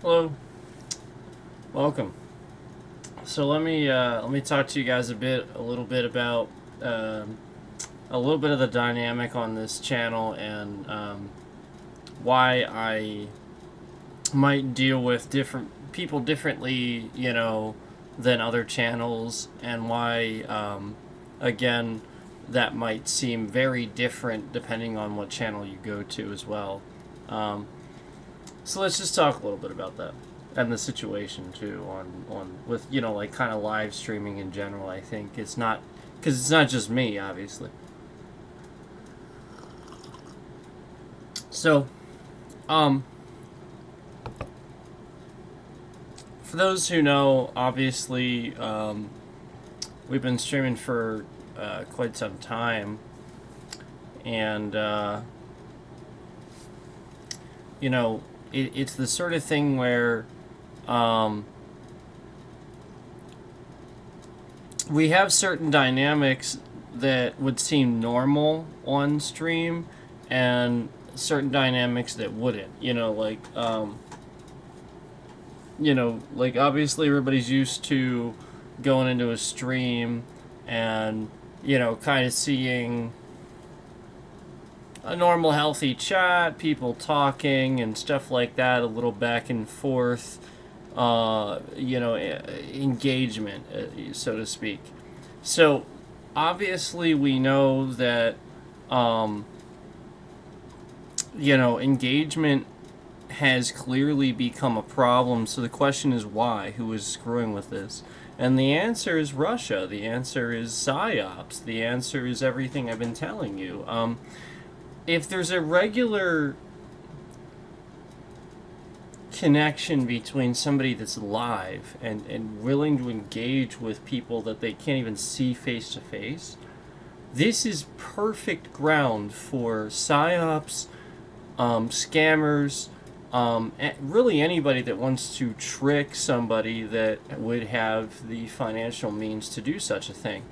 Hello, welcome. So let me talk to you guys a little bit about a little bit of the dynamic on this channel and why I might deal with different people differently, than other channels, and why again that might seem very different depending on what channel you go to as well. So let's just talk a little bit about that and the situation too on with like kind of live streaming in general. I think it's not because it's not just me, obviously. So, for those who know, obviously, we've been streaming for quite some time, and it's the sort of thing where we have certain dynamics that would seem normal on stream and certain dynamics that wouldn't. Like obviously everybody's used to going into a stream and, kind of seeing a normal, healthy chat, people talking and stuff like that, a little back and forth, engagement, so to speak. So, obviously, we know that, engagement has clearly become a problem. So the question is why? Who is screwing with this? And the answer is Russia. The answer is PSYOPs. The answer is everything I've been telling you. If there's a regular connection between somebody that's live and willing to engage with people that they can't even see face to face, this is perfect ground for PSYOPs, scammers, really anybody that wants to trick somebody that would have the financial means to do such a thing.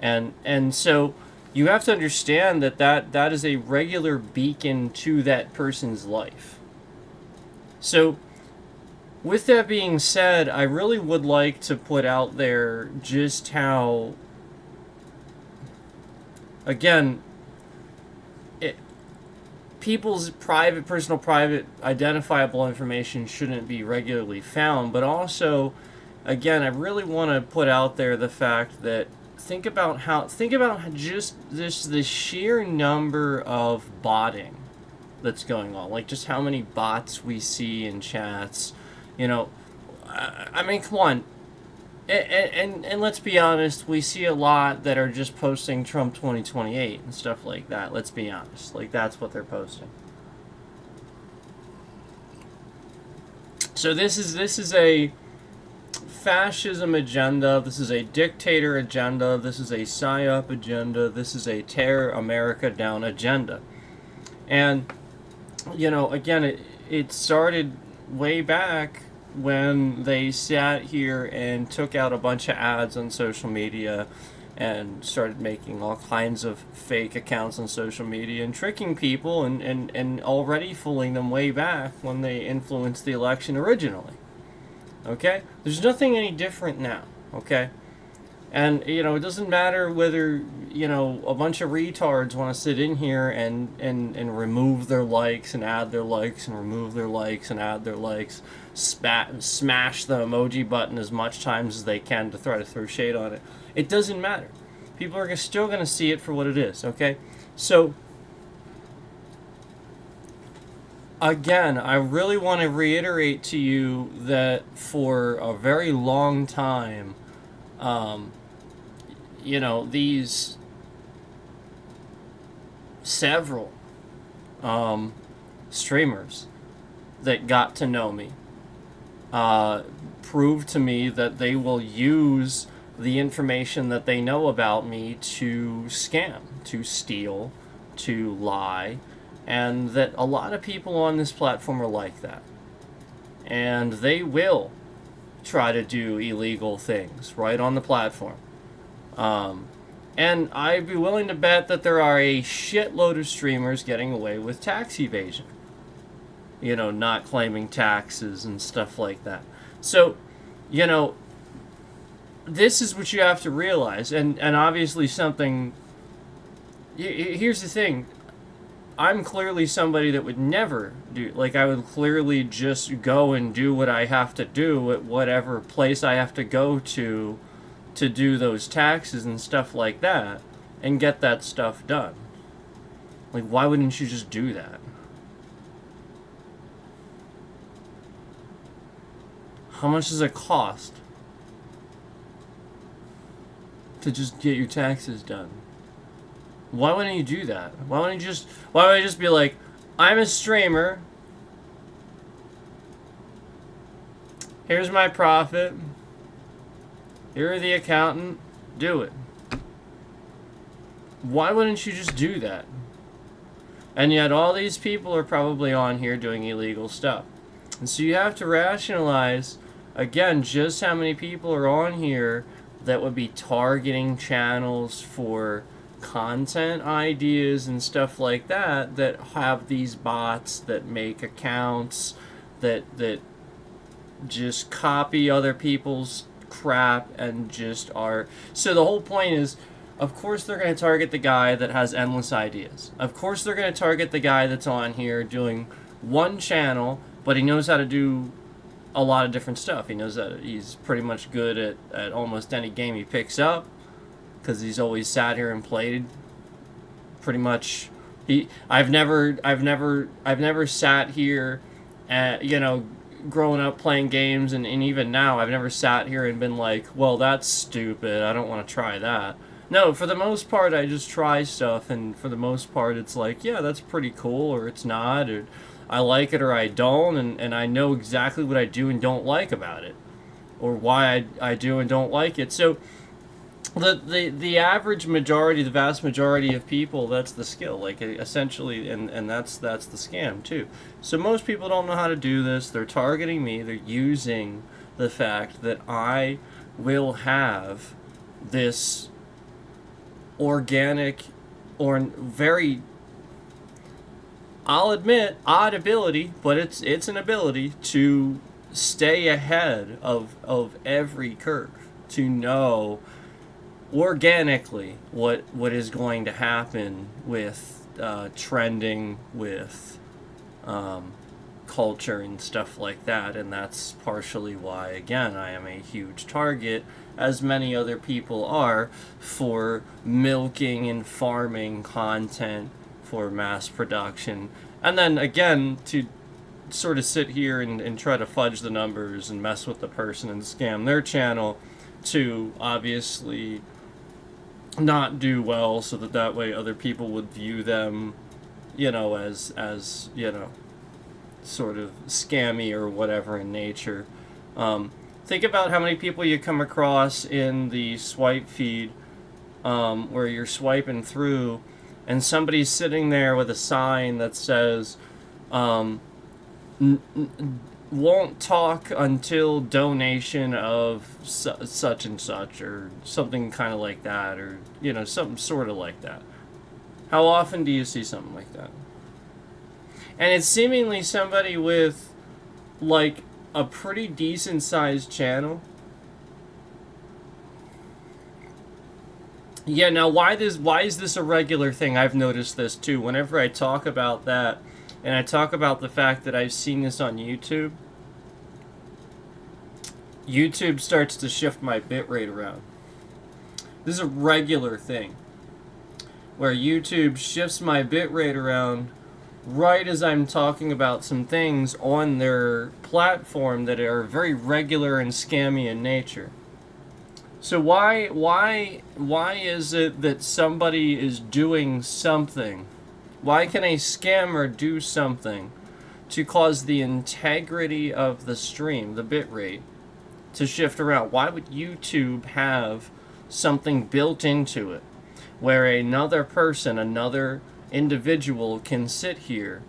And so you have to understand that is a regular beacon to that person's life. So, with that being said, I really would like to put out there just how, again, people's personal, identifiable information shouldn't be regularly found, but also, again, I really want to put out there the fact that think about just the sheer number of botting that's going on, like just how many bots we see in chats. I mean, come on, and let's be honest, we see a lot that are just posting Trump 2028 and stuff like that. Let's be honest, like that's what they're posting. So this is a fascism agenda, this is a dictator agenda, this is a PSYOP agenda, this is a tear America down agenda. And, again, it started way back when they sat here and took out a bunch of ads on social media and started making all kinds of fake accounts on social media and tricking people and already fooling them way back when they influenced the election originally. Okay? There's nothing any different now, okay? And, it doesn't matter whether, a bunch of retards want to sit in here and remove their likes and add their likes and remove their likes and add their likes, smash the emoji button as much times as they can to try to throw shade on it. It doesn't matter. People are still going to see it for what it is, okay? So, again, I really want to reiterate to you that for a very long time, these several streamers that got to know me proved to me that they will use the information that they know about me to scam, to steal, to lie, and that a lot of people on this platform are like that. And they will try to do illegal things right on the platform. And I'd be willing to bet that there are a shitload of streamers getting away with tax evasion. not claiming taxes and stuff like that. So, this is what you have to realize, and obviously something. Here's the thing. I'm clearly somebody that would never do, like, I would clearly just go and do what I have to do at whatever place I have to go to do those taxes and stuff like that, and get that stuff done. Like, why wouldn't you just do that? How much does it cost to just get your taxes done? Why wouldn't you do that? Why would I just be like, I'm a streamer. Here's my profit. Here are the accountant. Do it. Why wouldn't you just do that? And yet all these people are probably on here doing illegal stuff. And so you have to rationalize, again, just how many people are on here that would be targeting channels for content ideas and stuff like that, that have these bots that make accounts that just copy other people's crap and just are. So the whole point is, of course they're going to target the guy that has endless ideas. Of course they're going to target the guy that's on here doing one channel, but he knows how to do a lot of different stuff. He knows that he's pretty much good at almost any game he picks up, because he's always sat here and played. Pretty much, I've never sat here, growing up playing games, and even now I've never sat here and been like, well, that's stupid, I don't want to try that. No, for the most part I just try stuff, and for the most part it's like, yeah, that's pretty cool, or it's not, or I like it or I don't, and I know exactly what I do and don't like about it, or why I do and don't like it. So the average majority, the vast majority of people, that's the skill, like, essentially, and that's the scam too. So most people don't know how to do this. They're targeting me. They're using the fact that I will have this organic, or very, I'll admit, odd ability, but it's an ability to stay ahead of every curve, to know organically what is going to happen with trending, with culture and stuff like that. And that's partially why, again, I am a huge target, as many other people are, for milking and farming content for mass production. And then again, to sort of sit here and try to fudge the numbers and mess with the person and scam their channel, to obviously not do well, so that way other people would view them, as sort of scammy or whatever in nature. Think about how many people you come across in the swipe feed, where you're swiping through, and somebody's sitting there with a sign that says, won't talk until donation of such and such, or something kind of like that, or something sort of like that. How often do you see something like that? And it's seemingly somebody with, like, a pretty decent sized channel. Yeah, now why is this a regular thing? I've noticed this too. Whenever I talk about that, and I talk about the fact that I've seen this on YouTube, YouTube starts to shift my bitrate around. This is a regular thing, where YouTube shifts my bitrate around right as I'm talking about some things on their platform that are very regular and scammy in nature. So why is it that somebody is doing something? Why can a scammer do something to cause the integrity of the stream, the bitrate, to shift around? Why would YouTube have something built into it where another person, another individual, can sit here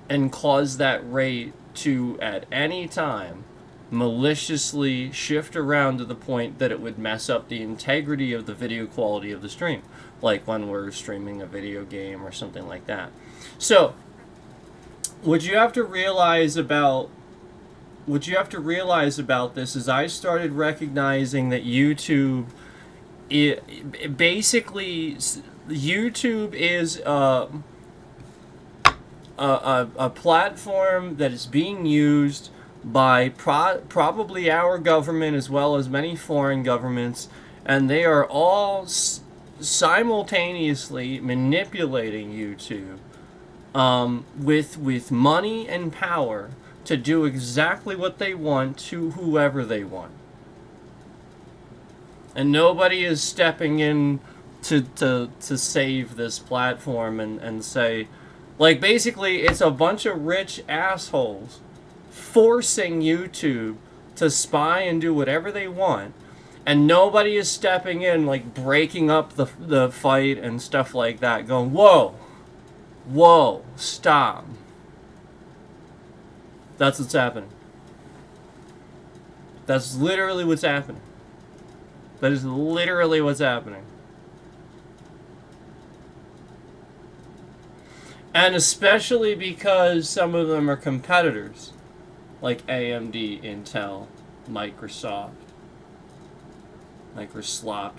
and cause that rate to, at any time, maliciously shift around to the point that it would mess up the integrity of the video quality of the stream, like when we're streaming a video game or something like that? So what you have to realize about this is I started recognizing that basically YouTube is a platform that is being used by probably our government as well as many foreign governments, and they are all simultaneously manipulating YouTube with money and power to do exactly what they want to whoever they want. And nobody is stepping in to save this platform and say, like, basically it's a bunch of rich assholes forcing YouTube to spy and do whatever they want, and nobody is stepping in, like breaking up the fight and stuff like that, going, whoa, stop. That's what's happening. That's literally what's happening. That is literally what's happening. And especially because some of them are competitors, like AMD, Intel, Microsoft. Microslop.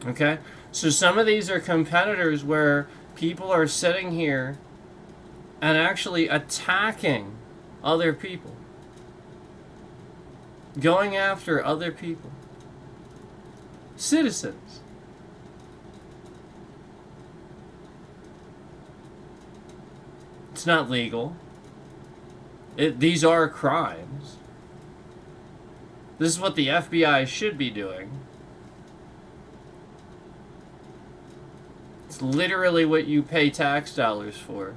Okay? So some of these are competitors where people are sitting here and actually attacking other people. Going after other people. Citizens. It's not legal. These are crimes. This is what the FBI should be doing. It's literally what you pay tax dollars for.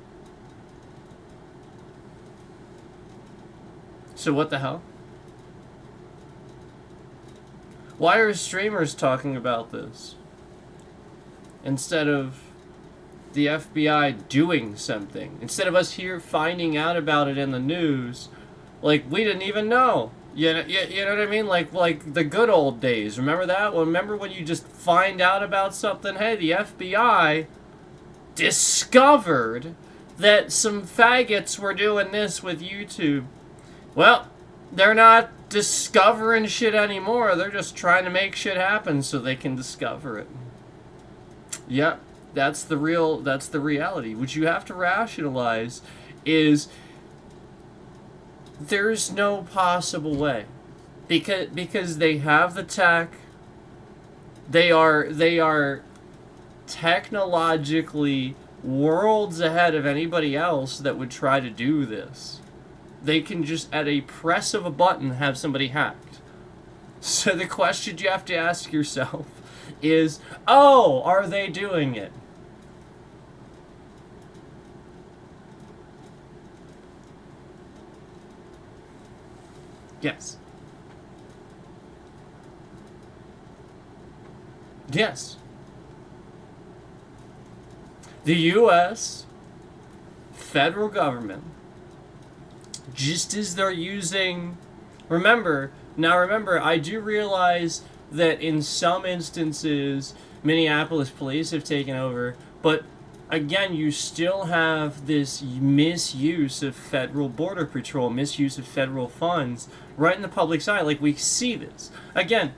So what the hell? Why are streamers talking about this instead of the FBI doing something? Instead of us here finding out about it in the news, like we didn't even know. You know what I mean? Like the good old days. Remember that? Well, remember when you just find out about something? Hey, the FBI discovered that some faggots were doing this with YouTube. Well, they're not discovering shit anymore. They're just trying to make shit happen so they can discover it. Yep, that's the reality. What you have to rationalize is there's no possible way, because they have the tech. They are technologically worlds ahead of anybody else that would try to do this. They can just, at a press of a button, have somebody hacked. So the question you have to ask yourself is, are they doing it? Yes. Yes. The U.S. federal government, just as they're using... Remember, I do realize that in some instances, Minneapolis police have taken over, but again, you still have this misuse of federal border patrol, misuse of federal funds right in the public's eye. Like, we see this. Again,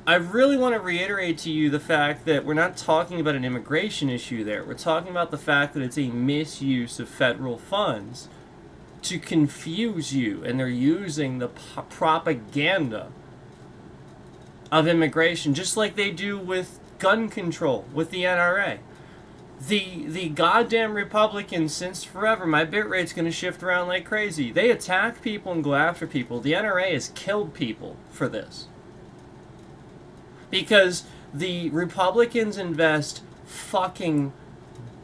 I really want to reiterate to you the fact that we're not talking about an immigration issue there. We're talking about the fact that it's a misuse of federal funds to confuse you, and they're using the propaganda of immigration, just like they do with gun control, with the NRA. The goddamn Republicans, since forever, my bit rate's going to shift around like crazy. They attack people and go after people. The NRA has killed people for this. Because the Republicans invest fucking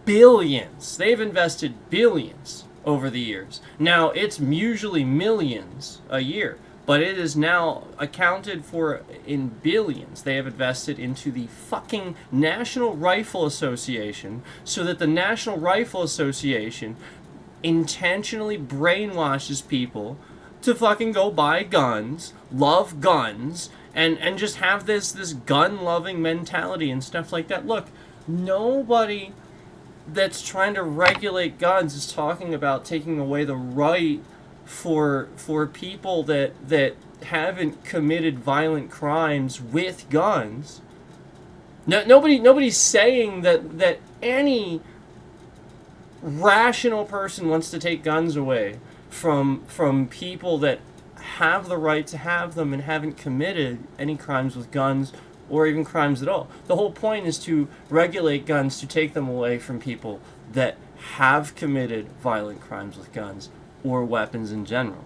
billions. They've invested billions over the years. Now, it's usually millions a year, but it is now accounted for in billions. They have invested into the fucking National Rifle Association, so that the National Rifle Association intentionally brainwashes people to fucking go buy guns, love guns, and just have this gun-loving mentality and stuff like that. Look, nobody that's trying to regulate guns is talking about taking away the right for people that haven't committed violent crimes with guns. Nobody's saying that any rational person wants to take guns away from people that have the right to have them and haven't committed any crimes with guns or even crimes at all. The whole point is to regulate guns to take them away from people that have committed violent crimes with guns or weapons in general.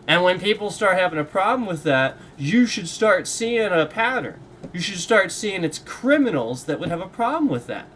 And when people start having a problem with that, you should start seeing a pattern. You should start seeing it's criminals that would have a problem with that.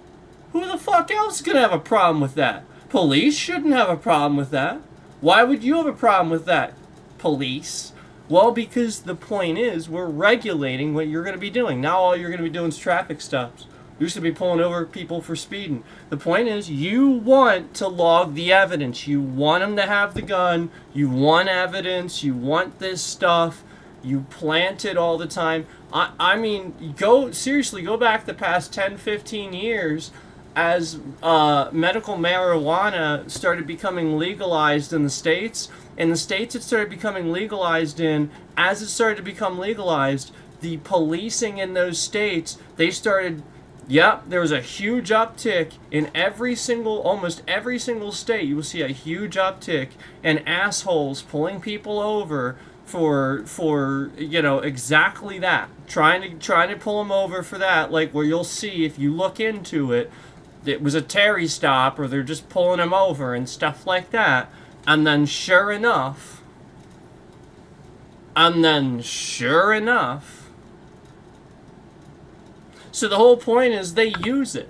Who the fuck else is going to have a problem with that? Police shouldn't have a problem with that. Why would you have a problem with that, police? Well, because the point is, we're regulating what you're going to be doing. Now all you're going to be doing is traffic stops. You used to be pulling over people for speeding. The point is, you want to log the evidence. You want them to have the gun. You want evidence. You want this stuff. You plant it all the time. I mean, go back the past 10, 15 years as medical marijuana started becoming legalized in the States. In the states it started becoming legalized in, as it started to become legalized, the policing in those states, they started, there was a huge uptick in almost every single state. You will see a huge uptick in assholes pulling people over for exactly that. Trying to pull them over for that, like where you'll see if you look into it, it was a Terry stop or they're just pulling them over and stuff like that. And then sure enough, so the whole point is they use it.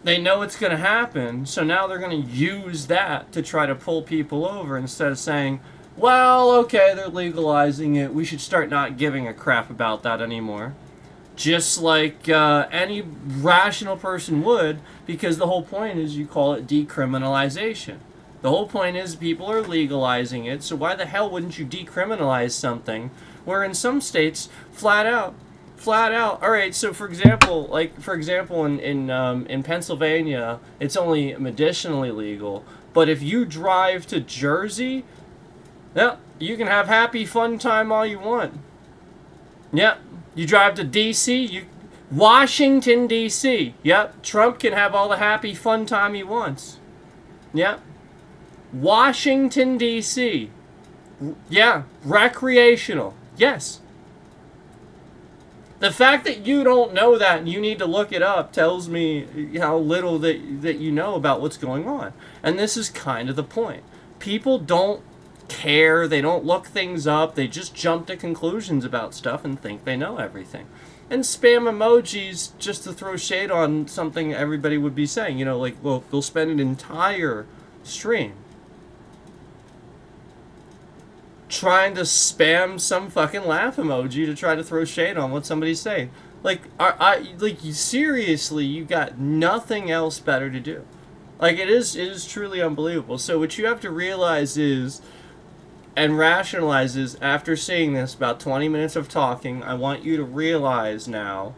They know it's going to happen, so now they're going to use that to try to pull people over instead of saying, well, okay, they're legalizing it, we should start not giving a crap about that anymore. Just like any rational person would, because the whole point is you call it decriminalization. The whole point is people are legalizing it, so why the hell wouldn't you decriminalize something where in some states, flat out, all right, so for example, in Pennsylvania, it's only medicinally legal, but if you drive to Jersey, you can have happy fun time all you want. You drive to D.C., Washington, D.C., Trump can have all the happy fun time he wants. Washington, D.C., recreational, yes. The fact that you don't know that and you need to look it up tells me how little that you know about what's going on. And this is kind of the point. People don't care, they don't look things up, they just jump to conclusions about stuff and think they know everything. And spam emojis just to throw shade on something everybody would be saying. They'll spend an entire stream trying to spam some fucking laugh emoji to try to throw shade on what somebody's saying. Seriously, you got nothing else better to do. It is truly unbelievable. So what you have to realize is, and rationalize is, after seeing this, about 20 minutes of talking, I want you to realize now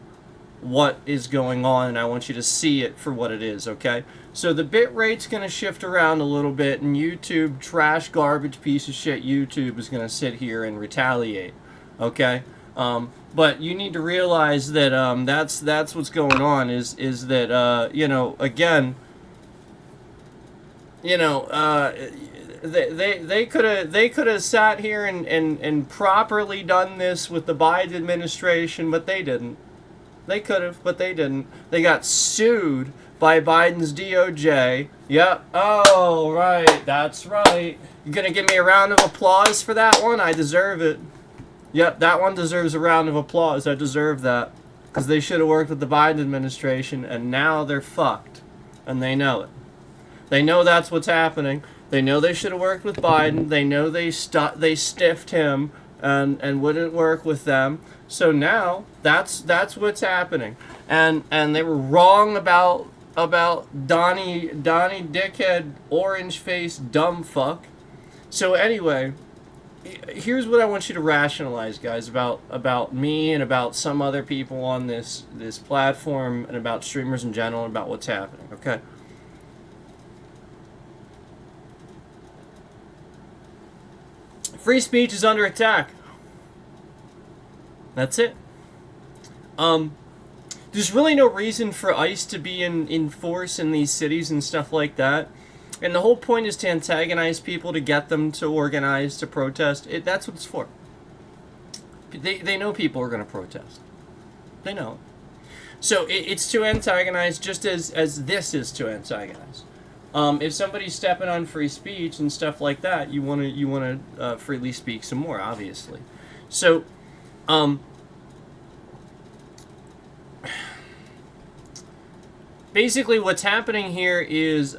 what is going on, and I want you to see it for what it is, okay? So the bit rate's going to shift around a little bit, and YouTube, trash, garbage, piece of shit YouTube is going to sit here and retaliate, okay? But you need to realize that that's what's going on, is that, again, they could have sat here and properly done this with the Biden administration, but they didn't. They could have, but they didn't. They got sued by Biden's DOJ. Yep. Oh, right. That's right. You gonna give me a round of applause for that one? I deserve it. Yep, that one deserves a round of applause. I deserve that. Because they should have worked with the Biden administration, and now they're fucked. And they know it. They know that's what's happening. They know they should have worked with Biden. They know they stiffed him and wouldn't work with them. So now that's what's happening. And they were wrong about Donnie dickhead orange face dumb fuck. So anyway, here's what I want you to rationalize, guys, about me and about some other people on this platform and about streamers in general and about what's happening. Okay. Free speech is under attack. That's it. There's really no reason for ICE to be in force in these cities and stuff like that. And the whole point is to antagonize people, to get them to organize, to protest. That's what it's for. They know people are going to protest. They know. So it's to antagonize, just as this is to antagonize. If somebody's stepping on free speech and stuff like that, you want to freely speak some more, obviously. So, basically, what's happening here is,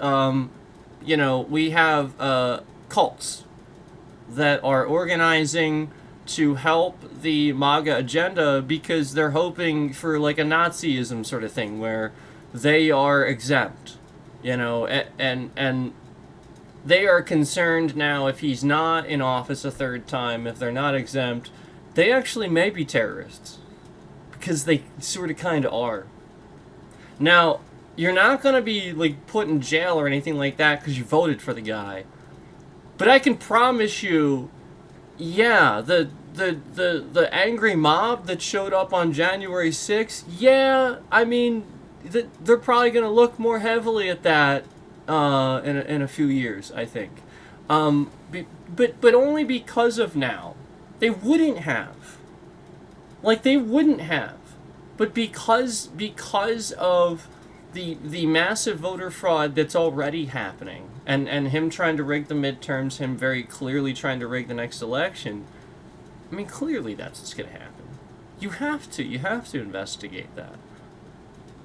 we have cults that are organizing to help the MAGA agenda because they're hoping for like a Nazism sort of thing where they are exempt, and they are concerned now if he's not in office a third time, if they're not exempt, they actually may be terrorists because they sort of kind of are. Now, you're not going to be like put in jail or anything like that because you voted for the guy. But I can promise you, yeah, the angry mob that showed up on January 6th, yeah, I mean, they're probably going to look more heavily at that in a few years, I think. But only because of now. They wouldn't have. They wouldn't have. But because of the massive voter fraud that's already happening, and him trying to rig the midterms, him very clearly trying to rig the next election, I mean, clearly that's what's going to happen. You have to investigate that.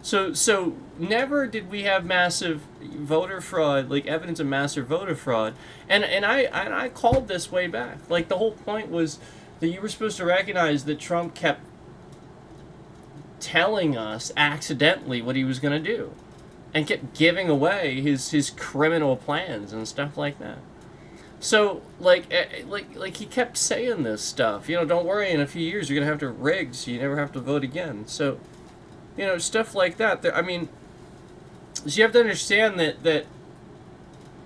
So never did we have massive voter fraud, like evidence of massive voter fraud, and I called this way back. Like, the whole point was that you were supposed to recognize that Trump kept telling us accidentally what he was going to do and kept giving away his criminal plans and stuff like that. So like he kept saying this stuff, don't worry, in a few years you're going to have to rig so you never have to vote again. So, stuff like that. I mean, so you have to understand that there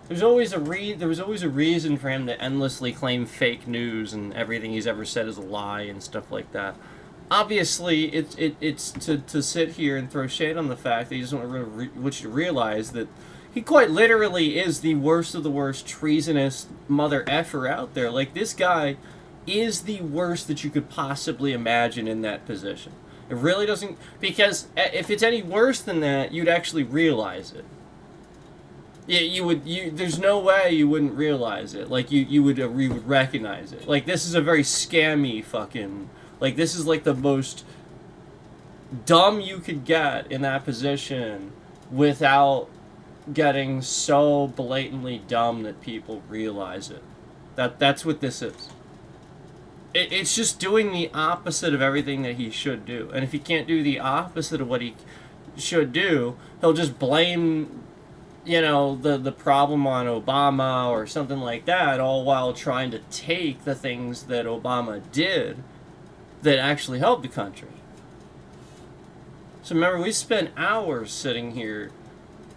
was always a reason for him to endlessly claim fake news and everything he's ever said is a lie and stuff like that. Obviously, it's to sit here and throw shade on the fact that he doesn't want you to realize that he quite literally is the worst of the worst treasonous mother effer out there. Like, this guy is the worst that you could possibly imagine in that position. It really doesn't, because if it's any worse than that, you'd actually realize it. You would. There's no way you wouldn't realize it. Like, you would recognize it. Like, this is a very scammy fucking. Like, this is like the most dumb you could get in that position without getting so blatantly dumb that people realize it. That's what this is. It's just doing the opposite of everything that he should do. And if he can't do the opposite of what he should do, he'll just blame, the problem on Obama or something like that, all while trying to take the things that Obama did that actually helped the country. So remember, we spent hours sitting here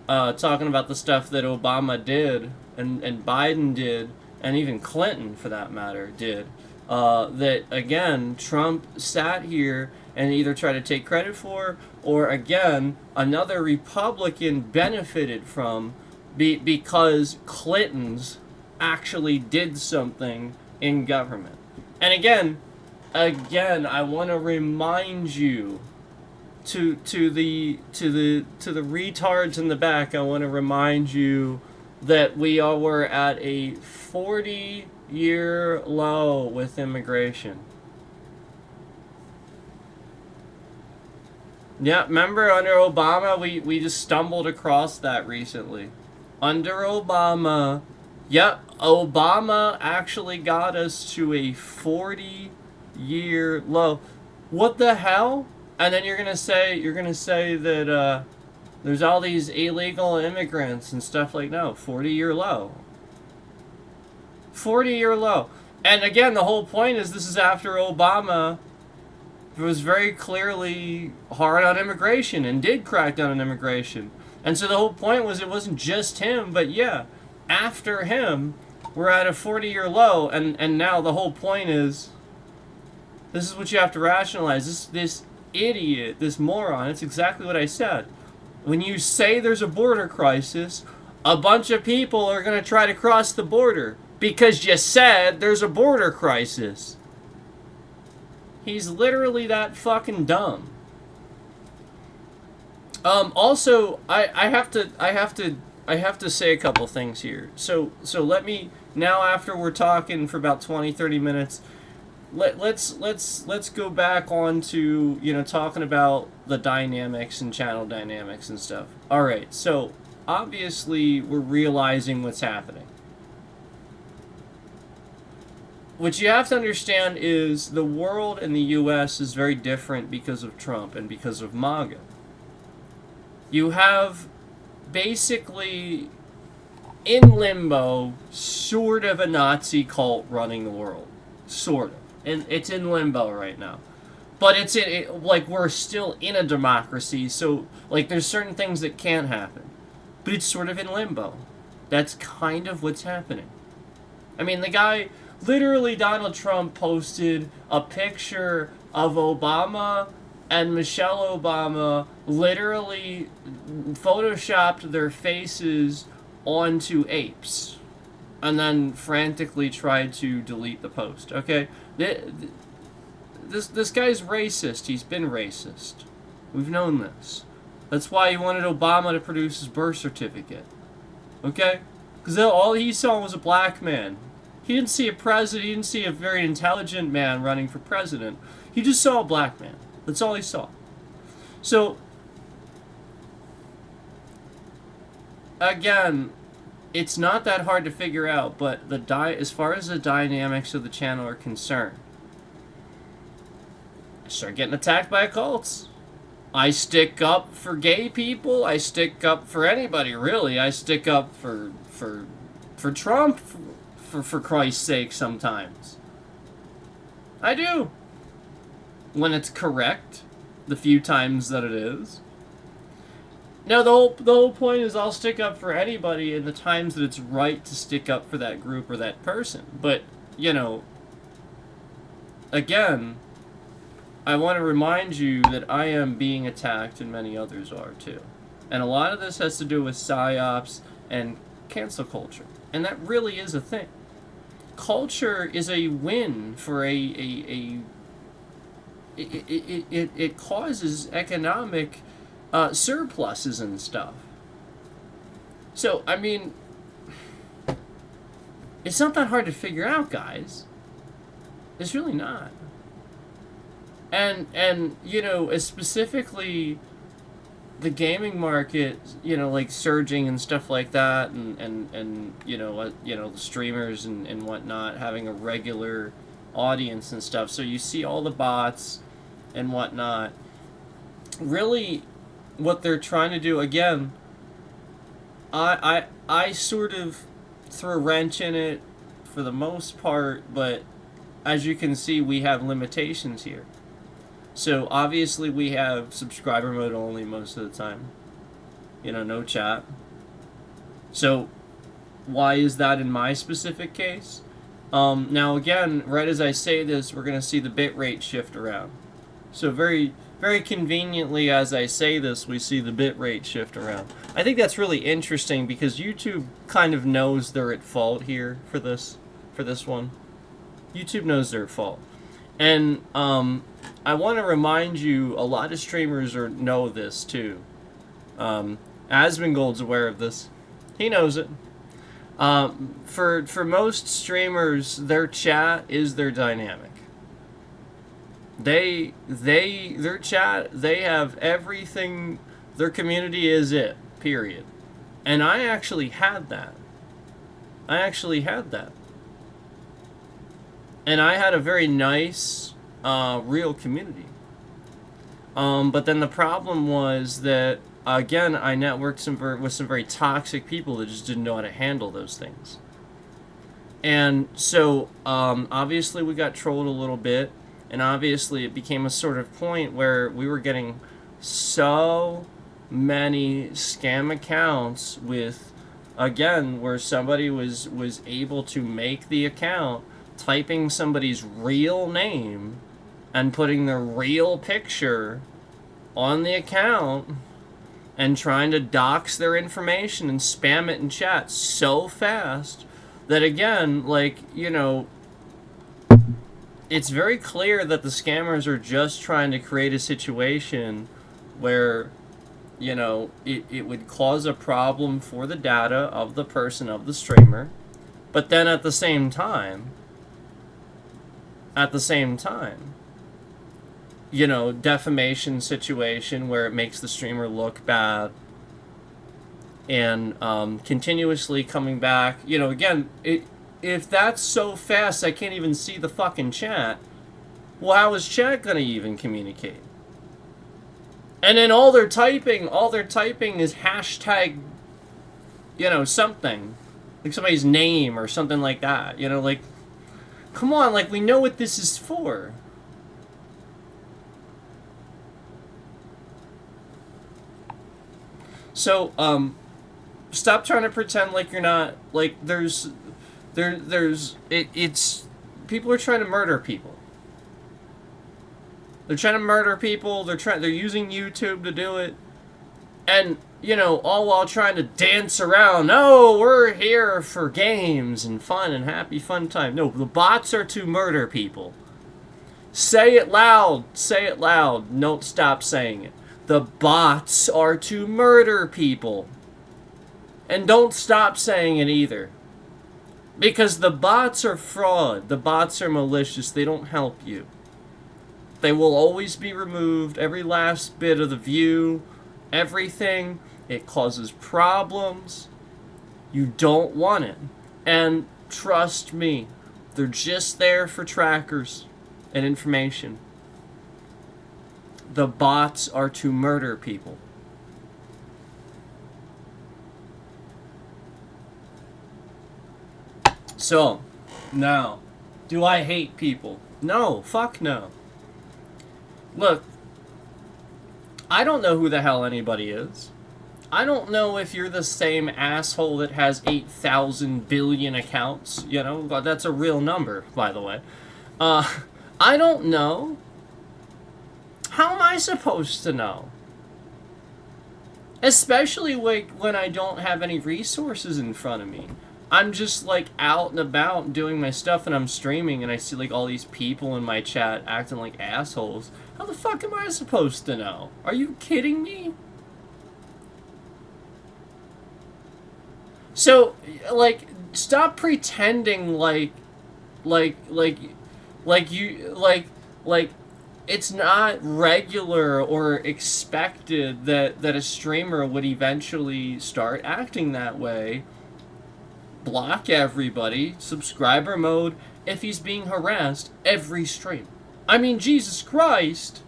talking about the stuff that Obama did and Biden did, and even Clinton, for that matter, did. That, again, Trump sat here and either tried to take credit for, or, again, another Republican benefited from because Clintons actually did something in government. And again, I want to remind you, to the retards in the back, I want to remind you that we were at a 40-year low with immigration. Yeah, remember under Obama, we just stumbled across that recently. Under Obama, Obama actually got us to a 40-year low. What the hell? And then you're gonna say that There's all these illegal immigrants and stuff like that. No, 40-year low. 40-year low. And again, the whole point is this is after Obama was very clearly hard on immigration and did crack down on immigration. And so the whole point was it wasn't just him, but yeah, after him, we're at a 40-year low, and now the whole point is this is what you have to rationalize. This idiot, this moron, it's exactly what I said. When you say there's a border crisis, a bunch of people are going to try to cross the border because you said there's a border crisis. He's literally that fucking dumb. Also, I have to say a couple things here. So let me now, after we're talking for about 20-30 minutes, let's go back on to, you know, talking about the dynamics and channel dynamics and stuff. All right. So obviously we're realizing what's happening. What you have to understand is the world in the U.S. is very different because of Trump and because of MAGA. You have basically in limbo sort of a Nazi cult running the world. Sort of. And it's in limbo right now. But it's like we're still in a democracy, so like there's certain things that can't happen. But it's sort of in limbo. That's kind of what's happening. I mean, the guy... Literally, Donald Trump posted a picture of Obama and Michelle Obama literally photoshopped their faces onto apes and then frantically tried to delete the post. Okay? This guy's racist. He's been racist. We've known this. That's why he wanted Obama to produce his birth certificate. Okay? Because all he saw was a black man. He didn't see a president. He didn't see a very intelligent man running for president. He just saw a black man. That's all he saw. So, again, it's not that hard to figure out, but as far as the dynamics of the channel are concerned, I start getting attacked by occults. I stick up for gay people. I stick up for anybody, really. I stick up for Trump. For Christ's sake, sometimes. I do. When it's correct, the few times that it is. No, the whole point is I'll stick up for anybody in the times that it's right to stick up for that group or that person. But, you know, again, I want to remind you that I am being attacked and many others are too. And a lot of this has to do with psyops and cancel culture. And that really is a thing. Culture is a win for it causes economic surpluses and stuff. So, I mean, it's not that hard to figure out, guys. It's really not. And you know, specifically the gaming market, you know, like surging and stuff like that, and you know, the streamers and whatnot having a regular audience and stuff. So you see all the bots and whatnot. Really, what they're trying to do, again, I sort of throw a wrench in it for the most part, but as you can see, we have limitations here. So obviously we have subscriber mode only most of the time. You know, no chat. So why is that in my specific case? Now again, right as I say this, we're going to see the bitrate shift around. So very, very conveniently as I say this, we see the bitrate shift around. I think that's really interesting because YouTube kind of knows they're at fault here for this one. YouTube knows they're at fault. And I want to remind you, a lot of streamers know this too. Asmongold's aware of this. He knows it. For most streamers, their chat is their dynamic. Their chat, they have everything. Their community is it. Period. And I actually had that. And I had a very nice, real community. But then the problem was that again, I networked with some very toxic people that just didn't know how to handle those things. And so, obviously, we got trolled a little bit, and obviously, it became a sort of point where we were getting so many scam accounts with, again, where somebody was able to make the account, typing somebody's real name and putting their real picture on the account and trying to dox their information and spam it in chat so fast that, again, like, you know, it's very clear that the scammers are just trying to create a situation where, you know, it would cause a problem for the data of the person, of the streamer, but then at the same time, you know, defamation situation where it makes the streamer look bad, and continuously coming back. You know, again, if that's so fast I can't even see the fucking chat, well, how is chat gonna even communicate? And then all they're typing is hashtag, you know, something. Like somebody's name or something like that. You know, like, come on, like, we know what this is for. So, stop trying to pretend like you're not, like, it's, people are trying to murder people. They're trying to murder people, they're using YouTube to do it, and, you know, all while trying to dance around, no, we're here for games and fun and happy fun time. No, the bots are to murder people. Say it loud, don't stop saying it. The bots are to murder people. And don't stop saying it either. Because the bots are fraud. The bots are malicious. They don't help you. They will always be removed. Every last bit of the view. Everything. It causes problems. You don't want it. And trust me, they're just there for trackers and information. The bots are to murder people. So, now, do I hate people? No, fuck no. Look, I don't know who the hell anybody is. I don't know if you're the same asshole that has 8,000 billion accounts. You know, that's a real number, by the way. I don't know. How am I supposed to know? Especially when I don't have any resources in front of me. I'm just, like, out and about doing my stuff, and I'm streaming, and I see, like, all these people in my chat acting like assholes. How the fuck am I supposed to know? Are you kidding me? So, like, stop pretending like it's not regular or expected that a streamer would eventually start acting that way. Block everybody, subscriber mode, if he's being harassed every stream. I mean, Jesus Christ,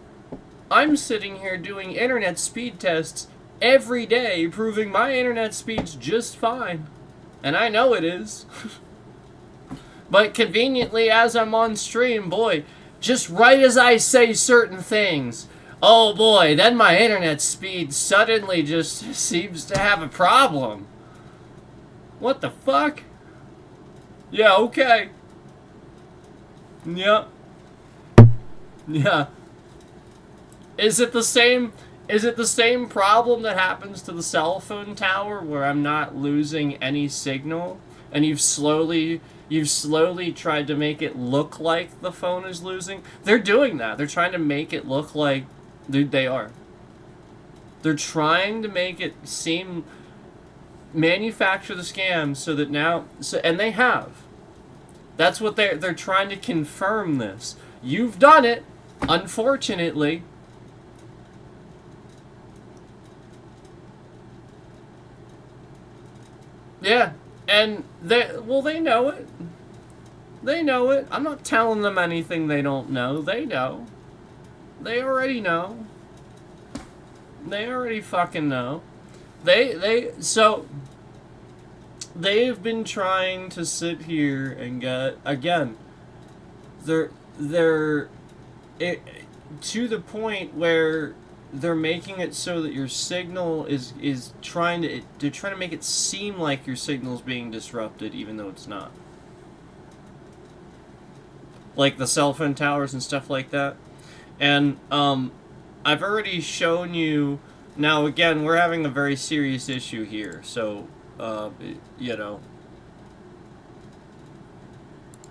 I'm sitting here doing internet speed tests every day, proving my internet speed's just fine. And I know it is. But conveniently, as I'm on stream, boy, just right as I say certain things, oh boy, then my internet speed suddenly just seems to have a problem. What the fuck? Yeah, okay. Yep. Yeah. Is it the same problem that happens to the cell phone tower where I'm not losing any signal and you've slowly tried to make it look like the phone is losing? They're doing that. They're trying to make it look like, dude, they are. They're trying to make it seem, manufacture the scam so that now, and they have. That's what they're trying to confirm this. You've done it, unfortunately. Yeah, and they know it. They know it. I'm not telling them anything they don't know. They know. They already know. They already fucking know. So they've been trying to sit here and get, again, they're it, to the point where they're making it so that your signal is they're trying to make it seem like your signal's being disrupted even though it's not. Like the cell phone towers and stuff like that. And I've already shown you. Now again, we're having a very serious issue here, so you know,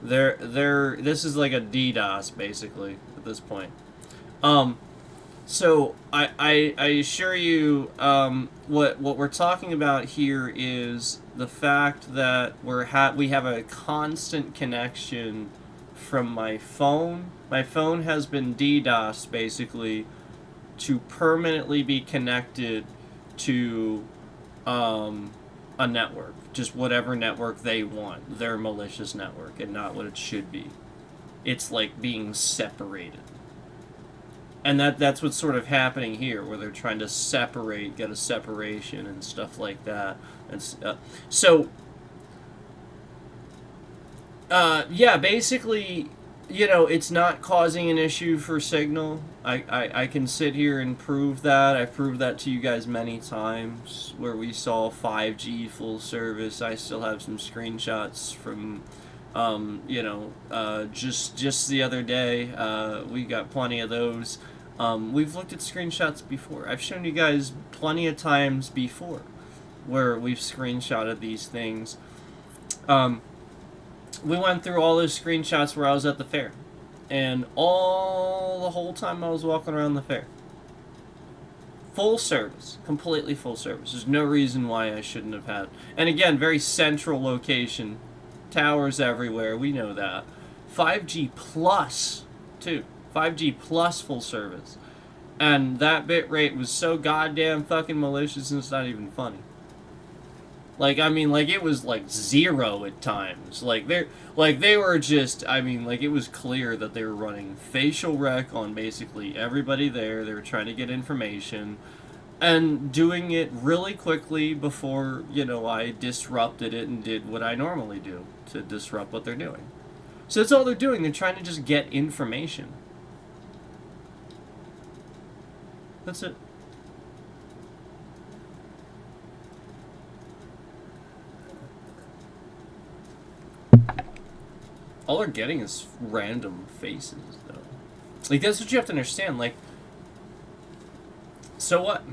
this is like a DDoS basically at this point. So I assure you, what we're talking about here is the fact that we have a constant connection from my phone. My phone has been DDoSed basically to permanently be connected to a network, just whatever network they want, their malicious network, and not what it should be. It's like being separated. And that's what's sort of happening here, where they're trying to get a separation and stuff like that. And yeah, basically, you know, it's not causing an issue for Signal. I can sit here and prove that. I've proved that to you guys many times, where we saw 5G full service. I still have some screenshots from, you know, just the other day. We got plenty of those. We've looked at screenshots before. I've shown you guys plenty of times before where we've screenshotted these things. We went through all those screenshots where I was at the fair. And the whole time I was walking around the fair. Full service. Completely full service. There's no reason why I shouldn't have had. And again, very central location. Towers everywhere. We know that. 5G plus, too. 5G plus full service. And that bit rate was so goddamn fucking malicious and it's not even funny. Like, I mean, like, it was, like, 0 at times. Like, they were just, I mean, like, it was clear that they were running facial rec on basically everybody there. They were trying to get information and doing it really quickly before, you know, I disrupted it and did what I normally do to disrupt what they're doing. So that's all they're doing. They're trying to just get information. That's it. All they're getting is random faces, though. Like, that's what you have to understand. Like, so what?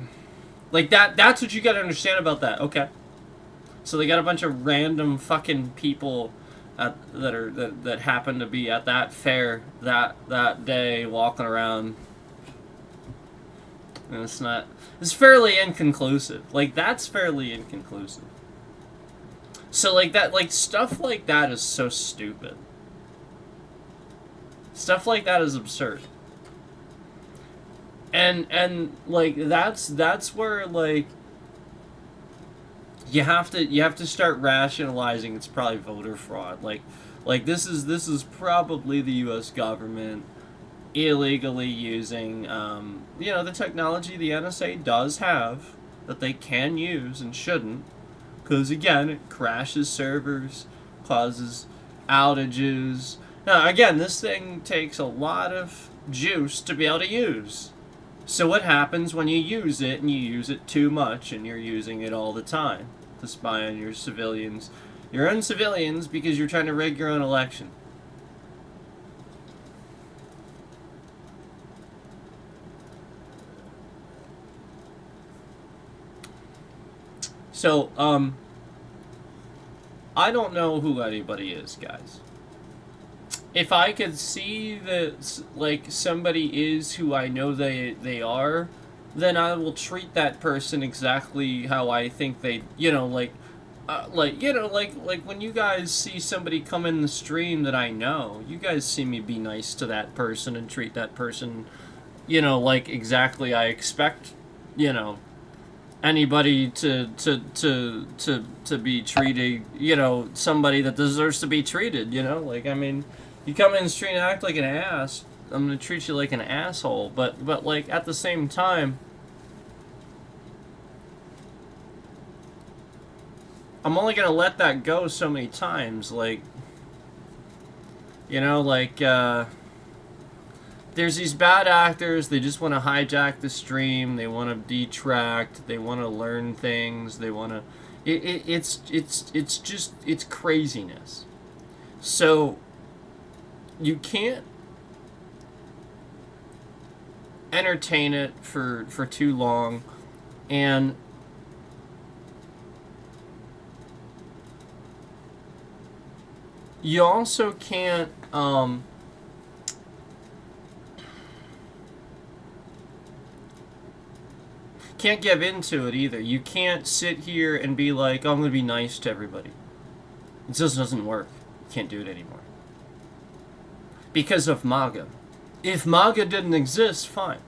Like, that's what you gotta understand about that. Okay. So they got a bunch of random fucking people that happen to be at that fair that day walking around. And it's fairly inconclusive. Like, that's fairly inconclusive. So, like, that, like, stuff like that is so stupid. Stuff like that is absurd. And like, that's where, like, you have to start rationalizing it's probably voter fraud. Like this is probably the US government illegally using, you know, the technology the NSA does have that they can use and shouldn't, because again, it crashes servers, causes outages. Now again, this thing takes a lot of juice to be able to use. So what happens when you use it and you use it too much and you're using it all the time to spy on your civilians, your own civilians, because you're trying to rig your own election? So, I don't know who anybody is, guys. If I could see that, like, somebody is who I know they are, then I will treat that person exactly how I think they, you know, like when you guys see somebody come in the stream that I know, you guys see me be nice to that person and treat that person, you know, like exactly I expect, you know, anybody to be treated, you know, somebody that deserves to be treated, you know, like, I mean, you come in the street and act like an ass, I'm gonna treat you like an asshole. But like, at the same time, I'm only gonna let that go so many times. Like, you know, like, there's these bad actors, they just want to hijack the stream, they want to detract, they want to learn things, they want to... it's just, it's craziness. So, you can't entertain it for too long, and you also can't give into it either. You can't sit here and be like, oh, I'm going to be nice to everybody. It just doesn't work. You can't do it anymore. Because of MAGA. If MAGA didn't exist, fine.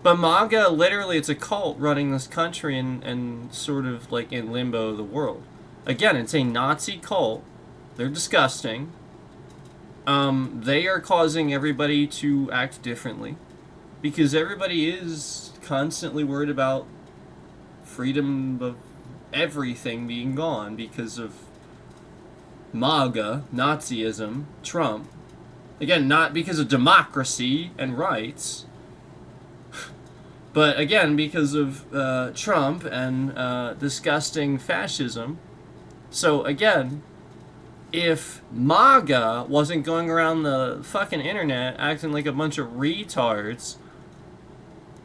But MAGA, literally, it's a cult running this country and sort of like in limbo the world. Again, it's a Nazi cult. They're disgusting. They are causing everybody to act differently. Because everybody is constantly worried about freedom of everything being gone because of MAGA, Nazism, Trump. Again, not because of democracy and rights, but again, because of Trump and disgusting fascism. So again, if MAGA wasn't going around the fucking internet acting like a bunch of retards,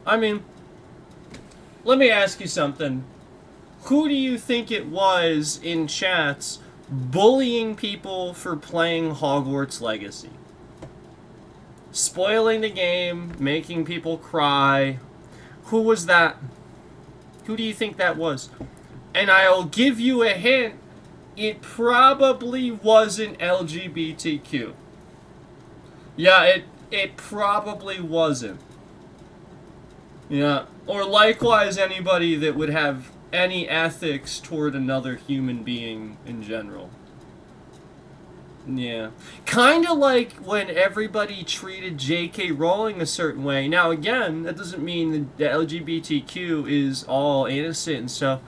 I mean, let me ask you something. Who do you think it was in chats bullying people for playing Hogwarts Legacy? Spoiling the game, making people cry. Who was that? Who do you think that was? And I'll give you a hint. It probably wasn't LGBTQ. Yeah, it probably wasn't. Yeah, or likewise anybody that would have any ethics toward another human being in general. Yeah. Kind of like when everybody treated J.K. Rowling a certain way. Now, again, that doesn't mean that the LGBTQ is all innocent and stuff.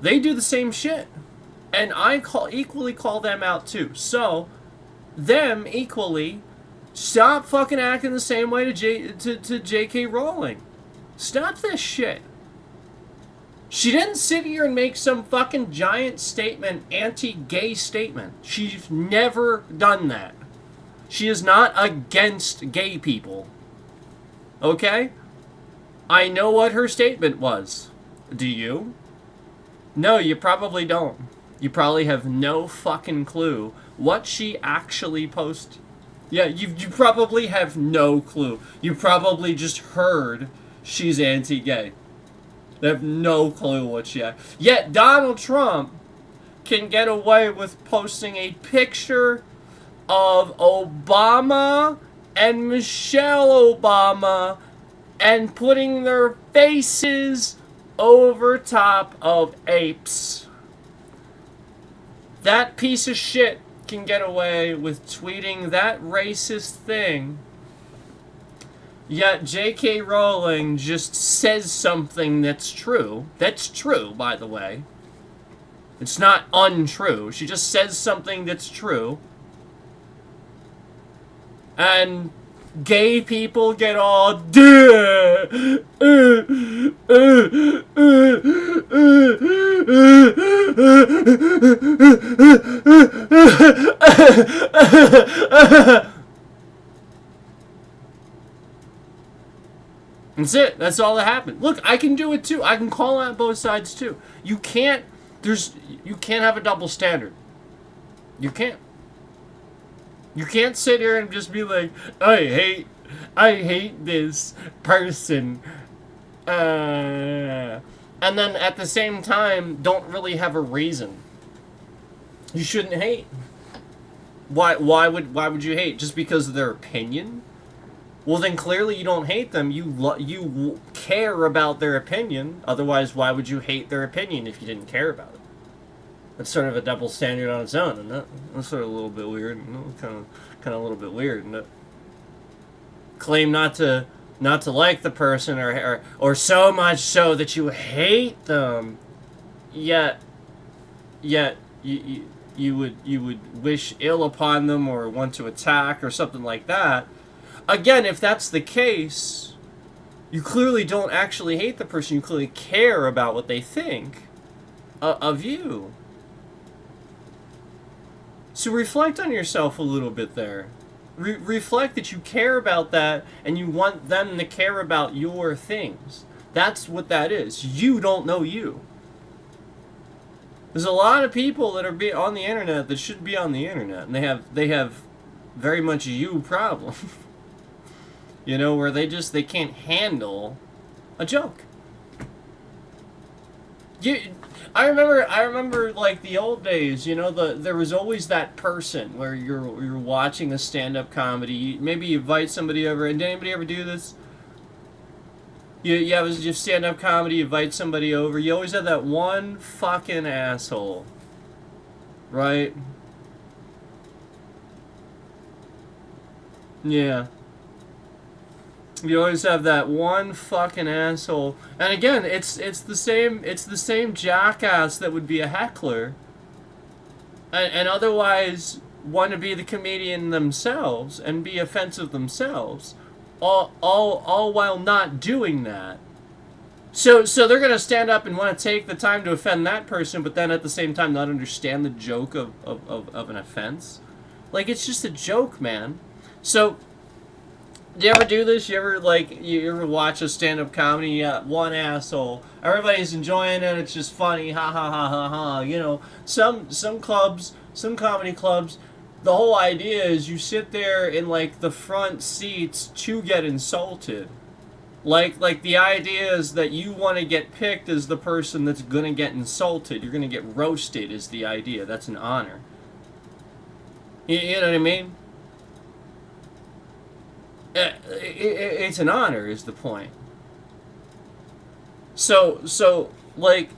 They do the same shit. And I equally call them out too. So, them equally, stop fucking acting the same way to J.K. Rowling. Stop this shit. She didn't sit here and make some fucking giant statement, anti-gay statement. She's never done that. She is not against gay people. Okay? I know what her statement was. Do you? No, you probably don't. You probably have no fucking clue what she actually posted. Yeah, you probably have no clue. You probably just heard she's anti-gay. They have no clue what she... Yet Donald Trump can get away with posting a picture of Obama and Michelle Obama and putting their faces over top of apes. That piece of shit can get away with tweeting that racist thing. Yet J.K. Rowling just says something that's true. That's true, by the way. It's not untrue. She just says something that's true. And gay people get all... That's it. That's all that happened. Look, I can do it too. I can call out both sides too. You can't have a double standard. You can't. You can't sit here and just be like, I hate this person. And then at the same time, don't really have a reason. You shouldn't hate. Why would you hate? Just because of their opinion? Well, then clearly you don't hate them. You care about their opinion. Otherwise, why would you hate their opinion if you didn't care about it? That's sort of a double standard on its own, and that's sort of a little bit weird. Kind of a little bit weird, and claim not to like the person or so much so that you hate them, yet yet you would wish ill upon them or want to attack or something like that. Again, if that's the case, you clearly don't actually hate the person. You clearly care about what they think of you. So reflect on yourself a little bit there. Reflect that you care about that and you want them to care about your things. That's what that is. You don't know you. There's a lot of people that are on the internet that shouldn't be on the internet, and they have very much you problem. You know, where they can't handle a joke. I remember like the old days, you know, there was always that person where you're watching a stand-up comedy, maybe you invite somebody over, and did anybody ever do this? You have just stand-up comedy, you invite somebody over, you always have that one fucking asshole, right? Yeah. You always have that one fucking asshole, and again, it's the same jackass that would be a heckler, and otherwise want to be the comedian themselves and be offensive themselves, all while not doing that. So they're gonna stand up and want to take the time to offend that person, but then at the same time not understand the joke of an offense. Like, it's just a joke, man. So. Do you ever do this? You ever watch a stand-up comedy? You got one asshole. Everybody's enjoying it. It's just funny. Ha ha ha ha ha. You know, some clubs, some comedy clubs, the whole idea is you sit there in like the front seats to get insulted. Like the idea is that you want to get picked as the person that's gonna get insulted. You're gonna get roasted is the idea. That's an honor. You know what I mean? It's an honor is the point. So like,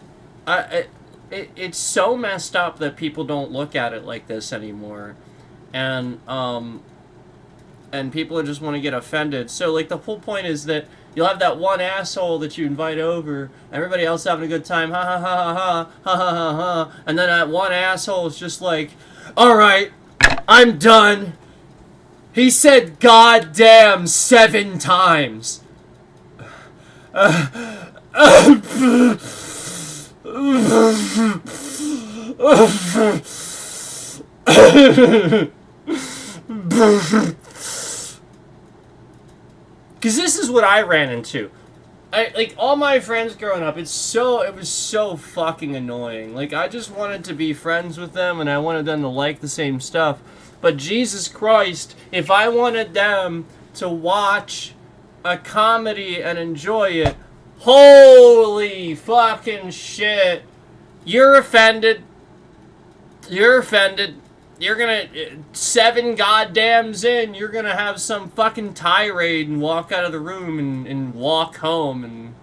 it's so messed up that people don't look at it like this anymore, and people just want to get offended. So like the whole point is that you'll have that one asshole that you invite over, everybody else having a good time, ha ha ha ha ha ha ha ha ha, and then that one asshole is just like, all right, I'm done. He said goddamn 7 times. Because this is what I ran into. Like, all my friends growing up, it was so fucking annoying. Like, I just wanted to be friends with them, and I wanted them to like the same stuff. But Jesus Christ, if I wanted them to watch a comedy and enjoy it, holy fucking shit. You're offended. You're offended. You're gonna, 7 goddams in, you're gonna have some fucking tirade and walk out of the room and walk home. And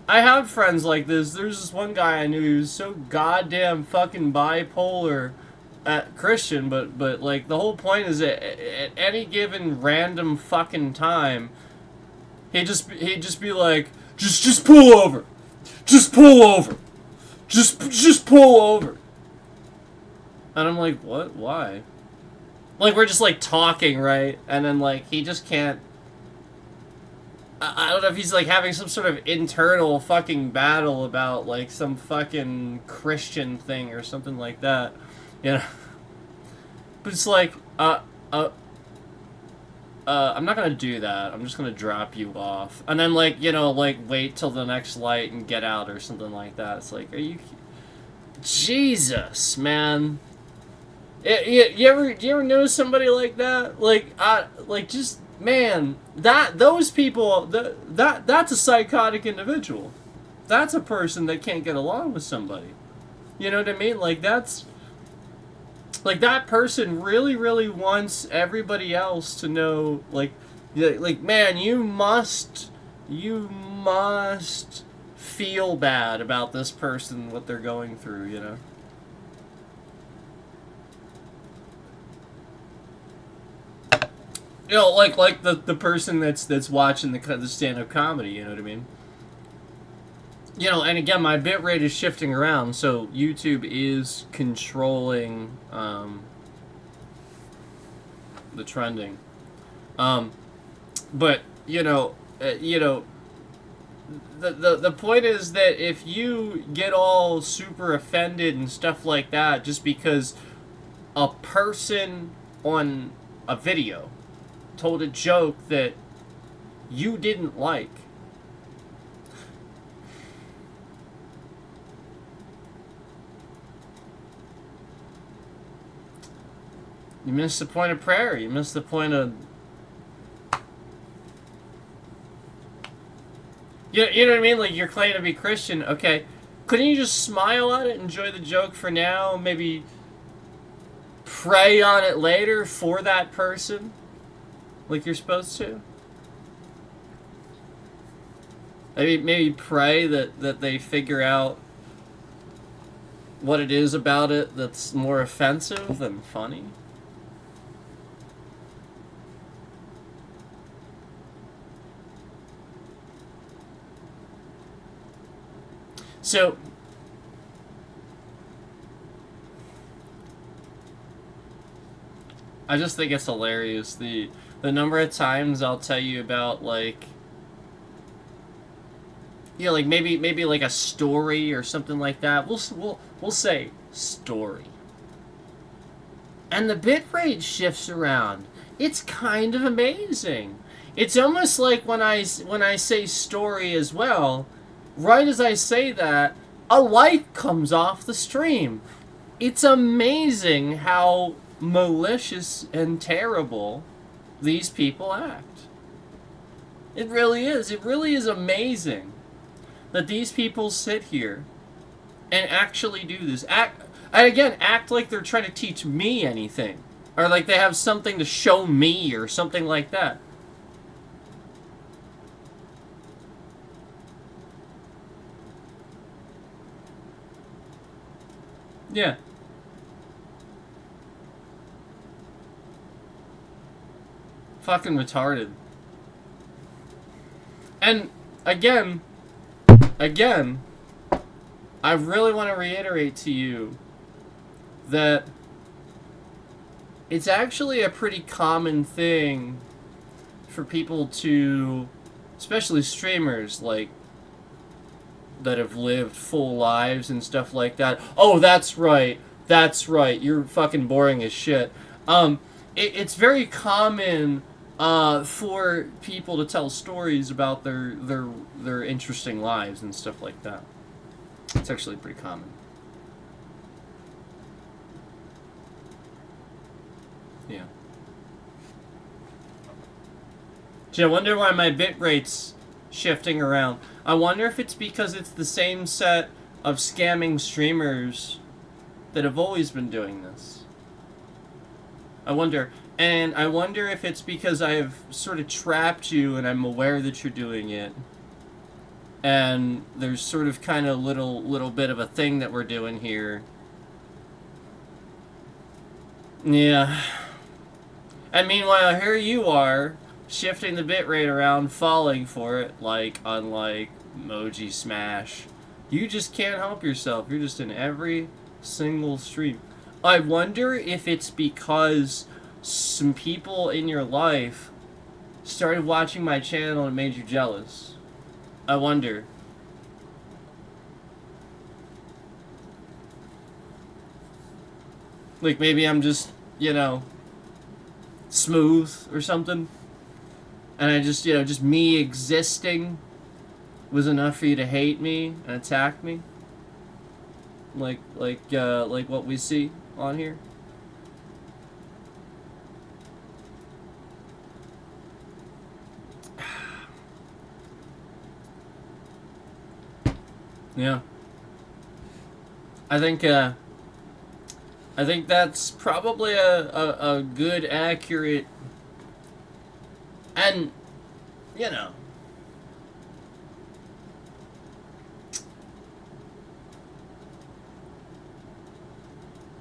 I have friends like this. There's this one guy I knew who was so goddamn fucking bipolar. Christian, but like the whole point is that at any given random fucking time, he'd just be like, just pull over, just pull over, just pull over, and I'm like, what? Why? Like, we're just like talking, right? And then like he just can't. I don't know if he's like having some sort of internal fucking battle about like some fucking Christian thing or something like that. You know, but it's like, I'm not gonna do that. I'm just gonna drop you off, and then like, you know, like wait till the next light and get out or something like that. It's like, are you, Jesus, man? You ever know somebody like that? Like just, man, those people, that's a psychotic individual. That's a person that can't get along with somebody. You know what I mean? Like that's. Like, that person really, really wants everybody else to know, like, man, you must feel bad about this person, what they're going through, you know? You know, like the person that's watching the stand-up comedy, you know what I mean? You know, and again, my bit rate is shifting around, so YouTube is controlling the trending. But the point is that if you get all super offended and stuff like that just because a person on a video told a joke that you didn't like, you miss the point of prayer. You miss the point of... You know what I mean? Like, you're claiming to be Christian. Okay. Couldn't you just smile at it, enjoy the joke for now, maybe pray on it later for that person? Like you're supposed to? Maybe pray that they figure out what it is about it that's more offensive than funny? So, I just think it's hilarious the number of times I'll tell you about, like, like maybe like a story or something like that. We'll say story, and the bit rate shifts around. It's kind of amazing. It's almost like when I say story as well. Right as I say that, a light comes off the stream. It's amazing how malicious and terrible these people act. It really is. It really is amazing that these people sit here and actually do this. Act like they're trying to teach me anything. Or like they have something to show me or something like that. Yeah. Fucking retarded. And again, I really want to reiterate to you that it's actually a pretty common thing for people to, especially streamers, like, that have lived full lives and stuff like that. Oh, that's right. You're fucking boring as shit. It's very common for people to tell stories about their interesting lives and stuff like that. It's actually pretty common. Yeah. Gee, I wonder why my bit rate's shifting around. I wonder if it's because it's the same set of scamming streamers that have always been doing this. I wonder if it's because I've sort of trapped you and I'm aware that you're doing it. And there's sort of kind of little bit of a thing that we're doing here. Yeah. And meanwhile, here you are, shifting the bitrate around, falling for it, like, unlike Emoji Smash. You just can't help yourself. You're just in every single stream. I wonder if it's because some people in your life started watching my channel and made you jealous. I wonder. Like, maybe I'm just, smooth or something. And I just, just me existing was enough for you to hate me and attack me. Like what we see on here. Yeah. I think that's probably a good, accurate, and,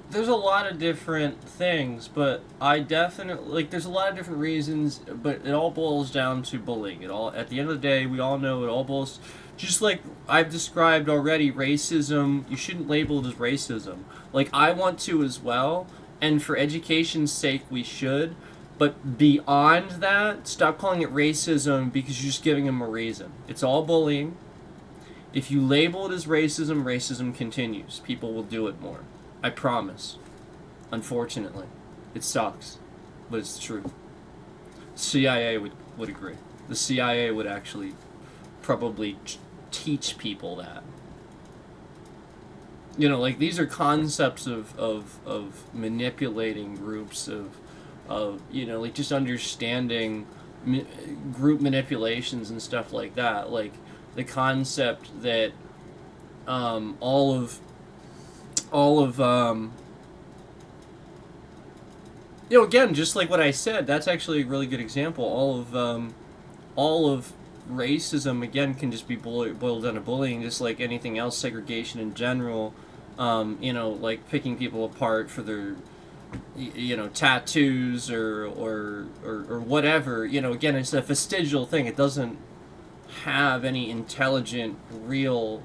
there's a lot of different things, but I definitely like. There's a lot of different reasons, but it all boils down to bullying. It all, at the end of the day, we all know it all boils. Just like I've described already, racism. You shouldn't label it as racism. Like I want to as well, and for education's sake, we should. But beyond that, stop calling it racism because you're just giving them a reason. It's all bullying. If you label it as racism, racism continues. People will do it more. I promise. Unfortunately. It sucks. But it's the truth. CIA would agree. The CIA would actually probably teach people that. You know, like these are concepts of manipulating groups, of you know, like just understanding group manipulations and stuff like that. Like the concept that all of you know, again, just like what I said, that's actually a really good example. All of racism again can just be boiled down to bullying, just like anything else, segregation in general. You know, like picking people apart for their, you know, tattoos or whatever. You know, again, it's a vestigial thing. It doesn't have any intelligent, real,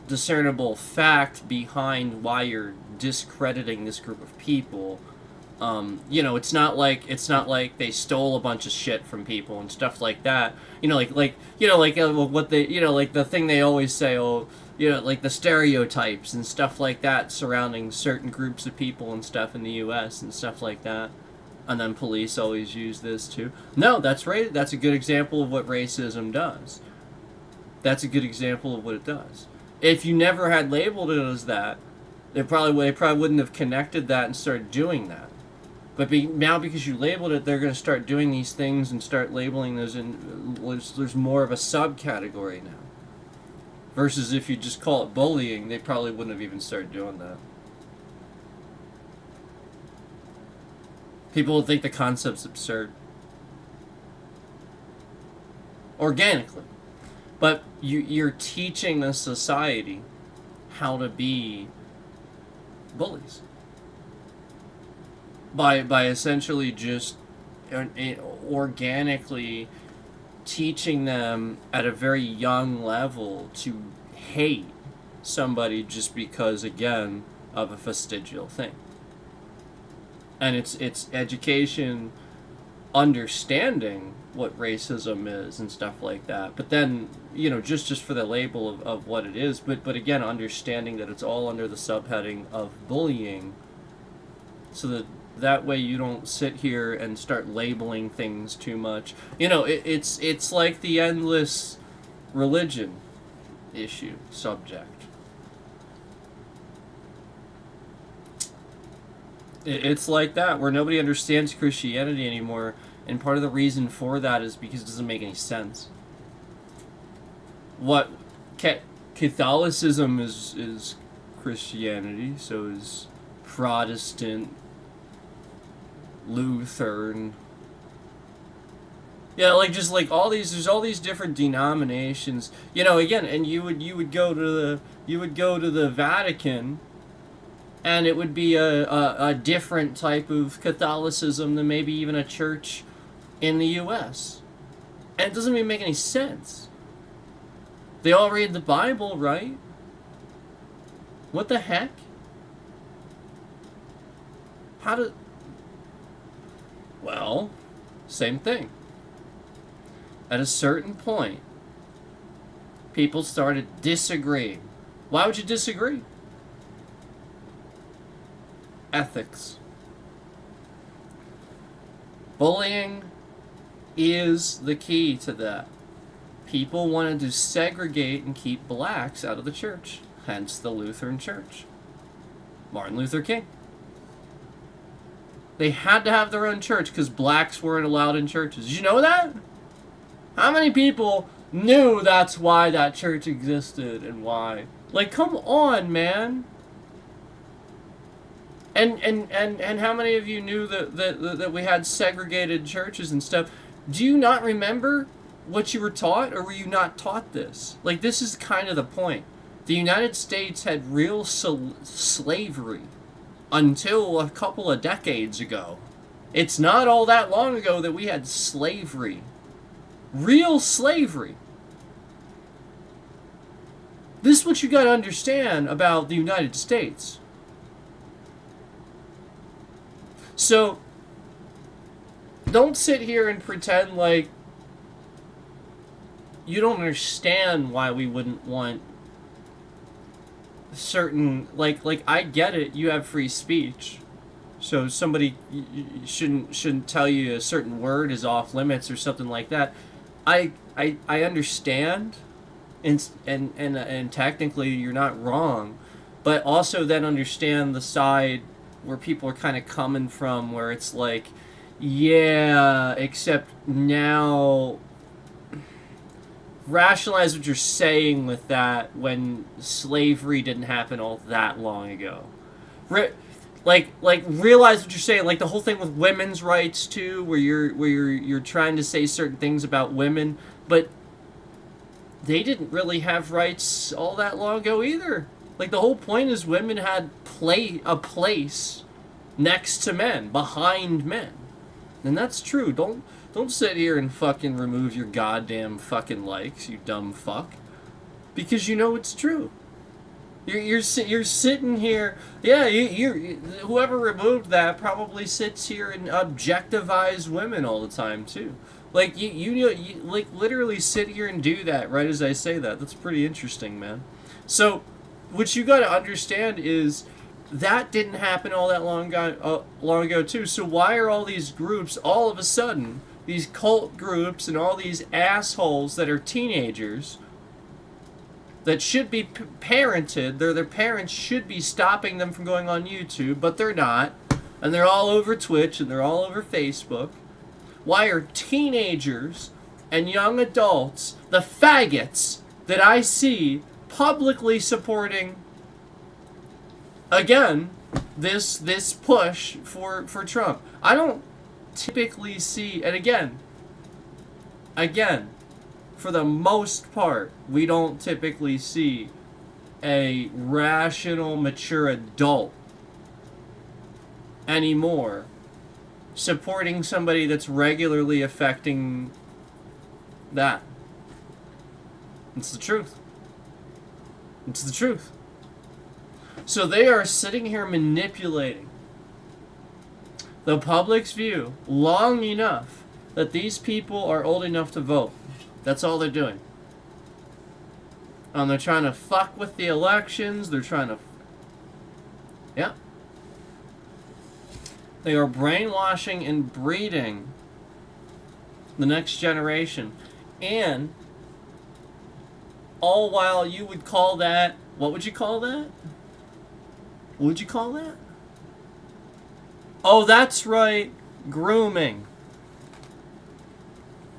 discernible fact behind why you're discrediting this group of people. You know, it's not like they stole a bunch of shit from people and stuff like that. You know, like you know, like what they, you know, like the thing they always say, oh, you know, like the stereotypes and stuff like that surrounding certain groups of people and stuff in the U.S. and stuff like that. And then police always use this too. No, that's right. That's a good example of what racism does. That's a good example of what it does. If you never had labeled it as that, they probably wouldn't have connected that and started doing that. But now because you labeled it, they're going to start doing these things and start labeling those, and there's more of a subcategory now. Versus if you just call it bullying, they probably wouldn't have even started doing that. People would think the concept's absurd. Organically. But you're teaching the society how to be bullies. By essentially just organically teaching them at a very young level to hate somebody just because, again, of a vestigial thing. And it's education understanding what racism is and stuff like that. But then, you know, just for the label of what it is, but again, understanding that it's all under the subheading of bullying, so that way you don't sit here and start labeling things too much. You know, it's like the endless religion issue subject. It's like that, where nobody understands Christianity anymore, and part of the reason for that is because it doesn't make any sense. What Catholicism is Christianity, so is Protestant, Lutheran. Yeah, like just like all these, there's all these different denominations. You know, again, and you would go to the Vatican, and it would be a different type of Catholicism than maybe even a church in the U.S. And it doesn't even make any sense. They all read the Bible, right? What the heck? Well, same thing. At a certain point, people started disagreeing. Why would you disagree? Ethics. Bullying is the key to that. People wanted to segregate and keep blacks out of the church, hence the Lutheran Church. Martin Luther King. They had to have their own church because blacks weren't allowed in churches. Did you know that? How many people knew that's why that church existed and why? Like, come on, man. And how many of you knew that we had segregated churches and stuff? Do you not remember what you were taught, or were you not taught this? Like, this is kind of the point. The United States had real slavery until a couple of decades ago. It's not all that long ago that we had slavery. Real slavery. This is what you got to understand about the United States. So, don't sit here and pretend like you don't understand why we wouldn't want certain, like I get it, you have free speech. So somebody shouldn't tell you a certain word is off limits or something like that. I understand, and technically you're not wrong, but also then understand the side where people are kind of coming from, where it's like, yeah, except now rationalize what you're saying with that when slavery didn't happen all that long ago. Like realize what you're saying, like the whole thing with women's rights too, where you're trying to say certain things about women, but they didn't really have rights all that long ago either. Like the whole point is women had a place next to men, behind men. And that's true. Don't sit here and fucking remove your goddamn fucking likes, you dumb fuck. Because you know it's true. You're sitting here, yeah, whoever removed that probably sits here and objectifies women all the time too. Like you like literally sit here and do that right as I say that. That's pretty interesting, man. So what you got to understand is that didn't happen all that long ago too. So why are all these groups all of a sudden, these cult groups and all these assholes that are teenagers that should be parented, their parents should be stopping them from going on YouTube, but they're not, and they're all over Twitch and they're all over Facebook. Why are teenagers and young adults, the faggots that I see publicly supporting, again, this push for Trump? I don't typically see, and again, for the most part, we don't typically see a rational, mature adult anymore supporting somebody that's regularly affecting that. It's the truth. It's the truth. So they are sitting here manipulating the public's view long enough that these people are old enough to vote. That's all they're doing. They're trying to fuck with the elections. They're trying to... Yeah. They are brainwashing and breeding the next generation. And all while you would call that... What would you call that? What would you call that? Oh, that's right. Grooming.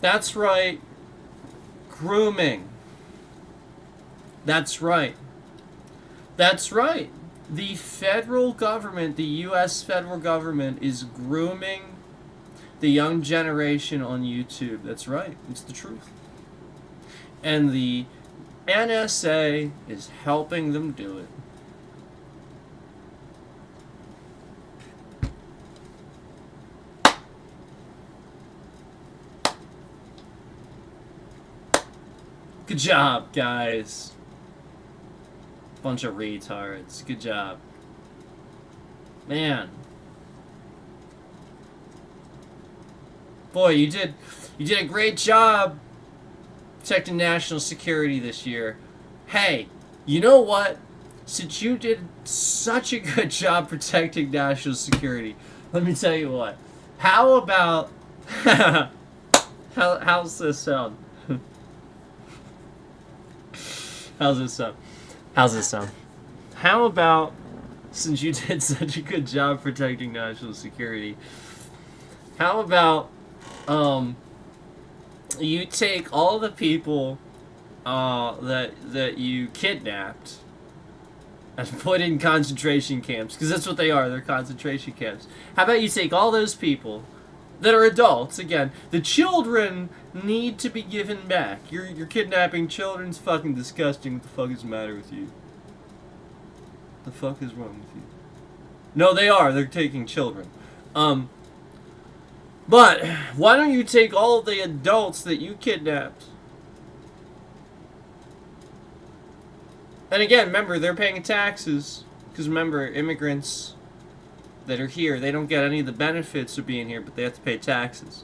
That's right. Grooming. That's right. That's right. The federal government, the U.S. federal government, is grooming the young generation on YouTube. That's right. It's the truth. And the NSA is helping them do it. Good job, guys. Bunch of retards. Good job. Man. Boy, you did a great job protecting national security this year. Hey, you know what? Since you did such a good job protecting national security, let me tell you what. How about how's this sound? How's this sound? How's this sound? How about, since you did such a good job protecting national security, how about you take all the people that you kidnapped and put in concentration camps, because that's what they are, they're concentration camps. How about you take all those people that are adults, again, the children need to be given back. You're kidnapping children. It's fucking disgusting. What the fuck is the matter with you? The fuck is wrong with you? No, they are. They're taking children. But why don't you take all of the adults that you kidnapped? And again, remember, they're paying taxes. Because remember, immigrants that are here, they don't get any of the benefits of being here, but they have to pay taxes.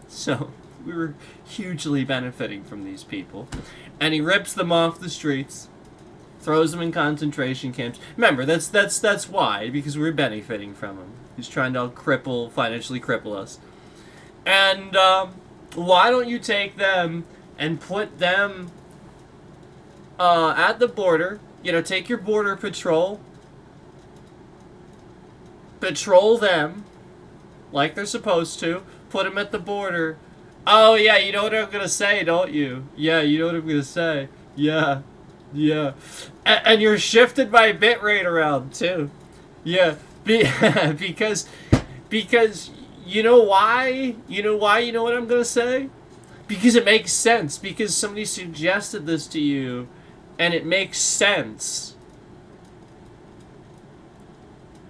So, we were hugely benefiting from these people. And he rips them off the streets, throws them in concentration camps. Remember, that's why, because we were benefiting from him. He's trying to financially cripple us. And why don't you take them and put them at the border? You know, take your border patrol, patrol them like they're supposed to, put them at the border. Oh, yeah, you know what I'm going to say, don't you? Yeah, you know what I'm going to say. Yeah. And you're shifted my bitrate around, too. Yeah, because you know why? You know what I'm going to say? Because it makes sense. Because somebody suggested this to you, and it makes sense.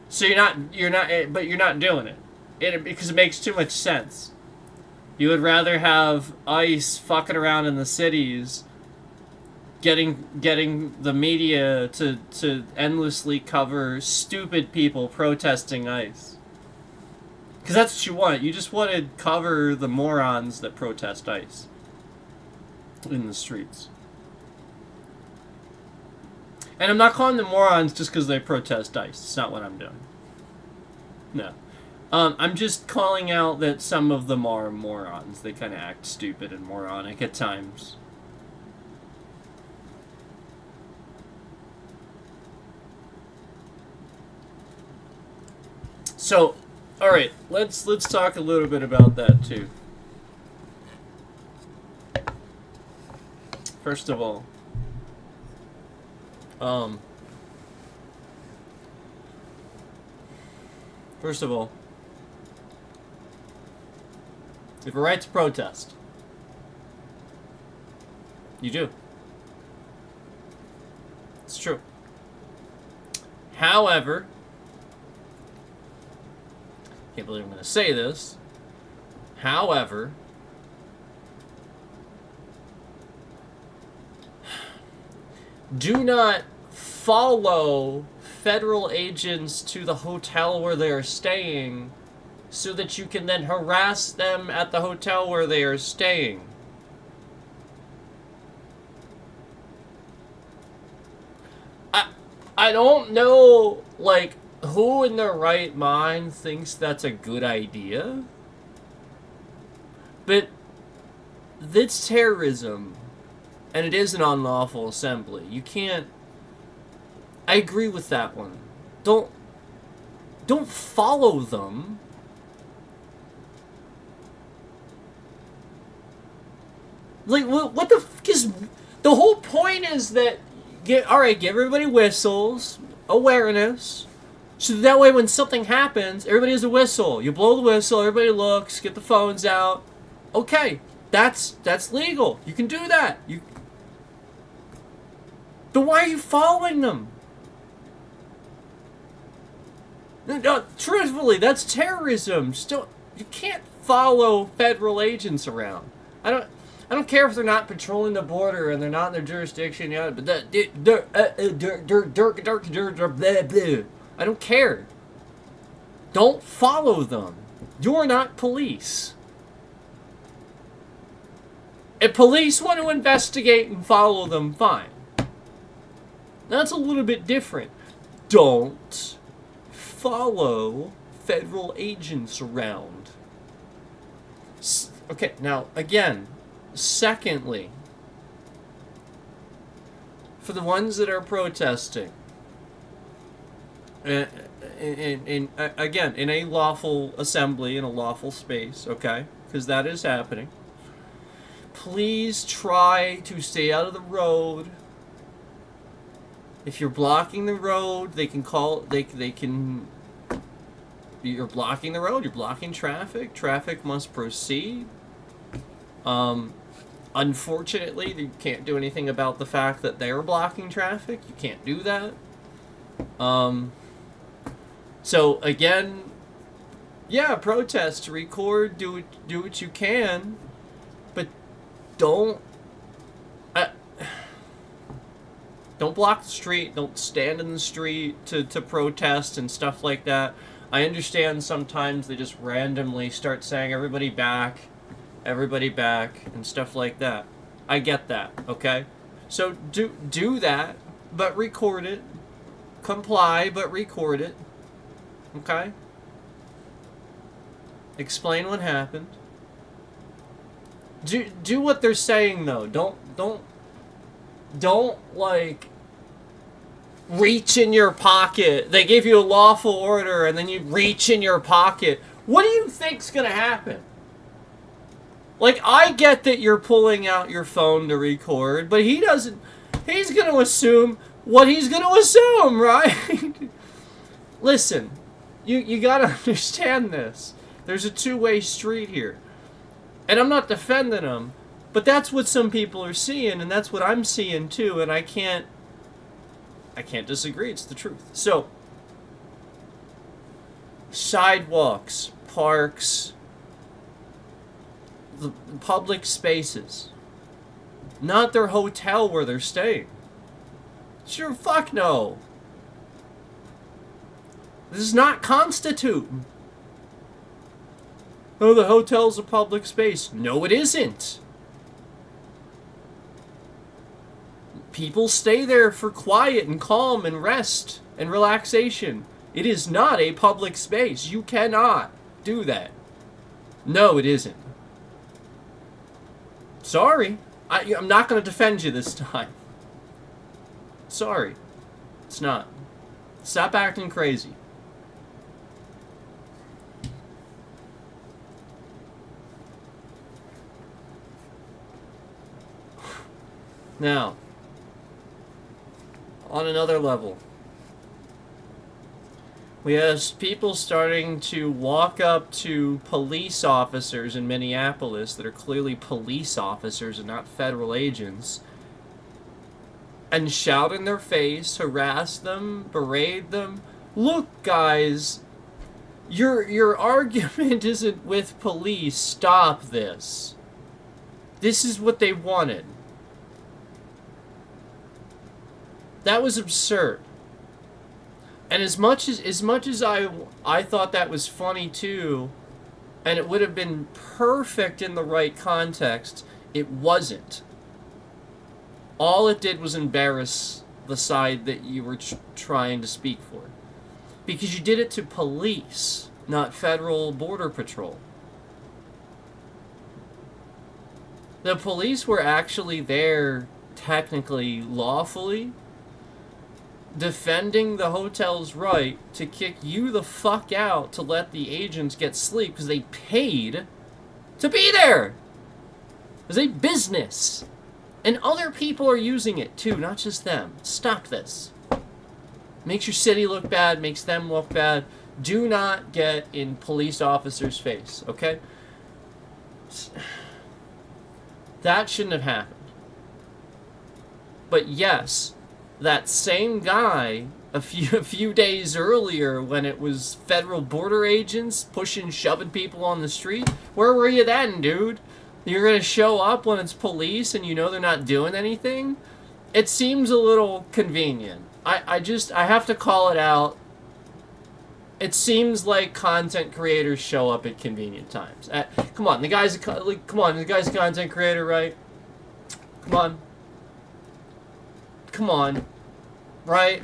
So you're not doing it. Because it makes too much sense. You would rather have ICE fucking around in the cities, getting the media to endlessly cover stupid people protesting ICE. Because that's what you want. You just want to cover the morons that protest ICE in the streets. And I'm not calling them morons just because they protest ICE. It's not what I'm doing. No. I'm just calling out that some of them are morons. They kind of act stupid and moronic at times. So, all right, let's talk a little bit about that too. First of all, you have a right to protest. You do. It's true. However, I can't believe I'm going to say this. However, do not follow federal agents to the hotel where they are staying so that you can then harass them at the hotel where they are staying. I don't know, like, who in their right mind thinks that's a good idea? But that's terrorism, and it is an unlawful assembly. You can't... I agree with that one. Don't follow them. Like, what the f*** is... The whole point is that... Alright, give everybody whistles, awareness, so that way when something happens, everybody has a whistle. You blow the whistle, everybody looks, get the phones out. Okay, that's legal. You can do that. But why are you following them? No, truthfully, that's terrorism. Still, you can't follow federal agents around. I don't care if they're not patrolling the border and they're not in their jurisdiction yet, but I don't care. Don't follow them. You're not police. If police want to investigate and follow them, fine. That's a little bit different. Don't follow federal agents around. Okay, now, again... Secondly, for the ones that are protesting, again, in a lawful assembly, in a lawful space, okay, because that is happening, please try to stay out of the road. If you're blocking the road, they can call, they can, you're blocking the road, you're blocking traffic, traffic must proceed. Unfortunately, you can't do anything about the fact that they're blocking traffic. You can't do that. So again, yeah, protest, record, do what you can, but don't uh, don't block the street. Don't stand in the street to protest and stuff like that. I understand sometimes they just randomly start saying everybody back, and stuff like that. I get that, okay? So do that, but record it. Comply, but record it. Okay? Explain what happened. Do what they're saying though. Don't like reach in your pocket. They give you a lawful order and then you reach in your pocket. What do you think's gonna happen? Like, I get that you're pulling out your phone to record, but he doesn't. He's gonna assume what he's gonna assume, right? Listen, you gotta understand this. There's a two-way street here. And I'm not defending him, but that's what some people are seeing, and that's what I'm seeing too, and I can't disagree. It's the truth. So, sidewalks, parks, the public spaces, not their hotel where they're staying. Sure, fuck no. This does not constitute. Oh, the hotel's a public space. No, it isn't. People stay there for quiet and calm and rest and relaxation. It is not a public space. You cannot do that. No, it isn't. Sorry. I'm not going to defend you this time. Sorry. It's not. Stop acting crazy. Now, on another level, we have people starting to walk up to police officers in Minneapolis that are clearly police officers and not federal agents, and shout in their face, harass them, berate them. Look, guys, your argument isn't with police. Stop this. This is what they wanted. That was absurd. And as much as I thought that was funny too, and it would have been perfect in the right context, it wasn't. All it did was embarrass the side that you were trying to speak for. Because you did it to police, not federal border patrol. The police were actually there, technically, lawfully, defending the hotel's right to kick you the fuck out to let the agents get sleep because they paid to be there. It was a business. And other people are using it too, not just them. Stop this. Makes your city look bad, makes them look bad. Do not get in police officers' face, okay? That shouldn't have happened. But yes, that same guy a few days earlier when it was federal border agents shoving people on the street, where were you then, dude? You're gonna show up when it's police and you know they're not doing anything? It seems a little convenient. I have to call it out. It seems like content creators show up at convenient times. Come on, the guy's a content creator, right? Come on. Right?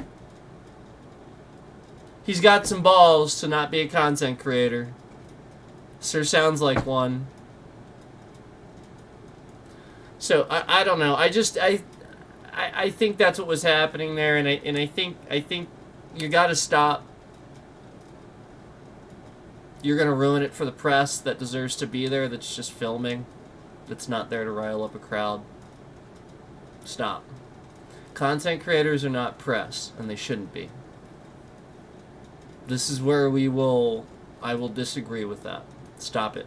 He's got some balls to not be a content creator. Sir sounds like one. So I don't know. I think that's what was happening there, and I think you got to stop. You're gonna ruin it for the press that deserves to be there. That's just filming. That's not there to rile up a crowd. Stop. Content creators are not press, and they shouldn't be. This is where I will disagree with that. Stop it.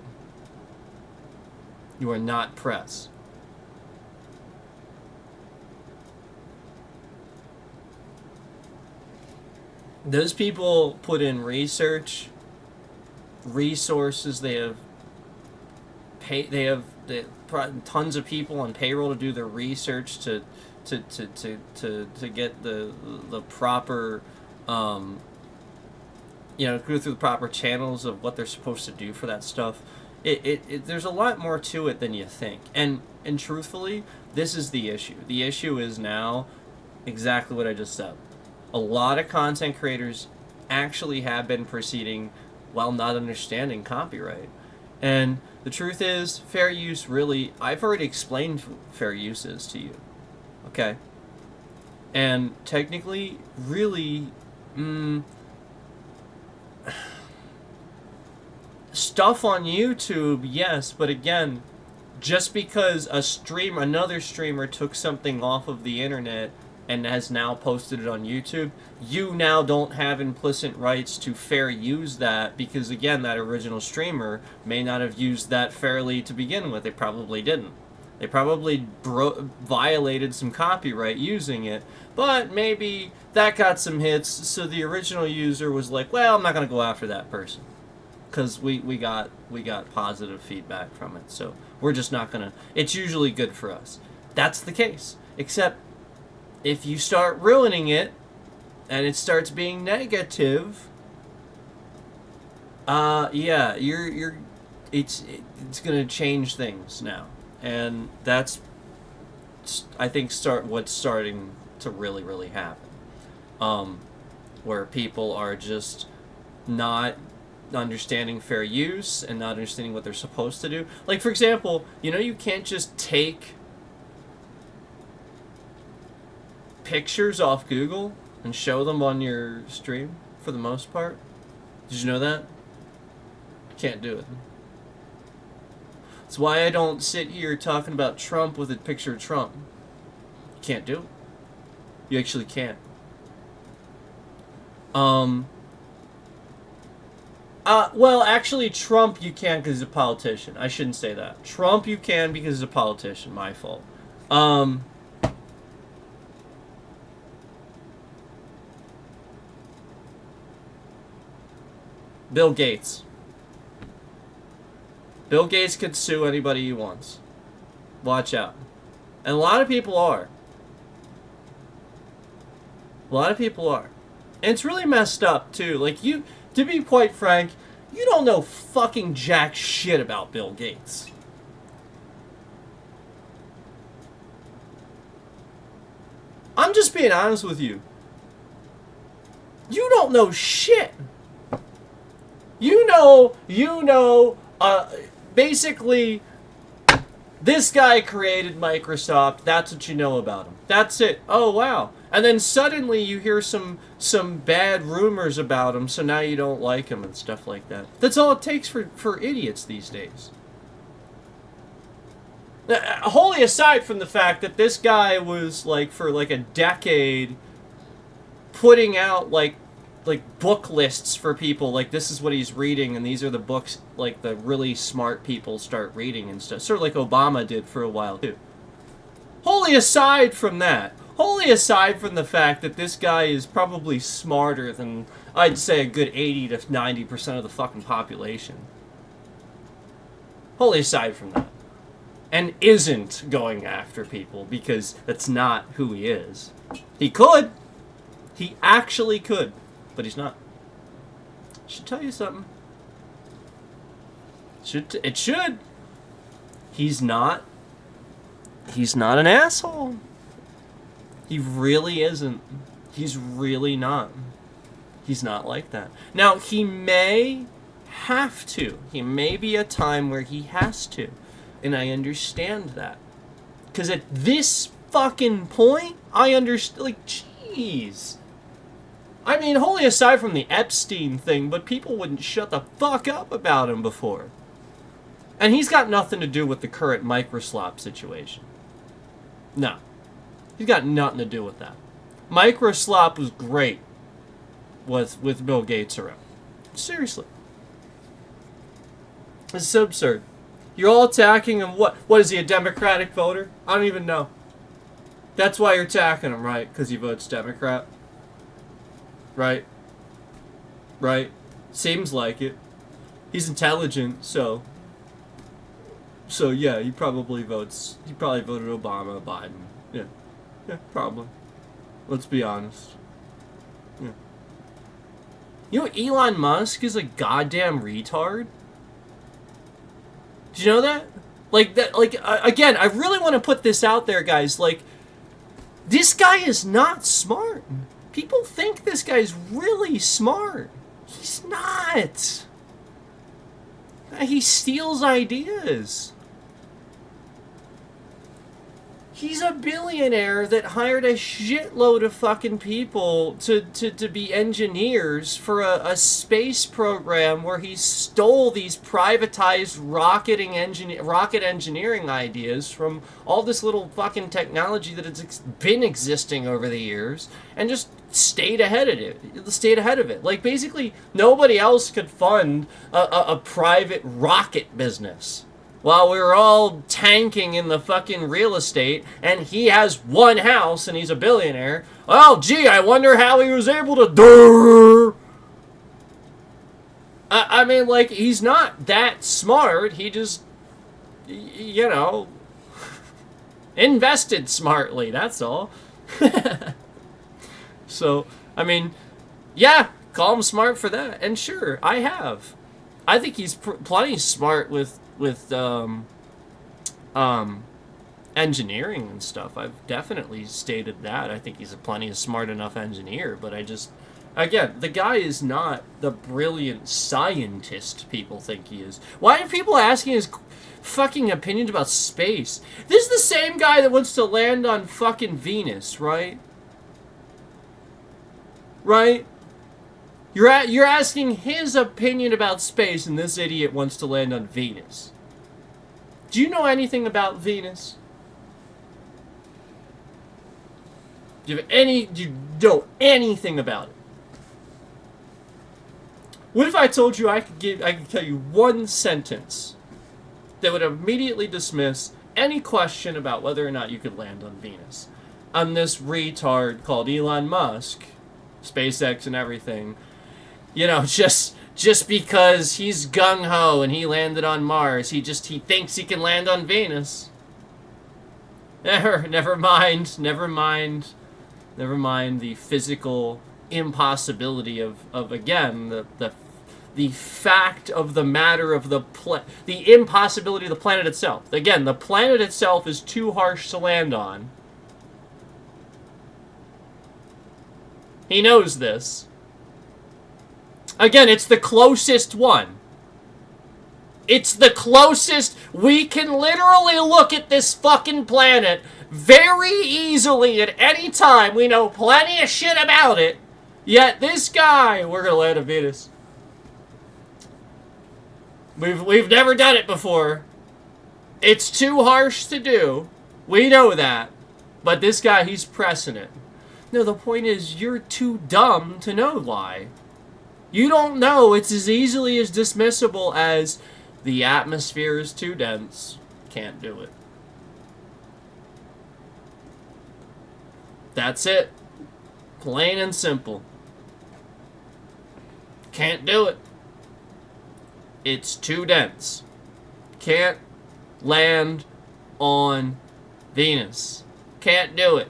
You are not press. Those people put in research, resources. They have tons of people on payroll to do their research to get the proper go through the proper channels of what they're supposed to do for that stuff. There's a lot more to it than you think. And truthfully, this is the issue. The issue is now exactly what I just said. A lot of content creators actually have been proceeding while not understanding copyright. And the truth is, fair use really, I've already explained fair use is to you. Okay? And technically, really, stuff on YouTube, yes, but again, just because another streamer took something off of the internet and has now posted it on YouTube, you now don't have implicit rights to fair use that, because again, that original streamer may not have used that fairly to begin with. They probably didn't. They probably violated some copyright using it, but maybe that got some hits, so the original user was like, well, I'm not going to go after that person, because we got positive feedback from it, so we're just not going to. It's usually good for us. That's the case, except if you start ruining it and it starts being negative, yeah, it's going to change things now. And that's, I think, what's starting to really, really happen. Where people are just not understanding fair use and not understanding what they're supposed to do. Like, for example, you can't just take pictures off Google and show them on your stream for the most part. Did you know that? You can't do it. That's why I don't sit here talking about Trump with a picture of Trump. You can't do it. You actually can't. Well, actually, Trump you can because he's a politician. I shouldn't say that. Trump you can because he's a politician. My fault. Bill Gates. Bill Gates could sue anybody he wants. Watch out. And a lot of people are. A lot of people are. And it's really messed up, too. Like, to be quite frank, you don't know fucking jack shit about Bill Gates. I'm just being honest with you. You don't know shit. Basically, this guy created Microsoft. That's what you know about him. That's it. Oh, wow. And then suddenly you hear some bad rumors about him, so now you don't like him and stuff like that. That's all it takes for idiots these days. Wholly aside from the fact that this guy was, like, for like a decade putting out, like book lists for people, like this is what he's reading and these are the books like the really smart people start reading and stuff, sort of like Obama did for a while too. Wholly aside from that, wholly aside from the fact that this guy is probably smarter than, I'd say, a good 80 to 90% of the fucking population. Wholly aside from that. And isn't going after people because that's not who he is. He could. He actually could. But he's not. Should tell you something. It should. He's not. He's not an asshole. He really isn't. He's really not. He's not like that. Now, he may have to. He may be a time where he has to. And I understand that. Because at this fucking point, I understand. Like, jeez. I mean, wholly aside from the Epstein thing, but people wouldn't shut the fuck up about him before. And he's got nothing to do with the current Microslop situation. No. He's got nothing to do with that. Microslop was great with Bill Gates around. Seriously. This is so absurd. You're all attacking him. What is he, a Democratic voter? I don't even know. That's why you're attacking him, right? Because he votes Democrat? Right? right? Seems like it. He's intelligent, so yeah, he probably voted Obama, Biden. Yeah. Yeah, probably. Let's be honest. Yeah. You know, Elon Musk is a goddamn retard. Did you know that? Like that. Like again, I really want to put this out there, guys. Like, this guy is not smart. People think this guy's really smart. He's not. He steals ideas. He's a billionaire that hired a shitload of fucking people to be engineers for a space program where he stole these privatized rocket engineering ideas from all this little fucking technology that has been existing over the years and just stayed ahead of it. Like, basically, nobody else could fund a private rocket business. While we were all tanking in the fucking real estate, and he has one house and he's a billionaire. Oh, gee, I wonder how he was able to do. I mean, like, he's not that smart. He just, you know, invested smartly. That's all. So, I mean, yeah, call him smart for that. And sure, I have. I think he's plenty smart with engineering and stuff. I've definitely stated that. I think he's a plenty smart enough engineer, but again, the guy is not the brilliant scientist people think he is. Why are people asking his fucking opinions about space? This is the same guy that wants to land on fucking Venus, right? Right? You're asking his opinion about space, and this idiot wants to land on Venus. Do you know anything about Venus? Do you know anything about it? What if I told you I could tell you one sentence that would immediately dismiss any question about whether or not you could land on Venus? On this retard called Elon Musk, SpaceX and everything. You know, just because he's gung-ho and he landed on Mars, he thinks he can land on Venus. Never mind the physical impossibility of again, the fact of the matter of the impossibility of the planet itself. Again, the planet itself is too harsh to land on. He knows this. Again, it's the closest one. It's the closest. We can literally look at this fucking planet very easily at any time. We know plenty of shit about it. Yet this guy, we're gonna land on Venus. We've never done it before. It's too harsh to do. We know that. But this guy, he's pressing it. No, the point is, you're too dumb to know why. You don't know. It's as easily as dismissible as the atmosphere is too dense. Can't do it. That's it. Plain and simple. Can't do it. It's too dense. Can't land on Venus. Can't do it.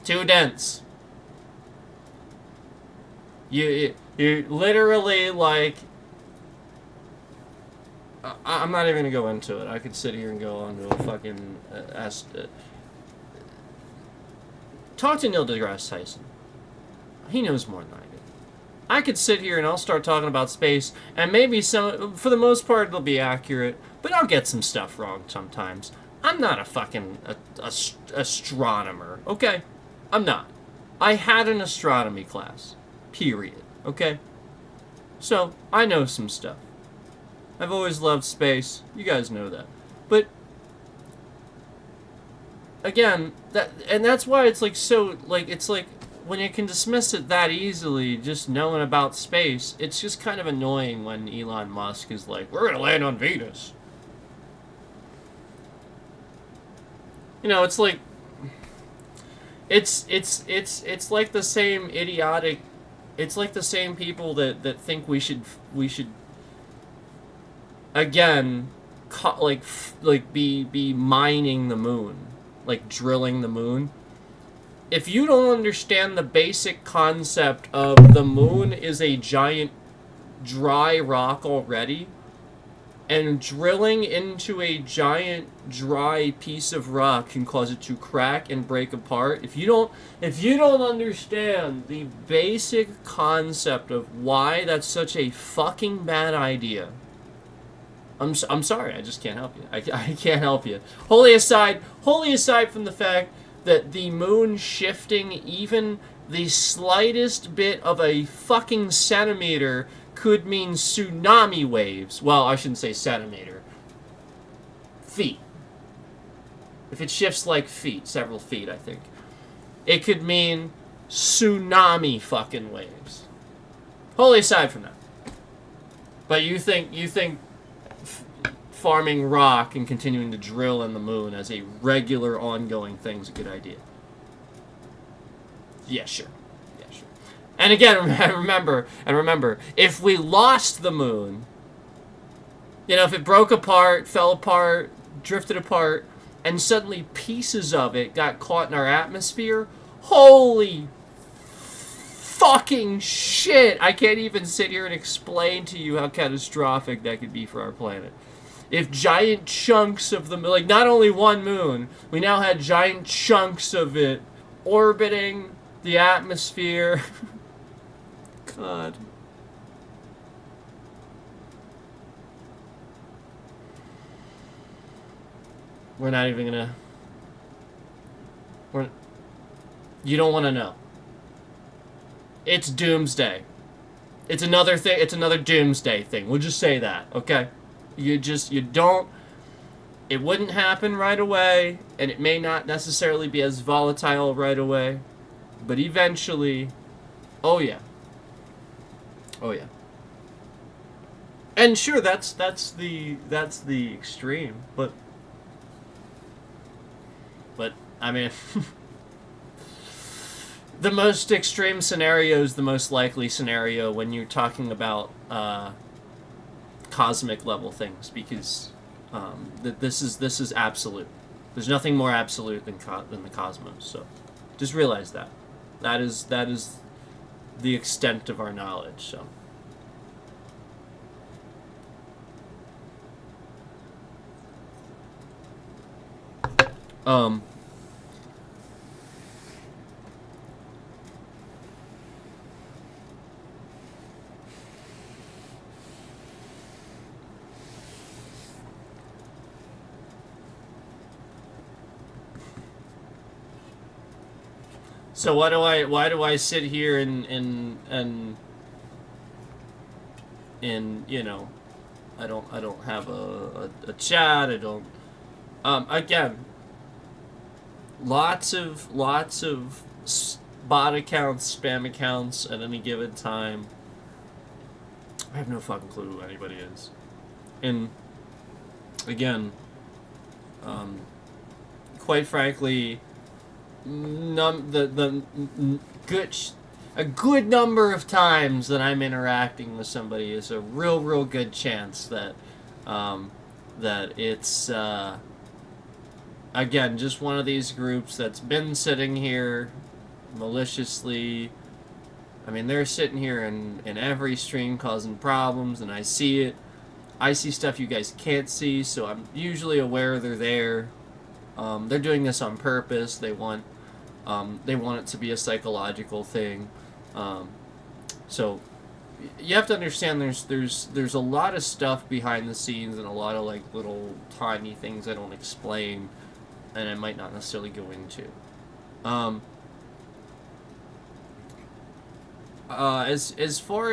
Too dense. You literally, like, I'm not even gonna go into it. I could sit here and go on to a fucking talk to Neil deGrasse Tyson. He knows more than I do. I could sit here and I'll start talking about space, and maybe for the most part, it'll be accurate, but I'll get some stuff wrong sometimes. I'm not a fucking astronomer, okay? I'm not. I had an astronomy class. Period. Okay? So, I know some stuff. I've always loved space. You guys know that. But, again, that's why it's like so, like, it's like, when you can dismiss it that easily, just knowing about space, it's just kind of annoying when Elon Musk is like, we're gonna land on Venus. You know, it's like, it's like the same idiotic It's like the same people that think we should again be mining the moon, like drilling the moon. If you don't understand the basic concept of the moon is a giant dry rock already, and drilling into a giant dry piece of rock can cause it to crack and break apart. If you don't understand the basic concept of why that's such a fucking bad idea, I'm sorry, I just can't help you. I can't help you. Wholly aside from the fact that the moon shifting even the slightest bit of a fucking centimeter could mean tsunami waves. Well, I shouldn't say centimeter. Feet. If it shifts like feet, several feet, I think, it could mean tsunami fucking waves. Wholly aside from that. But you think farming rock and continuing to drill in the moon as a regular ongoing thing is a good idea? Yeah, sure. And again, remember, if we lost the moon, if it broke apart, fell apart, drifted apart, and suddenly pieces of it got caught in our atmosphere, holy fucking shit! I can't even sit here and explain to you how catastrophic that could be for our planet. If giant chunks of the moon, like not only one moon, we now had giant chunks of it orbiting the atmosphere. God. We're not even gonna... You don't want to know. It's doomsday. It's another thing. It's another doomsday thing. We'll just say that, okay? You don't... It wouldn't happen right away, and it may not necessarily be as volatile right away, but eventually... Oh, yeah. Oh yeah. And sure, that's the extreme, but I mean, the most extreme scenario is the most likely scenario when you're talking about cosmic level things, because this is absolute. There's nothing more absolute than the cosmos. So just realize that. That is the extent of our knowledge. So So why do I sit here and I don't have a chat. I don't again, lots of bot accounts, spam accounts at any given time. I have no fucking clue who anybody is. And again, quite frankly, a good number of times that I'm interacting with somebody is a real good chance that that it's again just one of these groups that's been sitting here maliciously. I mean, they're sitting here in every stream causing problems, and I see it. I see stuff you guys can't see, so I'm usually aware they're there. They're doing this on purpose. They want it to be a psychological thing. So you have to understand there's a lot of stuff behind the scenes and a lot of like little tiny things I don't explain, and I might not necessarily go into. As far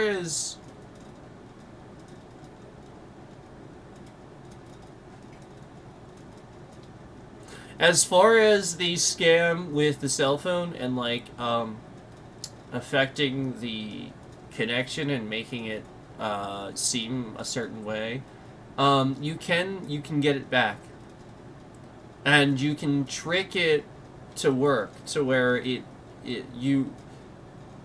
as the scam with the cell phone and like affecting the connection and making it seem a certain way, you can get it back, and you can trick it to work to where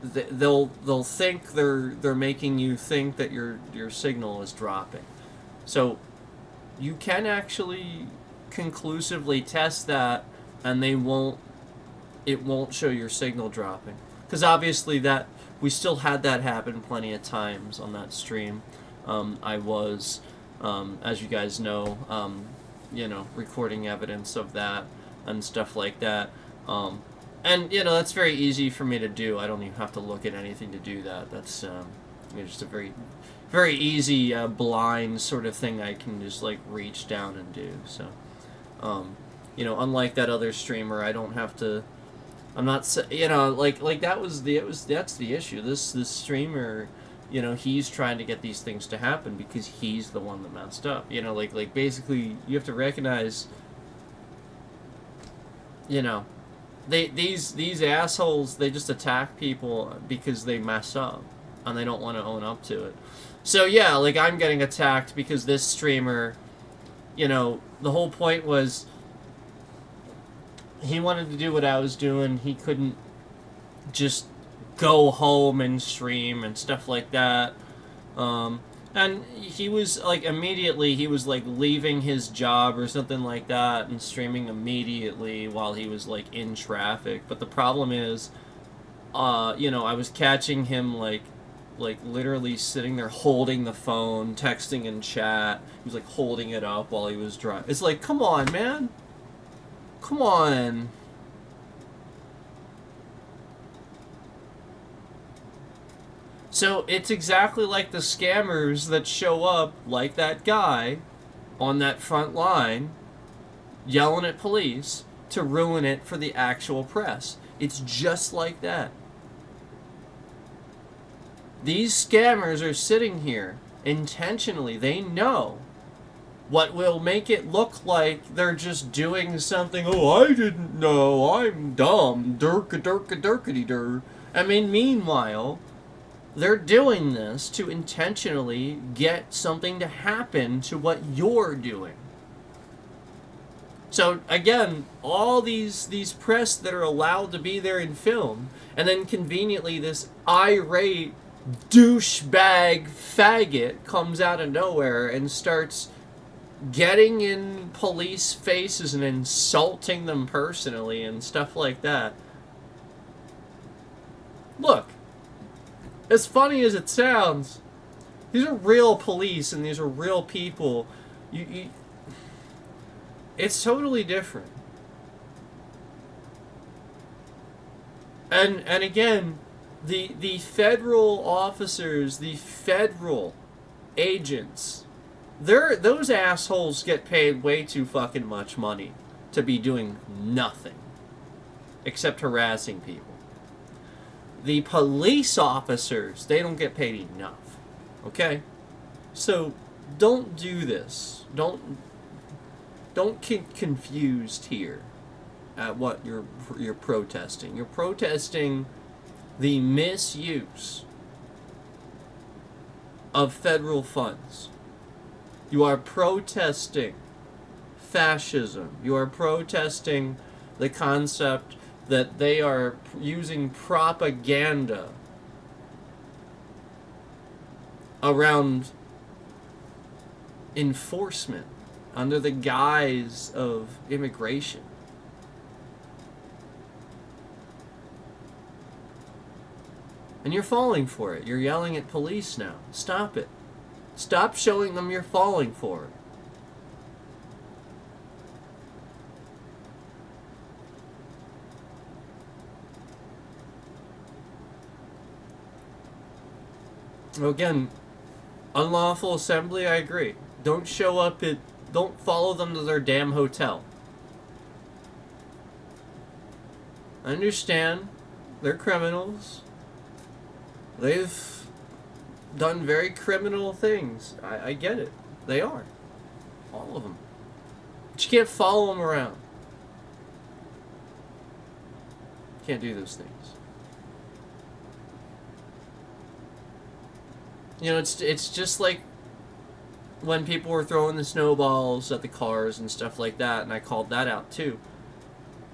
they'll think they're making you think that your signal is dropping. So you can actually conclusively test that, and it won't show your signal dropping, because obviously that we still had that happen plenty of times on that stream. I was, as you guys know, recording evidence of that and stuff like that. And that's very easy for me to do. I don't even have to look at anything to do that. That's just a very, very easy blind sort of thing I can just like reach down and do. So, unlike that other streamer, I don't have to. I'm not, like that's the issue. This streamer, he's trying to get these things to happen because he's the one that messed up. Like basically you have to recognize, these assholes, they just attack people because they mess up and they don't want to own up to it. So yeah, like I'm getting attacked because this streamer, the whole point was he wanted to do what I was doing. He couldn't just go home and stream and stuff like that. And he was like immediately, he was like leaving his job or something like that and streaming immediately while he was like in traffic. But the problem is, I was catching him like literally sitting there holding the phone, texting in chat. He was like holding it up while he was driving. It's like, come on, man. Come on. So it's exactly like the scammers that show up like that guy on that front line yelling at police to ruin it for the actual press. It's just like that. These scammers are sitting here intentionally. They know what will make it look like they're just doing something. Oh, I didn't know. I'm dumb. Durka. I mean, meanwhile, they're doing this to intentionally get something to happen to what you're doing. So, again, all these press that are allowed to be there in film, and then conveniently this irate douchebag faggot comes out of nowhere and starts getting in police faces and insulting them personally and stuff like that. Look, as funny as it sounds, these are real police and these are real people. It's totally different. And again, the federal officers, the federal agents, those assholes get paid way too fucking much money to be doing nothing except harassing people. The police officers, they don't get paid enough. Okay? So don't do this. Don't get confused here at what you're protesting. You're protesting the misuse of federal funds. You are protesting fascism. You are protesting the concept that they are using propaganda around enforcement under the guise of immigration. And you're falling for it. You're yelling at police now. Stop it. Stop showing them you're falling for it. Again, unlawful assembly, I agree. Don't show up at... Don't follow them to their damn hotel. I understand. They're criminals. They've done very criminal things. I get it. They are. All of them. But you can't follow them around. You can't do those things. It's just like when people were throwing the snowballs at the cars and stuff like that, and I called that out too.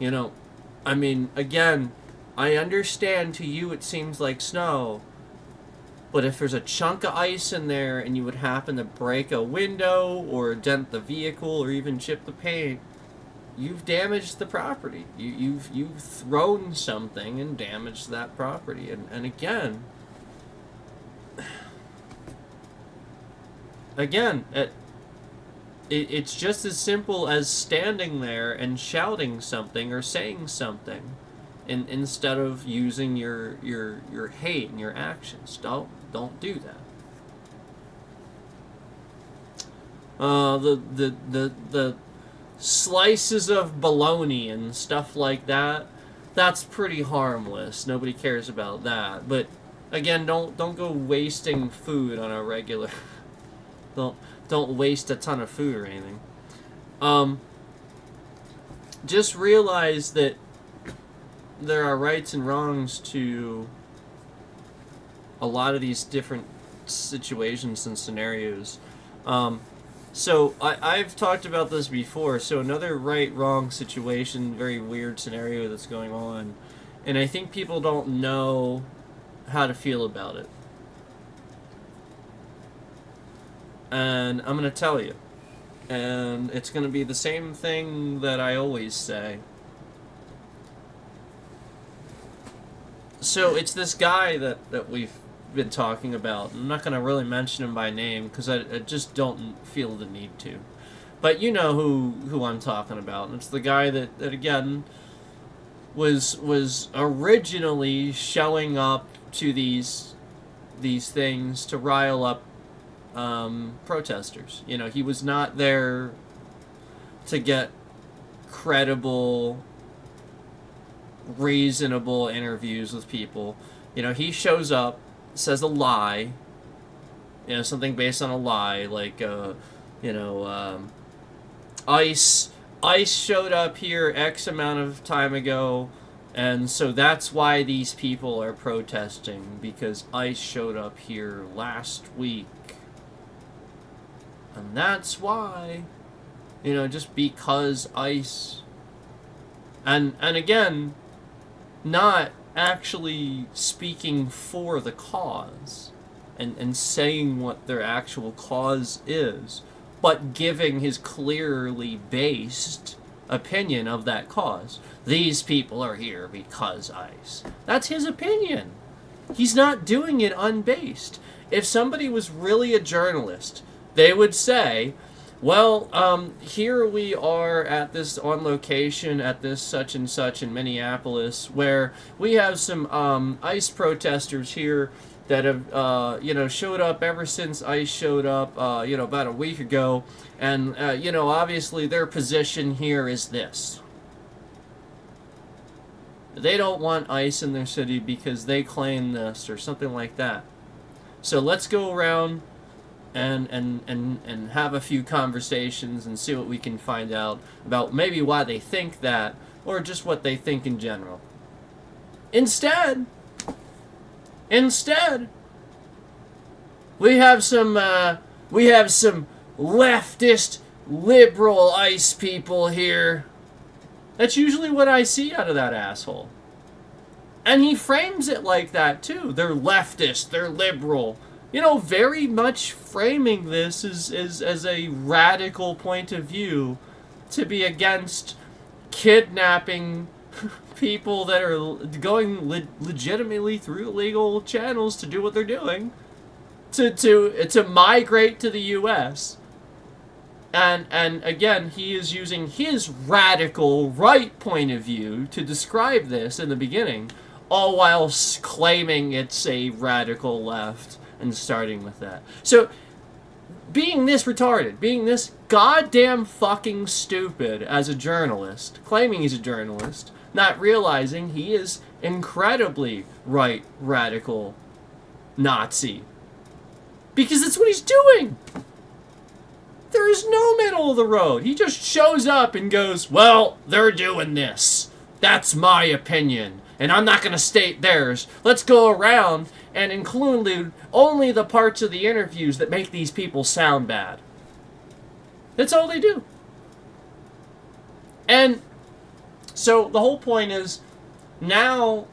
I mean, again, I understand to you it seems like snow, but if there's a chunk of ice in there and you would happen to break a window or dent the vehicle or even chip the paint, you've damaged the property. You've thrown something and damaged that property. And again, it's just as simple as standing there and shouting something or saying something, instead of using your hate and your actions. Don't do that. The slices of bologna and stuff like that, that's pretty harmless. Nobody cares about that. But again, don't go wasting food on a regular. Don't waste a ton of food or anything. Just realize that there are rights and wrongs to a lot of these different situations and scenarios. So I've talked about this before. So another right-wrong situation, very weird scenario that's going on, and I think people don't know how to feel about it. And I'm going to tell you. And it's going to be the same thing that I always say. So it's this guy that we've been talking about. I'm not going to really mention him by name because I just don't feel the need to. But you know who I'm talking about. And it's the guy that again, was originally showing up to these things to rile up protesters. You know, he was not there to get credible, reasonable interviews with people. You know, he shows up, says a lie, you know, something based on a lie, like, ICE showed up here X amount of time ago, and so that's why these people are protesting, because ICE showed up here last week. And that's why, you know, just because ICE. And again, not actually speaking for the cause and saying what their actual cause is, but giving his clearly based opinion of that cause. These people are here because ICE. That's his opinion. He's not doing it unbased. If somebody was really a journalist, they would say, well, here we are at this on location at this such and such in Minneapolis, where we have some ICE protesters here that have showed up ever since ICE showed up about a week ago, and obviously their position here is this. They don't want ICE in their city because they claim this or something like that. So let's go around and have a few conversations and see what we can find out about maybe why they think that, or just what they think in general. Instead, we have some leftist, liberal ICE people here. That's usually what I see out of that asshole. And he frames it like that too. They're leftist, they're liberal. You know, very much framing this as a radical point of view to be against kidnapping people that are going legitimately through legal channels to do what they're doing, to migrate to the U.S. And again, he is using his radical right point of view to describe this in the beginning, all while claiming it's a radical left. And starting with that. So, being this retarded, being this goddamn fucking stupid as a journalist, claiming he's a journalist, not realizing he is incredibly right, radical, Nazi. Because that's what he's doing! There is no middle of the road. He just shows up and goes, well, they're doing this. That's my opinion. And I'm not going to state theirs. Let's go around and include only the parts of the interviews that make these people sound bad. That's all they do. And so the whole point is, now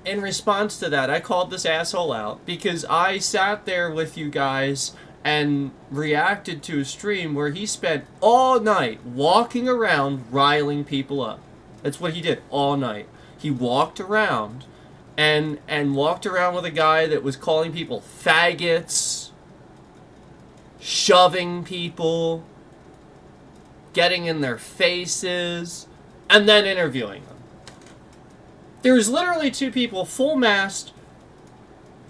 in response to that, I called this asshole out because I sat there with you guys and reacted to a stream where he spent all night walking around riling people up. That's what he did all night. He walked around and walked around with a guy that was calling people faggots, shoving people, getting in their faces, and then interviewing them. There was literally two people, full mast,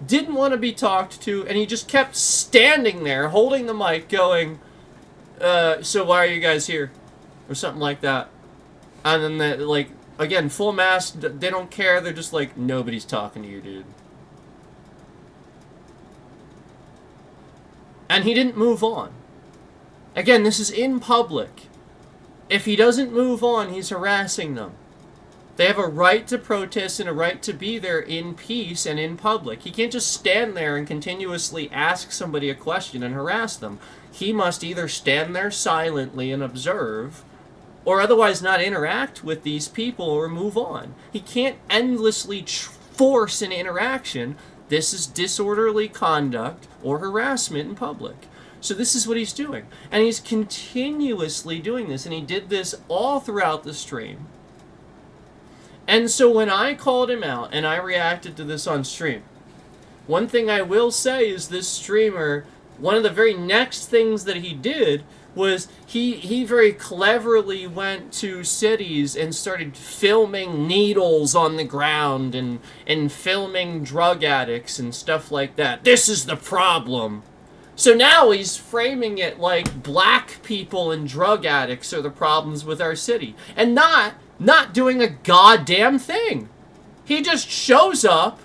didn't want to be talked to, and he just kept standing there, holding the mic, going, so why are you guys here? Or something like that. And then, like, again, full mast, they don't care, they're just like, nobody's talking to you, dude. And he didn't move on. Again, this is in public. If he doesn't move on, he's harassing them. They have a right to protest and a right to be there in peace and in public. He can't just stand there and continuously ask somebody a question and harass them. He must either stand there silently and observe, or otherwise not interact with these people or move on. He can't endlessly force an interaction. This is disorderly conduct or harassment in public. So this is what he's doing. And he's continuously doing this, and he did this all throughout the stream. And so when I called him out and I reacted to this on stream, one thing I will say is this streamer, one of the very next things that he did was he very cleverly went to cities and started filming needles on the ground and filming drug addicts and stuff like that. This is the problem. So now he's framing it like black people and drug addicts are the problems with our city. And not doing a goddamn thing. He just shows up,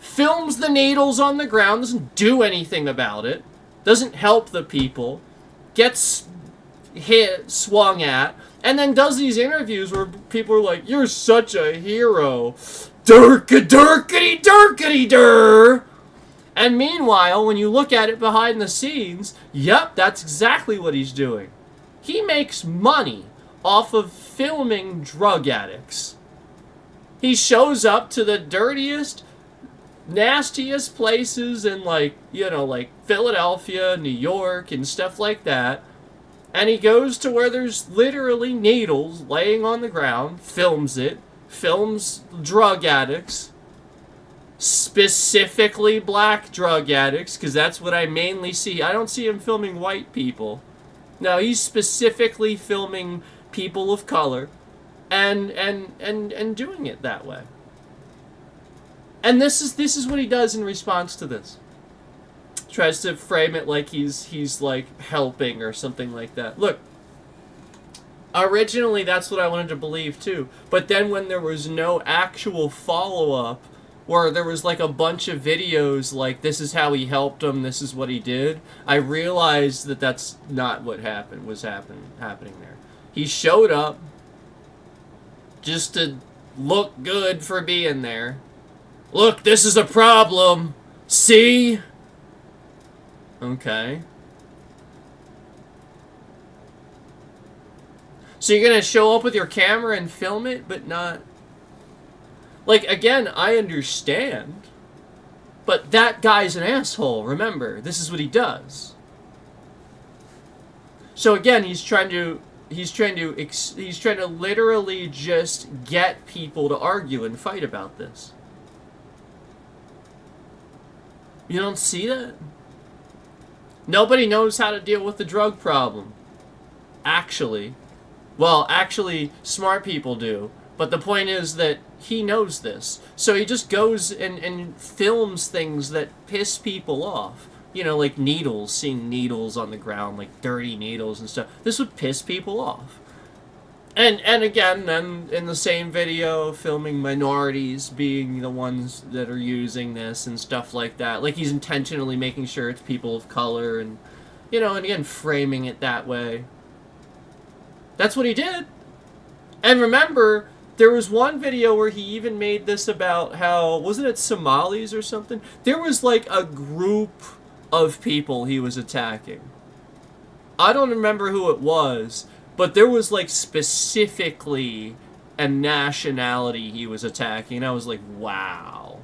films the needles on the ground, doesn't do anything about it, doesn't help the people, gets hit, swung at, and then does these interviews where people are like, you're such a hero. Durkity-durkity-durkity-dur. And meanwhile, when you look at it behind the scenes, yep, that's exactly what he's doing. He makes money off of filming drug addicts. He shows up to the dirtiest, nastiest places in, like, you know, like Philadelphia, New York, and stuff like that. And he goes to where there's literally needles laying on the ground, films it, films drug addicts, specifically black drug addicts, because that's what I mainly see. I don't see him filming white people. No, he's specifically filming people of color and doing it that way. And this is what he does in response to this. Tries to frame it like he's like helping or something like that. Look, originally that's what I wanted to believe too, but then when there was no actual follow-up, where there was like a bunch of videos like this is how he helped him, this is what he did, I realized that that's not what happening there. He showed up just to look good for being there. Look, this is a problem. See? Okay. So you're gonna show up with your camera and film it, but not... Like, again, I understand. But that guy's an asshole, remember. This is what he does. So again, he's trying to literally just get people to argue and fight about this. You don't see that? Nobody knows how to deal with the drug problem. Actually. Well, actually, smart people do. But the point is that he knows this. So he just goes and films things that piss people off. You know, like needles, seeing needles on the ground, like dirty needles and stuff. This would piss people off. And again, then in the same video, filming minorities being the ones that are using this and stuff like that. Like he's intentionally making sure it's people of color and, you know, and again, framing it that way. That's what he did. And remember, there was one video where he even made this about how, wasn't it Somalis or something? There was like a group of people he was attacking. I don't remember who it was, but there was like specifically and nationality he was attacking. I was like, wow.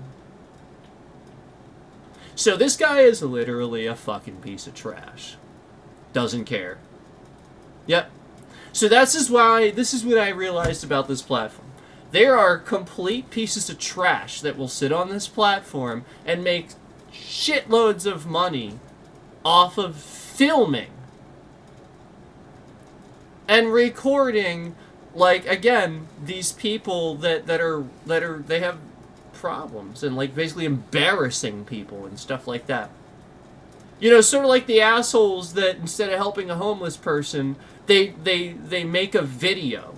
So this guy is literally a fucking piece of trash. Doesn't care. Yep. So this is what I realized about this platform. There are complete pieces of trash that will sit on this platform and make shitloads of money off of filming and recording, like, again, these people that they have problems, and like basically embarrassing people and stuff like that. You know, sort of like the assholes that instead of helping a homeless person, they make a video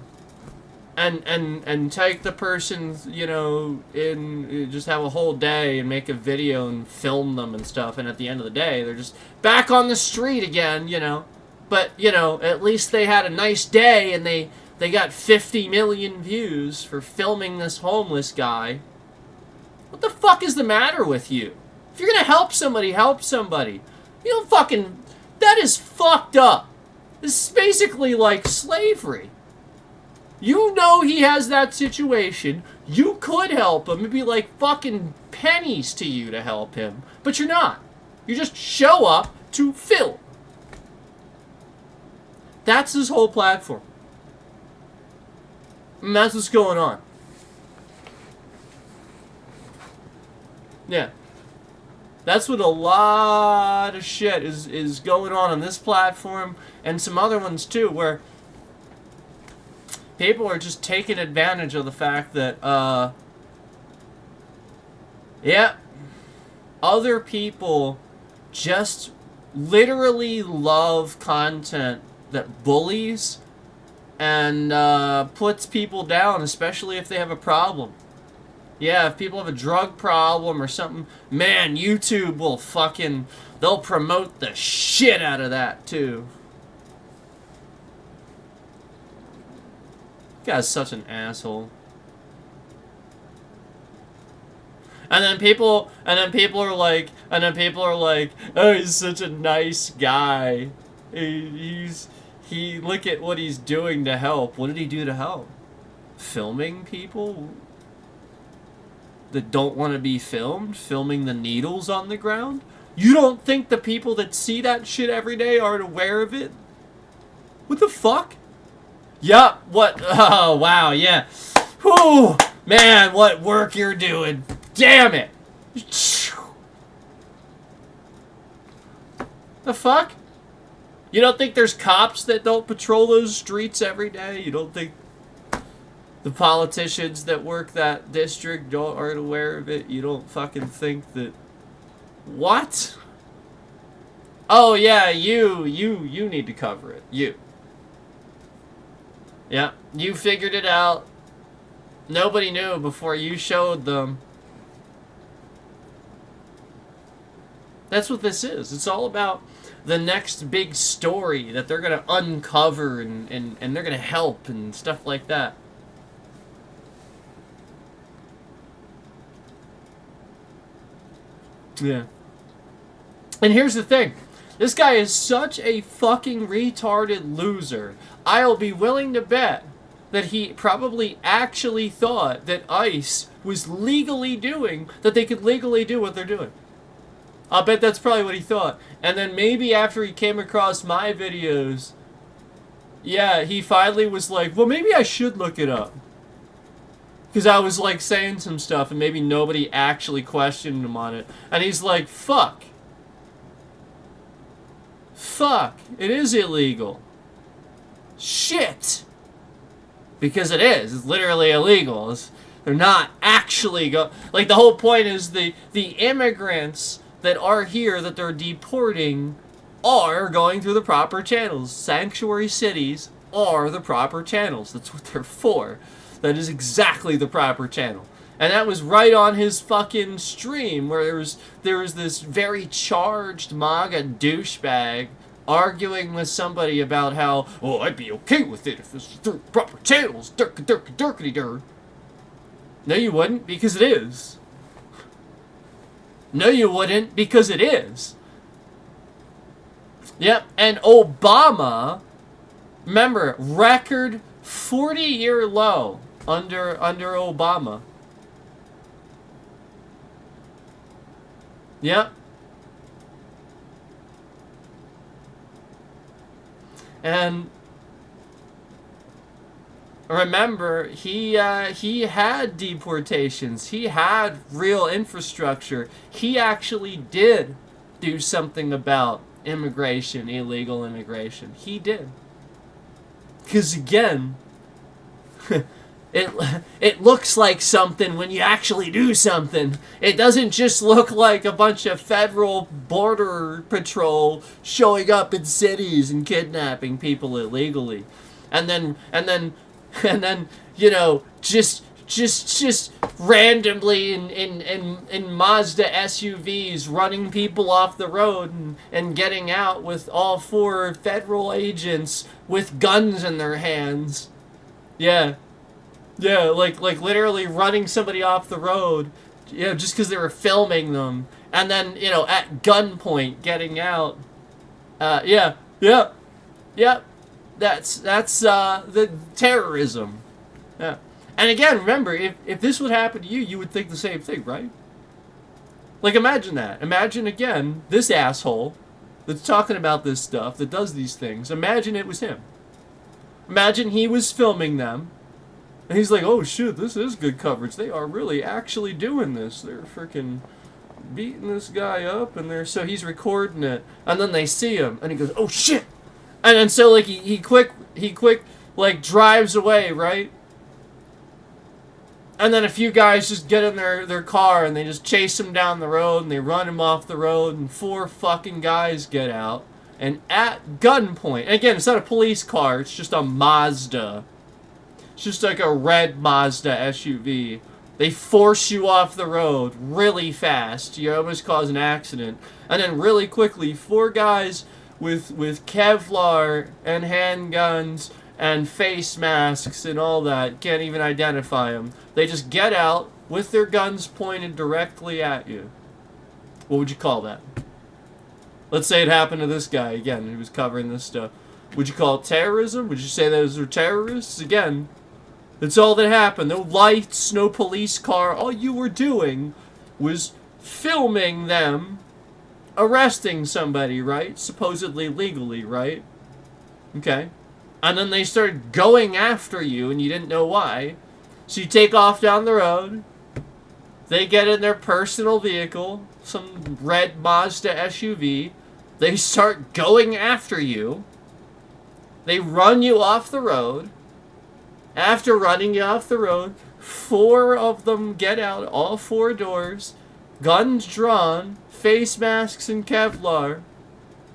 and take the person, you know, in, just have a whole day and make a video and film them and stuff, and at the end of the day they're just back on the street again, you know. But, you know, at least they had a nice day and they got 50 million views for filming this homeless guy. What the fuck is the matter with you? If you're gonna help somebody, help somebody. You don't fucking... That is fucked up. This is basically like slavery. You know he has that situation. You could help him. It'd be like fucking pennies to you to help him. But you're not. You just show up to film. That's his whole platform. And that's what's going on. Yeah. That's what a lot of shit is going on this platform and some other ones too, where people are just taking advantage of the fact that, yeah, other people just literally love content that bullies and puts people down, especially if they have a problem. Yeah, if people have a drug problem or something, man, YouTube will fucking... They'll promote the shit out of that, too. This guy's such an asshole. And then people are like, oh, he's such a nice guy. He look at what he's doing to help. What did he do to help? Filming people that don't want to be filmed? Filming the needles on the ground? You don't think the people that see that shit every day aren't aware of it? What the fuck? Yup, what? Oh, wow, yeah. Whew, man, what work you're doing. Damn it. The fuck? You don't think there's cops that don't patrol those streets every day? You don't think the politicians that work that district aren't aware of it? You don't fucking think that... What? Oh, yeah, you need to cover it. You. Yeah, you figured it out. Nobody knew before you showed them. That's what this is. It's all about the next big story that they're going to uncover and they're going to help and stuff like that. Yeah. And here's the thing. This guy is such a fucking retarded loser. I'll be willing to bet that he probably actually thought that ICE was legally doing, that they could legally do what they're doing. I'll bet that's probably what he thought. And then maybe after he came across my videos, yeah, he finally was like, well, maybe I should look it up. Because I was like saying some stuff and maybe nobody actually questioned him on it. And he's like, fuck. Fuck. It is illegal. Shit. Because it is. It's literally illegal. They're not actually like, the whole point is the immigrants that are here that they're deporting are going through the proper channels. Sanctuary cities are the proper channels. That's what they're for. That is exactly the proper channel. And that was right on his fucking stream where there was this very charged MAGA douchebag arguing with somebody about how, oh, I'd be okay with it if it's through proper channels. Dirk-a-dirk-a-dirkity-dur. No, you wouldn't, because it is. No, you wouldn't, because it is. Yep, and Obama, remember, record 40-year low under Obama. Yep. And remember, he had deportations. He had real infrastructure. He actually did do something about immigration, illegal immigration. He did. Because again, it looks like something when you actually do something. It doesn't just look like a bunch of federal border patrol showing up in cities and kidnapping people illegally. And then you know, just randomly in Mazda SUVs running people off the road and getting out with all 4 federal agents with guns in their hands. Yeah. Yeah, like literally running somebody off the road, you know, just because they were filming them, and then, you know, at gunpoint getting out. Yeah. That's the terrorism. Yeah. And again, remember, if this would happen to you, you would think the same thing, right? Like, imagine that. Imagine, again, this asshole that's talking about this stuff, that does these things. Imagine it was him. Imagine he was filming them. And he's like, oh shit, this is good coverage. They are really actually doing this. They're freaking beating this guy up, and so he's recording it. And then they see him, and he goes, oh shit! And then so, like, he quick, like, drives away, right? And then a few guys just get in their car, and they just chase him down the road, and they run him off the road, and 4 fucking guys get out. And at gunpoint, and again, it's not a police car, it's just a Mazda. It's just like a red Mazda SUV. They force you off the road really fast. You almost cause an accident. And then really quickly, 4 guys with Kevlar and handguns and face masks and all that, can't even identify them. They just get out with their guns pointed directly at you. What would you call that? Let's say it happened to this guy again, who was covering this stuff. Would you call it terrorism? Would you say those are terrorists? Again, that's all that happened. No lights, no police car. All you were doing was filming them arresting somebody, right? Supposedly legally, right? Okay. And then they started going after you, and you didn't know why. So you take off down the road. They get in their personal vehicle, some red Mazda SUV. They start going after you. They run you off the road. After running you off the road, 4 of them get out, all 4 doors, guns drawn, face masks and Kevlar,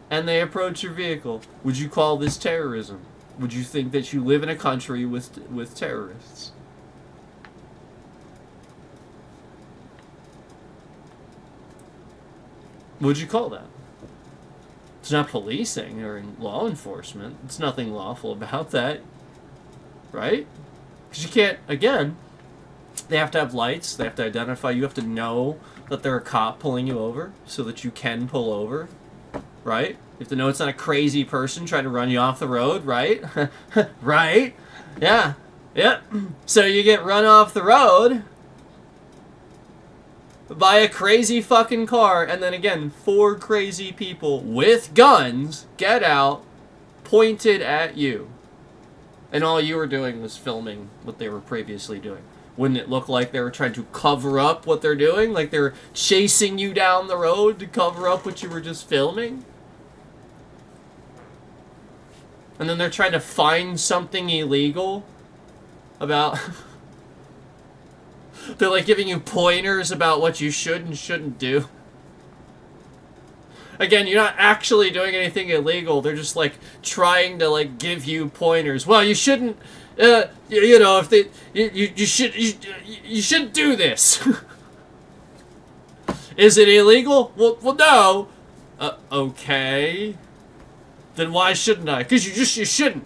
and they approach your vehicle. Would you call this terrorism? Would you think that you live in a country with terrorists? What would you call that? It's not policing or law enforcement. It's nothing lawful about that. Right? Because you can't, again, they have to have lights, they have to identify, you have to know that they're a cop pulling you over so that you can pull over, right? You have to know it's not a crazy person trying to run you off the road, right? Right? Yeah. Yep. So you get run off the road by a crazy fucking car, and then again, 4 crazy people with guns get out, pointed at you. And all you were doing was filming what they were previously doing. Wouldn't it look like they were trying to cover up what they're doing? Like they were chasing you down the road to cover up what you were just filming? And then they're trying to find something illegal about... They're like giving you pointers about what you should and shouldn't do. Again, you're not actually doing anything illegal. They're just like trying to like give you pointers. Well, you shouldn't. You know, if they you shouldn't do this. Is it illegal? Well, no. Okay. Then why shouldn't I? Because you shouldn't.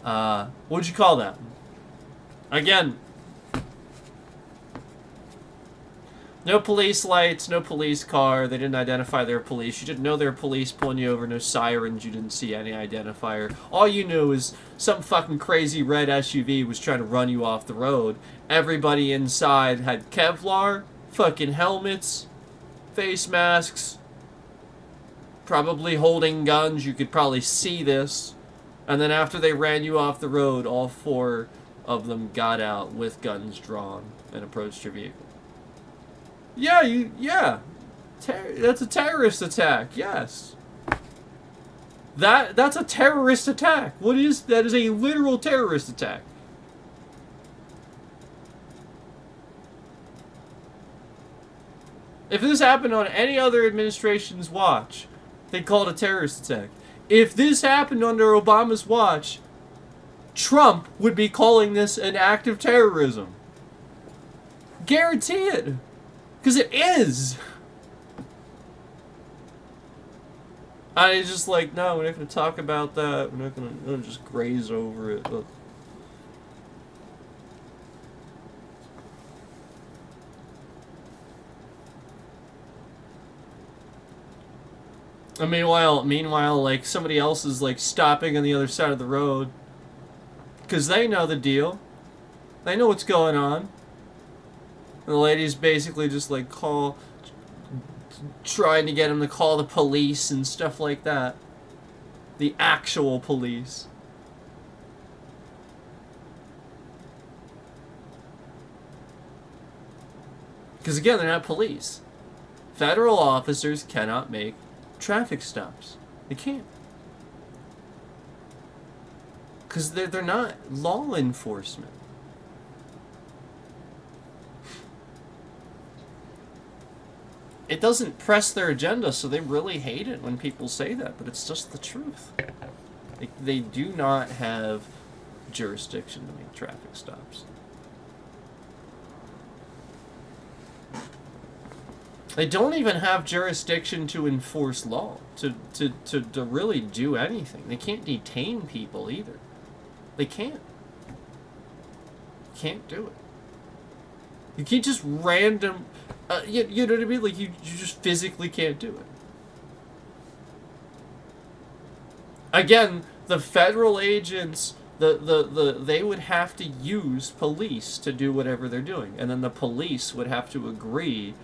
What would you call that? Again. No police lights, no police car. They didn't identify their police. You didn't know they were police pulling you over. No sirens. You didn't see any identifier. All you knew is some fucking crazy red SUV was trying to run you off the road. Everybody inside had Kevlar, fucking helmets, face masks, probably holding guns. You could probably see this. And then after they ran you off the road, all 4 of them got out with guns drawn and approached your vehicle. Yeah. That's a terrorist attack, yes. That's a terrorist attack. That is a literal terrorist attack. If this happened on any other administration's watch, they'd call it a terrorist attack. If this happened under Obama's watch, Trump would be calling this an act of terrorism. Guarantee it. Because it is. I just like, no, we're not going to talk about that. We're not going to just graze over it. Look. And meanwhile, like, somebody else is, like, stopping on the other side of the road. Because they know the deal. They know what's going on. And the lady's basically just, like, trying to get him to call the police and stuff like that. The actual police. Because, again, they're not police. Federal officers cannot make traffic stops. They can't. Because they're not law enforcement. It doesn't press their agenda, so they really hate it when people say that, but it's just the truth. They do not have jurisdiction to make traffic stops. They don't even have jurisdiction to enforce law, to really do anything. They can't detain people either. They can't. Can't do it. You can't just random... you know what I mean? Like, you just physically can't do it. Again, the federal agents, they would have to use police to do whatever they're doing. And then the police would have to agree,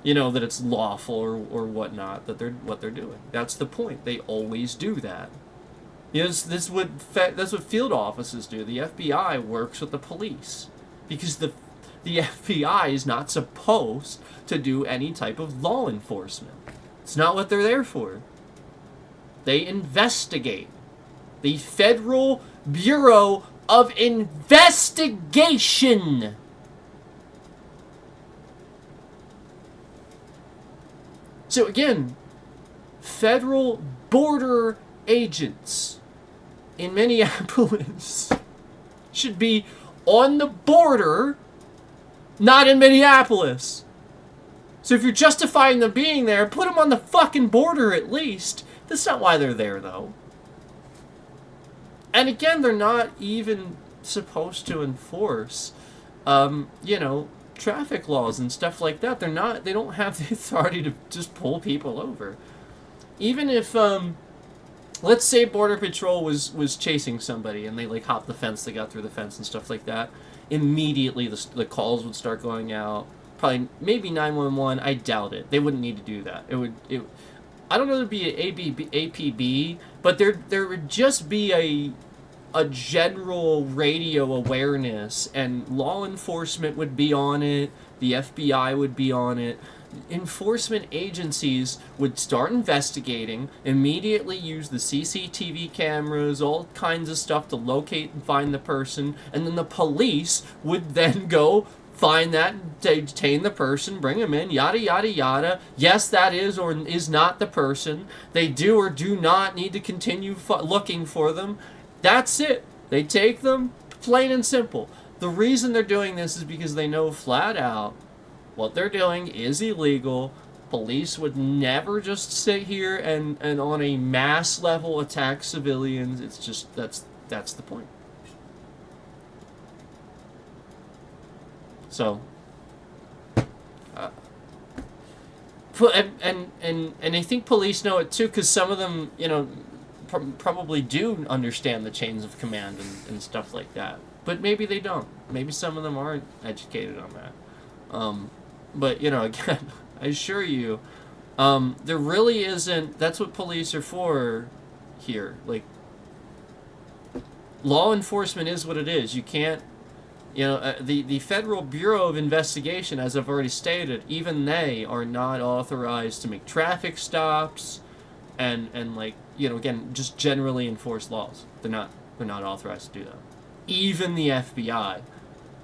you know, that it's lawful or whatnot, what they're doing. That's the point. They always do that. You know, that's what field offices do. The FBI works with the police. Because the FBI is not supposed to do any type of law enforcement. It's not what they're there for. They investigate. The Federal Bureau of Investigation. So again, federal border agents in Minneapolis should be on the border, not in Minneapolis. So if you're justifying them being there, put them on the fucking border at least. That's not why they're there, though. And again, they're not even supposed to enforce, you know, traffic laws and stuff like that. They don't have the authority to just pull people over. Even if, let's say Border Patrol was chasing somebody and they, like, hopped the fence, they got through the fence and stuff like that, immediately the calls would start going out. Probably, maybe 911, I doubt it. They wouldn't need to do that. I don't know if it'd be an APB, but there would just be a general radio awareness, and law enforcement would be on it, the FBI would be on it. Enforcement agencies would start investigating, immediately use the CCTV cameras, all kinds of stuff to locate and find the person, and then the police would then go find that, detain the person, bring him in, yada, yada, yada. Yes, that is or is not the person. They do or do not need to continue looking for them. That's it. They take them, plain and simple. The reason they're doing this is because they know flat out what they're doing is illegal. Police would never just sit here and on a mass level attack civilians. It's just, that's the point. So, And I think police know it too, because some of them, probably do understand the chains of command and stuff like that. But maybe they don't. Maybe some of them aren't educated on that. But again, I assure you, there really isn't. That's what police are for here. Like, law enforcement is what it is. You can't. The Federal Bureau of Investigation, as I've already stated, even they are not authorized to make traffic stops and again, just generally enforce laws. They're not authorized to do that. Even the FBI.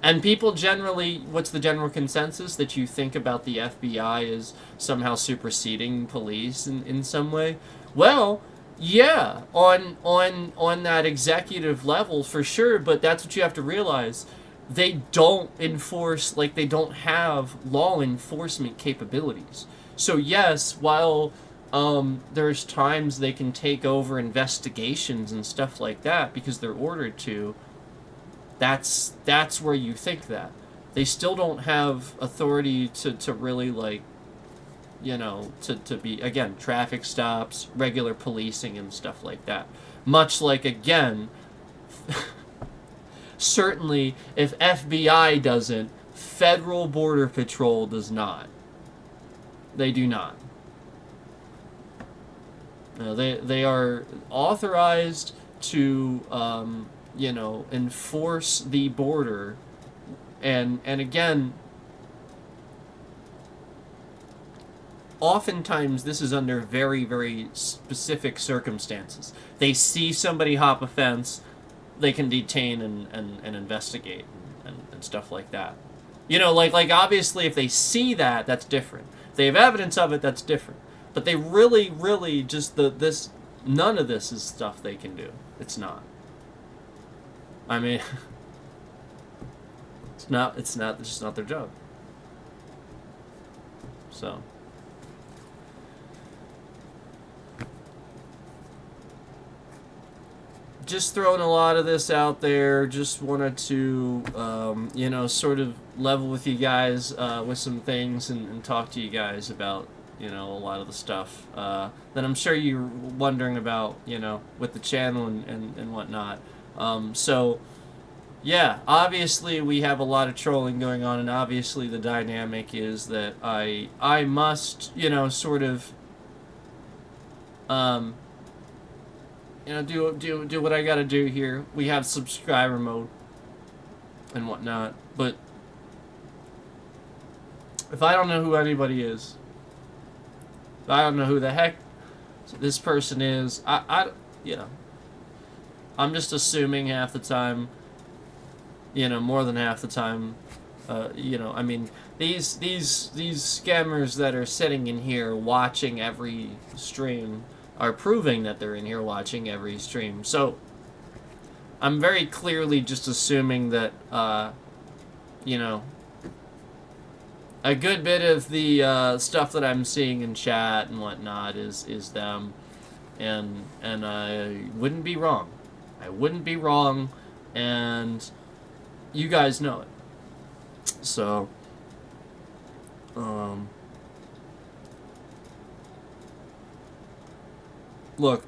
And people generally, what's the general consensus? That you think about the FBI as somehow superseding police in some way? Well, yeah, on that executive level for sure, but that's what you have to realize. They don't enforce, they don't have law enforcement capabilities. So yes, while there's times they can take over investigations and stuff like that because they're ordered to, that's where you think that. They still don't have authority to really, to be, again, traffic stops, regular policing and stuff like that. Much like, again... Certainly, if FBI doesn't, Federal Border Patrol does not. They do not. They are authorized to, enforce the border, and again, oftentimes this is under very, very specific circumstances. They see somebody hop a fence, they can detain and investigate and stuff like that. Obviously if they see that, that's different. If they have evidence of it, that's different. But they really, really just, none of this is stuff they can do. It's not. I mean, it's just not their job. So. Just throwing a lot of this out there. Just wanted to, sort of level with you guys with some things and talk to you guys about, a lot of the stuff that I'm sure you're wondering about, with the channel and whatnot. So, yeah, obviously we have a lot of trolling going on, and obviously the dynamic is that I must, sort of, do what I gotta do here. We have subscriber mode and whatnot, but if I don't know who anybody is, if I don't know who the heck this person is, I'm just assuming half the time, more than half the time, I mean, these scammers that are sitting in here watching every stream are proving that they're in here watching every stream. So, I'm very clearly just assuming that, a good bit of the stuff that I'm seeing in chat and whatnot is them, and I wouldn't be wrong. I wouldn't be wrong, and you guys know it. So, look,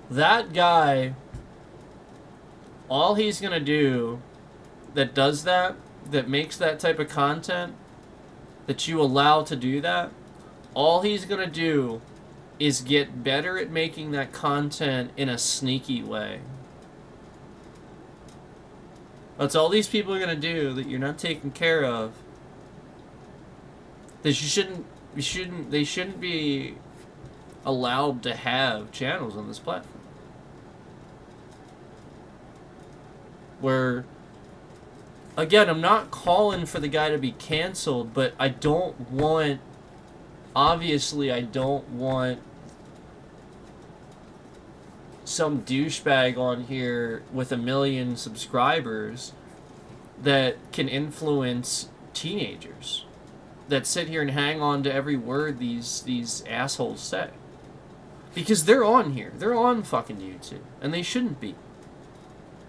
that guy, all he's gonna do that does that makes that type of content, that you allow to do that, all he's gonna do is get better at making that content in a sneaky way. That's all these people are gonna do that you're not taking care of. That they shouldn't be allowed to have channels on this platform. Where, again, I'm not calling for the guy to be canceled, but I don't want some douchebag on here with 1 million subscribers that can influence teenagers that sit here and hang on to every word these assholes say. Because they're on here. They're on fucking YouTube. And they shouldn't be.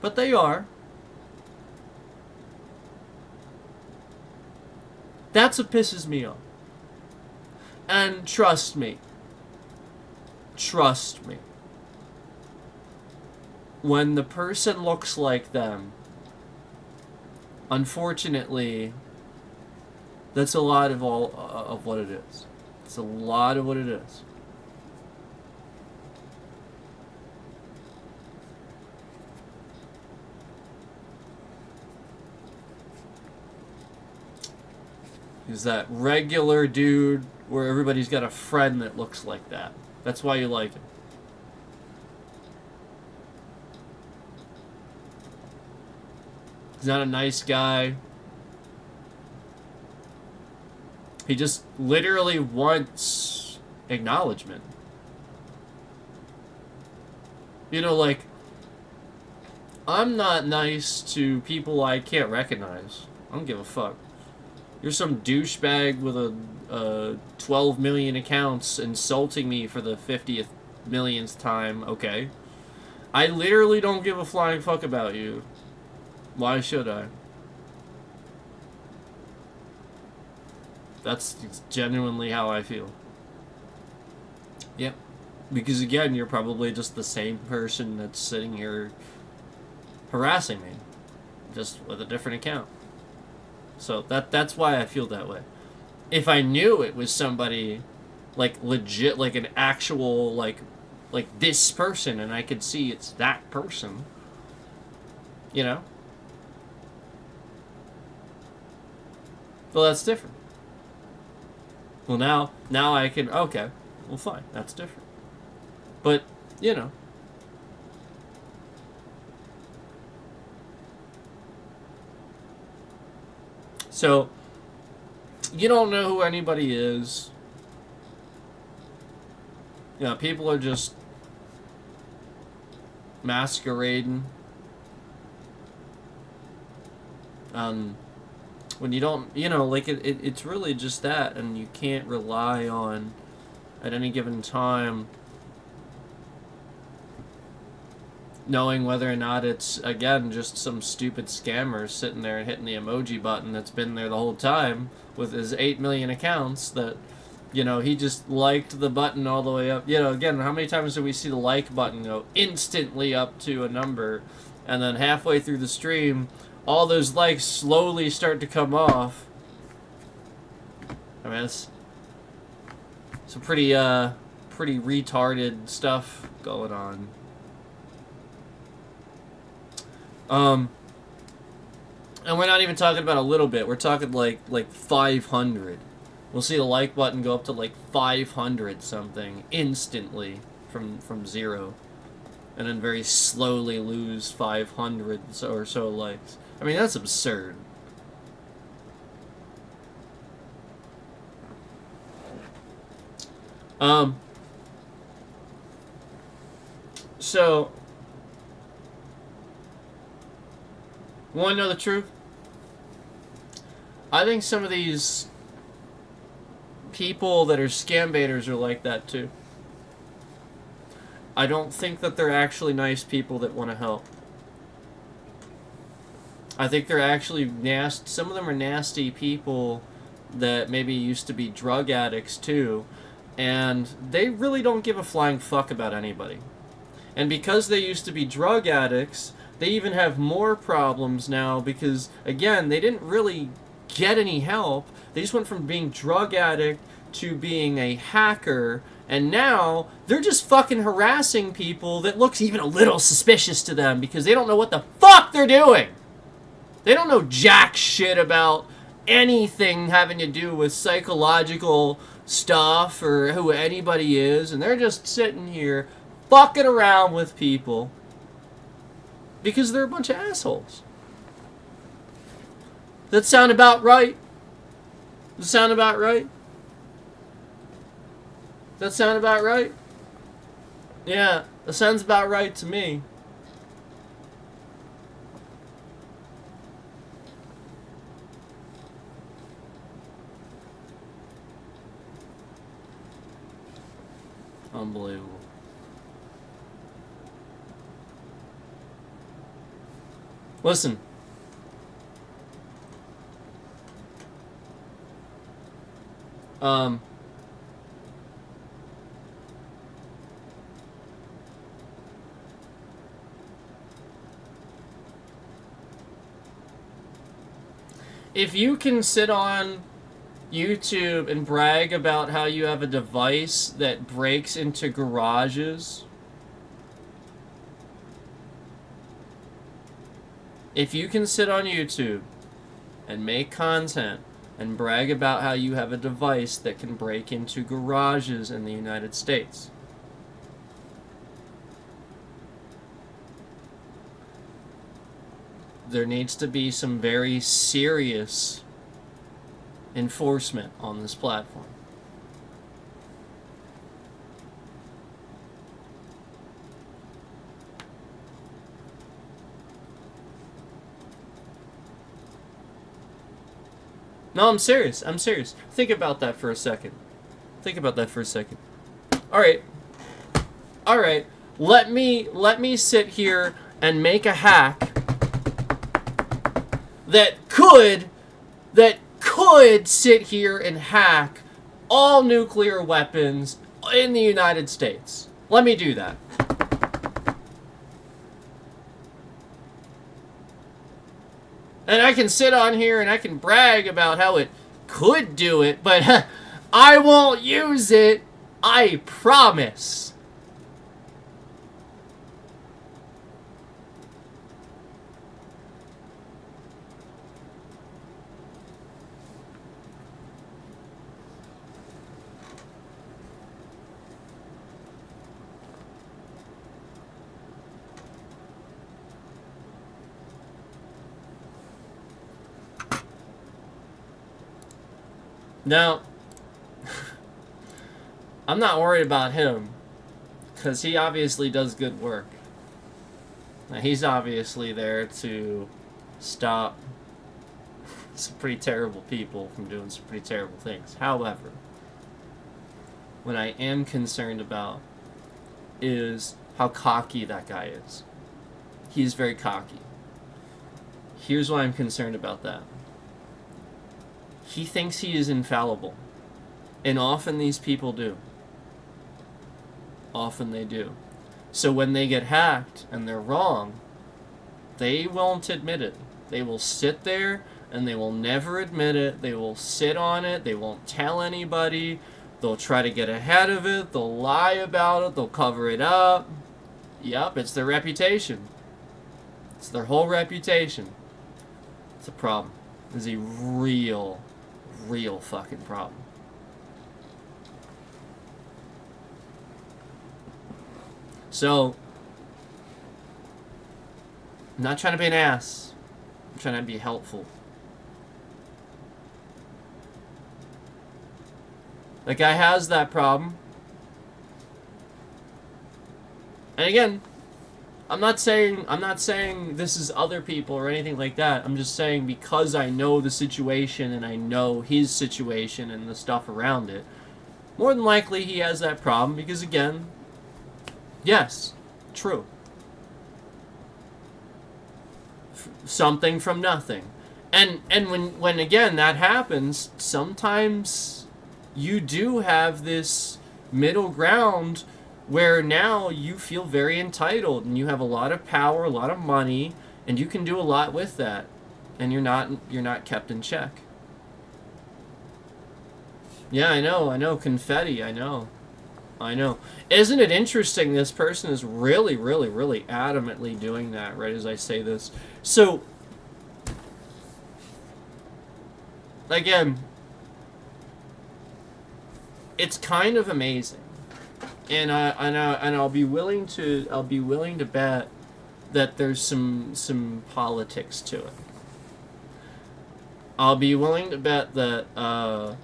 But they are. That's what pisses me off. And trust me, when the person looks like them, unfortunately, that's a lot of what it is. It's a lot of what it is. He's that regular dude where everybody's got a friend that looks like that. That's why you like him. He's not a nice guy. He just literally wants acknowledgement. You know, like, I'm not nice to people I can't recognize. I don't give a fuck. You're some douchebag with a 12 million accounts insulting me for the 50th millionth time. Okay. I literally don't give a flying fuck about you. Why should I? That's genuinely how I feel. Yep. Because again, you're probably just the same person that's sitting here harassing me. Just with a different account. So that's why I feel that way. If I knew it was somebody, like, legit, like an actual, like this person, and I could see it's that person, you know? Well, that's different. Well, now I can, okay, well, fine, that's different. But, you know. So, you don't know who anybody is. You know, people are just masquerading. When you don't, you know, like, it's really just that, and you can't rely on, at any given time, knowing whether or not it's, again, just some stupid scammer sitting there and hitting the emoji button that's been there the whole time with his 8 million accounts that, you know, he just liked the button all the way up. You know, again, how many times do we see the like button go instantly up to a number, and then halfway through the stream, all those likes slowly start to come off? I mean, it's some pretty retarded stuff going on. And we're not even talking about a little bit. We're talking like 500. We'll see the like button go up to like 500 something instantly from 0. And then very slowly lose 500 or so likes. I mean, that's absurd. So, want to know the truth? I think some of these people that are scam baiters are like that too. I don't think that they're actually nice people that want to help. I think they're actually nasty. Some of them are nasty people that maybe used to be drug addicts too, and they really don't give a flying fuck about anybody. And because they used to be drug addicts, they even have more problems now because, again, they didn't really get any help. They just went from being drug addict to being a hacker, and now they're just fucking harassing people that looks even a little suspicious to them because they don't know what the fuck they're doing. They don't know jack shit about anything having to do with psychological stuff or who anybody is, and they're just sitting here fucking around with people because they're a bunch of assholes. That sound about right? Does that sound about right? That sound about right? Yeah, that sounds about right to me. Unbelievable. Listen. Um, if you can sit on YouTube and brag about how you have a device that breaks into garages, if you can sit on YouTube and make content and brag about how you have a device that can break into garages in the United States, there needs to be some very serious enforcement on this platform. No, I'm serious. I'm serious. Think about that for a second. Think about that for a second. All right. All right. Let me sit here and make a hack that could sit here and hack all nuclear weapons in the United States. Let me do that. And I can sit on here and I can brag about how it could do it, but I won't use it. I promise. Now, I'm not worried about him, because he obviously does good work. Now, he's obviously there to stop some pretty terrible people from doing some pretty terrible things. However, what I am concerned about is how cocky that guy is. He's very cocky. Here's why I'm concerned about that. He thinks he is infallible. And often these people do. Often they do. So when they get hacked and they're wrong, they won't admit it. They will sit there and they will never admit it. They will sit on it. They won't tell anybody. They'll try to get ahead of it. They'll lie about it. They'll cover it up. Yep, it's their reputation. It's their whole reputation. It's a problem. It's a real fucking problem. So, I'm not trying to be an ass. I'm trying to be helpful. That guy has that problem. And again, I'm not saying this is other people or anything like that. I'm just saying because I know the situation and I know his situation and the stuff around it, more than likely he has that problem because again, yes, true. Something from nothing. And when again that happens, sometimes you do have this middle ground where now you feel very entitled and you have a lot of power, a lot of money, and you can do a lot with that, and you're not kept in check. Yeah, I know, confetti, I know. Isn't it interesting this person is really adamantly doing that right as I say this. So, again, it's kind of amazing. And I'll be willing to bet that there's some politics to it. I'll be willing to bet that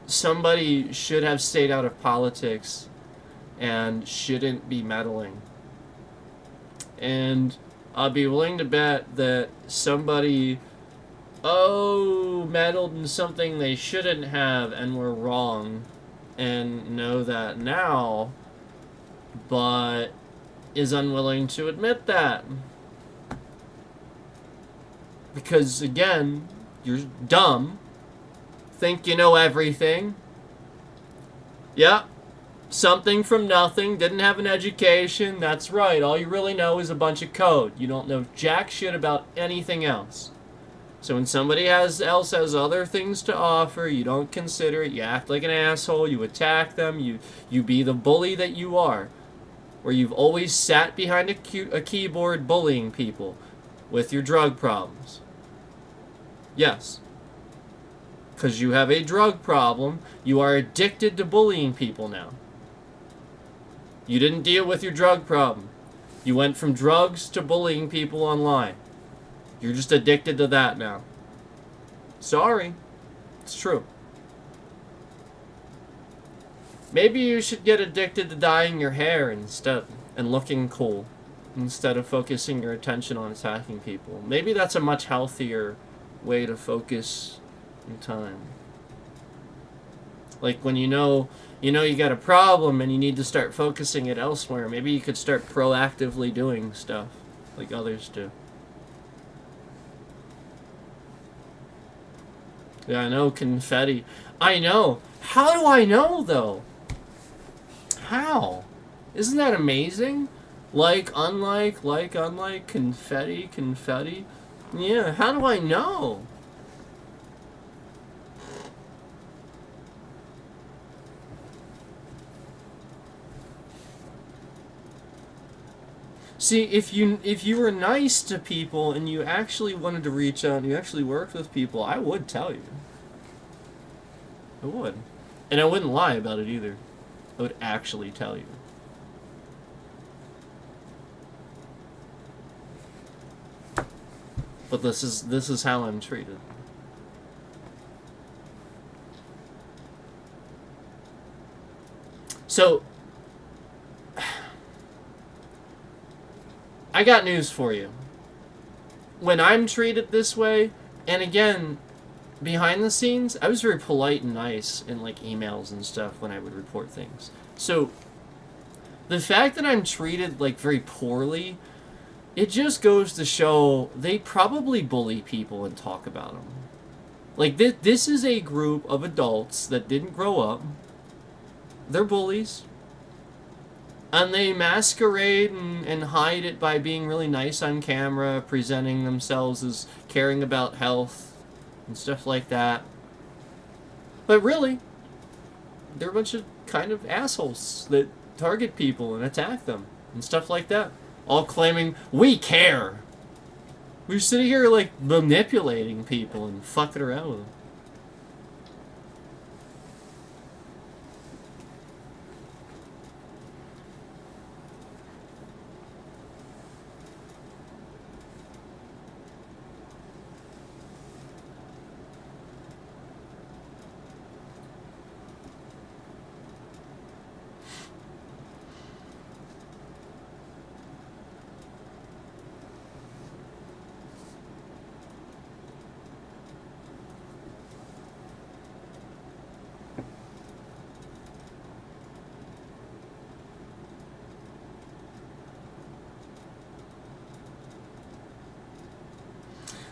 somebody should have stayed out of politics and shouldn't be meddling. And I'll be willing to bet that somebody meddled in something they shouldn't have and were wrong and know that now, but is unwilling to admit that. Because, again, you're dumb think you know everything. Yeah. Something from nothing, didn't have an education. That's right. All you really know is a bunch of code. You don't know jack shit about anything else. So when somebody else has other things to offer, you don't consider it. You act like an asshole. You attack them. You be the bully that you are. Where you've always sat behind a keyboard bullying people with your drug problems. Yes. Because you have a drug problem, you are addicted to bullying people now. You didn't deal with your drug problem. You went from drugs to bullying people online. You're just addicted to that now. Sorry. It's true. Maybe you should get addicted to dyeing your hair instead and looking cool instead of focusing your attention on attacking people. Maybe that's a much healthier way to focus your time. Like when you know you got a problem and you need to start focusing it elsewhere, maybe you could start proactively doing stuff like others do. Yeah, I know, confetti. I know. How do I know, though? How? Isn't that amazing? Like, unlike, confetti. Yeah, how do I know? See, if you were nice to people and you actually wanted to reach out and you actually worked with people, I would tell you. I would. And I wouldn't lie about it either. I would actually tell you. But this is how I'm treated. So I got news for you. When I'm treated this way, and again, behind the scenes, I was very polite and nice in like emails and stuff when I would report things. So the fact that I'm treated like very poorly, it just goes to show they probably bully people and talk about them. Like this is a group of adults that didn't grow up. They're bullies. And they masquerade and hide it by being really nice on camera, presenting themselves as caring about health and stuff like that. But really, they're a bunch of kind of assholes that target people and attack them and stuff like that. All claiming, we care. We're sitting here like manipulating people and fucking around with them.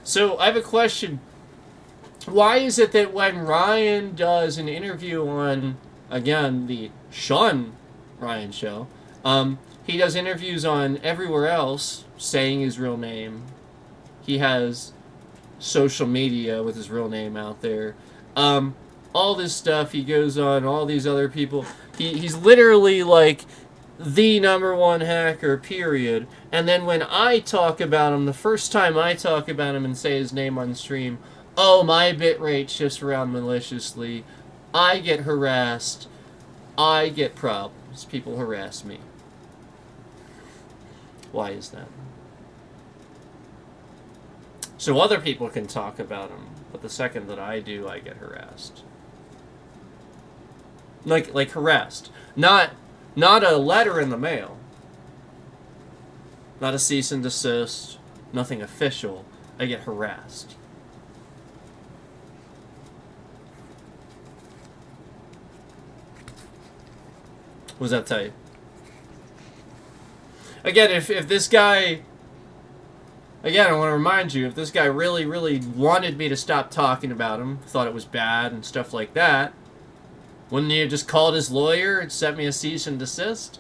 So I have a question. Why is it that when Ryan does an interview on, again, the Sean Ryan show, he does interviews on everywhere else saying his real name. He has social media with his real name out there. All this stuff, he goes on, all these other people. He's literally like the #1 hacker, period. And then when I talk about him, the first time I talk about him and say his name on stream, oh, my bitrate shifts around maliciously. I get harassed. I get problems. People harass me. Why is that? So other people can talk about him, but the second that I do, I get harassed. Like harassed. Not a letter in the mail. Not a cease and desist. Nothing official. I get harassed. What does that tell you? Again, if this guy... Again, I want to remind you, if this guy really, really wanted me to stop talking about him, thought it was bad and stuff like that, wouldn't he have just called his lawyer and sent me a cease and desist?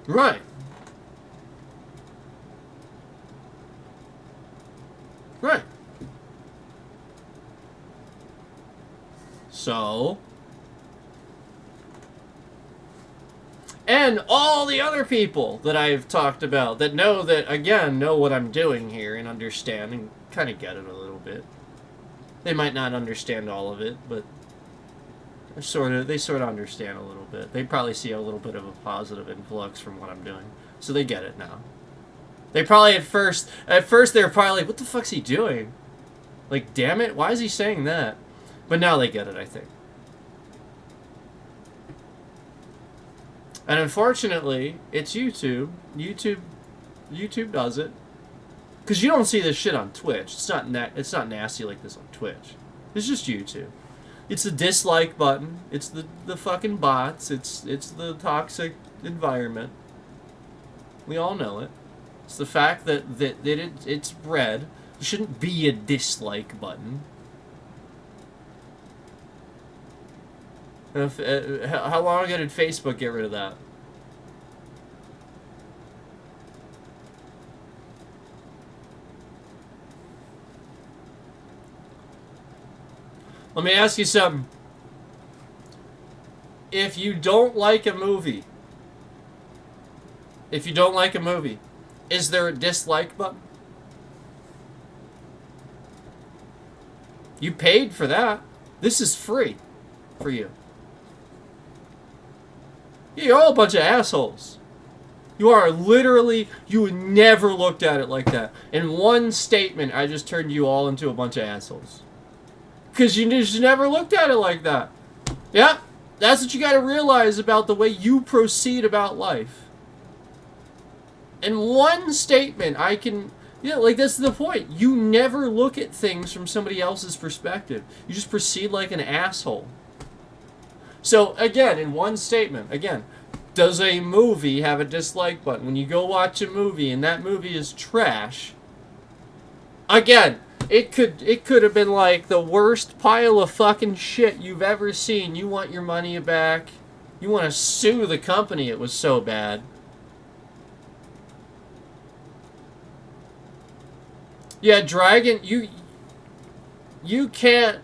Right. Right. So, and all the other people that I've talked about that know that, again, know what I'm doing here and understand and kind of get it a little bit. They might not understand all of it, but they sort of understand a little bit. They probably see a little bit of a positive influx from what I'm doing, so they get it now. They probably at first they were probably like, what the fuck's he doing? Like, damn it, why is he saying that? But now they get it, I think. And unfortunately, it's YouTube. YouTube does it. Because you don't see this shit on Twitch. It's not nasty like this on Twitch. It's just YouTube. It's the dislike button. It's the fucking bots. It's the toxic environment. We all know it. It's the fact that it's red. There shouldn't be a dislike button. How long ago did Facebook get rid of that? Let me ask you something. If you don't like a movie, is there a dislike button? You paid for that. This is free for you. You're all a bunch of assholes. You are literally, you never looked at it like that. In one statement, I just turned you all into a bunch of assholes. Because you just never looked at it like that. Yeah, that's what you got to realize about the way you proceed about life. In one statement, like that's the point. You never look at things from somebody else's perspective. You just proceed like an asshole. So, again, in one statement, does a movie have a dislike button? When you go watch a movie and that movie is trash, again, it could have been like the worst pile of fucking shit you've ever seen. You want your money back. You want to sue the company, it was so bad. Yeah, Dragon, you can't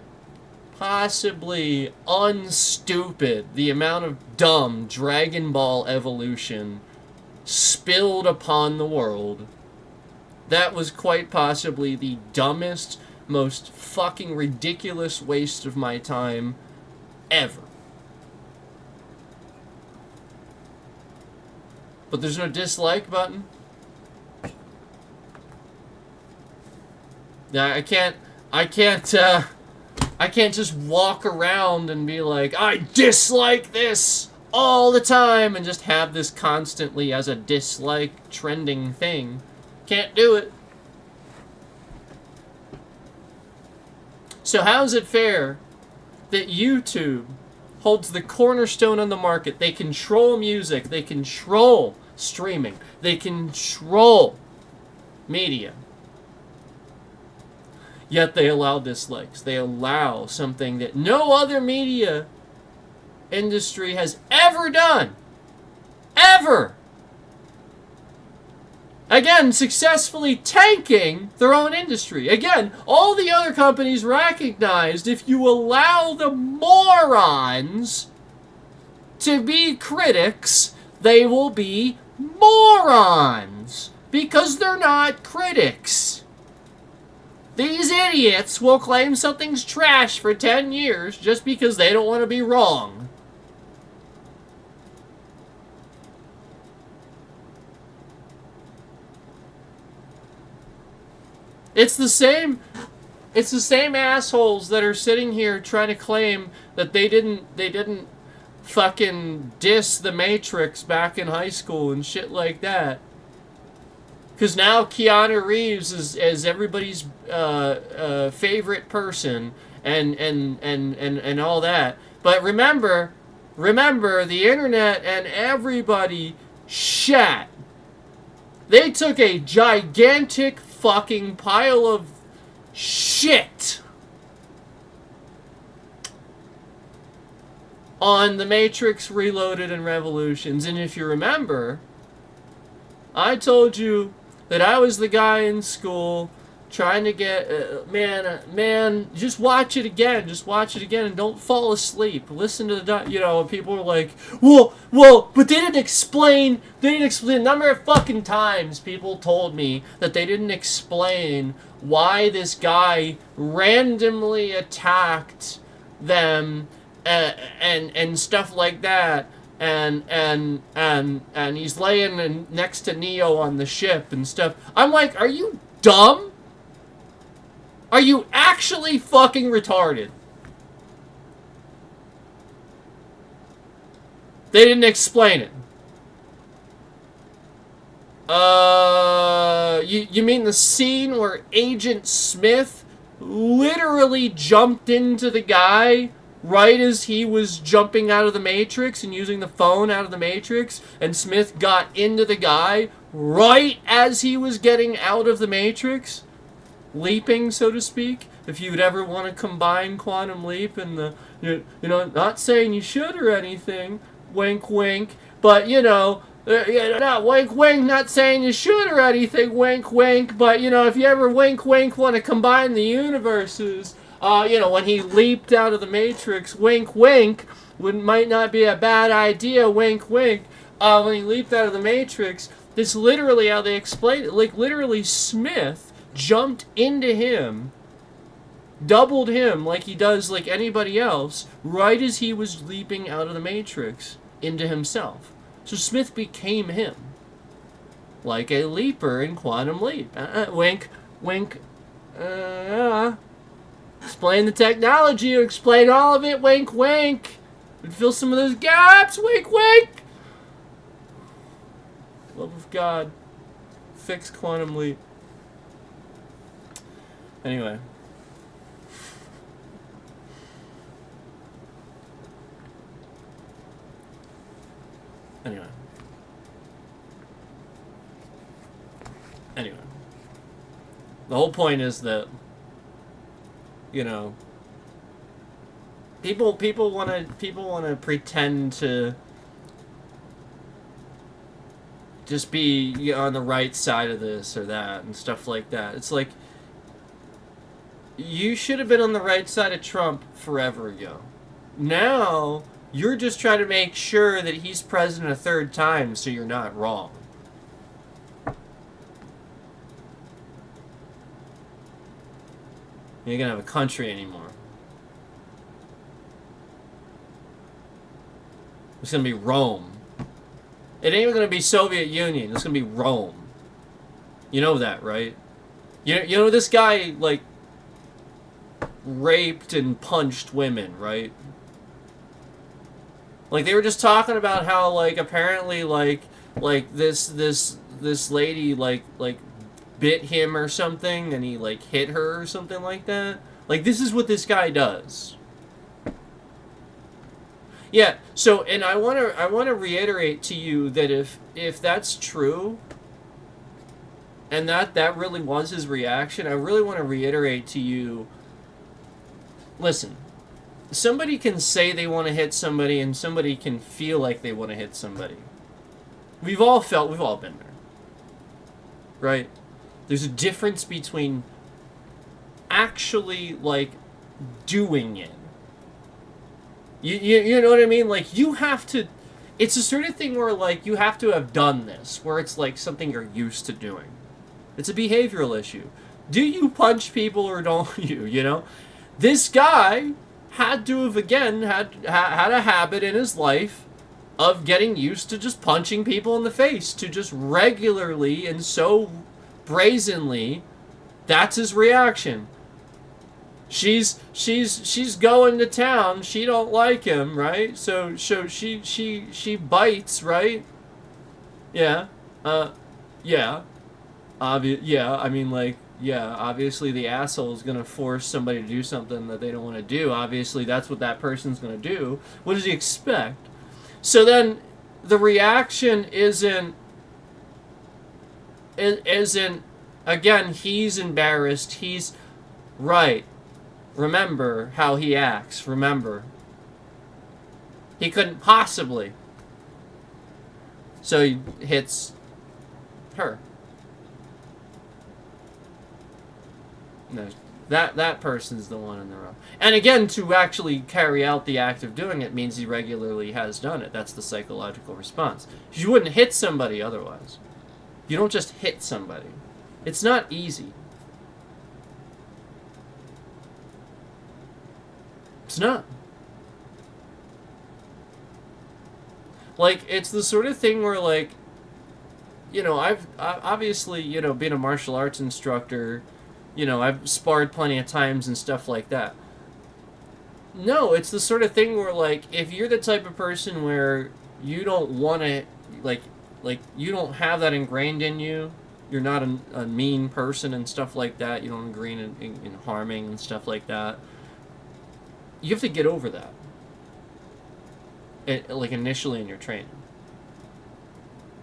possibly unstupid the amount of dumb Dragon Ball evolution spilled upon the world. That was quite possibly the dumbest, most fucking ridiculous waste of my time ever. But there's no dislike button. Yeah, I can't just walk around and be like, I dislike this all the time and just have this constantly as a dislike trending thing. Can't do it. So how is it fair that YouTube holds the cornerstone on the market? They control music, they control streaming, they control media. Yet they allow dislikes. They allow something that no other media industry has ever done. Ever! Again, successfully tanking their own industry. Again, all the other companies recognized if you allow the morons to be critics, they will be morons. Because they're not critics. These idiots will claim something's trash for 10 years just because they don't want to be wrong. It's the same assholes that are sitting here trying to claim that they didn't fucking diss the Matrix back in high school and shit like that. Because now Keanu Reeves is everybody's favorite person and all that. But remember, remember, the internet and everybody shat. They took a gigantic fucking pile of shit on The Matrix Reloaded and Revolutions. And if you remember, I told you that I was the guy in school trying to get... man, just watch it again. Just watch it again and don't fall asleep. Listen to the... You know, people were like, well, but they didn't explain... A number of fucking times people told me that they didn't explain why this guy randomly attacked them and stuff like that. And he's laying next to Neo on the ship and stuff. I'm like, are you dumb? Are you actually fucking retarded? They didn't explain it. You mean the scene where Agent Smith literally jumped into the guy right as he was jumping out of the Matrix and using the phone out of the Matrix, and Smith got into the guy right as he was getting out of the Matrix? Leaping, so to speak, if you would ever want to combine Quantum Leap and the, you know, not saying you should or anything, wink wink, but not wink wink, not saying you should or anything, wink wink, but if you ever wink wink want to combine the universes, when he leaped out of the Matrix, wink wink, might not be a bad idea, wink wink, when he leaped out of the Matrix, that's literally how they explain it, like literally Smith jumped into him, doubled him like he does like anybody else, right as he was leaping out of the Matrix into himself. So Smith became him, like a leaper in Quantum Leap. Wink, wink. Explain the technology, explain all of it, wink, wink. And fill some of those gaps, wink, wink. Love of God. Fix Quantum Leap. Anyway. The whole point is that, people want to pretend to just be on the right side of this or that and stuff like that. It's like, you should have been on the right side of Trump forever ago. Now, you're just trying to make sure that he's president a third time so you're not wrong. You ain't gonna have a country anymore. It's gonna be Rome. It ain't even gonna be Soviet Union. It's gonna be Rome. You know that, right? You know this guy, like, raped and punched women, right? Like, they were just talking about how, like, apparently, like this lady, like bit him or something, and he, like, hit her or something like that. Like, this is what this guy does. Yeah, so, and I want to reiterate to you that if that's true, and that really was his reaction, I really want to reiterate to you, listen, somebody can say they want to hit somebody, and somebody can feel like they want to hit somebody. We've all been there. Right? There's a difference between actually, like, doing it. You know what I mean? Like, you have to... It's a sort of thing where, like, you have to have done this, where it's, like, something you're used to doing. It's a behavioral issue. Do you punch people or don't you, This guy had to have, again, had a habit in his life of getting used to just punching people in the face, to just regularly and so brazenly, that's his reaction. She's going to town. She don't like him, right? So she bites, right? Yeah. Yeah. Yeah. I mean, like, yeah, obviously the asshole is going to force somebody to do something that they don't want to do. Obviously, that's what that person's going to do. What does he expect? So then the reaction isn't, again, he's embarrassed. He's right. Remember how he acts. Remember. He couldn't possibly. So he hits her. No, that person's the one in the wrong. And again, to actually carry out the act of doing it means he regularly has done it. That's the psychological response. You wouldn't hit somebody otherwise. You don't just hit somebody. It's not easy. It's not. Like, it's the sort of thing where, like, you know, I've obviously, you know, being a martial arts instructor, you know, I've sparred plenty of times and stuff like that. No, it's the sort of thing where, like, if you're the type of person where you don't want to, like you don't have that ingrained in you, you're not a mean person and stuff like that, you don't agree in harming and stuff like that, you have to get over that. Like, initially in your training.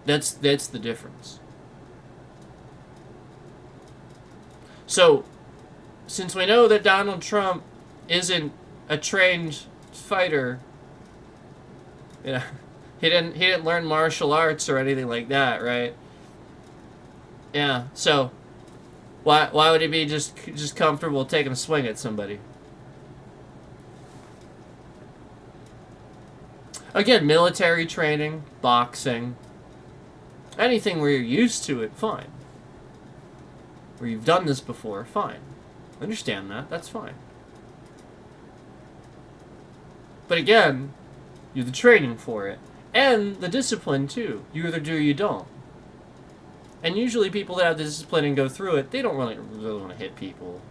That's the difference. So, since we know that Donald Trump isn't a trained fighter, you know, he didn't learn martial arts or anything like that, right? Yeah. So, why would he be just comfortable taking a swing at somebody? Again, military training, boxing, anything where you're used to it, fine. Where you've done this before, fine. Understand that, that's fine. But again, you're the training for it. And the discipline, too. You either do or you don't. And usually people that have the discipline and go through it, they don't really want to hit people.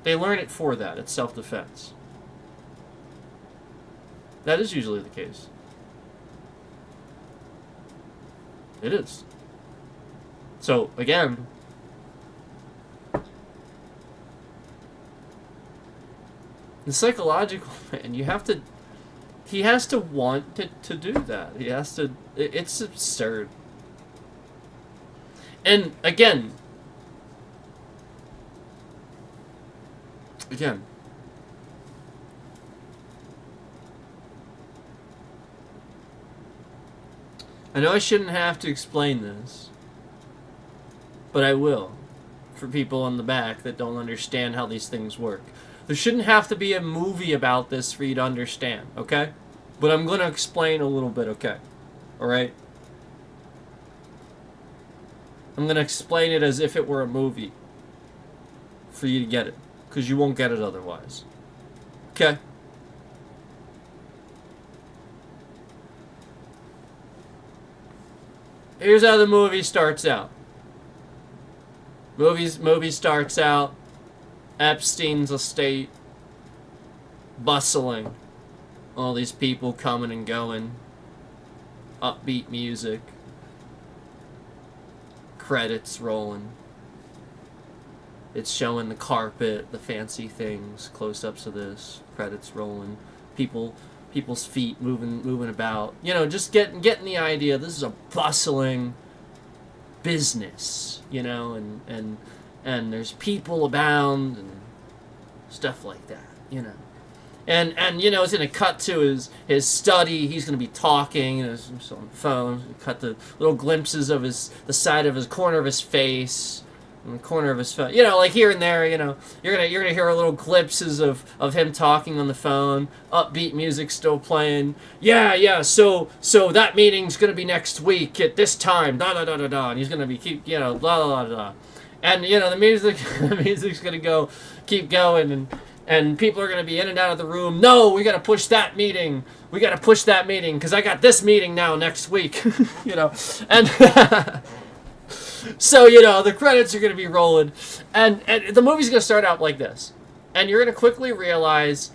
They learn it for that. It's self-defense. That is usually the case. It is. So, again, the psychological man, he has to want to do that. He has to, it's absurd. And again, I know I shouldn't have to explain this, but I will, for people on the back that don't understand how these things work. There shouldn't have to be a movie about this for you to understand, okay? But I'm going to explain a little bit, okay? Alright? I'm going to explain it as if it were a movie for you to get it, because you won't get it otherwise. Okay? Here's how the movie starts out. Movie starts out, Epstein's estate, bustling. All these people coming and going. Upbeat music. Credits rolling. It's showing the carpet, the fancy things, close-ups of this. Credits rolling. People's feet moving about. You know, just getting the idea. This is a bustling business, you know, and there's people abound and stuff like that, you know. And you know, it's going to cut to his study. He's going to be talking, and he's on the phone. Cut the little glimpses of the side of his corner of his face, and the corner of his phone. You know, like here and there. You know, you're gonna hear a little glimpses of him talking on the phone. Upbeat music still playing. Yeah. So that meeting's going to be next week at this time. Da da da da da. And he's going to be blah blah blah blah. And you know, the music's going to keep going and people are going to be in and out of the room. No, we got to push that meeting. We got to push that meeting because I got this meeting now next week. You know, and so, you know, the credits are going to be rolling. And the movie's going to start out like this. And you're going to quickly realize,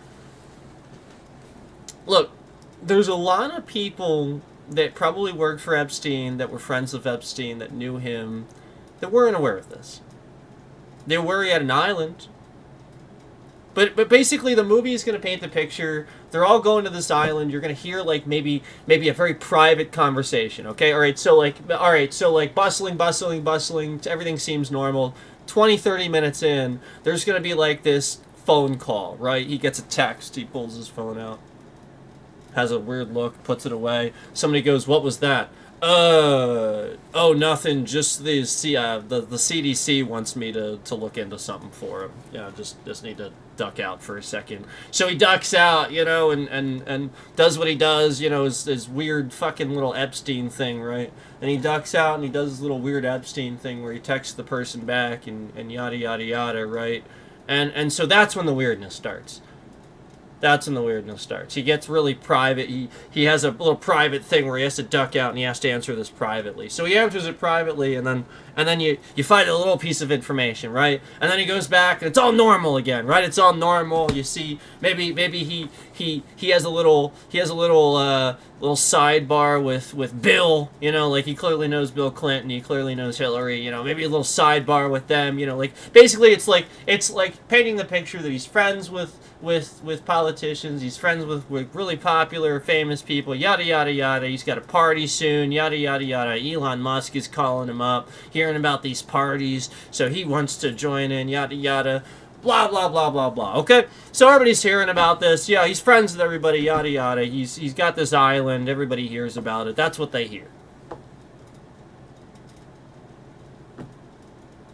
look, there's a lot of people that probably worked for Epstein, that were friends of Epstein, that knew him, that weren't aware of this. They worry at an island. But basically, the movie is going to paint the picture. They're all going to this island. You're going to hear like maybe a very private conversation. Okay, all right. So like bustling. Everything seems normal. 20, 30 minutes in, there's going to be like this phone call. Right? He gets a text. He pulls his phone out, has a weird look, puts it away. Somebody goes, "What was that?" Oh, nothing. Just the CDC wants me to look into something for him. Yeah, just need to duck out for a second. So he ducks out, and does what he does, his weird fucking little Epstein thing, right? And he ducks out and he does his little weird Epstein thing where he texts the person back and yada yada yada, right? And so that's when the weirdness starts. That's when the weirdness starts. He gets really private. He has a little private thing where he has to duck out and he has to answer this privately. So he answers it privately, and then you find a little piece of information, right? And then he goes back and it's all normal again, right? It's all normal. You see, maybe he has a little little sidebar with Bill, like he clearly knows Bill Clinton, he clearly knows Hillary, maybe a little sidebar with them, like basically it's like painting the picture that he's friends with politicians, he's friends with really popular, famous people, yada yada yada. He's got a party soon, yada yada yada. Elon Musk is calling him up, hearing about these parties, so he wants to join in, yada yada. Blah blah blah blah blah. Okay, so everybody's hearing about this. Yeah, he's friends with everybody. Yada yada. He's got this island. Everybody hears about it. That's what they hear.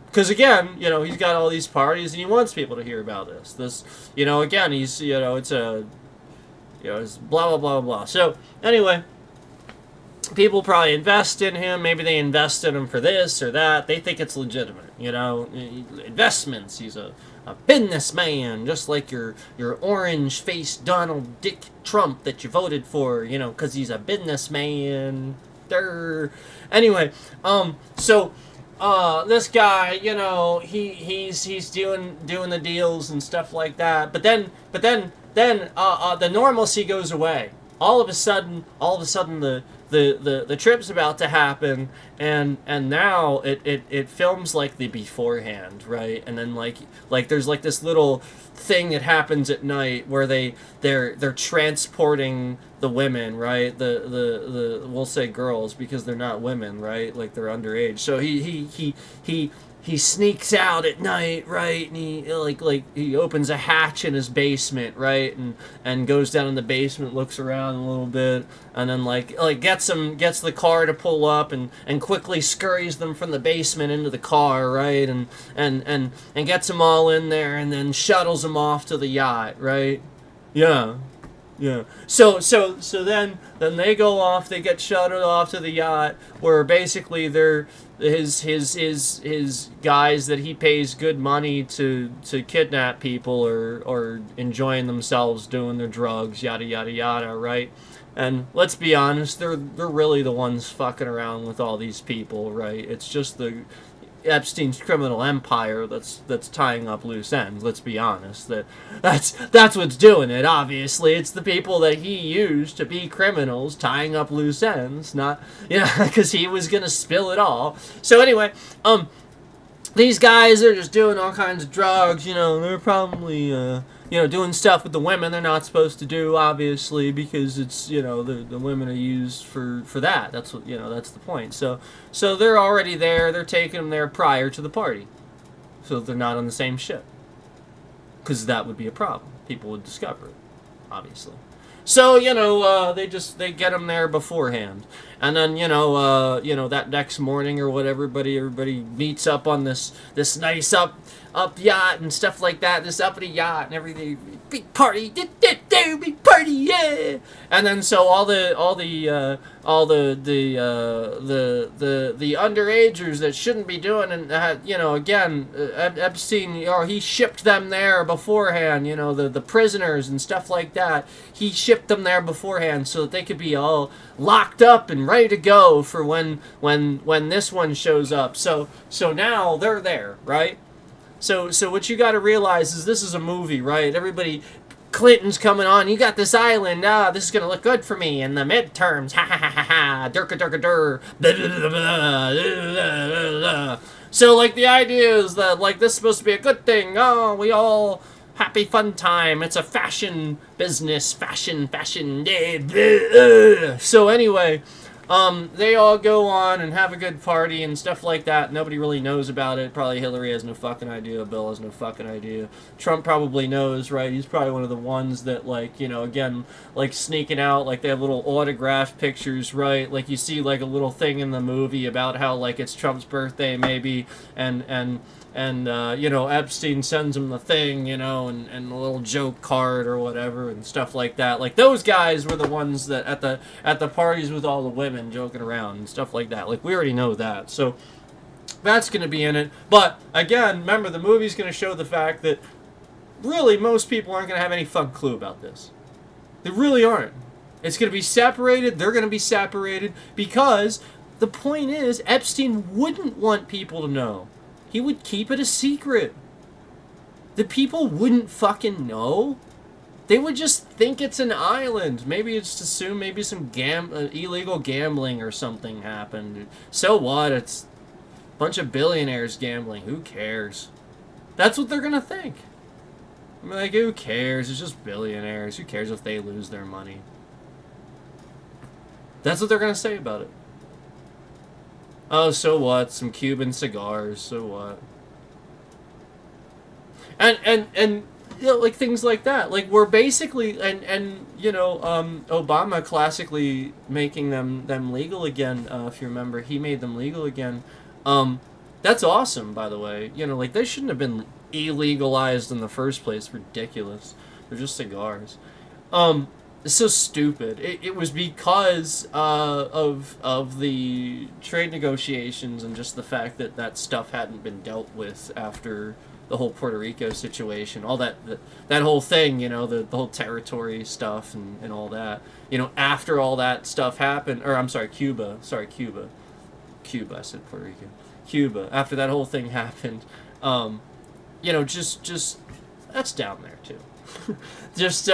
Because again, he's got all these parties and he wants people to hear about this. Again, he's it's blah blah blah blah. So anyway, people probably invest in him. Maybe they invest in him for this or that. They think it's legitimate. Investments. He's a businessman, just like your orange-faced Donald Dick Trump that you voted for, because he's a businessman. Anyway, so this guy, he's doing the deals and stuff like that. But then the normalcy goes away. All of a sudden the trip's about to happen, and now it films like the beforehand, right? And then like there's like this little thing that happens at night where they're transporting the women, right? The we'll say girls because they're not women, right? Like they're underage. So he sneaks out at night, right? And he he opens a hatch in his basement, right? And goes down in the basement, looks around a little bit, and then gets the car to pull up and quickly scurries them from the basement into the car, right? And gets them all in there and then shuttles them off to the yacht, right? Yeah. Yeah. So then they go off. They get shuttled off to the yacht, where basically they're his guys that he pays good money to kidnap people or enjoying themselves doing their drugs, yada yada yada, right? And let's be honest, they're really the ones fucking around with all these people, right? It's just the Epstein's criminal empire that's tying up loose ends. Let's be honest. That's what's doing it. Obviously, it's the people that he used to be criminals tying up loose ends. Not because he was gonna spill it all. So anyway, these guys are just doing all kinds of drugs. They're probably doing stuff with the women they're not supposed to do, obviously, because it's, the women are used for that. That's what, that's the point. So they're already there. They're taking them there prior to the party. So they're not on the same ship. Because that would be a problem. People would discover it, obviously. So, they get them there beforehand. And then, that next morning or whatever, everybody meets up on this nice up yacht and stuff like that, this uppity yacht and everything. Big party, big party, yeah. And then so all the underagers that shouldn't be doing, and again, Epstein, he shipped them there beforehand. The prisoners and stuff like that. He shipped them there beforehand so that they could be all locked up and ready to go for when this one shows up. So now they're there, right? So what you got to realize is this is a movie, right? Everybody, Clinton's coming on. You got this island. This is gonna look good for me in the midterms. Ha ha ha ha ha. Durka durka dur. So, like, the idea is that, like, this is supposed to be a good thing. Oh, we all happy fun time. It's a fashion business. Fashion. So anyway, they all go on and have a good party and stuff like that. Nobody really knows about it. Probably Hillary has no fucking idea. Bill has no fucking idea. Trump probably knows, right? He's probably one of the ones that, like, you know, again, like, sneaking out. Like, they have little autograph pictures, right? Like, you see, like, a little thing in the movie about how, like, it's Trump's birthday, maybe, and you know, Epstein sends him the thing, you know, and a little joke card or whatever and stuff like that. Like, those guys were the ones that at the parties with all the women joking around and stuff like that. Like, we already know that. So that's going to be in it. But again, remember, the movie's going to show the fact that really most people aren't going to have any fucking clue about this. They really aren't. It's going to be separated. They're going to be separated because the point is Epstein wouldn't want people to know. He would keep it a secret. The people wouldn't fucking know. They would just think it's an island. Maybe it's assumed maybe some illegal gambling or something happened. So what? It's a bunch of billionaires gambling. Who cares? That's what they're gonna think. I mean, like, who cares? It's just billionaires. Who cares if they lose their money? That's what they're gonna say about it. Oh, so what? Some Cuban cigars, so what? And you know, like, things like that. Like, we're basically, and you know, Obama classically making them legal again, if you remember, he made them legal again. That's awesome, by the way. You know, like, they shouldn't have been illegalized in the first place. Ridiculous. They're just cigars. It's so stupid. It was because of the trade negotiations and just the fact that that stuff hadn't been dealt with after the whole Puerto Rico situation, all that whole thing, you know, the whole territory stuff and all that. You know, after all that stuff happened, or I'm sorry, Cuba, I said Puerto Rico. Cuba, after that whole thing happened, you know, just that's down there too. Just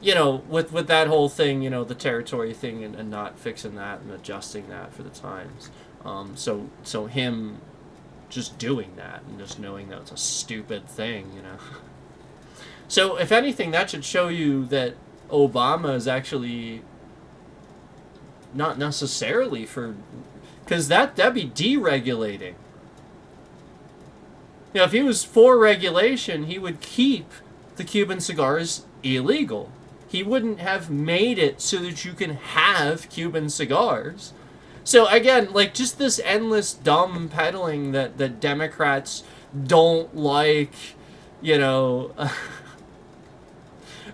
you know, with that whole thing, you know, the territory thing and not fixing that and adjusting that for the times. So him just doing that and just knowing that it's a stupid thing, you know. So if anything, that should show you that Obama is actually not necessarily for, because that'd be deregulating. You know, if he was for regulation, he would keep the Cuban cigars illegal. He wouldn't have made it so that you can have Cuban cigars. So again, like, just this endless dumb peddling that Democrats don't like, you know,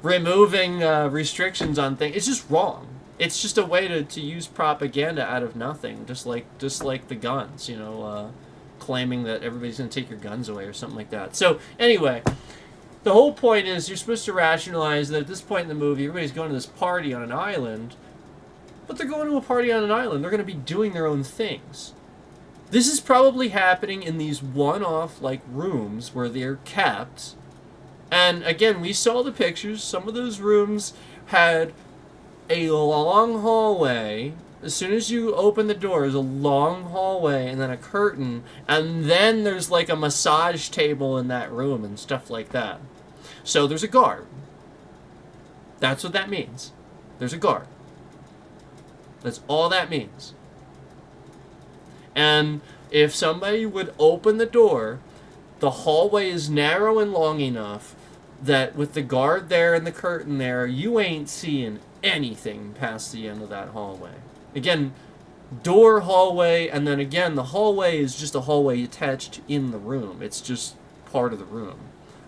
removing restrictions on things. It's just wrong. It's just a way to use propaganda out of nothing, just like the guns, you know, claiming that everybody's going to take your guns away or something like that. So anyway, the whole point is you're supposed to rationalize that at this point in the movie, everybody's going to this party on an island, but they're going to a party on an island. They're going to be doing their own things. This is probably happening in these one-off, like, rooms where they're kept. And again, we saw the pictures. Some of those rooms had a long hallway. As soon as you open the door, there's a long hallway and then a curtain, and then there's like a massage table in that room and stuff like that. So there's a guard. That's what that means. There's a guard. That's all that means. And if somebody would open the door, the hallway is narrow and long enough that with the guard there and the curtain there, you ain't seeing anything past the end of that hallway. Again, door, hallway, and then again, the hallway is just a hallway attached in the room. It's just part of the room.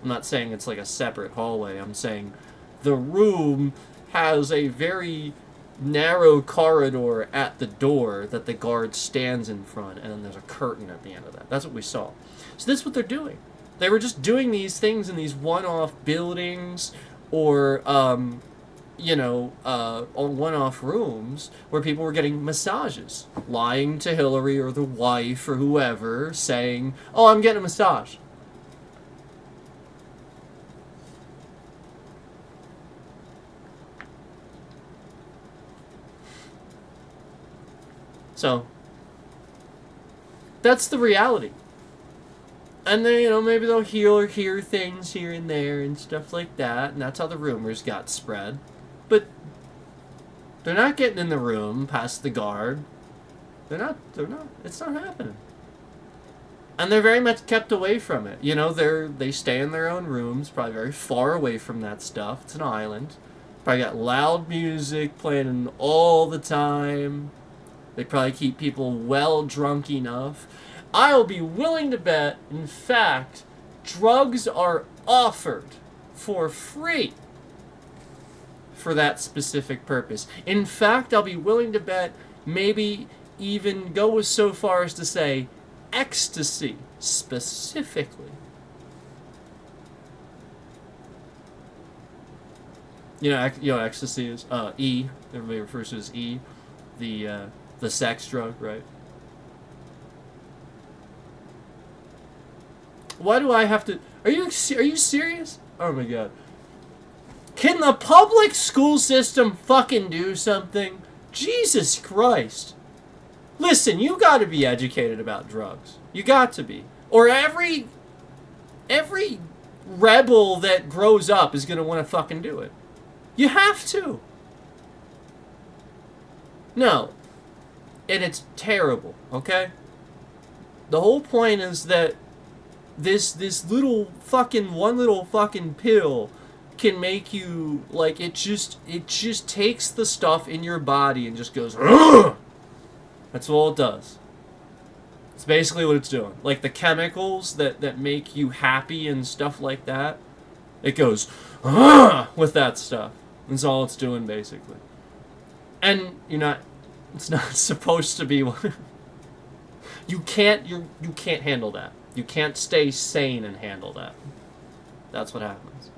I'm not saying it's like a separate hallway. I'm saying the room has a very narrow corridor at the door that the guard stands in front, and then there's a curtain at the end of that. That's what we saw. So that's what they're doing. They were just doing these things in these one-off buildings or, you know, one-off rooms where people were getting massages, lying to Hillary or the wife or whoever, saying, "Oh, I'm getting a massage." So, that's the reality. And then, you know, maybe they'll hear things here and there and stuff like that, and that's how the rumors got spread. But they're not getting in the room past the guard. It's not happening. And they're very much kept away from it. You know, they stay in their own rooms, probably very far away from that stuff. It's an island. Probably got loud music playing all the time. They probably keep people well drunk enough. I'll be willing to bet, in fact, drugs are offered for free for that specific purpose. In fact, I'll be willing to bet, maybe even go so far as to say, ecstasy specifically. You know, ecstasy is E. Everybody refers to it as E, the sex drug, right? Why do I have to? Are you serious? Oh my god! Can the public school system fucking do something? Jesus Christ! Listen, you got to be educated about drugs. You got to be, or every rebel that grows up is gonna want to fucking do it. You have to. No. And it's terrible, okay? The whole point is that this little fucking one little fucking pill can make you, like, it just takes the stuff in your body and just goes, ugh! That's all it does. It's basically what it's doing. Like the chemicals that make you happy and stuff like that, it goes, ugh! With that stuff. That's all it's doing, basically. And it's not supposed to be. You can't handle that. You can't stay sane and handle that. That's what happens.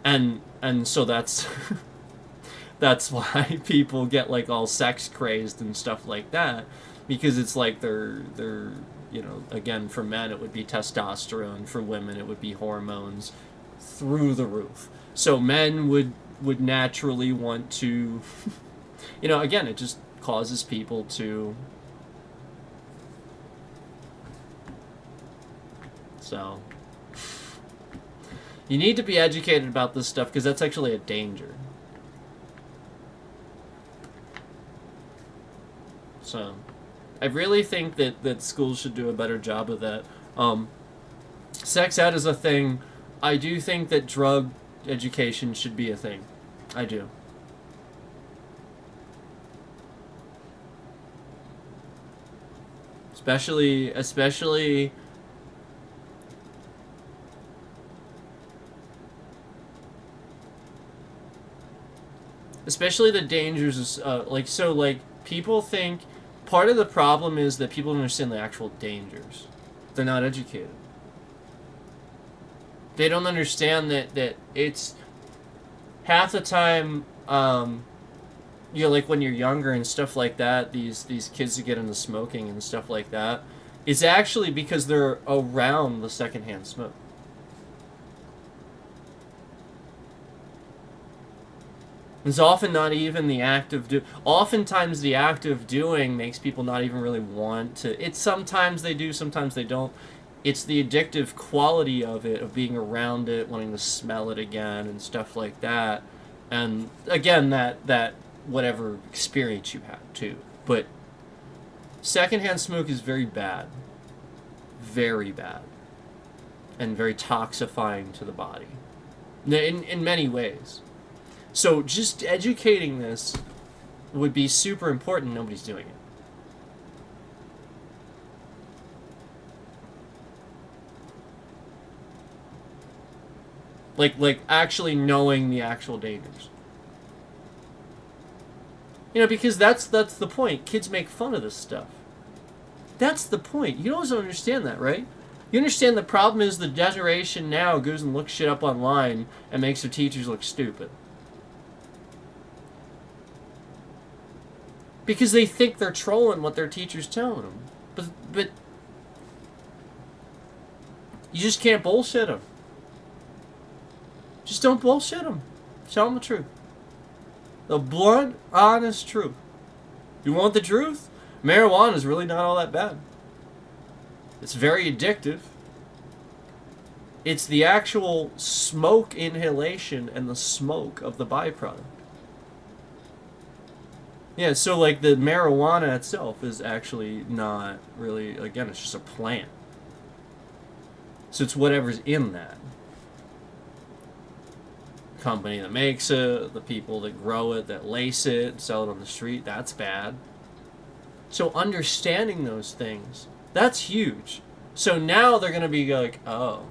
And so that's that's why people get like all sex crazed and stuff like that, because it's like they're again, for men it would be testosterone, for women it would be hormones through the roof. So men would naturally want to again, it just causes people to. So, you need to be educated about this stuff, because that's actually a danger. So, I really think that schools should do a better job of that. Sex ed is a thing. I do think that drug education should be a thing. I do. Especially the dangers of, people think part of the problem is that people don't understand the actual dangers. They're not educated. They don't understand that it's half the time, like when you're younger and stuff like that, these kids that get into smoking and stuff like that, it's actually because they're around the secondhand smoke. It's often not even the act of oftentimes the act of doing makes people not even really want to. It's sometimes they do, sometimes they don't. It's the addictive quality of it, of being around it, wanting to smell it again and stuff like that. And again, that whatever experience you had too. But secondhand smoke is very bad. Very bad. And very toxifying to the body. In many ways. So just educating this would be super important. Nobody's doing it. Like actually knowing the actual dangers. Because that's the point. Kids make fun of this stuff. That's the point. You don't understand that, right? You understand the problem is the generation now goes and looks shit up online and makes their teachers look stupid. Because they think they're trolling what their teacher's telling them. But you just can't bullshit them. Just don't bullshit them. Tell them the truth. The blunt, honest truth. You want the truth? Marijuana is really not all that bad. It's very addictive. It's the actual smoke inhalation and the smoke of the byproduct. Yeah, so like the marijuana itself is actually not really, again, it's just a plant. So it's whatever's in that company that makes it, the people that grow it, that lace it, sell it on the street, that's bad. So understanding those things, that's huge. So now they're going to be like, oh.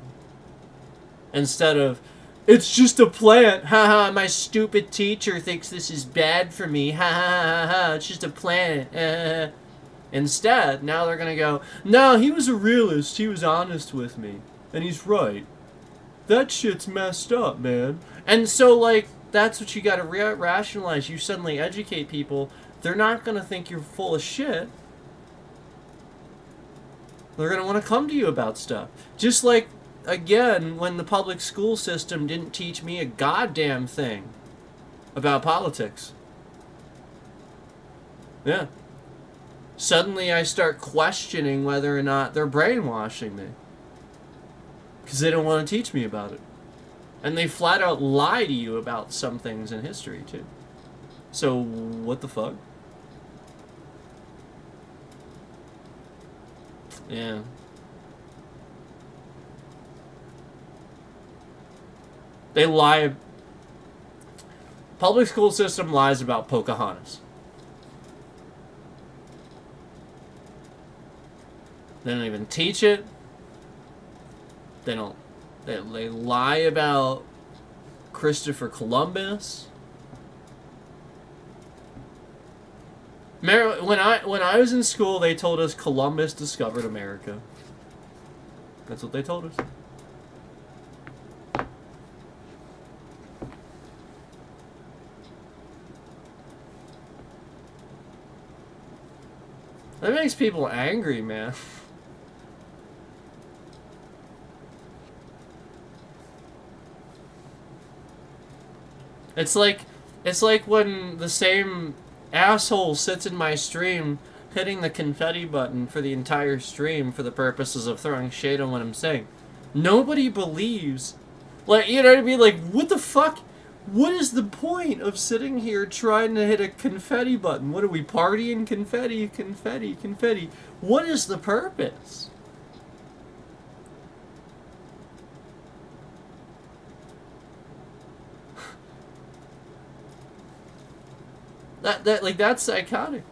Instead of, it's just a plant. Haha, my stupid teacher thinks this is bad for me. Ha ha ha ha, it's just a plant. Instead, now they're going to go, no, he was a realist. He was honest with me. And he's right. That shit's messed up, man. And so, like, that's what you got to rationalize. You suddenly educate people. They're not going to think you're full of shit. They're going to want to come to you about stuff. Just like, again, when the public school system didn't teach me a goddamn thing about politics. Yeah. Suddenly I start questioning whether or not they're brainwashing me. Because they don't want to teach me about it. And they flat out lie to you about some things in history, too. So, what the fuck? Yeah. They lie. Public school system lies about Pocahontas. They don't even teach it. They don't. They lie about Christopher Columbus. When I was in school, they told us Columbus discovered America. That's what they told us. That makes people angry, man. It's like when the same asshole sits in my stream hitting the confetti button for the entire stream for the purposes of throwing shade on what I'm saying. Nobody believes. Like, you know what I mean? Like, what the fuck? What is the point of sitting here trying to hit a confetti button? What are we partying? Confetti, confetti, confetti. What is the purpose? That's psychotic.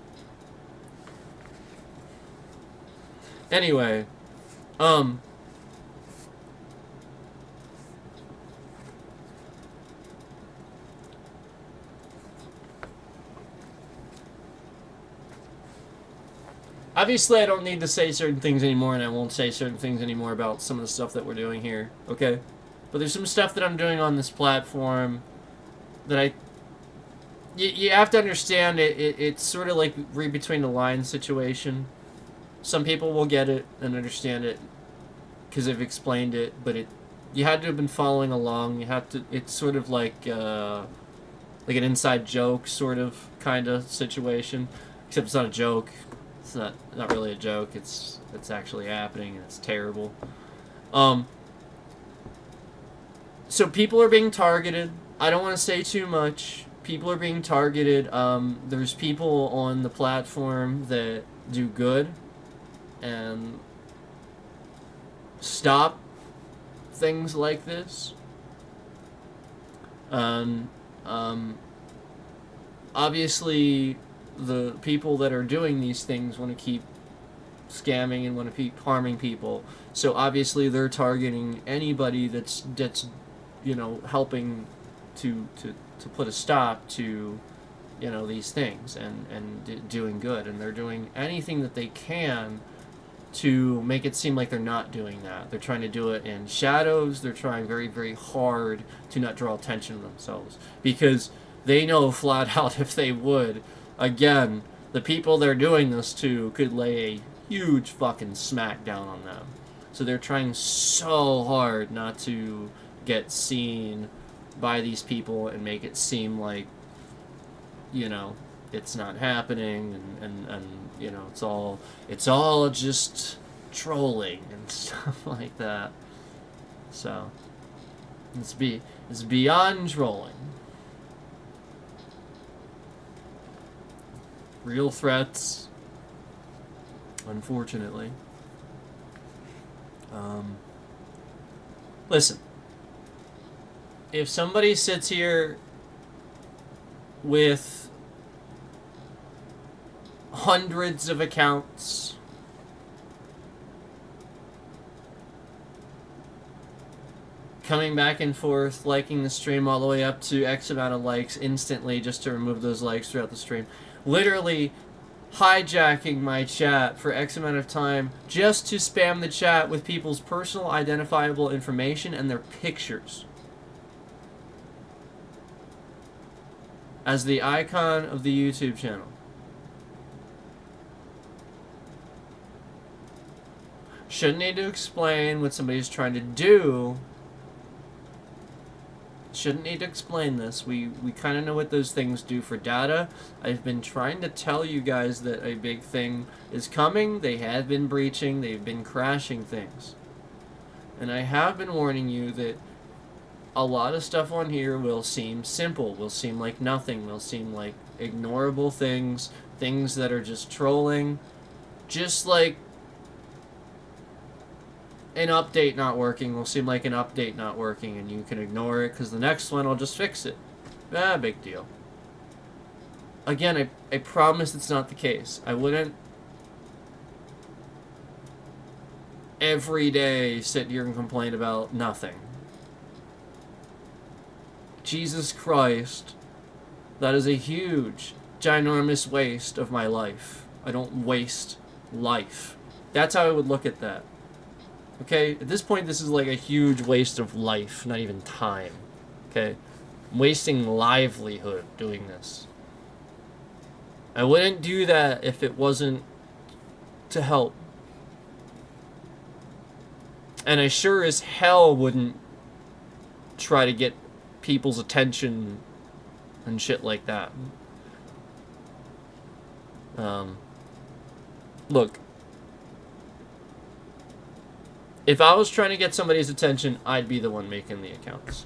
Anyway, obviously I don't need to say certain things anymore, and I won't say certain things anymore about some of the stuff that we're doing here, okay? But there's some stuff that I'm doing on this platform that you have to understand it's sort of like read between the lines situation. Some people will get it and understand it because they've explained it, but you had to have been following along. You have to. It's sort of like an inside joke sort of kind of situation, except it's not a joke. It's not really a joke. It's actually happening and it's terrible. So people are being targeted. I don't want to say too much. People are being targeted. There's people on the platform that do good and stop things like this. Obviously, the people that are doing these things want to keep scamming and want to keep harming people. So obviously, they're targeting anybody that's helping to put a stop to these things and doing good, and they're doing anything that they can to make it seem like they're not doing that. They're trying to do it in shadows. They're trying very, very hard to not draw attention to themselves because they know flat out if they would, again, the people they're doing this to could lay a huge fucking smack down on them. So they're trying so hard not to get seen by these people and make it seem like it's not happening and it's all just trolling and stuff like that. So it's beyond trolling. Real threats, unfortunately. Listen, if somebody sits here with hundreds of accounts, coming back and forth, liking the stream all the way up to X amount of likes instantly just to remove those likes throughout the stream, literally hijacking my chat for X amount of time just to spam the chat with people's personal identifiable information and their pictures as the icon of the YouTube channel. Shouldn't need to explain what somebody's trying to do. Shouldn't need to explain this. We kind of know what those things do for data. I've been trying to tell you guys that a big thing is coming. They have been breaching. They've been crashing things. And I have been warning you that a lot of stuff on here will seem simple, will seem like nothing, will seem like ignorable things, things that are just trolling. Just like an update not working will seem like an update not working, and you can ignore it because the next one will just fix it. Big deal. Again, I promise it's not the case. I wouldn't every day sit here and complain about nothing. Jesus Christ, that is a huge, ginormous waste of my life. I don't waste life. That's how I would look at that. Okay, at this point, this is like a huge waste of life, not even time. Okay, I'm wasting livelihood doing this. I wouldn't do that if it wasn't to help. And I sure as hell wouldn't try to get people's attention and shit like that. Look. If I was trying to get somebody's attention, I'd be the one making the accounts.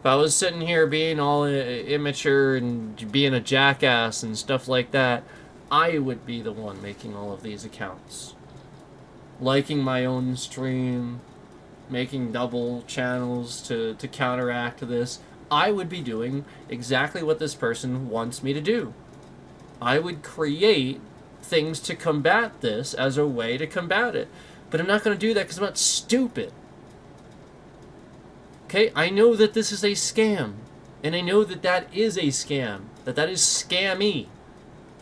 If I was sitting here being all immature and being a jackass and stuff like that, I would be the one making all of these accounts. Liking my own stream, making double channels to counteract this. I would be doing exactly what this person wants me to do. I would create things to combat this as a way to combat it. But I'm not going to do that because I'm not stupid. Okay? I know that this is a scam. And I know that that is a scam. That is scammy.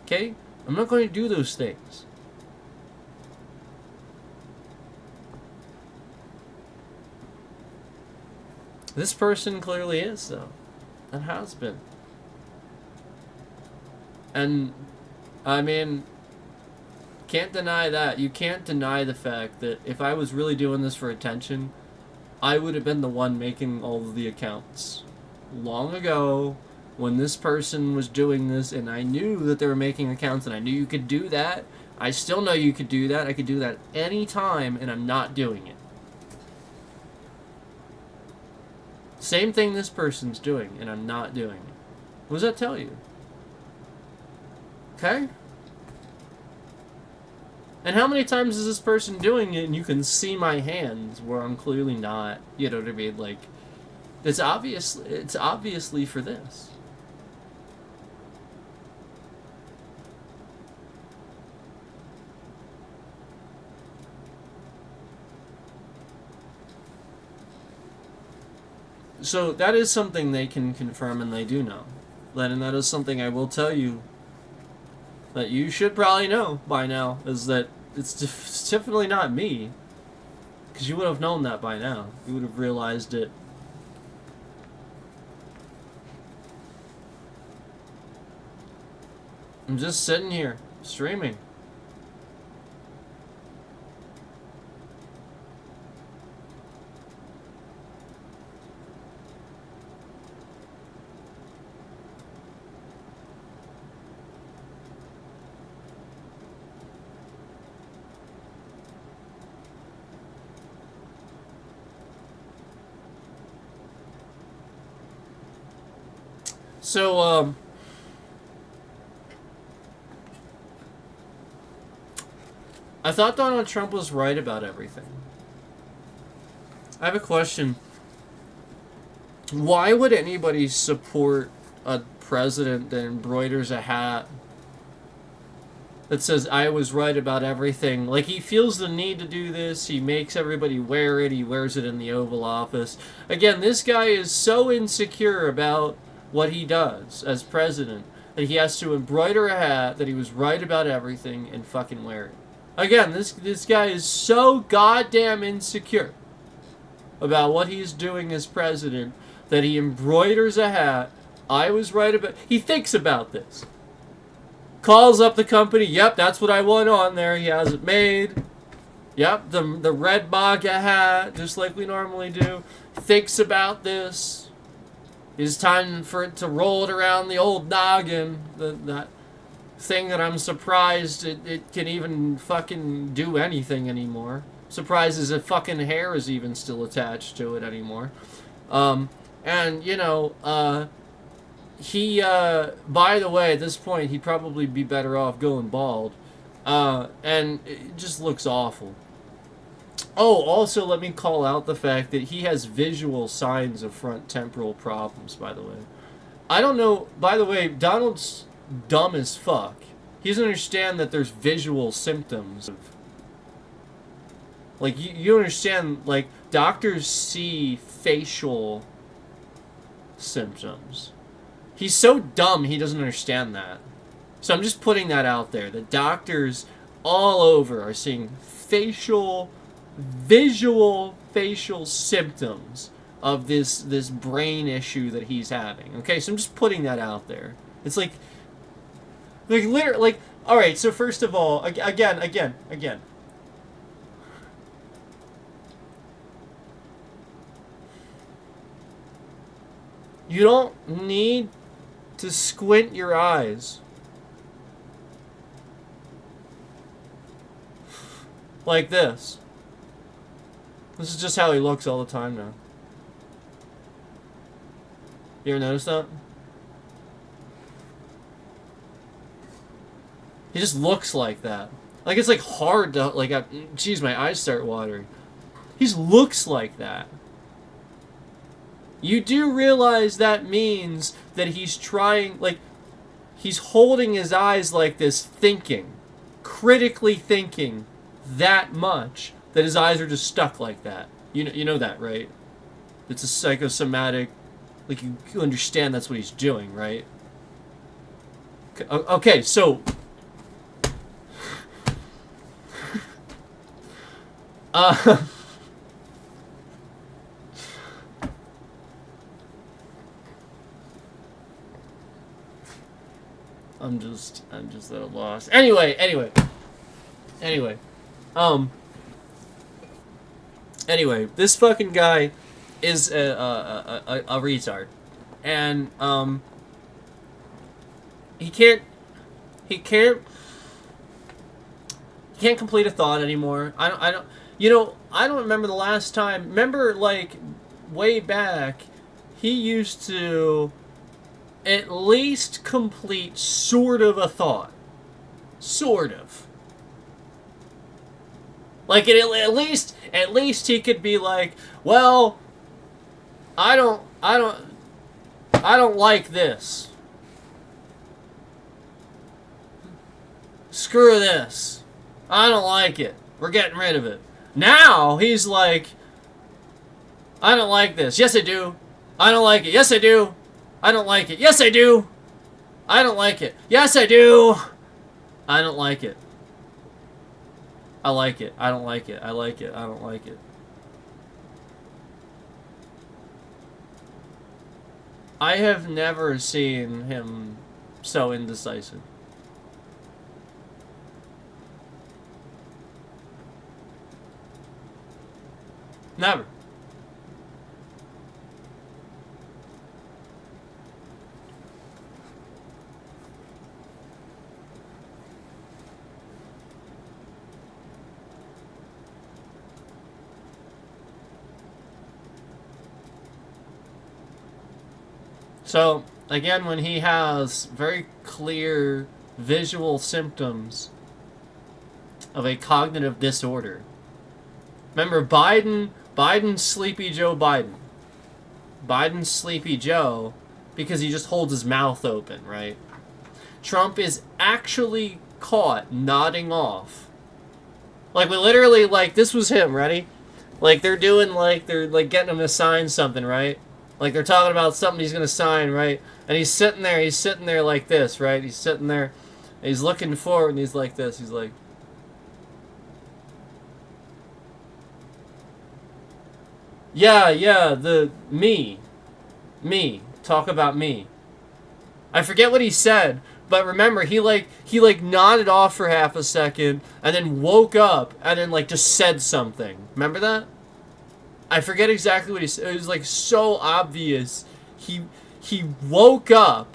Okay? I'm not going to do those things. This person clearly is, though. And has been. And, I mean, can't deny that. You can't deny the fact that if I was really doing this for attention, I would have been the one making all of the accounts. Long ago, when this person was doing this, and I knew that they were making accounts, and I knew you could do that. I still know you could do that. I could do that anytime, and I'm not doing it. Same thing this person's doing, and I'm not doing it. What does that tell you? Okay? And how many times is this person doing it and you can see my hands where I'm clearly not, you know what I mean? Like, it's obviously for this. So that is something they can confirm and they do know. And that is something I will tell you that you should probably know by now, is that it's definitely not me. Because you would have known that by now. You would have realized it. I'm just sitting here, streaming. So, I thought Donald Trump was right about everything. I have a question. Why would anybody support a president that embroiders a hat that says, I was right about everything? Like, he feels the need to do this. He makes everybody wear it. He wears it in the Oval Office. Again, this guy is so insecure about what he does as president that he has to embroider a hat that he was right about everything and fucking wear it. Again, this guy is so goddamn insecure about what he's doing as president that he embroiders a hat. I was right about... He thinks about this. Calls up the company. Yep, that's what I want on there. He has it made. Yep, the red MAGA hat, just like we normally do. Thinks about this. It's time for it to roll it around the old noggin. That thing that I'm surprised it can even fucking do anything anymore. Surprised as if fucking hair is even still attached to it anymore. And, you know, he, by the way, at this point, he'd probably be better off going bald. And it just looks awful. Oh, also, let me call out the fact that he has visual signs of front temporal problems, by the way. I don't know, by the way, Donald's dumb as fuck. He doesn't understand that there's visual symptoms. Like, you understand, like, doctors see facial symptoms. He's so dumb he doesn't understand that. So I'm just putting that out there. The doctors all over are seeing visual facial symptoms of this brain issue that he's having. Okay, so I'm just putting that out there. It's like literally, like, all right. So first of all, again. You don't need to squint your eyes like this. This is just how he looks all the time now. You ever notice that? He just looks like that. Like, it's like hard to, like, geez, my eyes start watering. He just looks like that. You do realize that means that he's trying, like, he's holding his eyes like this, thinking, critically thinking that much, that his eyes are just stuck like that. You know that, right? It's a psychosomatic, like, you understand that's what he's doing, right? Okay, so... I'm just at a loss. Anyway. Anyway, this fucking guy is a retard, and he can't complete a thought anymore. I don't remember the last time. Remember, like, way back, he used to at least complete sort of a thought. Sort of. Like, at least he could be like, well, I don't like this. Screw this. I don't like it. We're getting rid of it. Now, he's like, I don't like this. Yes, I do. I don't like it. Yes, I do. I don't like it. Yes, I do. I don't like it. Yes, I do. I don't like it. I like it. I don't like it. I like it. I don't like it. I have never seen him so indecisive. Never. So, again, when he has very clear visual symptoms of a cognitive disorder. Remember, Biden's Sleepy Joe Biden. Biden's Sleepy Joe because he just holds his mouth open, right? Trump is actually caught nodding off. Like, we literally, like, this was him, ready? Like, they're getting him to sign something, right? Like, they're talking about something he's gonna sign, right? And he's sitting there like this, right? He's sitting there, and he's looking forward, and he's like this, he's like... Yeah, me, talk about me. I forget what he said, but remember, he nodded off for half a second, and then woke up, and then, like, just said something. Remember that? I forget exactly what he said. It was, like, so obvious. He woke up,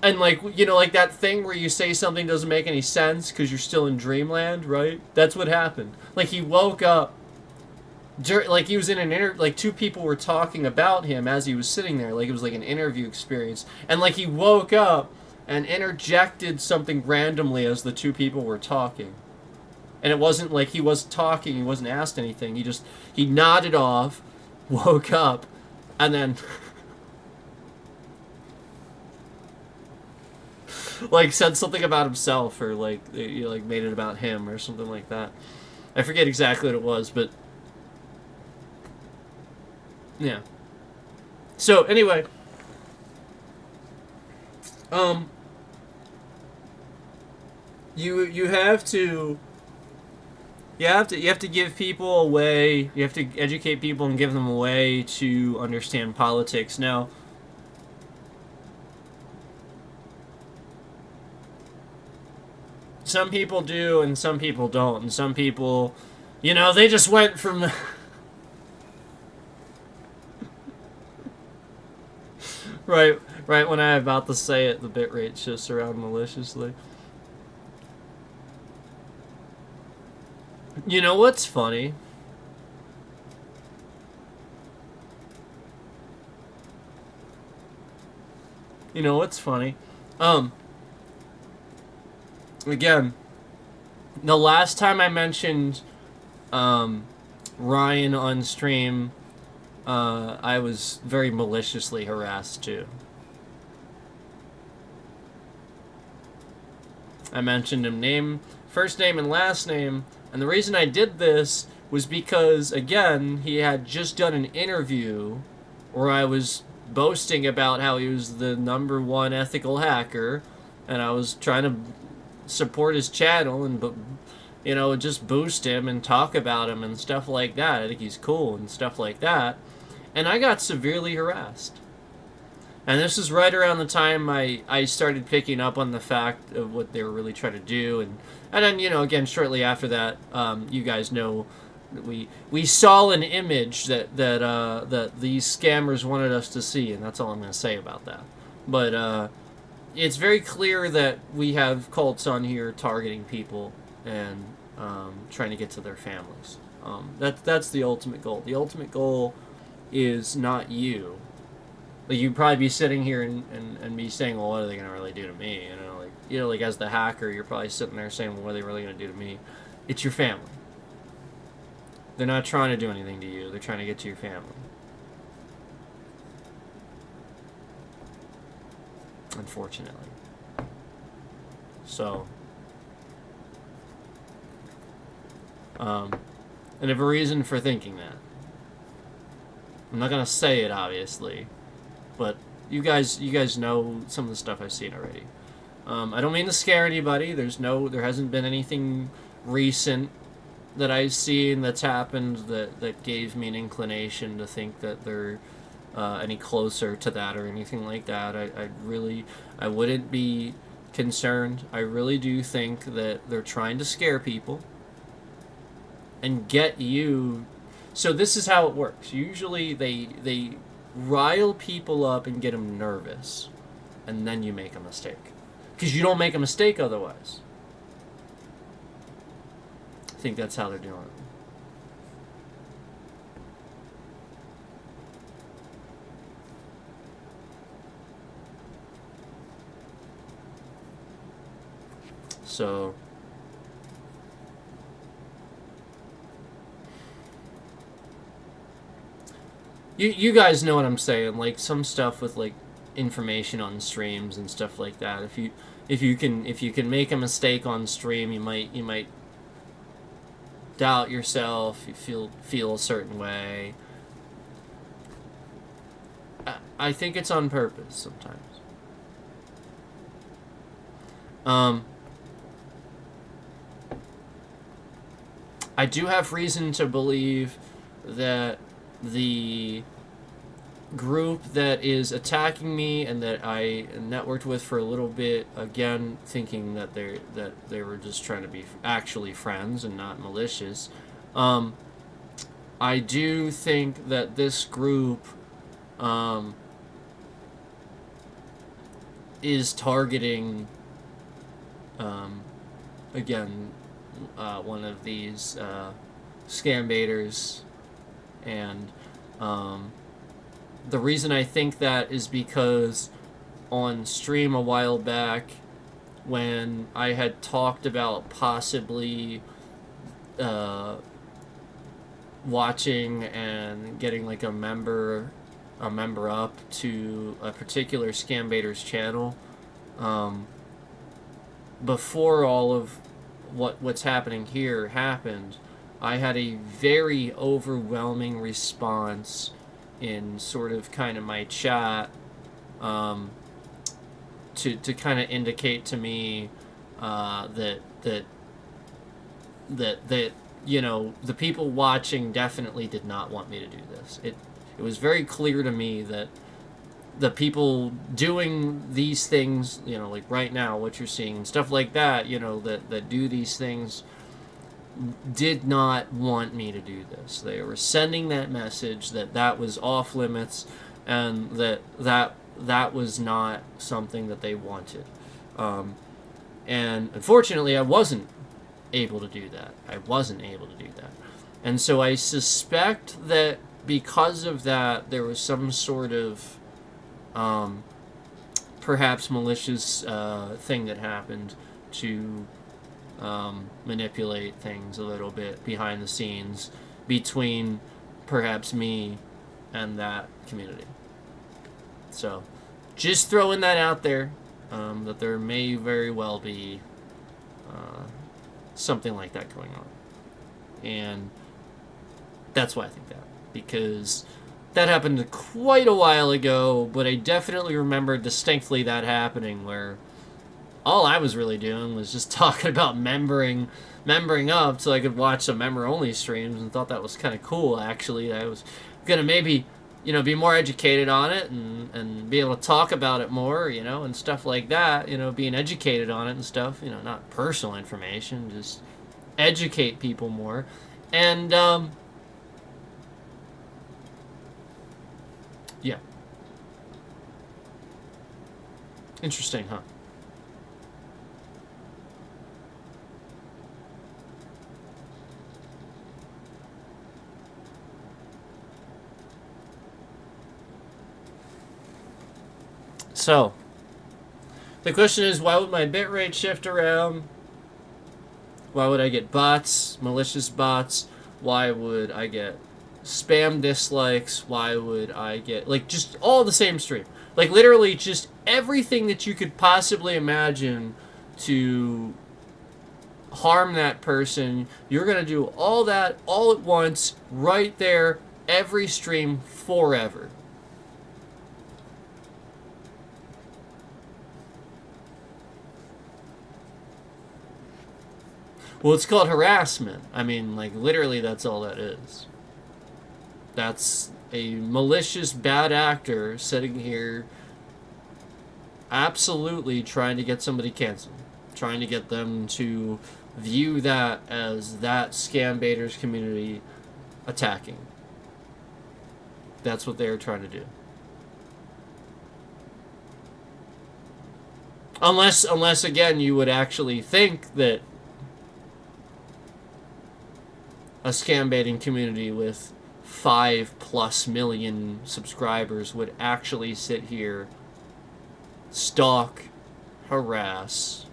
and, like, you know, like that thing where you say something doesn't make any sense because you're still in dreamland, right? That's what happened. Like, he woke up, like, he was in an like, two people were talking about him as he was sitting there. Like, it was like an interview experience. And, like, he woke up and interjected something randomly as the two people were talking. And it wasn't like he was talking, he wasn't asked anything. He nodded off, woke up, and then... like, said something about himself, or, like, you like, made it about him, or something like that. I forget exactly what it was, but... yeah. So, anyway... You have to give people a way, you have to educate people and give them a way to understand politics. Now, some people do and some people don't, and some people, you know, they just went from right when I'm about to say it, the bitrate shifts around maliciously. You know what's funny? You know what's funny? Again, the last time I mentioned Ryan on stream, I was very maliciously harassed too. I mentioned him first name and last name, and the reason I did this was because, again, he had just done an interview where I was boasting about how he was the #1 ethical hacker, and I was trying to support his channel and, you know, just boost him and talk about him and stuff like that. I think he's cool and stuff like that. And I got severely harassed. And this is right around the time I started picking up on the fact of what they were really trying to do. And then, you know, again, shortly after that, you guys know we saw an image that these scammers wanted us to see, and that's all I'm going to say about that. But it's very clear that we have cults on here targeting people and trying to get to their families. That's the ultimate goal. The ultimate goal is not you. Like, you'd probably be sitting here and be saying, well, what are they going to really do to me? You know, like as the hacker, you're probably sitting there saying, well, what are they really going to do to me? It's your family. They're not trying to do anything to you. They're trying to get to your family. Unfortunately. So, and I have a reason for thinking that. I'm not going to say it, obviously. But you guys know some of the stuff I've seen already. I don't mean to scare anybody. There hasn't been anything recent that I've seen that's happened that gave me an inclination to think that they're any closer to that or anything like that. I wouldn't be concerned. I really do think that they're trying to scare people and get you. So this is how it works. Usually they rile people up and get them nervous, and then you make a mistake. Because you don't make a mistake otherwise. I think that's how they're doing it. So you guys know what I'm saying, like some stuff with like information on streams and stuff like that. If you can make a mistake on stream, you might doubt yourself, you feel a certain way. I think it's on purpose sometimes. I do have reason to believe that the group that is attacking me and that I networked with for a little bit, again thinking that they were just trying to be actually friends and not malicious, I do think that this group is targeting again one of these scam baiters, and the reason I think that is because on stream a while back, when I had talked about possibly watching and getting like a member up to a particular scam baiter's channel, before all of what's happening here happened, I had a very overwhelming response in sort of kind of my chat, to kind of indicate to me that you know, the people watching definitely did not want me to do this. It was very clear to me that the people doing these things, you know, like right now, what you're seeing, stuff like that, you know, that do these things, did not want me to do this. They were sending that message that was off limits, and that was not something that they wanted. And unfortunately, I wasn't able to do that. And so I suspect that because of that, there was some sort of perhaps malicious thing that happened to manipulate things a little bit behind the scenes between perhaps me and that community. So just throwing that out there, that there may very well be something like that going on. And that's why I think that, because that happened quite a while ago, but I definitely remember distinctly that happening, where all I was really doing was just talking about membering up so I could watch some member-only streams, and thought that was kind of cool, actually. I was going to maybe, you know, be more educated on it and be able to talk about it more, you know, and stuff like that, you know, being educated on it and stuff, you know, not personal information, just educate people more. And, yeah. Interesting, huh? So, the question is, why would my bitrate shift around? Why would I get bots, malicious bots? Why would I get spam dislikes? Why would I get, like, just all the same stream? Like, literally just everything that you could possibly imagine to harm that person. You're going to do all that all at once, right there, every stream, forever. Well, it's called harassment. I mean, like, literally that's all that is. That's a malicious bad actor sitting here absolutely trying to get somebody canceled. Trying to get them to view that as that scam baiters community attacking. That's what they're trying to do. Unless again, you would actually think that a scam baiting community with 5+ million subscribers would actually sit here, stalk, harass,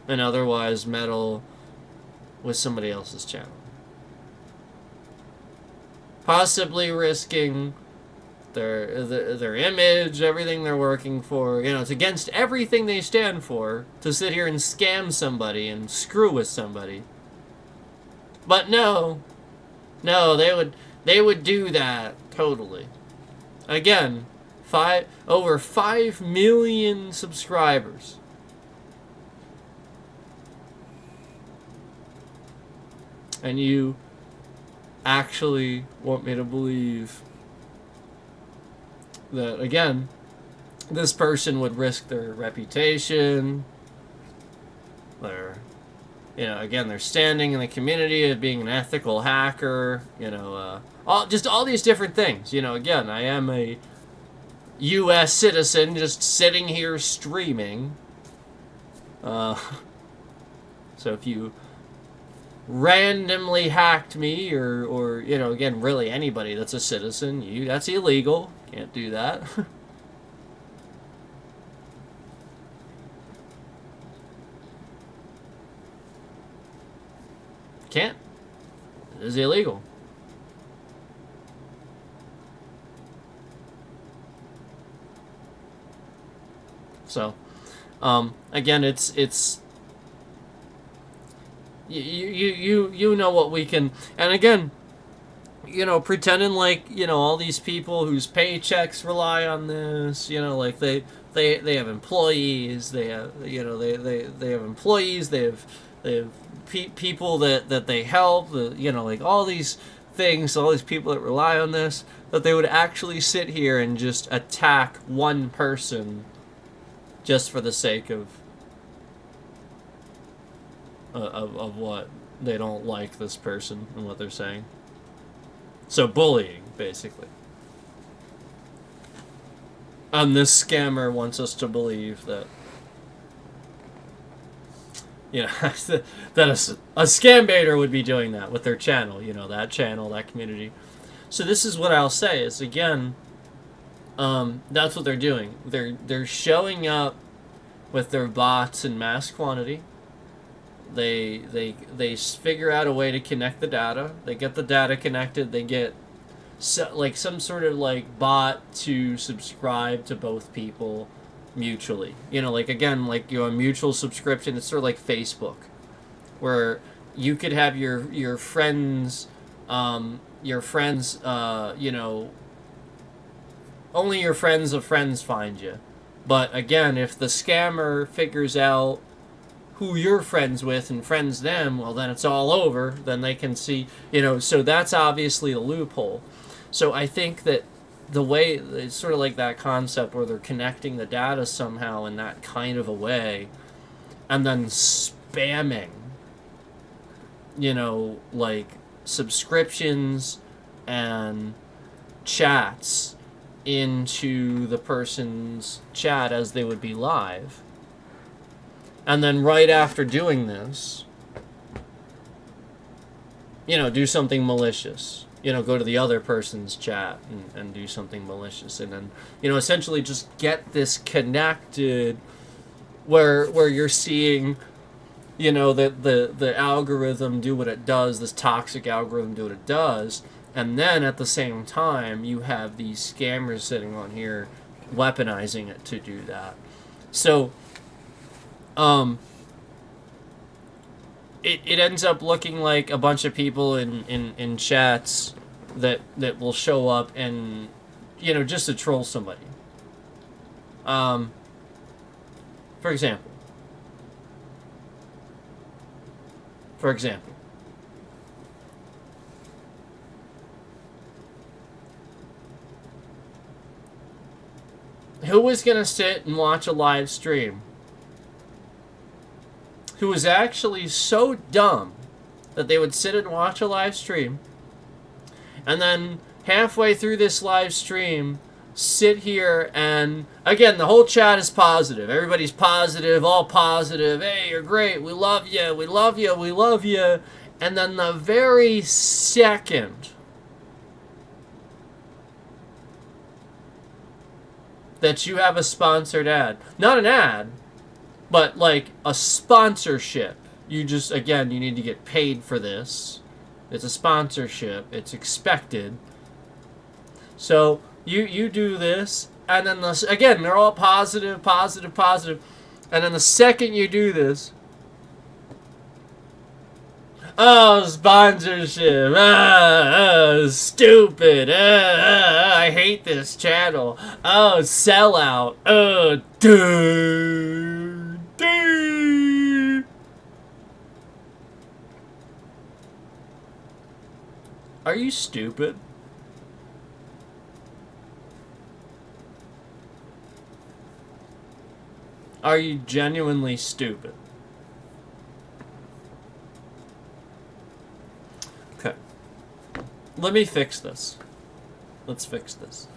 and otherwise meddle with somebody else's channel. Possibly risking their image, everything they're working for. You know, it's against everything they stand for to sit here and scam somebody and screw with somebody. But no, they would do that totally. Again, over 5 million subscribers. And you actually want me to believe that, again, this person would risk their reputation, their, again, their standing in the community of being an ethical hacker, all these different things. Again, I am a U.S. citizen just sitting here streaming. So if you randomly hacked me or again, really anybody that's a citizen, that's illegal. Can't do that. Can't. It is illegal. So, again, it's you know what we can, and again, pretending like, all these people whose paychecks rely on this, like they have employees, they have employees, they have people that they help, like all these things, all these people that rely on this, that they would actually sit here and just attack one person just for the sake of what they don't like this person and what they're saying. So bullying, basically. And this scammer wants us to believe that, that a scam baiter would be doing that with their channel, that channel, that community. So this is what I'll say is, again, that's what they're doing. They're showing up with their bots in mass quantity. They figure out a way to connect the data. They get the data connected. They get some sort of bot to subscribe to both people mutually. A mutual subscription. It's sort of like Facebook, where you could have your friends, only your friends of friends find you. But again, if the scammer figures out who you're friends with and friends them, well, then it's all over. Then they can see, so that's obviously a loophole. So I think that the way, it's sort of like that concept where they're connecting the data somehow in that kind of a way, and then spamming, subscriptions and chats into the person's chat as they would be live. And then right after doing this, do something malicious. Go to the other person's chat and do something malicious. And then, essentially just get this connected where you're seeing, the algorithm do what it does, this toxic algorithm do what it does. And then at the same time, you have these scammers sitting on here weaponizing it to do that. So, it ends up looking like a bunch of people in chats that will show up and, just to troll somebody. For example, who was going to sit and watch a live stream who was actually so dumb that they would sit and watch a live stream and then halfway through this live stream sit here and, again, the whole chat is positive. Everybody's positive, all positive. Hey, you're great. We love you. We love you. We love you. And then the very second that you have a sponsored ad, not an ad, But like a sponsorship, you just, again, you need to get paid for this. It's a sponsorship. It's expected. So you do this, and then again, they're all positive, positive, positive. And then the second you do this, oh, sponsorship, stupid, I hate this channel, oh, sellout, dude. Are you stupid? Are you genuinely stupid? Okay. Let me fix this. Let's fix this.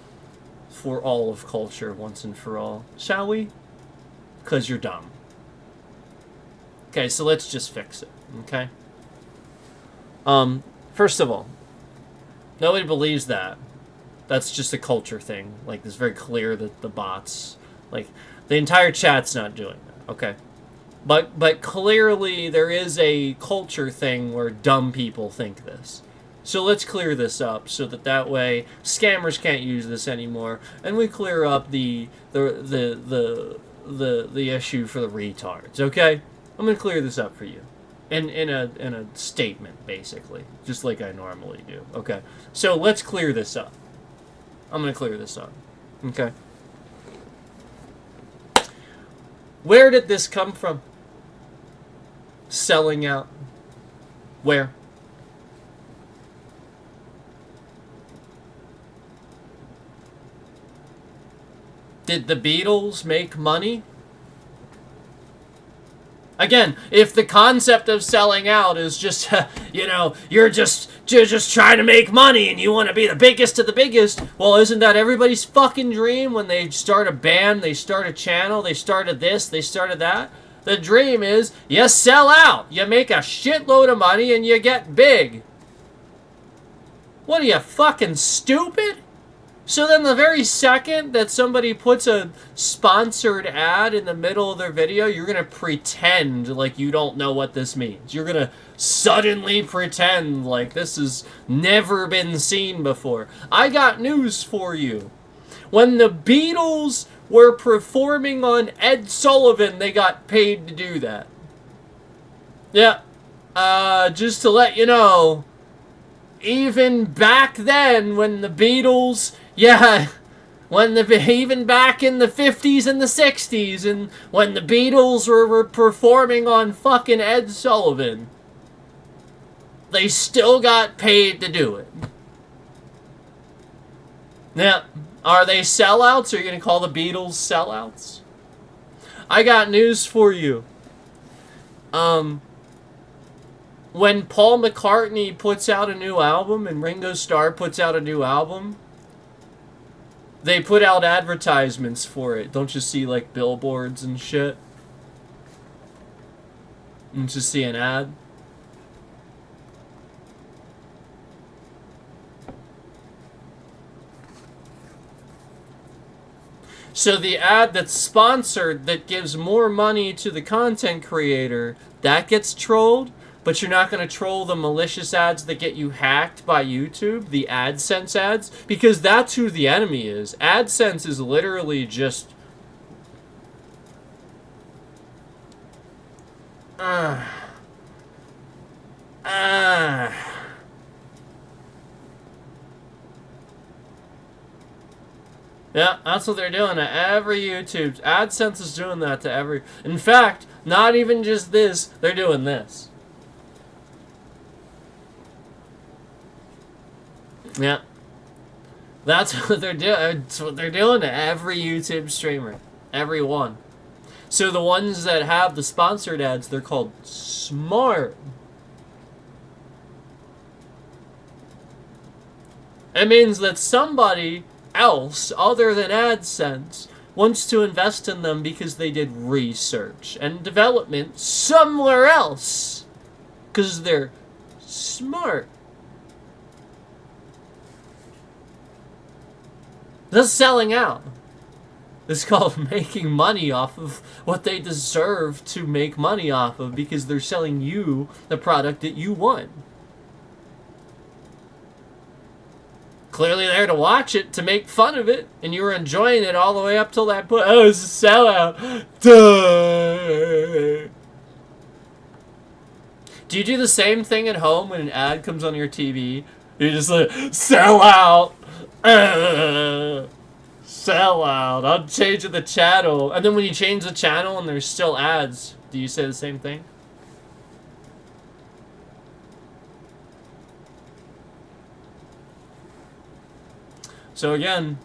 For all of culture, once and for all. Shall we? Because you're dumb. Okay, so let's just fix it. Okay? First of all, nobody believes that. That's just a culture thing. Like, it's very clear that the bots... Like, the entire chat's not doing that, okay? But clearly there is a culture thing where dumb people think this. So let's clear this up so that way scammers can't use this anymore, and we clear up the issue for the retards, okay? I'm gonna clear this up for you. In a statement, basically. Just like I normally do. Okay. So let's clear this up. I'm gonna clear this up. Okay. Where did this come from? Selling out. Where? Did the Beatles make money? Again, if the concept of selling out is just, you know, you're just trying to make money and you want to be the biggest of the biggest, well, isn't that everybody's fucking dream when they start a band, they start a channel, they started this, they started that? The dream is you sell out, you make a shitload of money, and you get big. What are you, fucking stupid? So then the very second that somebody puts a sponsored ad in the middle of their video, you're going to pretend like you don't know what this means. You're going to suddenly pretend like this has never been seen before. I got news for you. When the Beatles were performing on Ed Sullivan, they got paid to do that. Yeah. Just to let you know, even back then when the Beatles... Yeah, even back in the 50s and the 60s, and when the Beatles were performing on fucking Ed Sullivan, they still got paid to do it. Now, are they sellouts? Are you going to call the Beatles sellouts? I got news for you. When Paul McCartney puts out a new album and Ringo Starr puts out a new album, they put out advertisements for it. Don't you see, like, billboards and shit? Don't you see an ad? So the ad that's sponsored, that gives more money to the content creator, that gets trolled? But you're not going to troll the malicious ads that get you hacked by YouTube, the AdSense ads, because that's who the enemy is. AdSense is literally just... Yeah, that's what they're doing to every YouTube. AdSense is doing that to every... In fact, not even just this, they're doing this. Yeah. That's what they're doing. That's what they're doing to every YouTube streamer. Every one. So the ones that have the sponsored ads, they're called smart. It means that somebody else, other than AdSense, wants to invest in them because they did research and development somewhere else. Because they're smart. That's selling out. It's called making money off of what they deserve to make money off of because they're selling you the product that you want. Clearly there to watch it, to make fun of it, and you were enjoying it all the way up till that point. Oh, it's a sellout. Duh. Do you do the same thing at home when an ad comes on your TV? You're just like, sell out. Sell out. I'm changing the channel. And then when you change the channel and there's still ads, do you say the same thing? So again,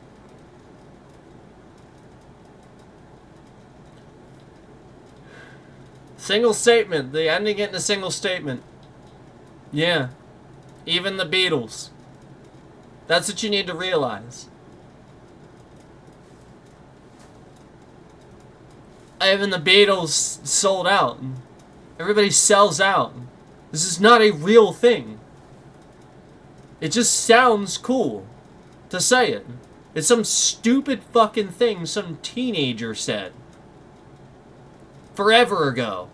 single statement. The ending it in a single statement. Yeah. Even the Beatles. That's what you need to realize. Even the Beatles sold out. Everybody sells out. This is not a real thing. It just sounds cool to say it. It's some stupid fucking thing some teenager said forever ago.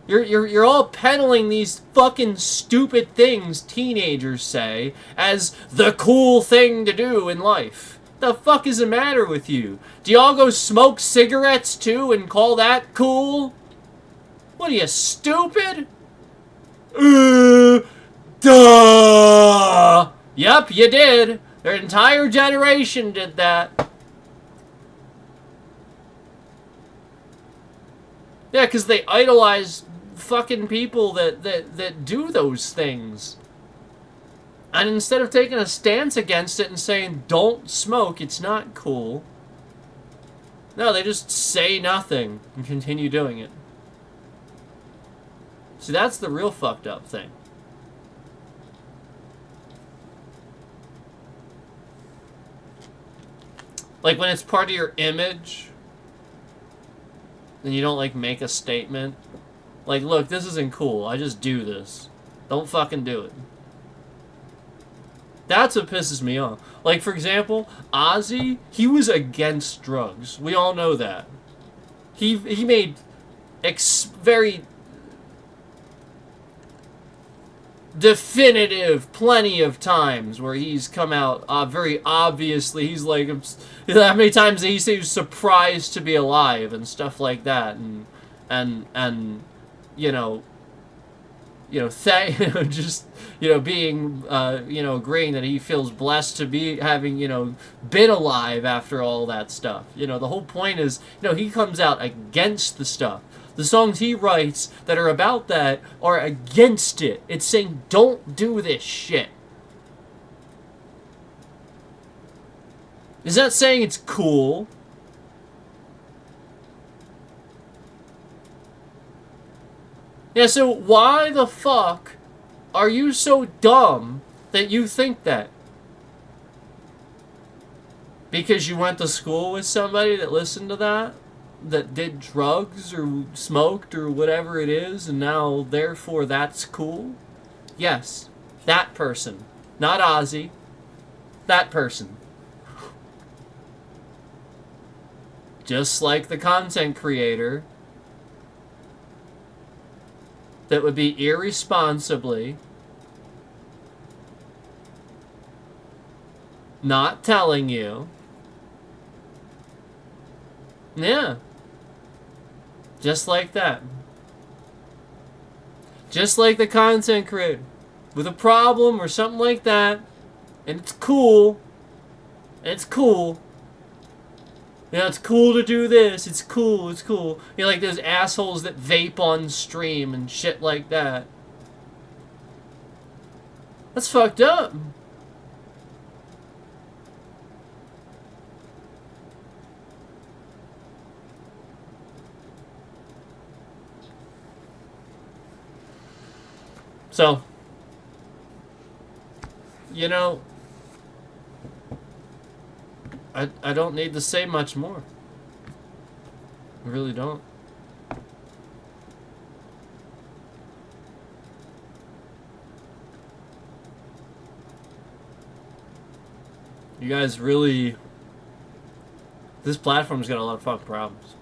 You're all peddling these fucking stupid things teenagers say as the cool thing to do in life. The fuck is the matter with you? Do y'all go smoke cigarettes too and call that cool? What are you, stupid? Duh! Yep, you did. Their entire generation did that. Yeah, because they idolize fucking people that do those things. And instead of taking a stance against it and saying, don't smoke, it's not cool. No, they just say nothing and continue doing it. See, that's the real fucked up thing. Like when it's part of your image, and you don't like make a statement. Like, look, this isn't cool. I just do this. Don't fucking do it. That's what pisses me off. Like, for example, Ozzy, he was against drugs. We all know that. He made very definitive plenty of times where he's come out very obviously. He's like, how many times did he say he was surprised to be alive and stuff like that, and just being agreeing that he feels blessed to be having been alive after all that stuff. The whole point is he comes out against the stuff. The songs he writes that are about that are against it. It's saying, don't do this shit. It's not saying it's cool. Yeah, so why the fuck are you so dumb that you think that? Because you went to school with somebody that listened to that? That did drugs or smoked or whatever it is, and now therefore that's cool? Yes, that person. Not Ozzy. That person. Just like the content creator that would be irresponsibly not telling you. Yeah. Just like that. Just like the content creator with a problem or something like that, and it's cool. And it's cool. It's cool to do this. It's cool. It's cool. Like those assholes that vape on stream and shit like that. That's fucked up. So, I don't need to say much more. I really don't. You guys really This platform's got a lot of fucking problems.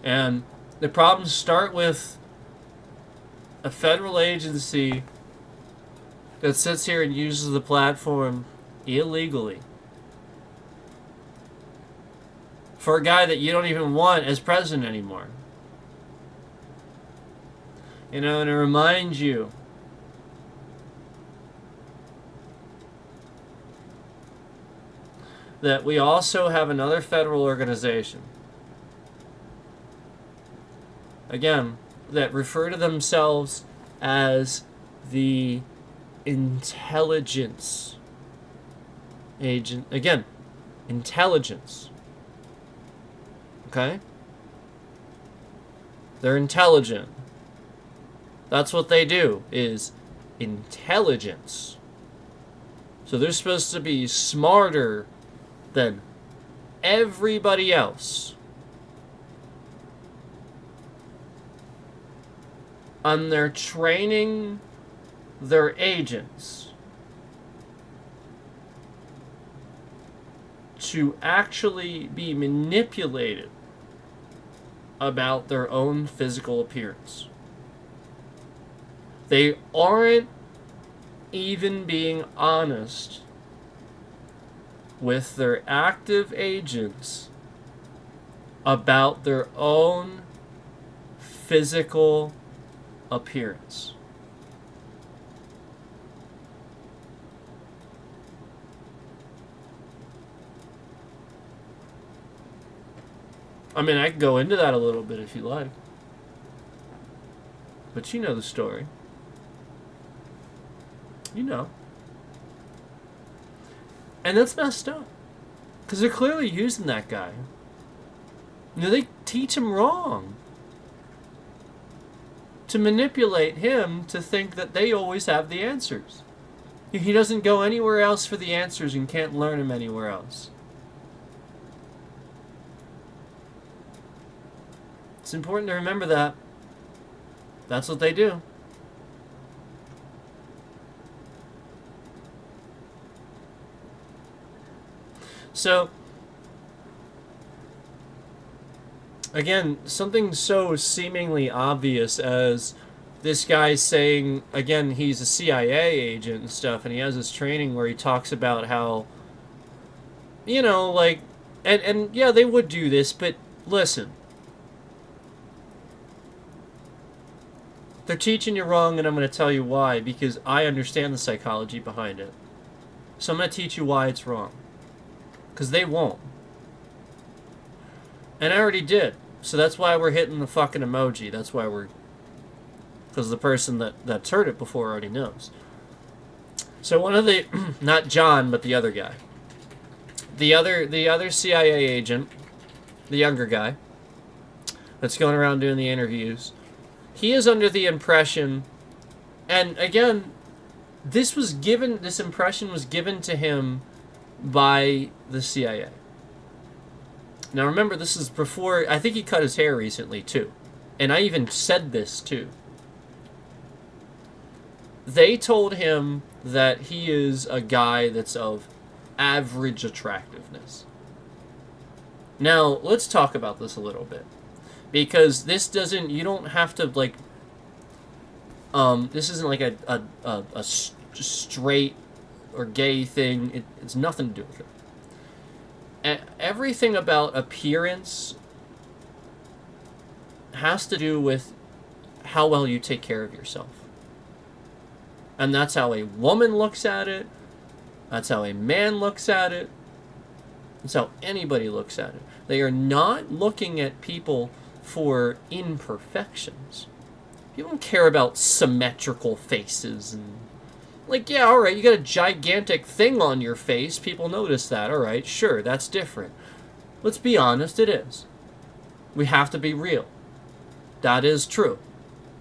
And the problems start with a federal agency that sits here and uses the platform illegally for a guy that you don't even want as president anymore. You know, and it reminds you that we also have another federal organization, again, that refer to themselves as the intelligence agent. Again, intelligence. Okay? They're intelligent. That's what they do, is intelligence. So they're supposed to be smarter than everybody else. And they're training their agents to actually be manipulated about their own physical appearance. They aren't even being honest with their active agents about their own physical appearance. I mean, I can go into that a little bit if you like. But you know the story. You know. And that's messed up. Because they're clearly using that guy. You know, they teach him wrong. To manipulate him to think that they always have the answers. He doesn't go anywhere else for the answers and can't learn them anywhere else. It's important to remember that. That's what they do. So, again, something so seemingly obvious as this guy saying, again, he's a CIA agent and stuff, and he has this training where he talks about how, you know, like, and yeah, they would do this, but listen. They're teaching you wrong, and I'm going to tell you why, because I understand the psychology behind it. So I'm going to teach you why it's wrong. Because they won't. And I already did. So that's why we're hitting the fucking emoji. That's why we're... Because the person that's heard it before already knows. So one of the... Not John, but the other guy. The other CIA agent, the younger guy, that's going around doing the interviews, he is under the impression... And again, this impression was given to him by the CIA. Now remember, this is before, I think he cut his hair recently too. And I even said this too. They told him that he is a guy that's of average attractiveness. Now, let's talk about this a little bit. Because this doesn't, you don't have to like, this isn't like a straight or gay thing. It's nothing to do with it. Everything about appearance has to do with how well you take care of yourself. And that's how a woman looks at it. That's how a man looks at it. That's how anybody looks at it. They are not looking at people for imperfections. People don't care about symmetrical faces and... Like, yeah, alright, you got a gigantic thing on your face. People notice that. Alright, sure, that's different. Let's be honest, it is. We have to be real. That is true.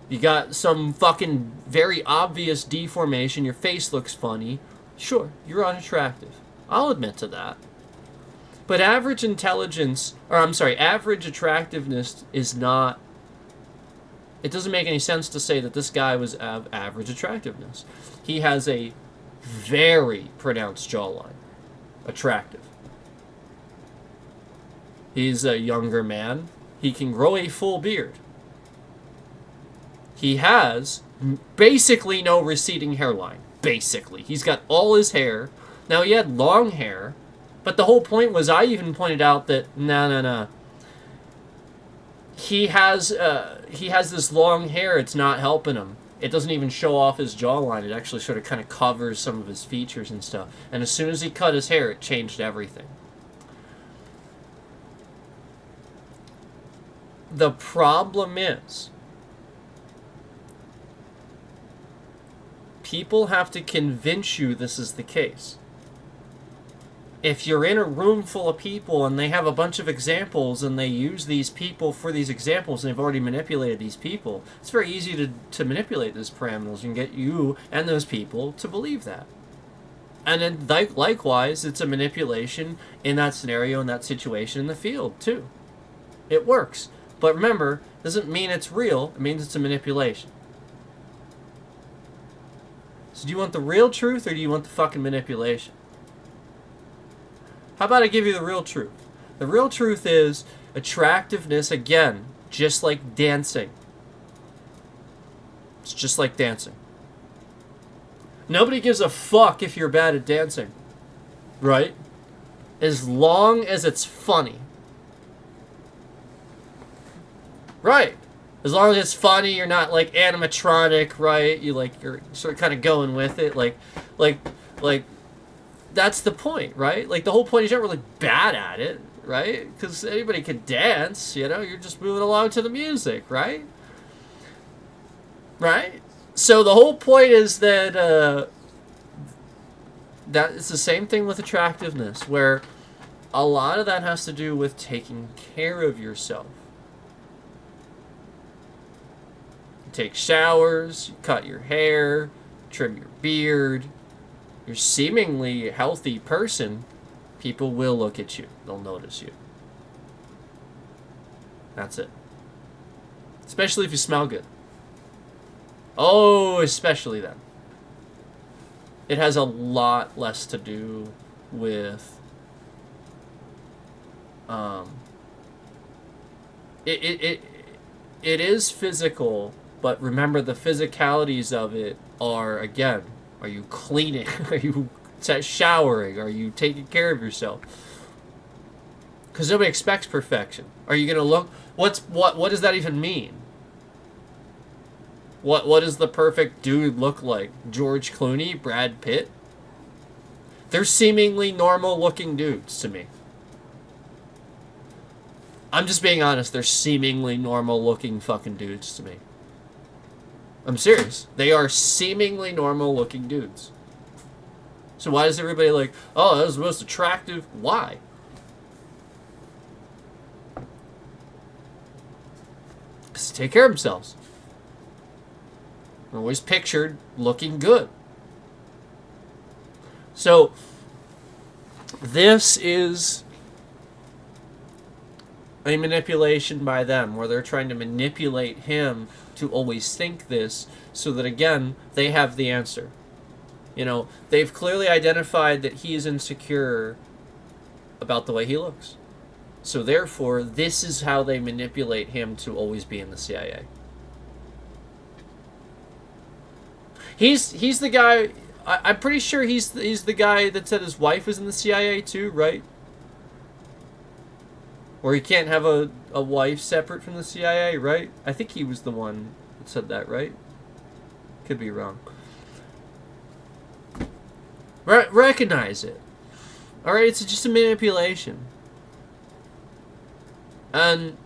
You got some fucking very obvious deformation. Your face looks funny. Sure, you're unattractive. I'll admit to that. But average intelligence, or I'm sorry, average attractiveness is not. It doesn't make any sense to say that this guy was of average attractiveness. He has a very pronounced jawline. Attractive. He's a younger man. He can grow a full beard. He has basically no receding hairline. Basically. He's got all his hair. Now, he had long hair, but the whole point was, I even pointed out that, no. He has this long hair. It's not helping him. It doesn't even show off his jawline. It actually sort of kind of covers some of his features and stuff. And as soon as he cut his hair, it changed everything. The problem is, people have to convince you this is the case. If you're in a room full of people and they have a bunch of examples and they use these people for these examples and they've already manipulated these people, it's very easy to manipulate those parameters and get you and those people to believe that. And then likewise, it's a manipulation in that scenario, in that situation, in the field too. It works. But remember, it doesn't mean it's real, it means it's a manipulation. So do you want the real truth or do you want the fucking manipulation? How about I give you the real truth? The real truth is attractiveness, again, just like dancing. It's just like dancing. Nobody gives a fuck if you're bad at dancing. Right? As long as it's funny. Right. As long as it's funny, you're not like animatronic, right? You're sort of kind of going with it, like that's the point, right? Like the whole point is you're not really bad at it, right? Because anybody can dance, you know. You're just moving along to the music, right? Right. So the whole point is that that it's the same thing with attractiveness, where a lot of that has to do with taking care of yourself. Take showers, you cut your hair, trim your beard. You're seemingly a healthy person. People will look at you. They'll notice you. That's it. Especially if you smell good. Oh, especially then. It has a lot less to do with it is physical. But remember, the physicalities of it are, again, are you cleaning? Are you showering? Are you taking care of yourself? Because nobody expects perfection. Are you going to look... What does that even mean? What does the perfect dude look like? George Clooney? Brad Pitt? They're seemingly normal-looking dudes to me. I'm just being honest. They're seemingly normal-looking fucking dudes to me. I'm serious. They are seemingly normal-looking dudes. So why is everybody like, oh, that was the most attractive? Why? Because they take care of themselves. They're always pictured looking good. So, this is a manipulation by them, where they're trying to manipulate him to always think this, so that, again, they have the answer. You know, they've clearly identified that he is insecure about the way he looks. So therefore, this is how they manipulate him to always be in the CIA. He's the guy... I'm pretty sure he's the guy that said his wife was in the CIA too, right? Or he can't have a wife separate from the CIA, right? I think he was the one that said that, right? Could be wrong. Recognize it. Alright, it's just a manipulation. And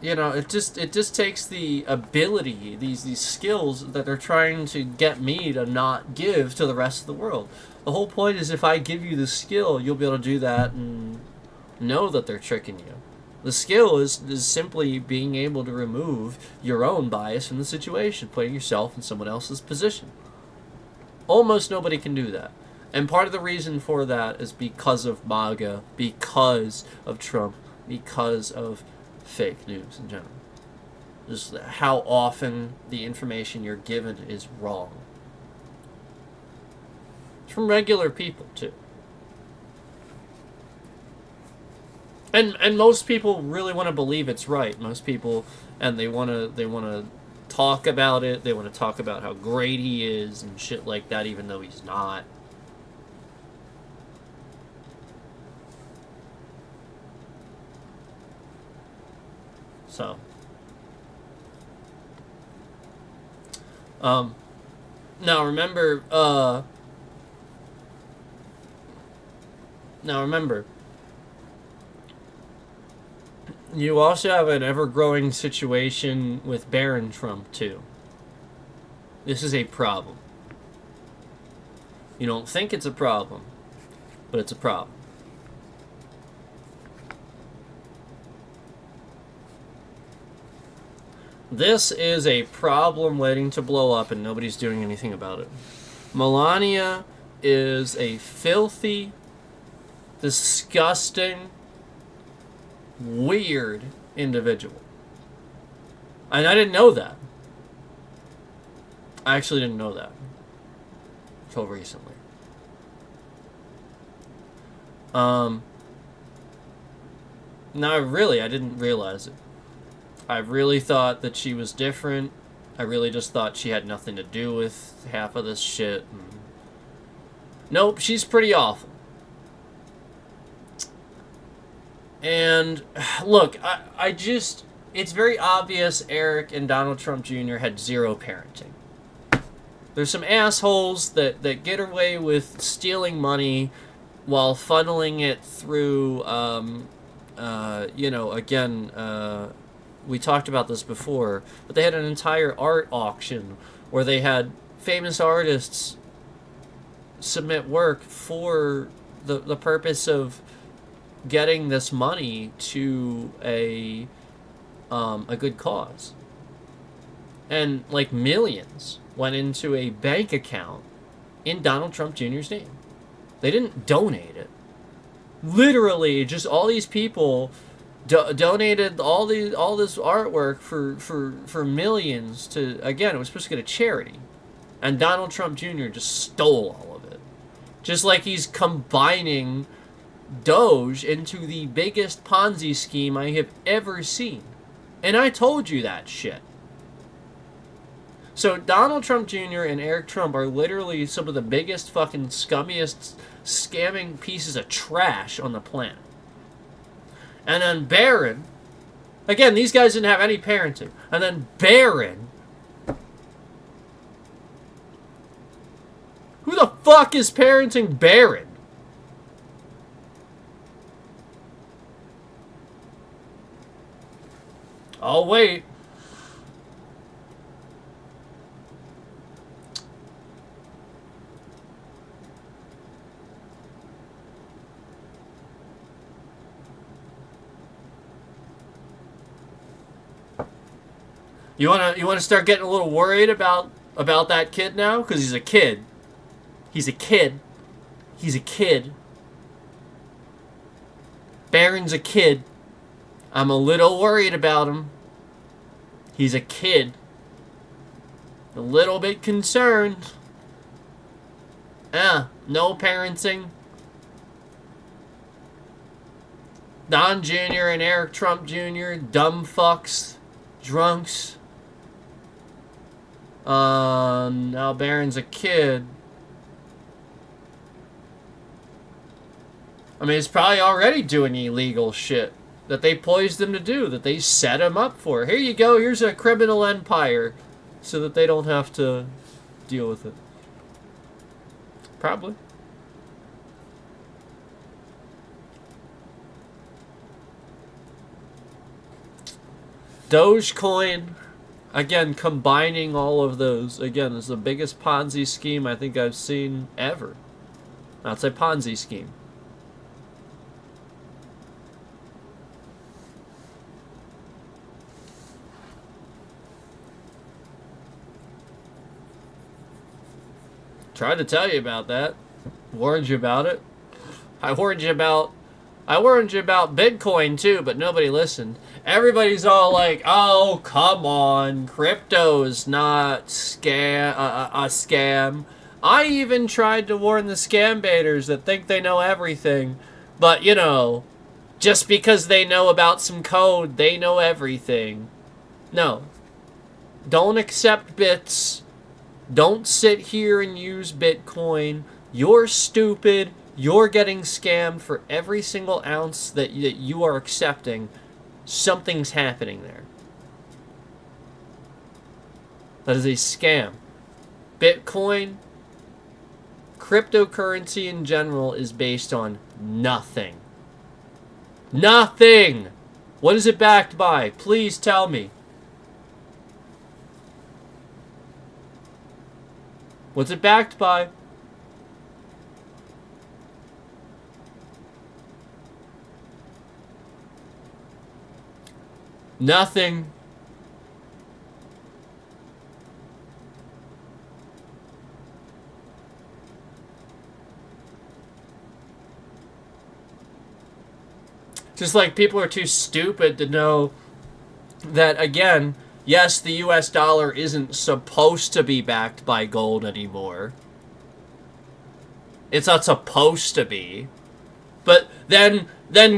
you know, it just takes the ability, these skills that they're trying to get me to not give to the rest of the world. The whole point is, if I give you the skill, you'll be able to do that and know that they're tricking you. The skill is simply being able to remove your own bias from the situation, putting yourself in someone else's position. Almost nobody can do that. And part of the reason for that is because of MAGA, because of Trump, because of fake news in general. Just how often the information you're given is wrong. It's from regular people, too. And most people really want to believe it's right. Most people, and they want to talk about it. They want to talk about how great he is and shit like that, even though he's not. So, now remember, you also have an ever-growing situation with Barron Trump, too. This is a problem. You don't think it's a problem, but it's a problem. This is a problem waiting to blow up, and nobody's doing anything about it. Melania is a filthy, disgusting, weird individual. And I didn't know that. I actually didn't know that until recently. No, really, I didn't realize it. I really thought that she was different. I really just thought she had nothing to do with half of this shit. Nope, she's pretty awful. And look, I just, it's very obvious Eric and Donald Trump Jr. had zero parenting. There's some assholes that get away with stealing money while funneling it through, we talked about this before, but they had an entire art auction where they had famous artists submit work for the purpose of getting this money to a good cause. And like millions went into a bank account in Donald Trump Jr.'s name. They didn't donate it. Literally, just all these people donated all this artwork for millions to, again, it was supposed to go to charity. And Donald Trump Jr. just stole all of it. Just like he's combining Doge into the biggest Ponzi scheme I have ever seen. And I told you that shit. So Donald Trump Jr. and Eric Trump are literally some of the biggest fucking scummiest scamming pieces of trash on the planet. And then Barron, again, these guys didn't have any parenting. And then Barron, who the fuck is parenting Barron? I'll wait. You wanna start getting a little worried about that kid now? Because he's a kid. He's a kid. He's a kid. Barron's a kid. I'm a little worried about him. He's a kid. A little bit concerned. No parenting. Don Jr. and Eric Trump Jr., dumb fucks, drunks. Now Barron's a kid. I mean, he's probably already doing illegal shit that they poised him to do, that they set him up for. Here you go, here's a criminal empire, so that they don't have to deal with it. Probably. Dogecoin, again, combining all of those, again, is the biggest Ponzi scheme I think I've seen ever. That's a Ponzi scheme. Tried to tell you about that. Warned you about it. I warned you about Bitcoin too, but nobody listened. Everybody's all like, "Oh, come on, crypto's not a scam." I even tried to warn the scam baiters that think they know everything, but you know, just because they know about some code, they know everything. No. Don't accept bits. Don't sit here and use Bitcoin. You're stupid. You're getting scammed for every single ounce that you are accepting. Something's happening there. That is a scam. Bitcoin, cryptocurrency in general, is based on nothing. Nothing! What is it backed by? Please tell me. What's it backed by? Nothing. Just like people are too stupid to know that, again, yes, the US dollar isn't supposed to be backed by gold anymore. It's not supposed to be. But then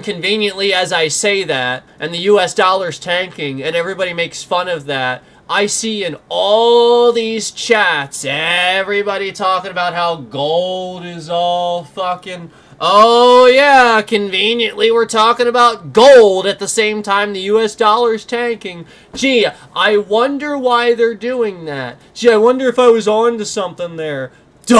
conveniently, as I say that, and the US dollar's tanking, and everybody makes fun of that, I see in all these chats, everybody talking about how gold is all fucking... Oh yeah, conveniently we're talking about gold at the same time the US dollar's tanking. Gee, I wonder why they're doing that. Gee, I wonder if I was on to something there. Duh!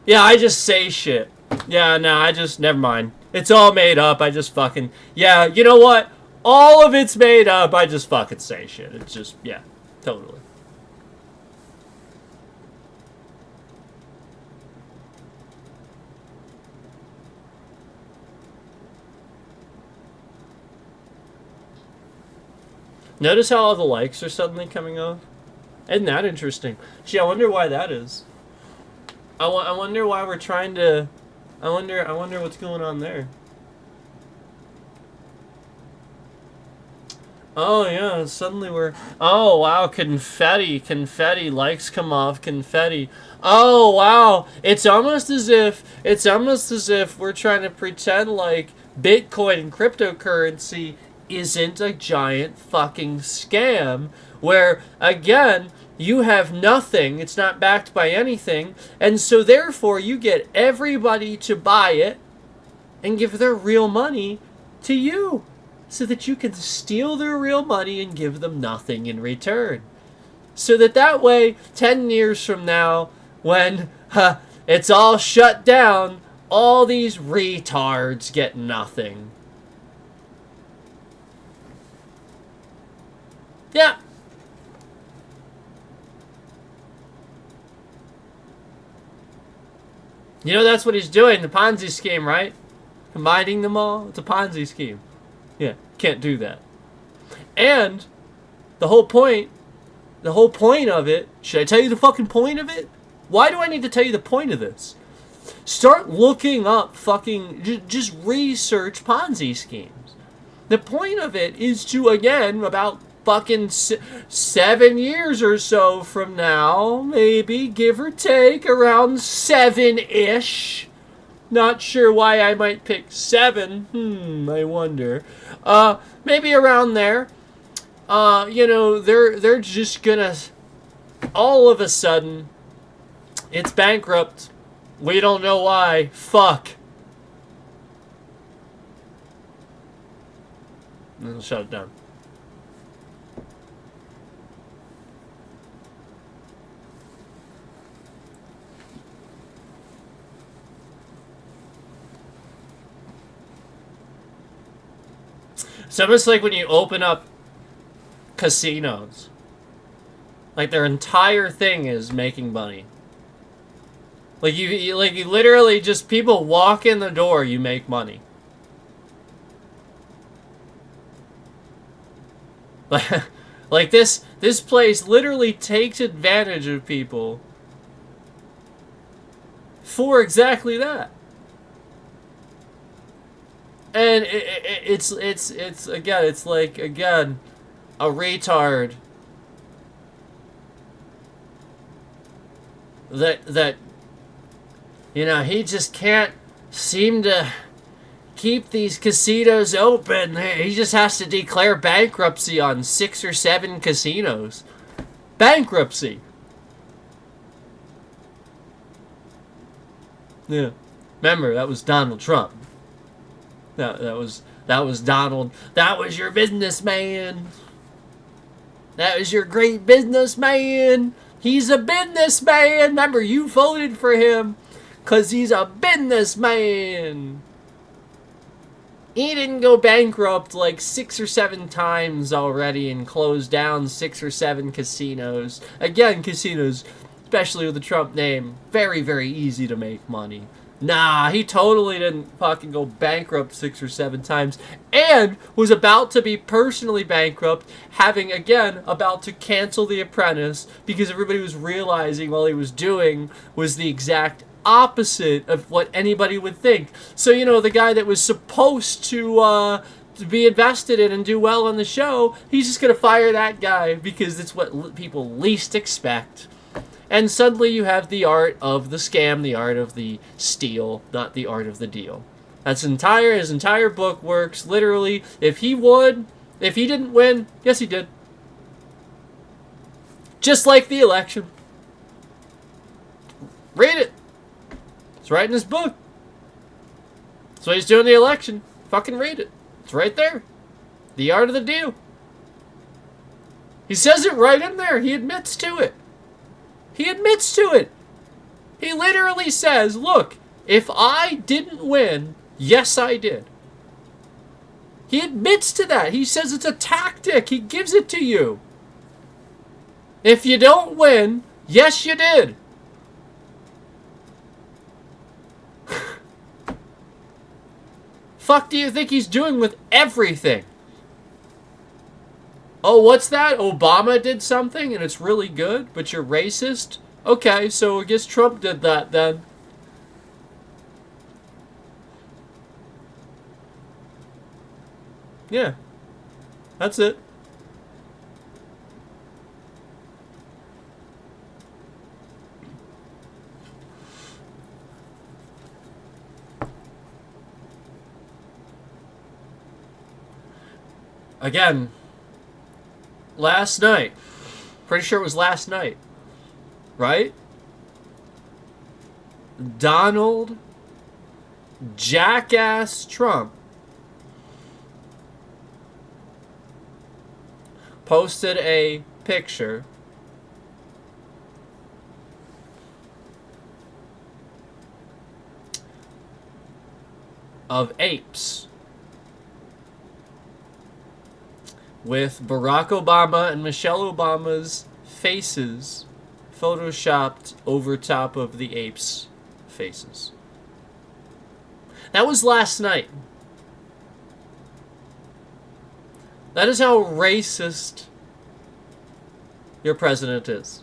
Yeah, I just say shit. Yeah, no, never mind. It's all made up, I just fucking... Yeah, you know what? All of it's made up, I just fucking say shit. It's just, yeah, totally. Notice how all the likes are suddenly coming off? Isn't that interesting? Gee, I wonder why that is. I wonder why we're trying to... I wonder what's going on there. Oh, yeah, suddenly we're... Oh, wow, confetti, likes come off, confetti. Oh, wow, it's almost as if we're trying to pretend like Bitcoin and cryptocurrency isn't a giant fucking scam, where, again, you have nothing, it's not backed by anything, and so therefore you get everybody to buy it and give their real money to you, so that you can steal their real money and give them nothing in return. So that way, 10 years from now, when it's all shut down, all these retards get nothing. Yeah. You know, that's what he's doing, the Ponzi scheme, right? Combining them all, it's a Ponzi scheme. Yeah, can't do that. And the whole point of it, should I tell you the fucking point of it? Why do I need to tell you the point of this? Start looking up fucking, just research Ponzi schemes. The point of it is to, again, about fucking 7 years or so from now, maybe, give or take, around 7-ish. Not sure why I might pick 7. I wonder. Maybe around there. You know, they're just gonna... All of a sudden, it's bankrupt. We don't know why. Fuck. And they'll shut it down. It's almost like when you open up casinos. Like their entire thing is making money. Like you literally just, people walk in the door, you make money. Like, this place literally takes advantage of people for exactly that. And it's again, it's like, again, a retard that you know, he just can't seem to keep these casinos open. He just has to declare bankruptcy on 6 or 7 casinos. Bankruptcy. Yeah. Remember, that was Donald Trump. That was Donald. That was your businessman. That was your great businessman. He's a businessman. Remember, you voted for him because he's a businessman. He didn't go bankrupt like 6 or 7 times already and closed down 6 or 7 casinos. Again, casinos, especially with the Trump name, very, very easy to make money. Nah, he totally didn't fucking go bankrupt 6 or 7 times, and was about to be personally bankrupt, having, again, about to cancel The Apprentice, because everybody was realizing while he was doing was the exact opposite of what anybody would think. So, you know, the guy that was supposed to be invested in and do well on the show, he's just gonna fire that guy because it's what people least expect. And suddenly you have the art of the scam, the art of the steal, not the art of the deal. His entire book works literally. If he didn't win, yes he did. Just like the election. Read it. It's right in his book. That's what he's doing in the election. Fucking read it. It's right there. The art of the deal. He says it right in there. He admits to it. He admits to it. He literally says, look, if I didn't win, yes, I did. He admits to that. He says it's a tactic. He gives it to you. If you don't win, yes, you did. Fuck do you think he's doing with everything? Oh, what's that? Obama did something and it's really good, but you're racist? Okay, so I guess Trump did that then. Yeah. That's it. Again, last night. Pretty sure it was last night. Right? Donald Jackass Trump posted a picture of apes with Barack Obama and Michelle Obama's faces photoshopped over top of the apes' faces. That was last night. That is how racist your president is.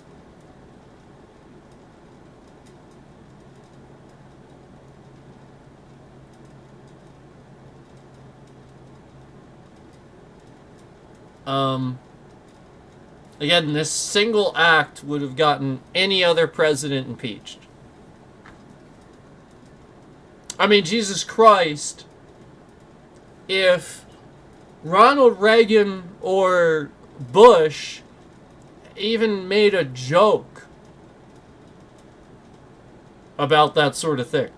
Again, this single act would have gotten any other president impeached. I mean, Jesus Christ, if Ronald Reagan or Bush even made a joke about that sort of thing,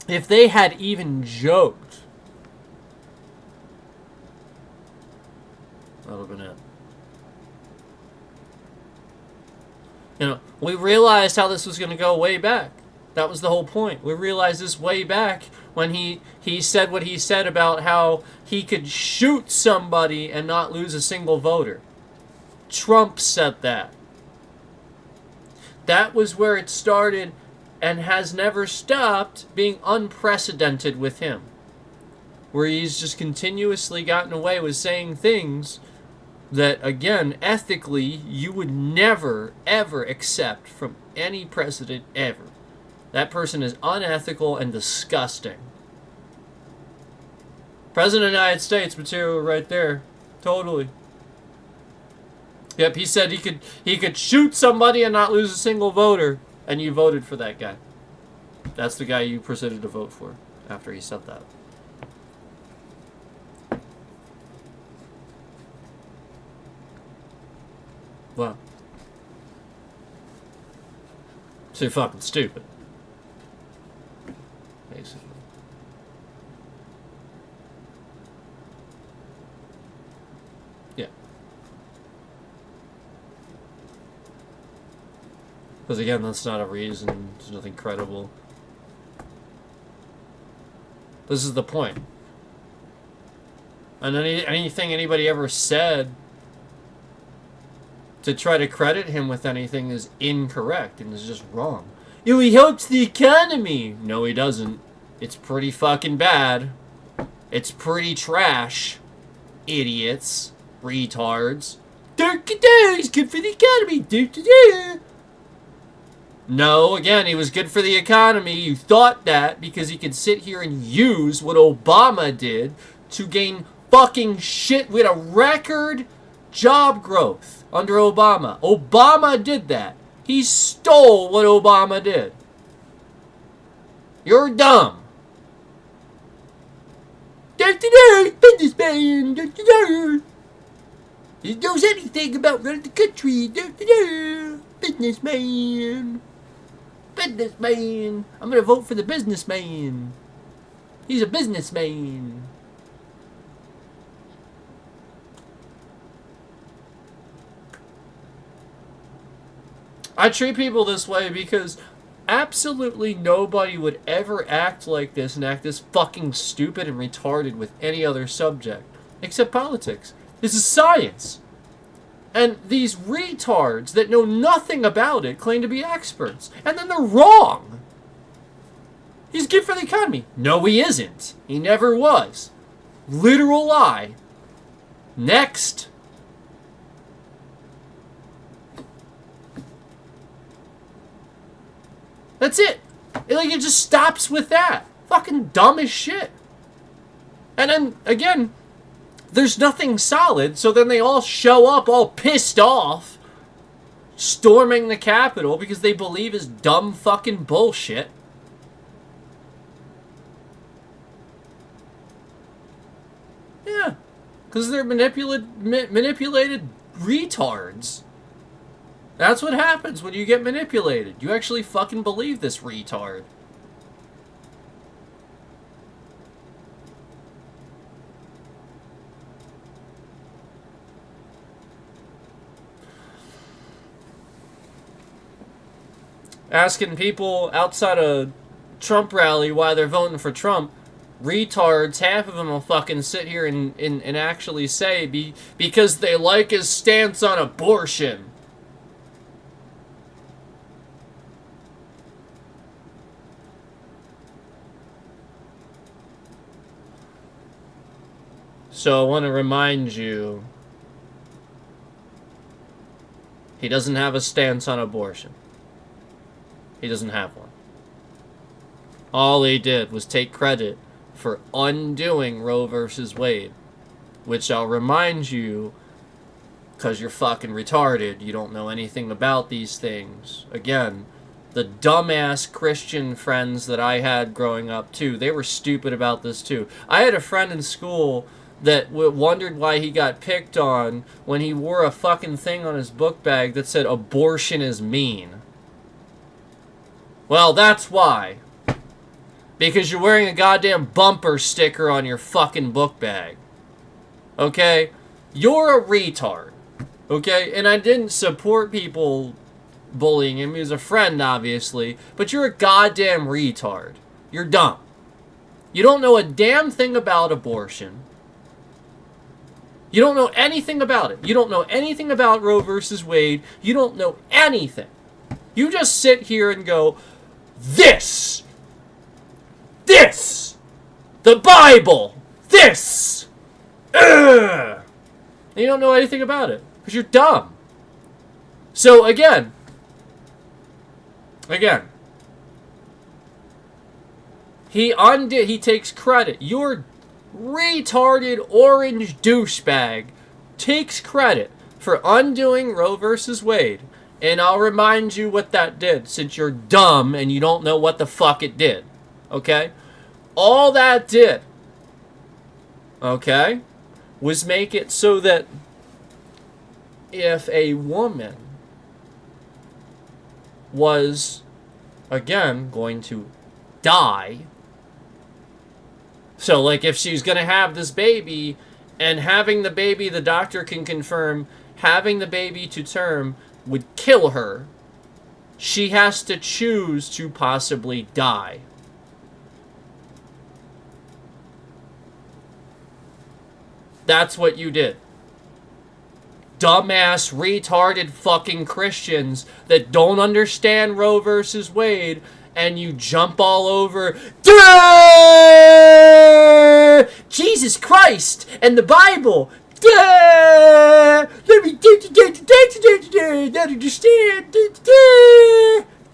if they had even joked, that would have been it. You know, we realized how this was going to go way back. That was the whole point. We realized this way back when he said what he said about how he could shoot somebody and not lose a single voter. Trump said that. That was where it started and has never stopped being unprecedented with him. where he's just continuously gotten away with saying things that, again, ethically, you would never, ever accept from any president ever. That person is unethical and disgusting. President of the United States material right there. Totally. Yep, he said he could shoot somebody and not lose a single voter, and you voted for that guy. That's the guy you proceeded to vote for after he said that. Wow. So you're fucking stupid. Basically. Yeah. Because again, that's not a reason. There's nothing credible. This is the point. And anything anybody ever said to try to credit him with anything is incorrect and is just wrong. You know, he helps the economy. No, he doesn't. It's pretty fucking bad. It's pretty trash. Idiots. Retards. He's good for the economy. No, again, he was good for the economy. You thought that because he could sit here and use what Obama did to gain fucking shit with a record job growth under Obama. Obama did that. He stole what Obama did. You're dumb. Businessman. He knows anything about running the country. Businessman. Businessman. I'm gonna vote for the businessman. He's a businessman. I treat people this way because absolutely nobody would ever act like this and act this fucking stupid and retarded with any other subject. Except politics. This is science. And these retards that know nothing about it claim to be experts. And then they're wrong. He's good for the economy. No, he isn't. He never was. Literal lie. Next. That's it. It just stops with that. Fucking dumb as shit. And then, again, there's nothing solid, so then they all show up all pissed off, storming the Capitol because they believe his dumb fucking bullshit. Yeah. Because they're manipulated retards. That's what happens when you get manipulated. You actually fucking believe this retard. Asking people outside a Trump rally why they're voting for Trump. Retards, half of them will fucking sit here and actually say because they like his stance on abortion. So I want to remind you, he doesn't have a stance on abortion. He doesn't have one. All he did was take credit for undoing Roe versus Wade, which I'll remind you, because you're fucking retarded, you don't know anything about these things. Again, the dumbass Christian friends that I had growing up too, they were stupid about this too. I had a friend in school that wondered why he got picked on when he wore a fucking thing on his book bag that said abortion is mean. Well, that's why. Because you're wearing a goddamn bumper sticker on your fucking book bag. Okay? You're a retard. Okay? And I didn't support people bullying him. He was a friend, obviously. But you're a goddamn retard. You're dumb. You don't know a damn thing about abortion. You don't know anything about it. You don't know anything about Roe versus Wade. You don't know anything. You just sit here and go, this, the Bible, this! Ugh! And you don't know anything about it because you're dumb. So again, he takes credit. Your retarded orange douchebag takes credit for undoing Roe versus Wade. And I'll remind you what that did, since you're dumb and you don't know what the fuck it did. Okay? All that did, okay, was make it so that if a woman was, again, going to die, so like if she's going to have this baby, and having the baby, the doctor can confirm, having the baby to term would kill her, she has to choose to possibly die. That's what you did. Dumbass, retarded fucking Christians that don't understand Roe versus Wade, and you jump all over, duh! Jesus Christ and the Bible. Duh! Let me not understand.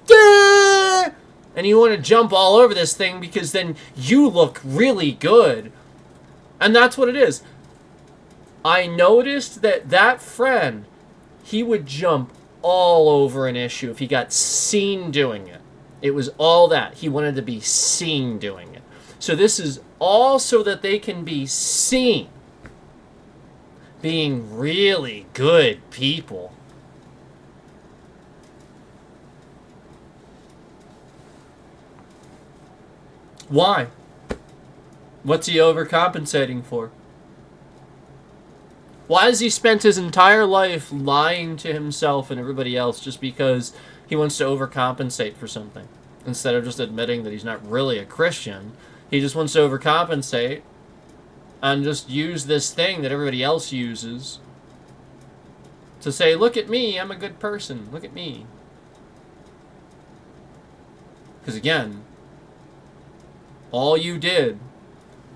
Duh! And you want to jump all over this thing because then you look really good. And that's what it is. I noticed that friend, he would jump all over an issue if he got seen doing it. It was all that. He wanted to be seen doing it. So this is all so that they can be seen being really good people. Why? What's he overcompensating for? Why has he spent his entire life lying to himself and everybody else just because he wants to overcompensate for something? Instead of just admitting that he's not really a Christian, he just wants to overcompensate and just use this thing that everybody else uses to say, look at me, I'm a good person, look at me. Because again, all you did,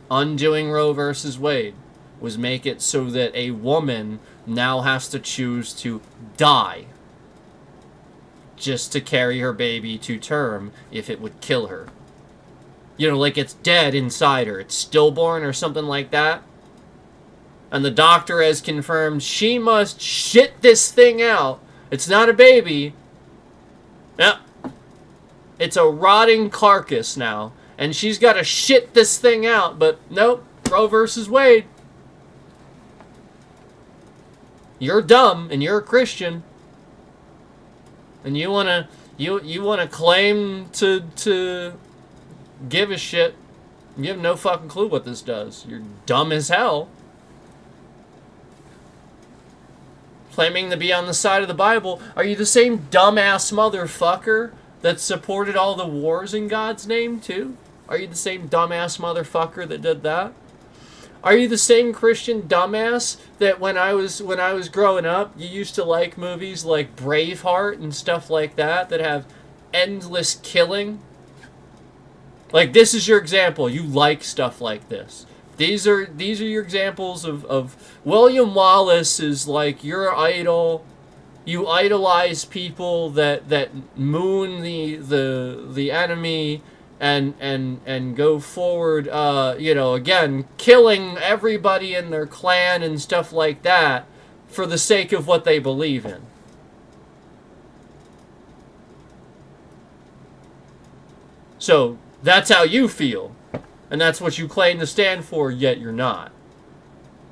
undoing Roe versus Wade, was make it so that a woman now has to choose to die just to carry her baby to term if it would kill her. You know, like it's dead inside her. It's stillborn or something like that. And the doctor has confirmed she must shit this thing out. It's not a baby. Yep. It's a rotting carcass now. And she's got to shit this thing out. But nope. Roe versus Wade. You're dumb and you're a Christian, and you wanna claim to give a shit. You have no fucking clue what this does. You're dumb as hell. Claiming to be on the side of the Bible. Are you the same dumbass motherfucker that supported all the wars in God's name too? Are you the same dumbass motherfucker that did that? Are you the same Christian dumbass that when I was growing up, you used to like movies like Braveheart and stuff like that have endless killing? Like, this is your example. You like stuff like this. These are your examples of William Wallace is like your idol. You idolize people that moon the enemy and go forward, again, killing everybody in their clan and stuff like that for the sake of what they believe in. So, that's how you feel. And that's what you claim to stand for, yet you're not.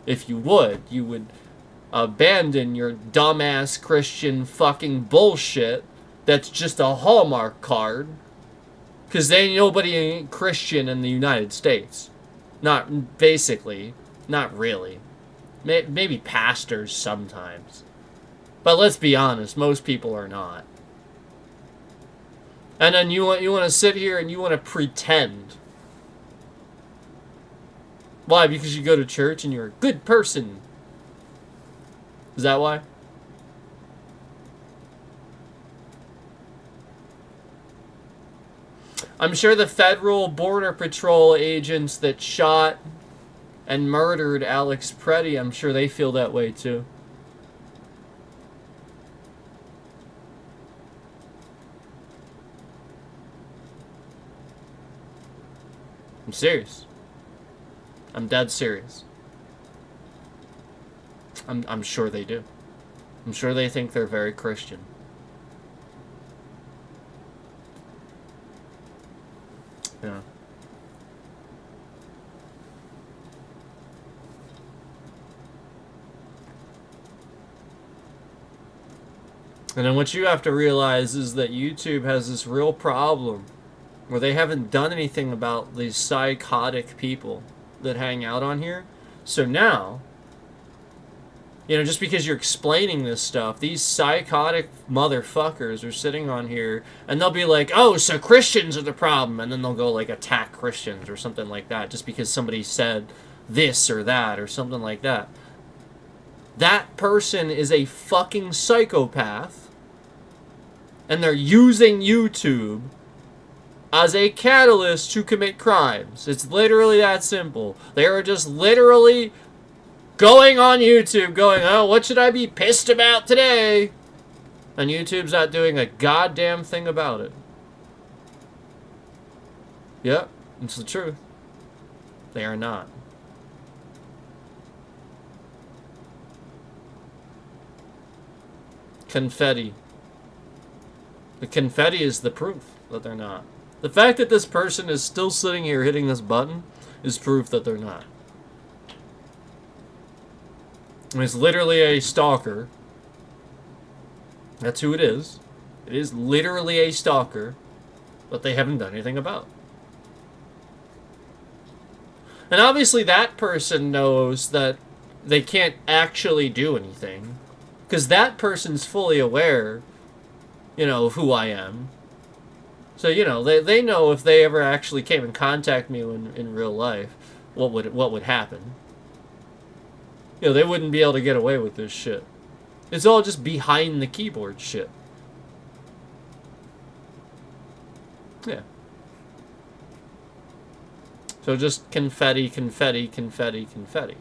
If you would abandon your dumbass Christian fucking bullshit that's just a Hallmark card. Because then nobody ain't Christian in the United States. Not really. Maybe pastors sometimes. But let's be honest, most people are not. And then you want to sit here and you want to pretend. Why? Because you go to church and you're a good person. Is that why? I'm sure the federal border patrol agents that shot and murdered Alex Preddy, I'm sure they feel that way too. I'm serious. I'm dead serious. I'm sure they do. I'm sure they think they're very Christian. Yeah. And then what you have to realize is that YouTube has this real problem where they haven't done anything about these psychotic people that hang out on here. So now, just because you're explaining this stuff, these psychotic motherfuckers are sitting on here and they'll be like, oh, so Christians are the problem. And then they'll go like attack Christians or something like that just because somebody said this or that or something like that. That person is a fucking psychopath and they're using YouTube as a catalyst to commit crimes. It's literally that simple. They are just literally going on YouTube going, oh, what should I be pissed about today? And YouTube's not doing a goddamn thing about it. Yep, it's the truth. They are not. Confetti. The confetti is the proof that they're not. The fact that this person is still sitting here hitting this button is proof that they're not. It's literally a stalker. That's who it is. It is literally a stalker, but they haven't done anything about. And obviously that person knows that they can't actually do anything, because that person's fully aware, of who I am. So, they know if they ever actually came and contact me in real life, what would happen. They wouldn't be able to get away with this shit. It's all just behind the keyboard shit. Yeah. So just confetti, confetti, confetti, confetti.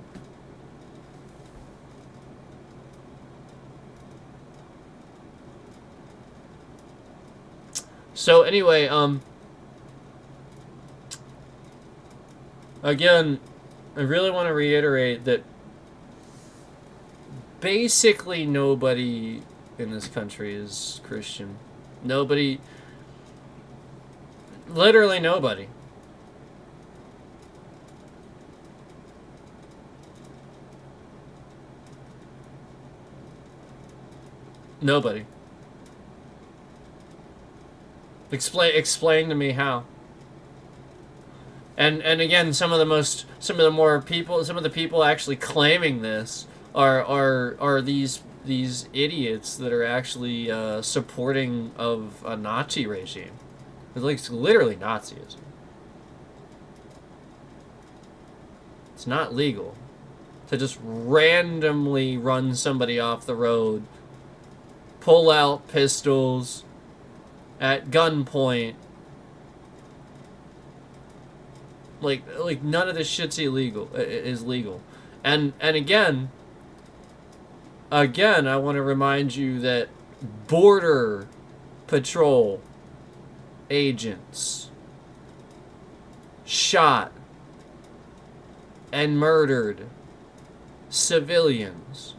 So anyway, again, I really want to reiterate that basically nobody in this country is Christian. Nobody, literally nobody. Nobody. Explain to me how. And again, some of the people actually claiming this are these idiots that are actually supporting of a Nazi regime. It's like literally Nazism. It's not legal to just randomly run somebody off the road, pull out pistols at gunpoint. Like none of this shit's illegal. Is legal. And again, I want to remind you that Border Patrol agents shot and murdered civilians.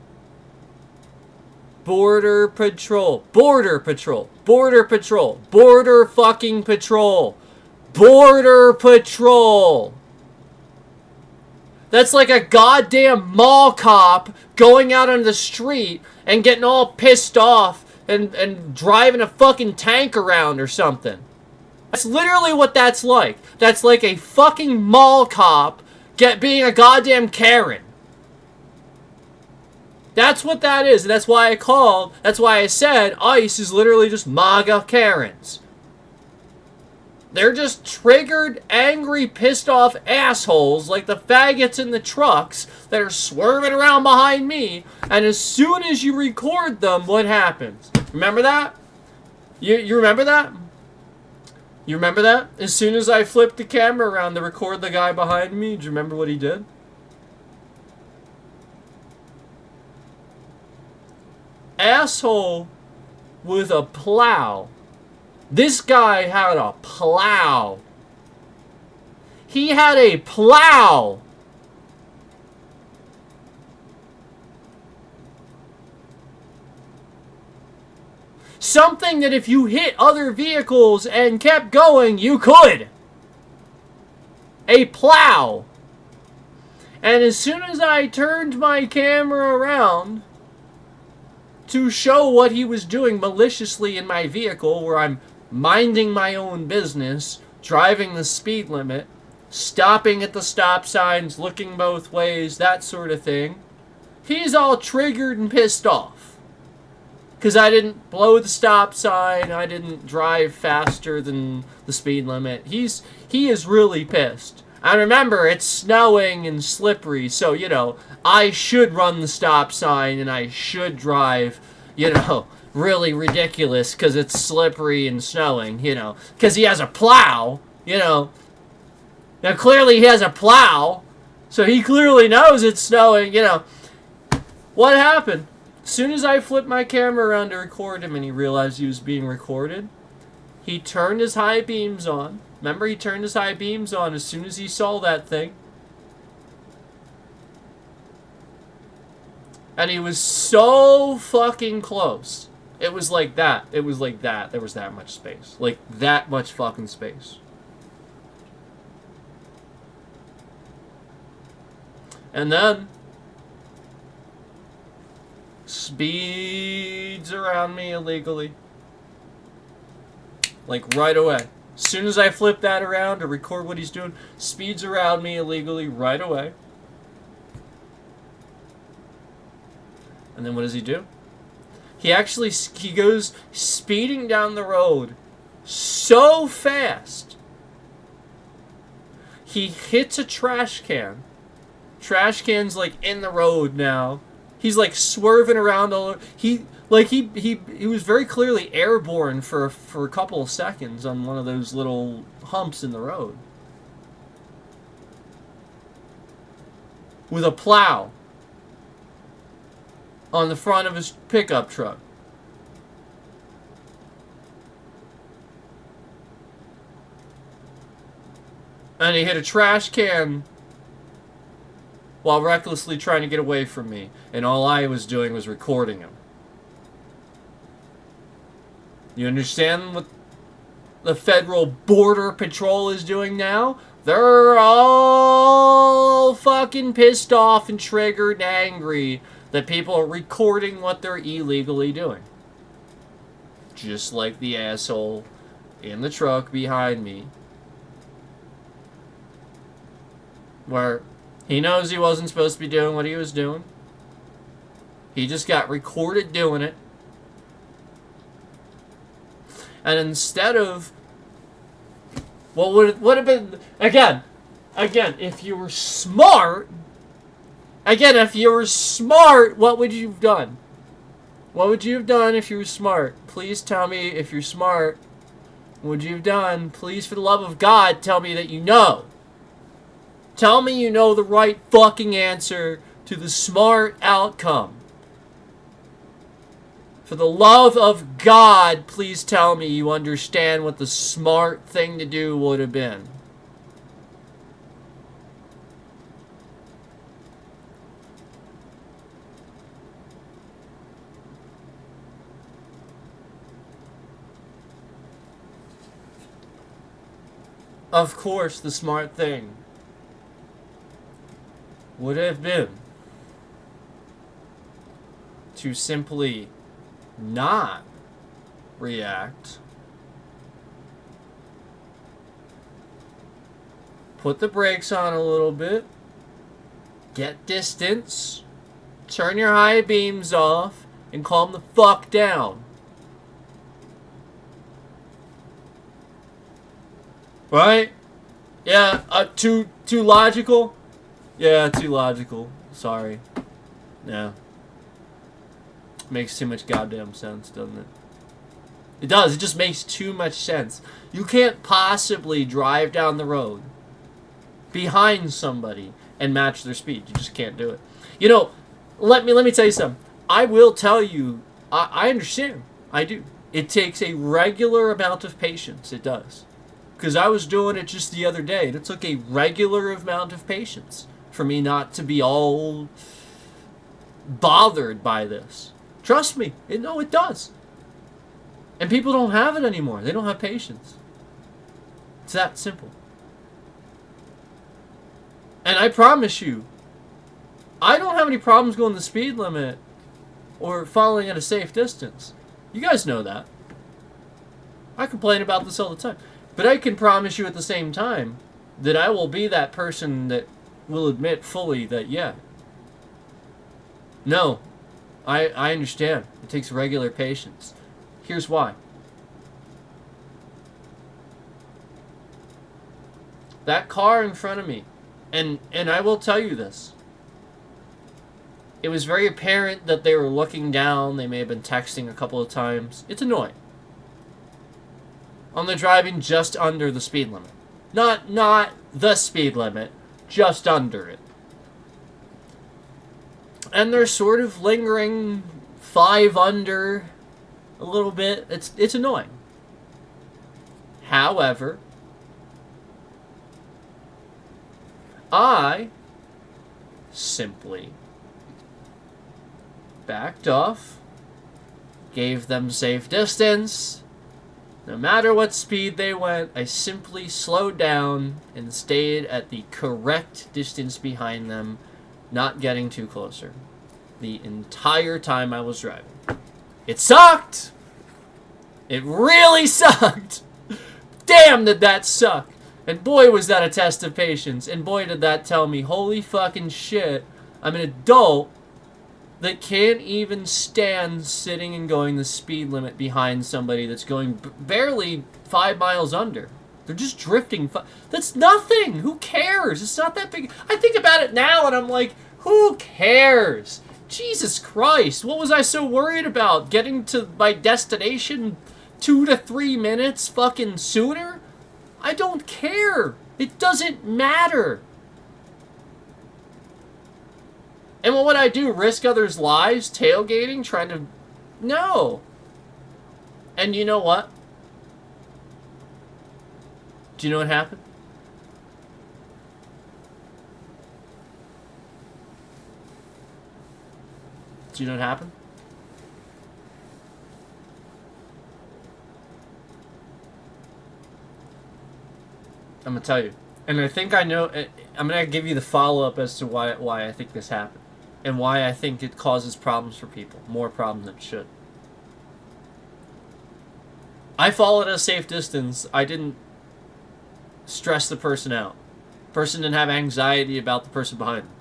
Border Patrol. Border Patrol. Border Patrol. Border fucking Patrol. Border Patrol. That's like a goddamn mall cop going out on the street and getting all pissed off and driving a fucking tank around or something. That's literally what that's like. That's like a fucking mall cop being a goddamn Karen. That's what that is. And that's why I said ICE is literally just MAGA Karens. They're just triggered, angry, pissed off assholes like the faggots in the trucks that are swerving around behind me. And as soon as you record them, what happens? Remember that? You remember that? You remember that? As soon as I flipped the camera around to record the guy behind me, do you remember what he did? asshole with a plow. This guy had a plow. He had a plow. Something that if you hit other vehicles and kept going, you could. A plow. And as soon as I turned my camera around to show what he was doing maliciously in my vehicle, where I'm minding my own business, driving the speed limit, stopping at the stop signs, looking both ways, that sort of thing, he's all triggered and pissed off. Because I didn't blow the stop sign, I didn't drive faster than the speed limit. He is really pissed. And remember, it's snowing and slippery, so, you know, I should run the stop sign and I should drive, you know, really ridiculous because it's slippery and snowing, you know. Because he has a plow, you know. Now, clearly he has a plow, so he clearly knows it's snowing, you know. What happened? As soon as I flipped my camera around to record him and he realized he was being recorded, he turned his high beams on. Remember, he turned his high beams on as soon as he saw that thing. And he was so fucking close. It was like that. It was like that. There was that much space. Like, that much fucking space. And then speeds around me illegally. Like, right away. As soon as I flip that around to record what he's doing, speeds around me illegally right away. And then what does he do? He goes speeding down the road so fast. He hits a trash can. Trash can's like in the road now. He's like swerving around all over. He was very clearly airborne for a couple of seconds on one of those little humps in the road. With a plow on the front of his pickup truck. And he hit a trash can while recklessly trying to get away from me. And all I was doing was recording him. You understand what the Federal Border Patrol is doing now? They're all fucking pissed off and triggered and angry that people are recording what they're illegally doing. Just like the asshole in the truck behind me. Where he knows he wasn't supposed to be doing what he was doing. He just got recorded doing it. And instead of what would have been again, if you were smart, what would you have done? What would you have done if you were smart? Please tell me if you're smart. What would you have done? Please, for the love of God, tell me that you know. Tell me you know the right fucking answer to the smart outcome. For the love of God, please tell me you understand what the smart thing to do would have been. Of course, the smart thing would have been to simply not react, put the brakes on a little bit, get distance, turn your high beams off, and calm the fuck down. Right? Yeah, too logical? Yeah, too logical. Sorry. Yeah. Makes too much goddamn sense, doesn't it? It does. It just makes too much sense. You can't possibly drive down the road behind somebody and match their speed. You just can't do it. You know, let me tell you something. I will tell you I understand. I do. It takes a regular amount of patience. It does. Because I was doing it just the other day. It took a regular amount of patience for me not to be all bothered by this. Trust me. It does. And people don't have it anymore. They don't have patience. It's that simple. And I promise you, I don't have any problems going the speed limit or following at a safe distance. You guys know that. I complain about this all the time. But I can promise you at the same time that I will be that person that will admit fully that, yeah, no, I understand. It takes regular patience. Here's why. That car in front of me, and I will tell you this, it was very apparent that they were looking down. They may have been texting a couple of times. It's annoying. On the driving just under the speed limit. Not the speed limit, just under it. And they're sort of lingering 5 under a little bit. It's annoying. However, I simply backed off, gave them safe distance. No matter what speed they went, I simply slowed down and stayed at the correct distance behind them, not getting too closer the entire time I was driving. It sucked! It really sucked! Damn, did that suck! And boy, was that a test of patience. And boy, did that tell me, holy fucking shit, I'm an adult that can't even stand sitting and going the speed limit behind somebody that's going barely 5 miles under. They're just drifting. That's nothing. Who cares? It's not that big. I think about it now and I'm like, who cares? Jesus Christ. What was I so worried about? Getting to my destination 2 to 3 minutes fucking sooner? I don't care. It doesn't matter. And what would I do? Risk others' lives? Tailgating? Trying to... No. And you know what? Do you know what happened? Do you know what happened? I'm going to tell you. And I think I know... I'm going to give you the follow-up as to why I think this happened. And why I think it causes problems for people. More problems than it should. I followed at a safe distance. I didn't stress the person out. The person didn't have anxiety about the person behind them.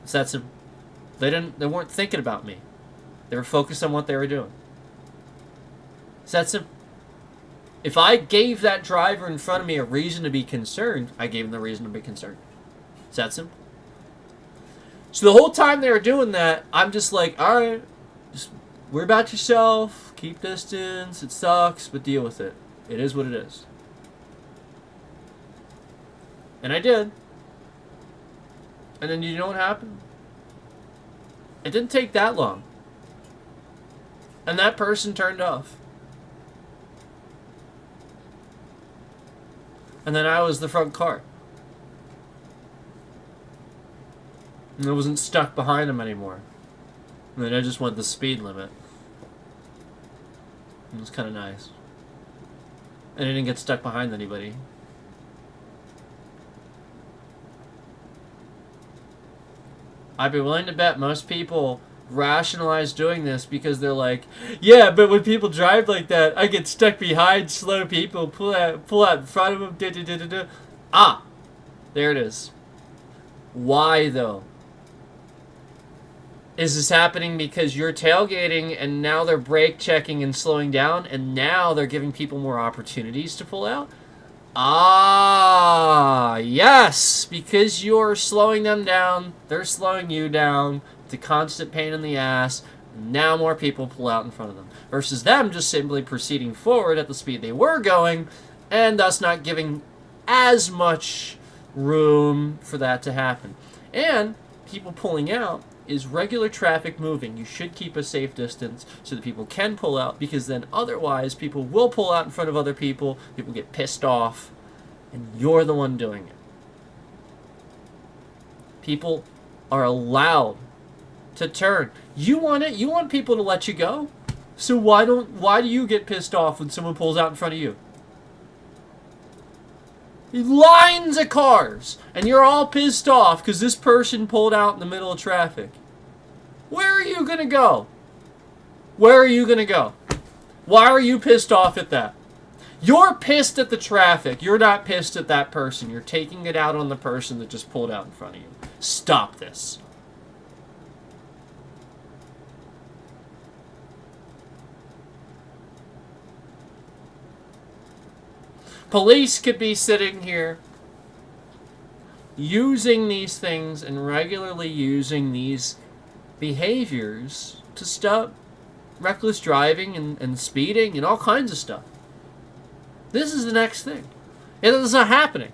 It's that simple. They weren't thinking about me. They were focused on what they were doing. It's that simple. If I gave that driver in front of me a reason to be concerned, I gave them the reason to be concerned. It's that simple. So the whole time they were doing that, I'm just like, alright, just worry about yourself, keep distance, it sucks, but deal with it. It is what it is. And I did. And then you know what happened? It didn't take that long. And that person turned off. And then I was the front car. And I wasn't stuck behind him anymore. And then I just went the speed limit. It was kind of nice. And I didn't get stuck behind anybody. I'd be willing to bet most people rationalize doing this because they're like, yeah, but when people drive like that, I get stuck behind slow people, pull out in front of them, da-da-da-da-da. Ah, there it is. Why, though? Is this happening because you're tailgating and now they're brake checking and slowing down and now they're giving people more opportunities to pull out? Ah, yes, because you're slowing them down, they're slowing you down, it's a constant pain in the ass, now more people pull out in front of them. Versus them just simply proceeding forward at the speed they were going and thus not giving as much room for that to happen. And people pulling out is regular traffic moving. You should keep a safe distance so that people can pull out, because then otherwise people will pull out in front of other people, people get pissed off, and you're the one doing it. People are allowed to turn. You want it? You want people to let you go? So why do you get pissed off when someone pulls out in front of you? Lines of cars, and you're all pissed off because this person pulled out in the middle of traffic. Where are you gonna go? Where are you gonna go? Why are you pissed off at that? You're pissed at the traffic. You're not pissed at that person. You're taking it out on the person that just pulled out in front of you. Stop this. Police could be sitting here using these things and regularly using these behaviors to stop reckless driving and speeding and all kinds of stuff. This is the next thing. It's not happening.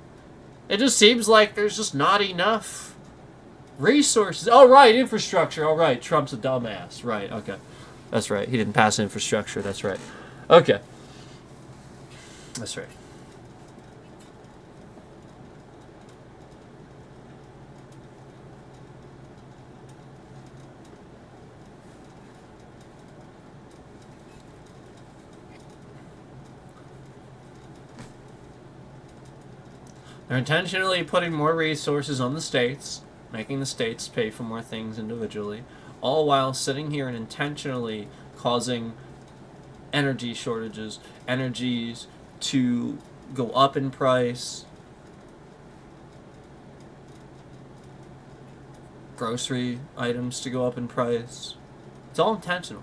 It just seems like there's just not enough resources. Oh, right, infrastructure. All right, Trump's a dumbass. Right, okay. That's right. He didn't pass infrastructure. That's right. Okay. That's right. They're intentionally putting more resources on the states, making the states pay for more things individually, all while sitting here and intentionally causing energy shortages, energies to go up in price, grocery items to go up in price. It's all intentional.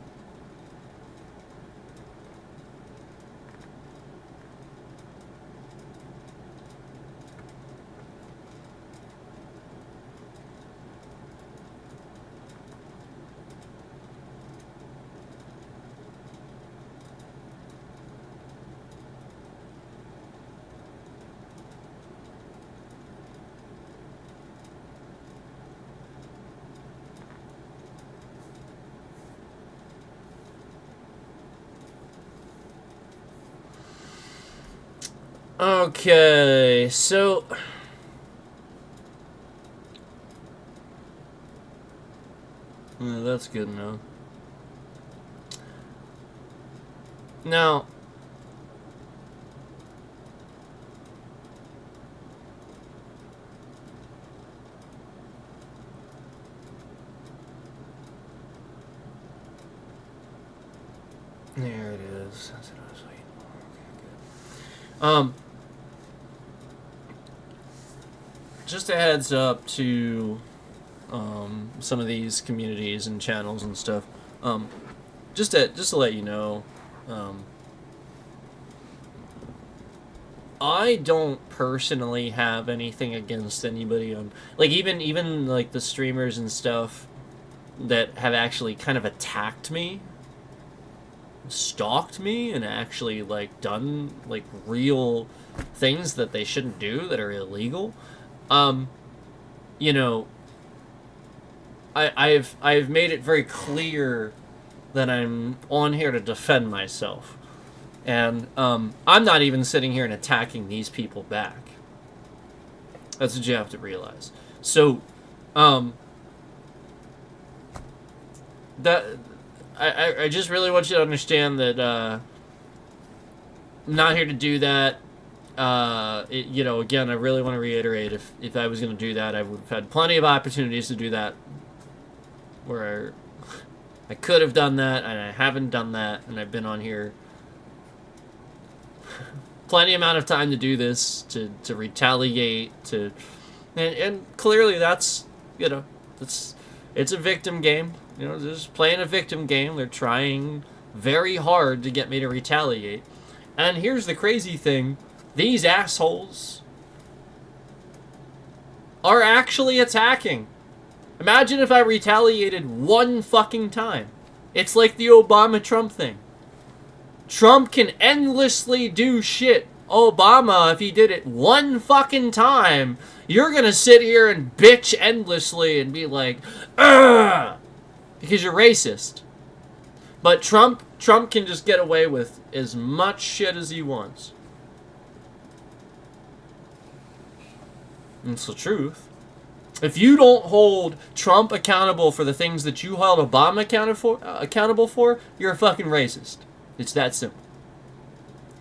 Okay, so that's good enough. Now, there it is. That's what I was waiting for. Okay, good. Just a heads up to some of these communities and channels and stuff. Just to let you know, I don't personally have anything against anybody on, like, even like the streamers and stuff that have actually kind of attacked me, stalked me, and actually like done like real things that they shouldn't do that are illegal. You know, I've made it very clear that I'm on here to defend myself. And I'm not even sitting here and attacking these people back. That's what you have to realize. So, that I just really want you to understand that I'm not here to do that. You know, again, I really want to reiterate, if I was going to do that, I would have had plenty of opportunities to do that, where I could have done that, and I haven't done that, and I've been on here plenty amount of time to do this, to retaliate, and clearly that's, you know, it's a victim game. You know, they're just playing a victim game. They're trying very hard to get me to retaliate. And here's the crazy thing. These assholes are actually attacking. Imagine if I retaliated one fucking time. It's like the Obama-Trump thing. Trump can endlessly do shit Obama, if he did it one fucking time, you're gonna sit here and bitch endlessly and be like, ugh, because you're racist. But Trump can just get away with as much shit as he wants. It's the truth. If you don't hold Trump accountable for the things that you held Obama accountable for, you're a fucking racist. It's that simple.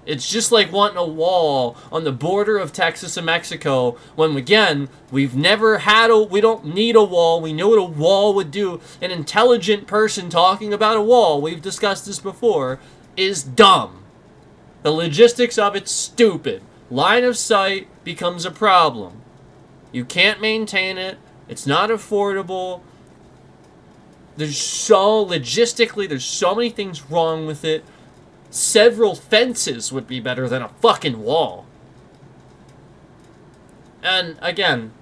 It's just like wanting a wall on the border of Texas and Mexico when, again, we don't need a wall. We know what a wall would do. An intelligent person talking about a wall, we've discussed this before, is dumb. The logistics of it's stupid. Line of sight becomes a problem. You can't maintain it. It's not affordable. Logistically, there's so many things wrong with it. Several fences would be better than a fucking wall. And again,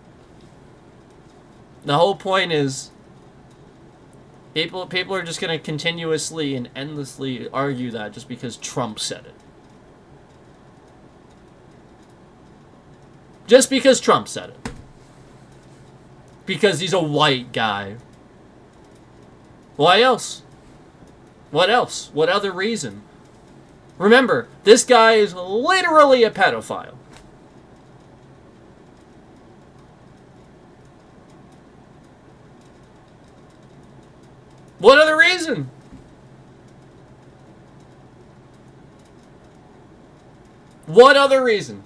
the whole point is people are just going to continuously and endlessly argue that just because Trump said it. Just because Trump said it. Because he's a white guy. Why else? What else? What other reason? Remember, this guy is literally a pedophile. What other reason? What other reason?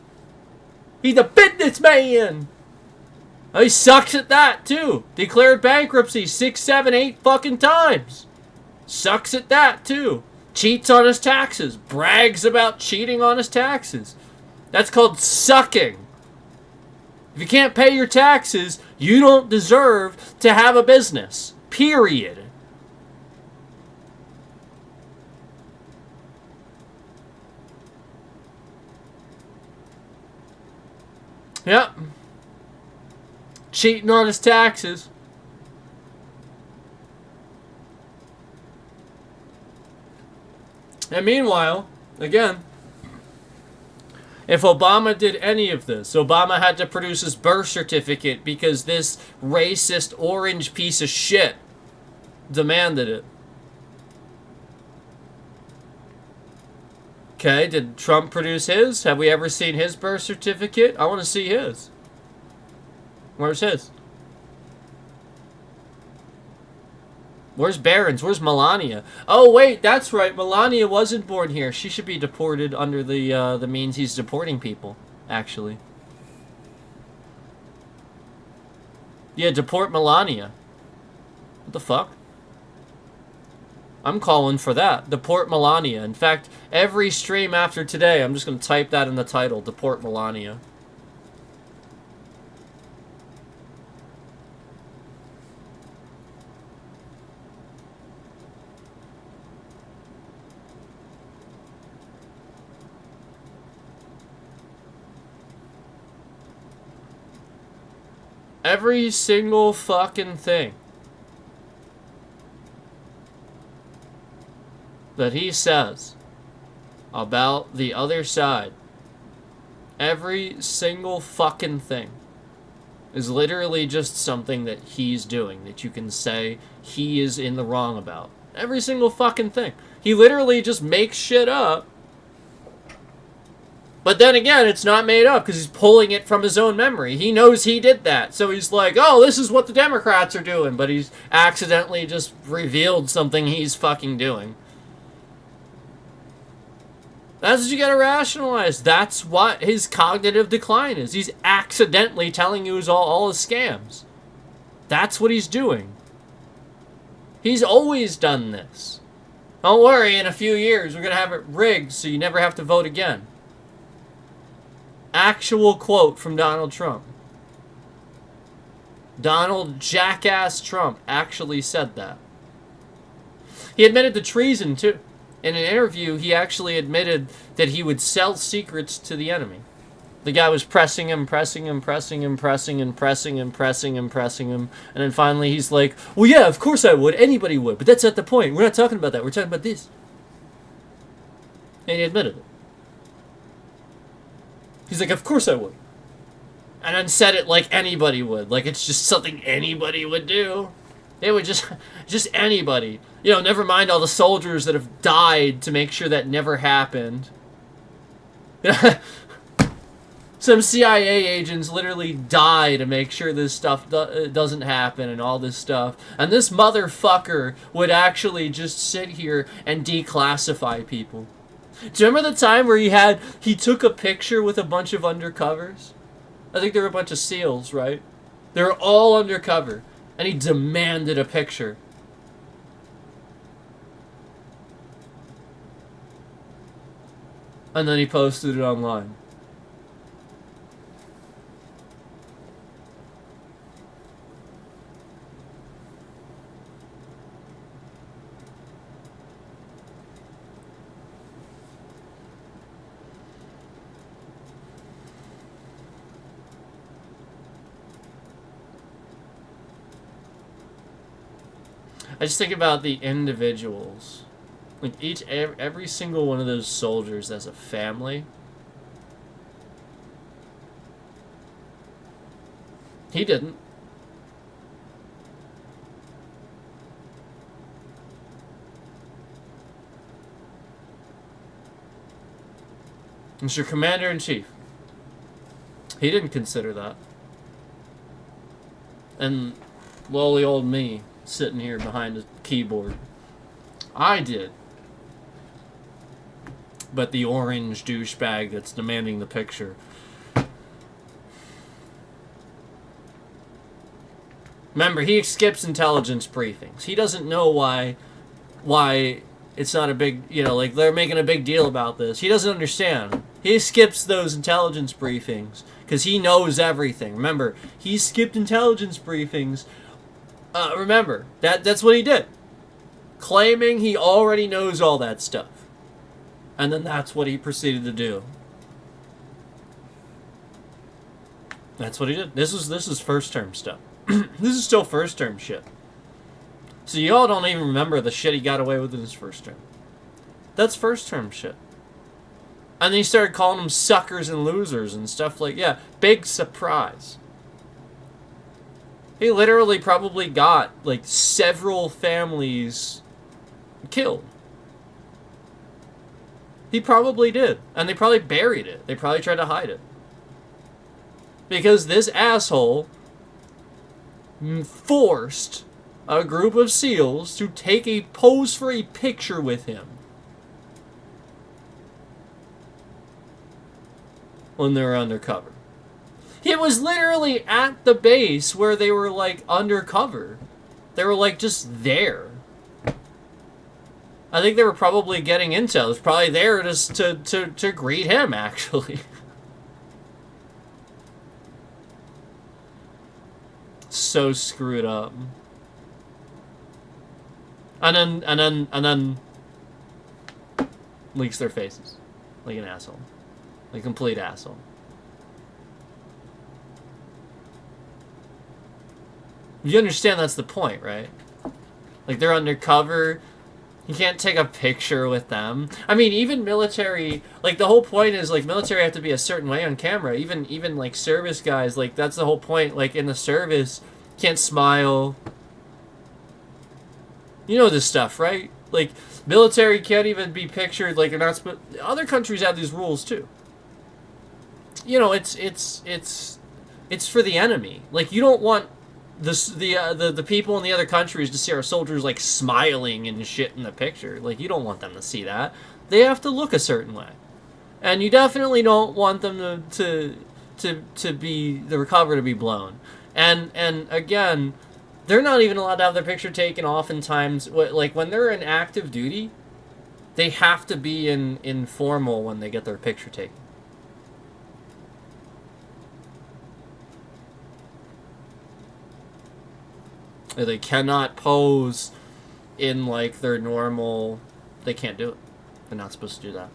He's a businessman. He sucks at that, too. Declared bankruptcy 6, 7, 8 fucking times. Sucks at that, too. Cheats on his taxes. Brags about cheating on his taxes. That's called sucking. If you can't pay your taxes, you don't deserve to have a business. Period. Yep. Cheating on his taxes. And meanwhile, again, if Obama did any of this, Obama had to produce his birth certificate because this racist orange piece of shit demanded it. Okay, did Trump produce his? Have we ever seen his birth certificate? I want to see his. Where's his? Where's Barron's? Where's Melania? Oh, wait, that's right. Melania wasn't born here. She should be deported under the means he's deporting people, actually. Yeah, deport Melania. What the fuck? I'm calling for that. Deport Melania. In fact, every stream after today, I'm just going to type that in the title. Deport Melania. Every single fucking thing that he says about the other side, every single fucking thing is literally just something that he's doing that you can say he is in the wrong about. Every single fucking thing. He literally just makes shit up. But then again, it's not made up because he's pulling it from his own memory. He knows he did that. So he's like, oh, this is what the Democrats are doing. But he's accidentally just revealed something he's fucking doing. That's what you gotta rationalize. That's what his cognitive decline is. He's accidentally telling you all his scams. That's what he's doing. He's always done this. Don't worry, in a few years, we're gonna have it rigged so you never have to vote again. Actual quote from Donald Trump. Donald Jackass Trump actually said that. He admitted to treason, too. In an interview, he actually admitted that he would sell secrets to the enemy. The guy was pressing him, and then finally he's like, well, yeah, of course I would. Anybody would. But that's not the point. We're not talking about that. We're talking about this. And he admitted it. He's like, of course I would. And then said it like anybody would. Like it's just something anybody would do. They would just anybody. You know, never mind all the soldiers that have died to make sure that never happened. Some CIA agents literally die to make sure this stuff doesn't happen and all this stuff. And this motherfucker would actually just sit here and declassify people. Do you remember the time where he took a picture with a bunch of undercovers? I think there were a bunch of SEALs, right? They were all undercover. And he demanded a picture. And then he posted it online. I just think about the individuals. Like every single one of those soldiers as a family. He didn't. It's your commander-in-chief. He didn't consider that. And lowly old me sitting here behind a keyboard. I did. But the orange douchebag that's demanding the picture. Remember, he skips intelligence briefings. He doesn't know why it's not a big, you know, like they're making a big deal about this. He doesn't understand. He skips those intelligence briefings because he knows everything. Remember, he skipped intelligence briefings. Remember, that's what he did. Claiming he already knows all that stuff. And then that's what he proceeded to do. That's what he did. This is first term stuff. This is still first term shit. So y'all don't even remember the shit he got away with in his first term. That's first term shit. And then he started calling them suckers and losers and stuff like, yeah, big surprise. He literally probably got, like, several families killed. He probably did. And they probably buried it. They probably tried to hide it. Because this asshole forced a group of SEALs to take a pose for a picture with him. When they were undercover. It was literally at the base where they were, like, undercover. They were, like, just there. I think they were probably getting intel. It was probably there just to greet him, actually. So screwed up. And then leaks their faces. Like an asshole. Like a complete asshole. You understand that's the point, right? Like, they're undercover. You can't take a picture with them. I mean, even military... Like, the whole point is, like, military have to be a certain way on camera. Even like, service guys, like, that's the whole point. Like, in the service, can't smile. You know this stuff, right? Like, military can't even be pictured, like, they're not... Other countries have these rules, too. You know, it's for the enemy. Like, you don't want the people in the other countries to see our soldiers, like, smiling and shit in the picture. Like, you don't want them to see that. They have to look a certain way. And you definitely don't want them to be, the cover to be blown. And again, they're not even allowed to have their picture taken oftentimes. Like, when they're in active duty, they have to be in formal when they get their picture taken. They cannot pose in, like, their normal... They can't do it. They're not supposed to do that.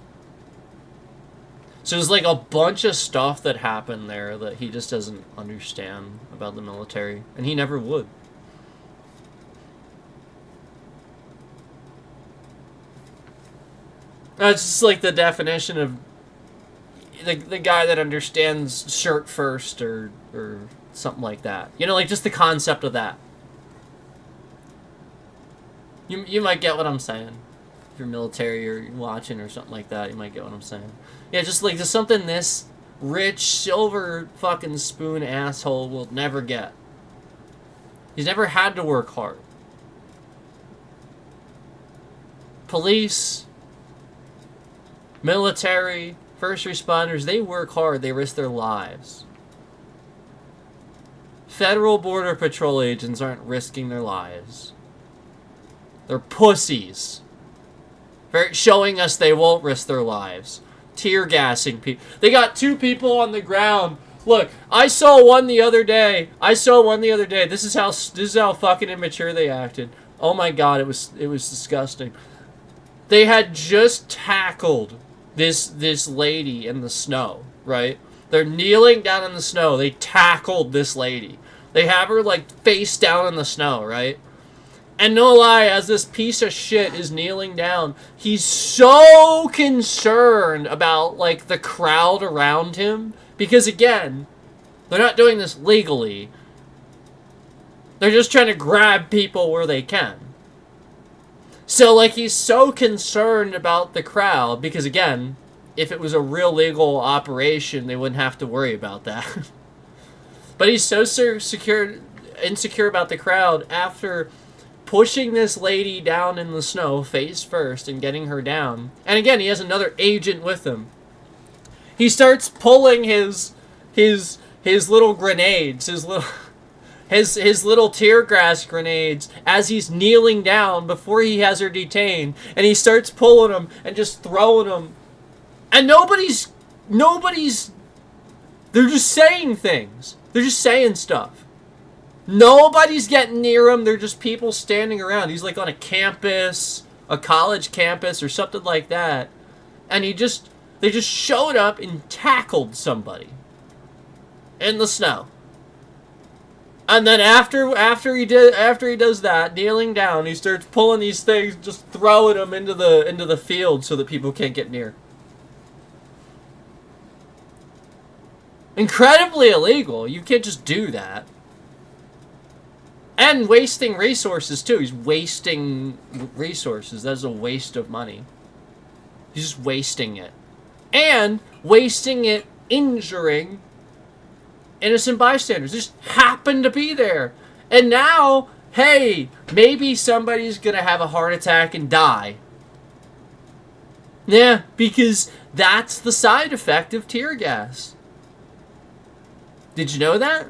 So there's, like, a bunch of stuff that happened there that he just doesn't understand about the military. And he never would. It's just, like, the definition of... the guy that understands shirt first or something like that. You know, like just the concept of that. You might get what I'm saying. If you're military or you're watching or something like that, you might get what I'm saying. Yeah, just something this rich, silver fucking spoon asshole will never get. He's never had to work hard. Police, military, first responders, they work hard. They risk their lives. Federal Border Patrol agents aren't risking their lives. They're pussies. Showing us they won't risk their lives. Tear gassing people. They got 2 people on the ground. Look, I saw one the other day. This is how fucking immature they acted. Oh my god, it was disgusting. They had just tackled this lady in the snow, right? They're kneeling down in the snow. They tackled this lady. They have her like face down in the snow, right? And no lie, as this piece of shit is kneeling down, he's so concerned about, like, the crowd around him. Because, again, they're not doing this legally. They're just trying to grab people where they can. So, like, he's so concerned about the crowd. Because, again, if it was a real legal operation, they wouldn't have to worry about that. But he's so insecure about the crowd after pushing this lady down in the snow face first and getting her down. And again, he has another agent with him. He starts pulling his little grenades, his little tear gas grenades as he's kneeling down before he has her detained, and he starts pulling them and just throwing them. And nobody's they're just saying things. They're just saying stuff. Nobody's getting near him. They're just people standing around. He's like on a campus, a college campus or something like that. And they just showed up and tackled somebody in the snow. And then after he does that, kneeling down, he starts pulling these things, just throwing them into the field so that people can't get near. Incredibly illegal. You can't just do that. And wasting resources, too. He's wasting resources. That's a waste of money. He's just wasting it. And wasting it injuring innocent bystanders. They just happen to be there. And now, hey, maybe somebody's going to have a heart attack and die. Yeah, because that's the side effect of tear gas. Did you know that?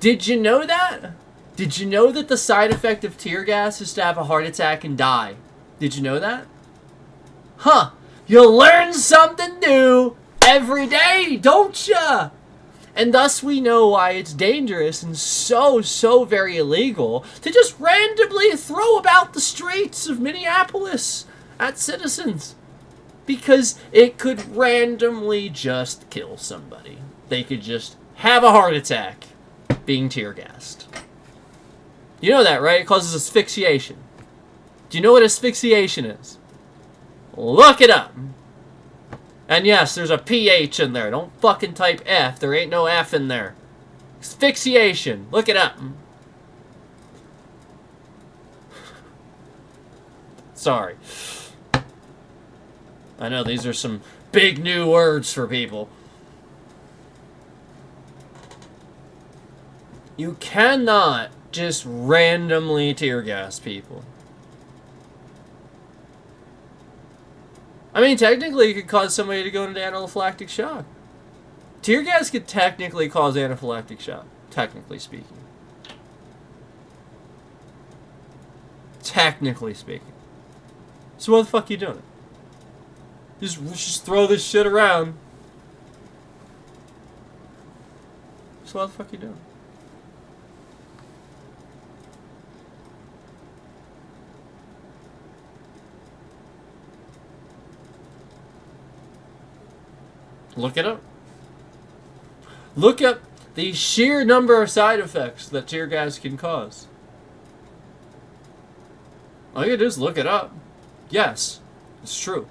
Did you know that? Did you know that the side effect of tear gas is to have a heart attack and die? Did you know that? Huh. You learn something new every day, don't ya? And thus we know why it's dangerous and so very illegal to just randomly throw about the streets of Minneapolis at citizens. Because it could randomly just kill somebody. They could just have a heart attack being tear gassed. You know that, right? It causes asphyxiation. Do you know what asphyxiation is? Look it up. And yes, there's a PH in there. Don't fucking type F. There ain't no F in there. Asphyxiation. Look it up. Sorry. I know these are some big new words for people. You cannot just randomly tear gas people. I mean, technically, it could cause somebody to go into anaphylactic shock. Tear gas could technically cause anaphylactic shock, technically speaking. Technically speaking. So what the fuck are you doing? Just throw this shit around. So what the fuck are you doing? Look it up. Look up the sheer number of side effects that tear gas can cause. All you do is look it up. Yes, it's true.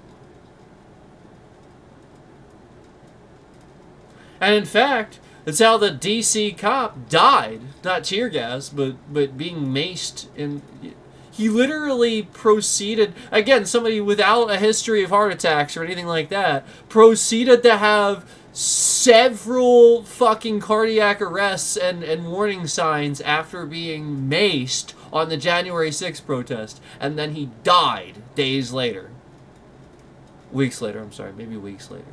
And in fact, that's how the DC cop died. Not tear gas, but being maced. And he literally proceeded, again, somebody without a history of heart attacks or anything like that, proceeded to have several fucking cardiac arrests and warning signs after being maced on the January 6th protest. And then he died days later. Weeks later, I'm sorry, maybe weeks later.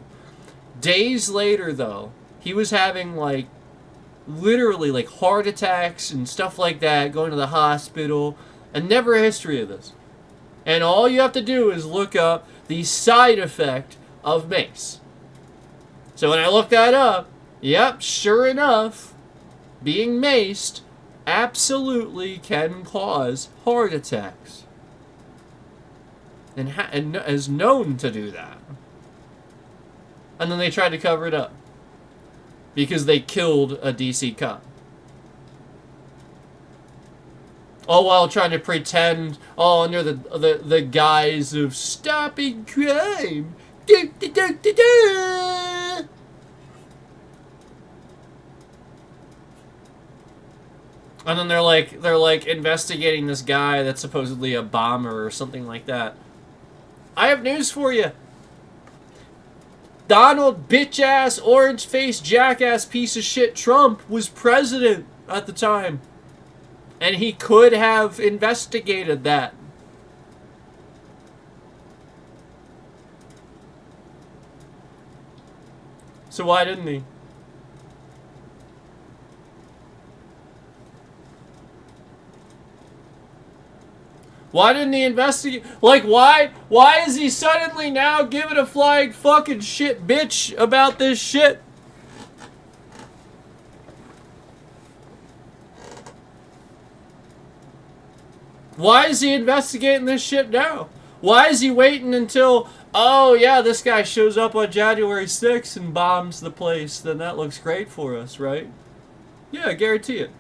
Days later, though, he was having, like, literally, like, heart attacks and stuff like that, going to the hospital, and never a history of this. And all you have to do is look up the side effect of mace. So when I looked that up, yep, sure enough, being maced absolutely can cause heart attacks. And is known to do that. And then they tried to cover it up. Because they killed a DC cop. All while trying to pretend, under the guise of stopping crime. Da, da, da, da, da. And then they're like investigating this guy that's supposedly a bomber or something like that. I have news for you. Donald bitch-ass, orange-faced, jackass, piece of shit Trump was president at the time. And he could have investigated that. So why didn't he? Why didn't he investigate? Like, why is he suddenly now giving a flying fucking shit bitch about this shit? Why is he investigating this shit now? Why is he waiting until, oh yeah, this guy shows up on January 6th and bombs the place, then that looks great for us, right? Yeah, I guarantee it.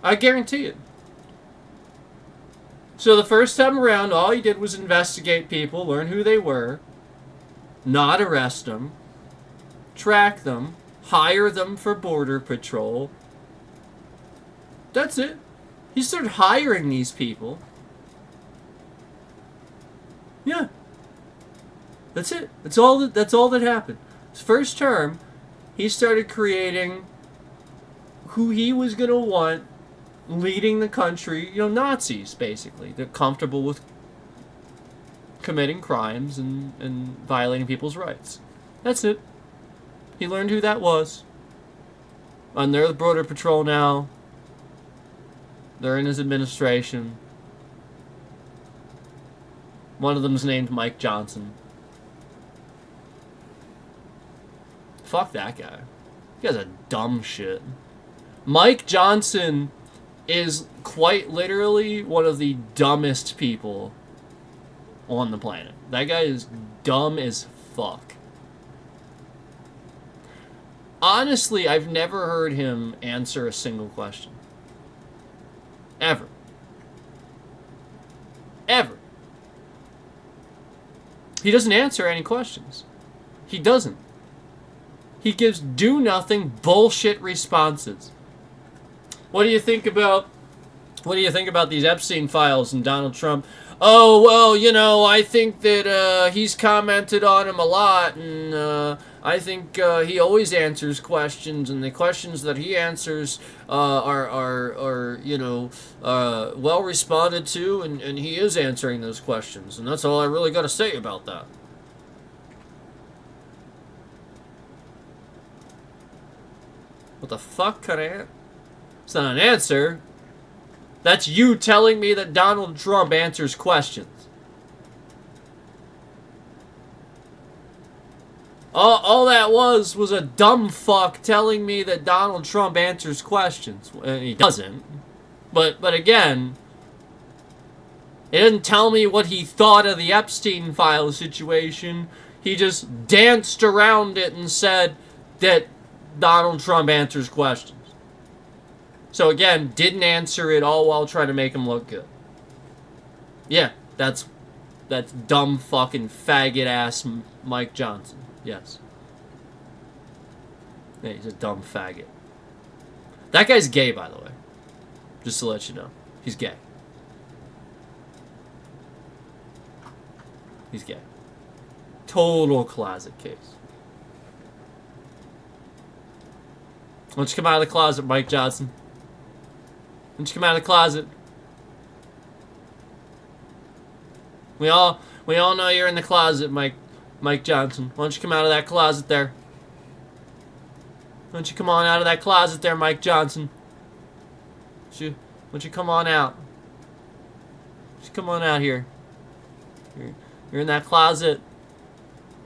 I guarantee it. So the first time around, all he did was investigate people, learn who they were, not arrest them, track them, hire them for border patrol. That's it. He started hiring these people. Yeah. That's it. That's all that happened. His first term, he started creating who he was going to want leading the country, Nazis, basically. They're comfortable with committing crimes and violating people's rights. That's it. He learned who that was. And they're the border patrol now. They're in his administration. One of them's named Mike Johnson. Fuck that guy. He guy's a dumb shit. Mike Johnson is quite literally one of the dumbest people on the planet. That guy is dumb as fuck. Honestly, I've never heard him answer a single question. Ever. Ever. He doesn't answer any questions. He doesn't. He gives do-nothing bullshit responses. What do you think about these Epstein files and Donald Trump? Oh, well, I think that he's commented on him a lot, and I think he always answers questions, and the questions that he answers are well responded to, and he is answering those questions, and that's all I really got to say about that. What the fuck kind of It's not an answer. That's you telling me that Donald Trump answers questions. All that was a dumb fuck telling me that Donald Trump answers questions. And he doesn't. But again, he didn't tell me what he thought of the Epstein file situation. He just danced around it and said that Donald Trump answers questions. So again, didn't answer it all while trying to make him look good. Yeah, that's dumb fucking faggot ass Mike Johnson. Yes. Yeah, he's a dumb faggot. That guy's gay, by the way. Just to let you know. He's gay. He's gay. Total closet case. Why don't you come out of the closet, Mike Johnson? Why don't you come out of the closet? We all know you're in the closet, Mike Johnson. Why don't you come out of that closet there? Why don't you come on out of that closet there, Mike Johnson? Why don't you come on out? Just come on out here. You're in that closet,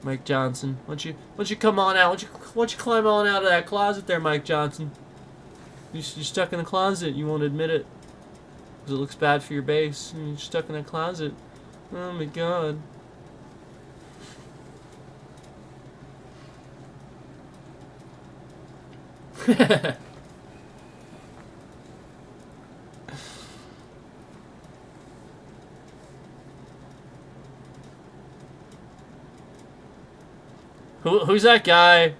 Mike Johnson. Why don't you come on out? Why don't you climb on out of that closet there, Mike Johnson? You're stuck in the closet. You won't admit it because it looks bad for your base. You're stuck in that closet. Oh my God. Who's that guy?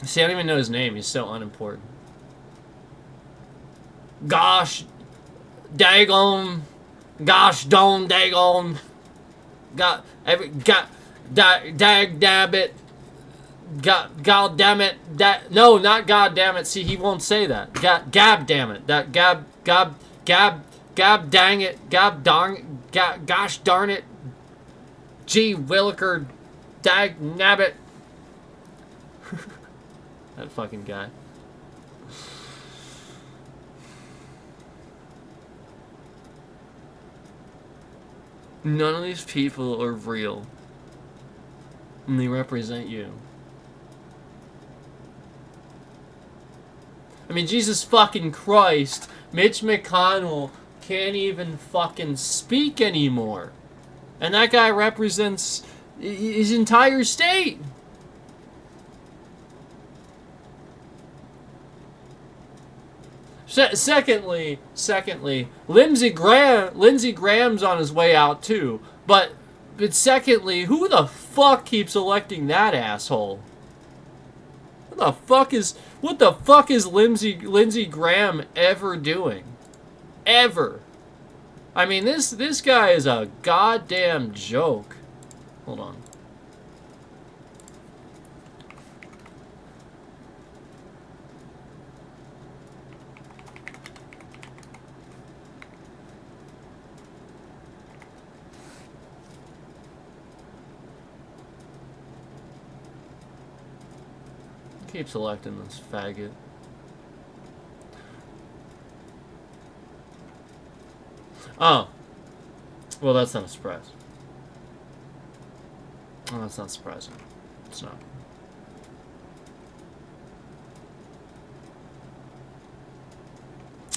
See, I don't even know his name. He's so unimportant. Gosh, daggone, gosh, don't daggone, dag dab it, god damn it, no, not god damn it. See, he won't say that. Gab damn it, that gab dang it, gosh darn it, gee williker, dag nabbit. That fucking guy. None of these people are real. And they represent you. I mean, Jesus fucking Christ, Mitch McConnell can't even fucking speak anymore. And that guy represents his entire state. Secondly, Lindsey Graham's on his way out too. But secondly, who the fuck keeps electing that asshole? What the fuck is Lindsey Graham ever doing? Ever? I mean, this guy is a goddamn joke. Hold on. Keeps electing this faggot. Oh. Well, that's not a surprise. Oh, that's not surprising. It's not.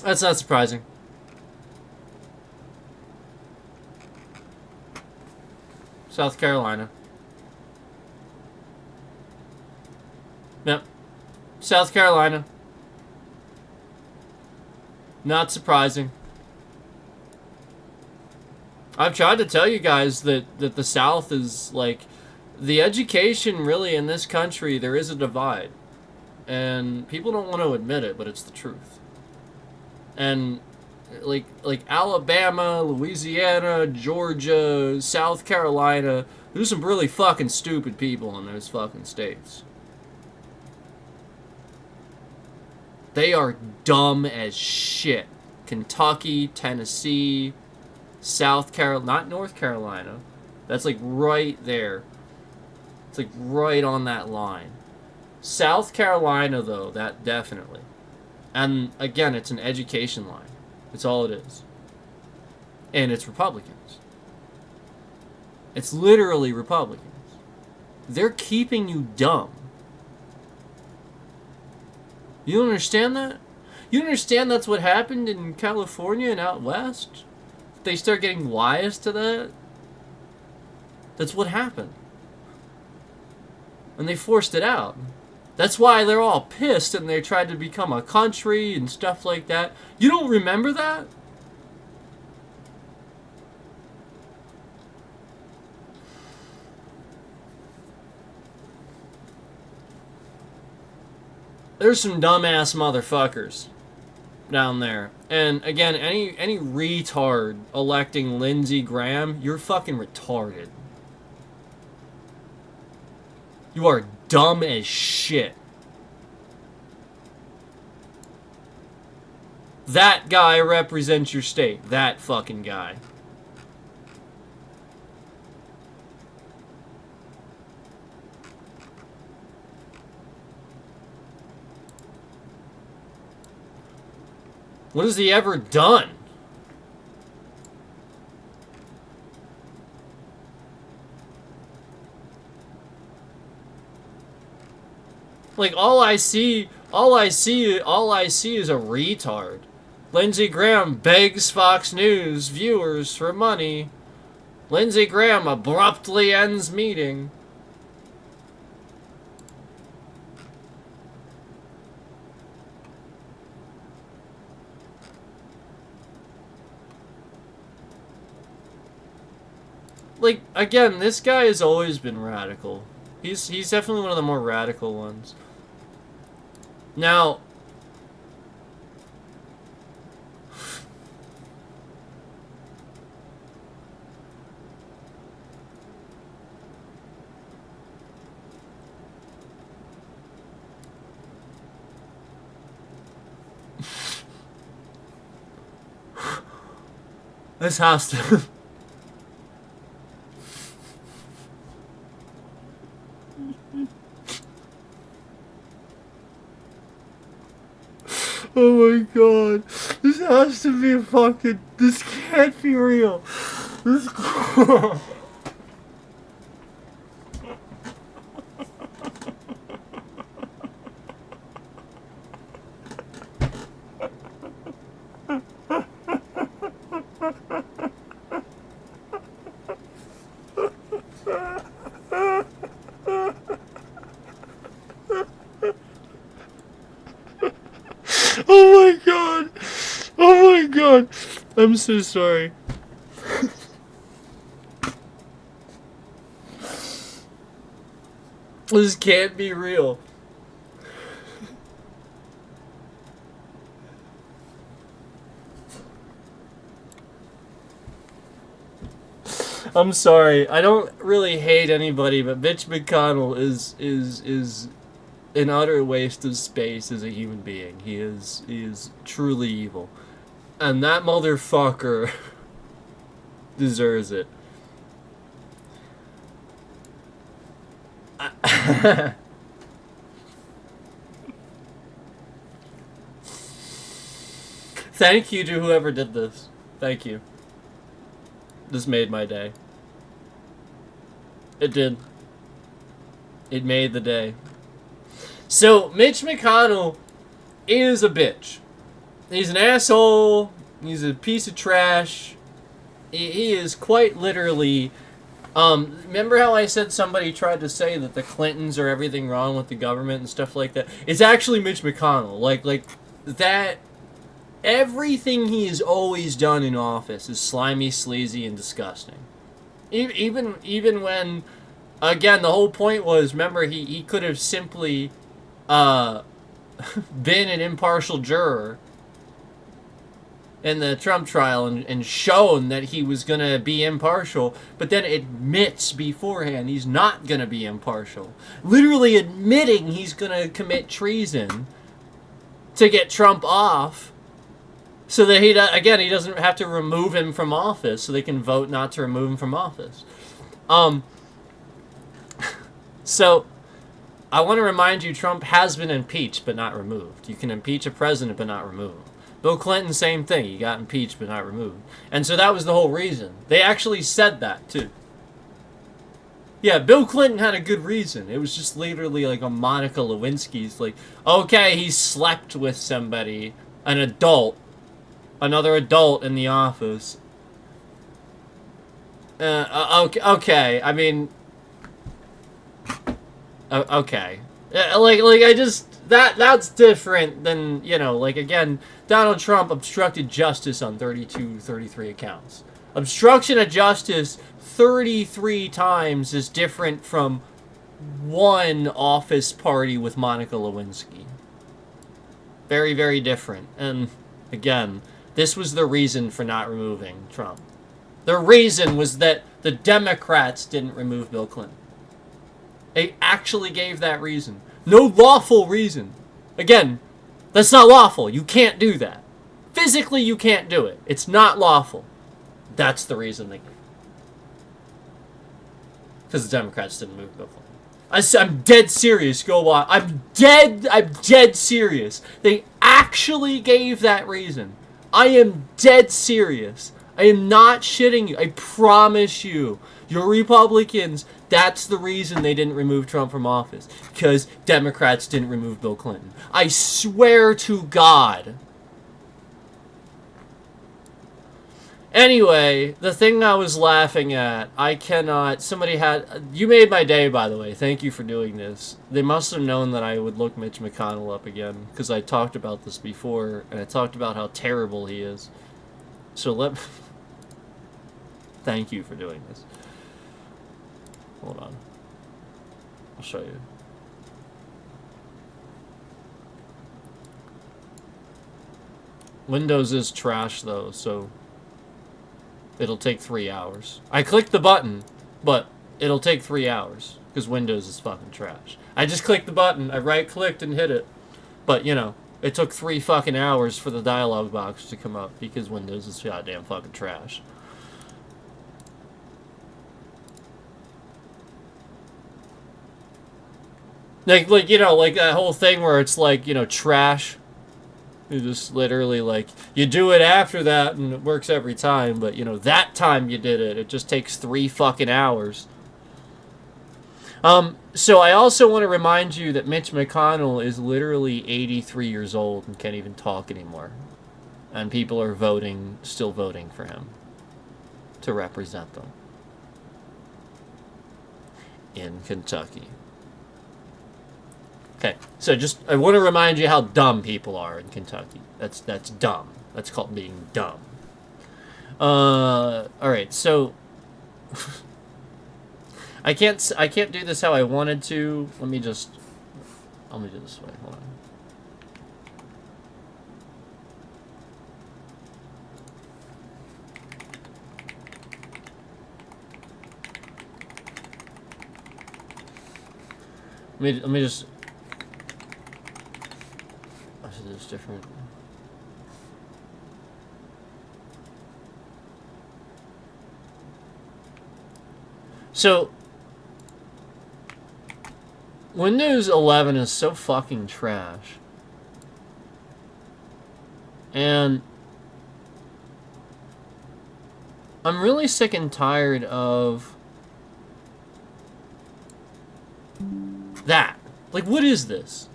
That's not surprising. South Carolina. Yep. South Carolina. Not surprising. I've tried to tell you guys that the South is like... The education really in this country, there is a divide. And people don't want to admit it, but it's the truth. And like Alabama, Louisiana, Georgia, South Carolina, there's some really fucking stupid people in those fucking states. They are dumb as shit. Kentucky, Tennessee, South Carolina, not North Carolina. That's like right there. It's like right on that line. South Carolina, though, that definitely. And again, it's an education line. That's all it is. And it's Republicans. It's literally Republicans. They're keeping you dumb. You don't understand that? You understand that's what happened in California and out west? They start getting wise to that? That's what happened. And they forced it out. That's why they're all pissed and they tried to become a country and stuff like that. You don't remember that? there's some dumbass motherfuckers down there. And again, any retard electing Lindsey Graham, you're fucking retarded. You are dumb as shit. That guy represents your state. That fucking guy. What has he ever done? Like, all I see is a retard. Lindsey Graham begs Fox News viewers for money. Lindsey Graham abruptly ends meeting. Like, again, this guy has always been radical. He's definitely one of the more radical ones. Now, this has to... Oh my god. This has to be fucking... This can't be real. This... Oh my god! Oh my god! I'm so sorry. This can't be real. I'm sorry. I don't really hate anybody, but Mitch McConnell is an utter waste of space as a human being. He is truly evil. And that motherfucker deserves it. Thank you to whoever did this. Thank you. This made my day. It did. It made the day. So, Mitch McConnell is a bitch. He's an asshole. He's a piece of trash. He is quite literally... remember how I said somebody tried to say that the Clintons are everything wrong with the government and stuff like that? It's actually Mitch McConnell. Like that... Everything he has always done in office is slimy, sleazy, and disgusting. Even when... Again, the whole point was, remember, he could have simply... been an impartial juror in the Trump trial and shown that he was going to be impartial, but then admits beforehand he's not going to be impartial. Literally admitting he's going to commit treason to get Trump off so that he doesn't have to remove him from office, so they can vote not to remove him from office. So... I want to remind you, Trump has been impeached but not removed. You can impeach a president but not remove him. Bill Clinton, same thing. He got impeached but not removed. And so that was the whole reason. They actually said that, too. Yeah, Bill Clinton had a good reason. It was just literally like a Monica Lewinsky's like, okay, he slept with somebody, an adult, another adult in the office. Okay, I mean... Okay. I just... That's different than, like, again, Donald Trump obstructed justice on 33 accounts. Obstruction of justice 33 times is different from one office party with Monica Lewinsky. Very, very different. And again, this was the reason for not removing Trump. The reason was that the Democrats didn't remove Bill Clinton. They actually gave that reason. No lawful reason. Again, that's not lawful. You can't do that. Physically, you can't do it. It's not lawful. That's the reason they gave. Because the Democrats didn't move Bill Clinton. I'm dead serious. Go on. I'm dead serious. They actually gave that reason. I am dead serious. I am not shitting you. I promise you. You're Republicans. That's the reason they didn't remove Trump from office. Because Democrats didn't remove Bill Clinton. I swear to God. Anyway, the thing I was laughing at, I cannot... Somebody had... You made my day, by the way. Thank you for doing this. They must have known that I would look Mitch McConnell up again. Because I talked about this before. And I talked about how terrible he is. So let... Thank you for doing this. Hold on. I'll show you. Windows is trash, though, so... It'll take 3 hours. I clicked the button, but it'll take 3 hours. Because Windows is fucking trash. I just clicked the button, I right-clicked and hit it. But, you know, it took 3 fucking hours for the dialog box to come up. Because Windows is goddamn fucking trash. Like, you know, like that whole thing where it's like, you know, trash. You just literally, like, you do it after that and it works every time. But, you know, that time you did it, it just takes 3 fucking hours. So I also want to remind you that Mitch McConnell is literally 83 years old and can't even talk anymore. And people are still voting for him to represent them. In Kentucky. Okay, so I want to remind you how dumb people are in Kentucky. That's dumb. That's called being dumb. Alright, so... I can't do this how I wanted to. Let me do this way. Hold on. Let me just... This is different. So... Windows 11 is so fucking trash. And... I'm really sick and tired of... that. Like, what is this?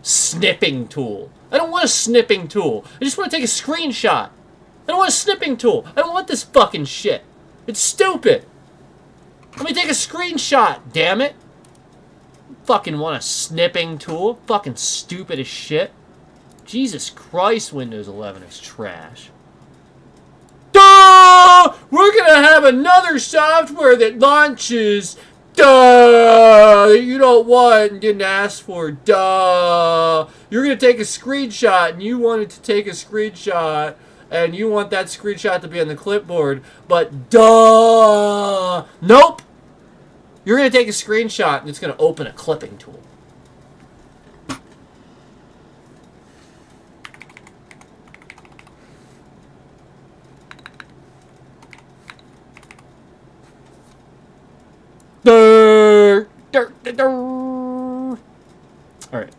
Snipping tool. I don't want a snipping tool. I just want to take a screenshot. I don't want a snipping tool. I don't want this fucking shit. It's stupid. Let me take a screenshot, damn it. Fucking want a snipping tool. Fucking stupid as shit. Jesus Christ, Windows 11 is trash. Duh! We're gonna have another software that launches... Duh! You don't want and didn't ask for. Duh! You're gonna take a screenshot and you wanted to take a screenshot and you want that screenshot to be on the clipboard, but duh! Nope! You're gonna take a screenshot and it's gonna open a clipping tool. Alright.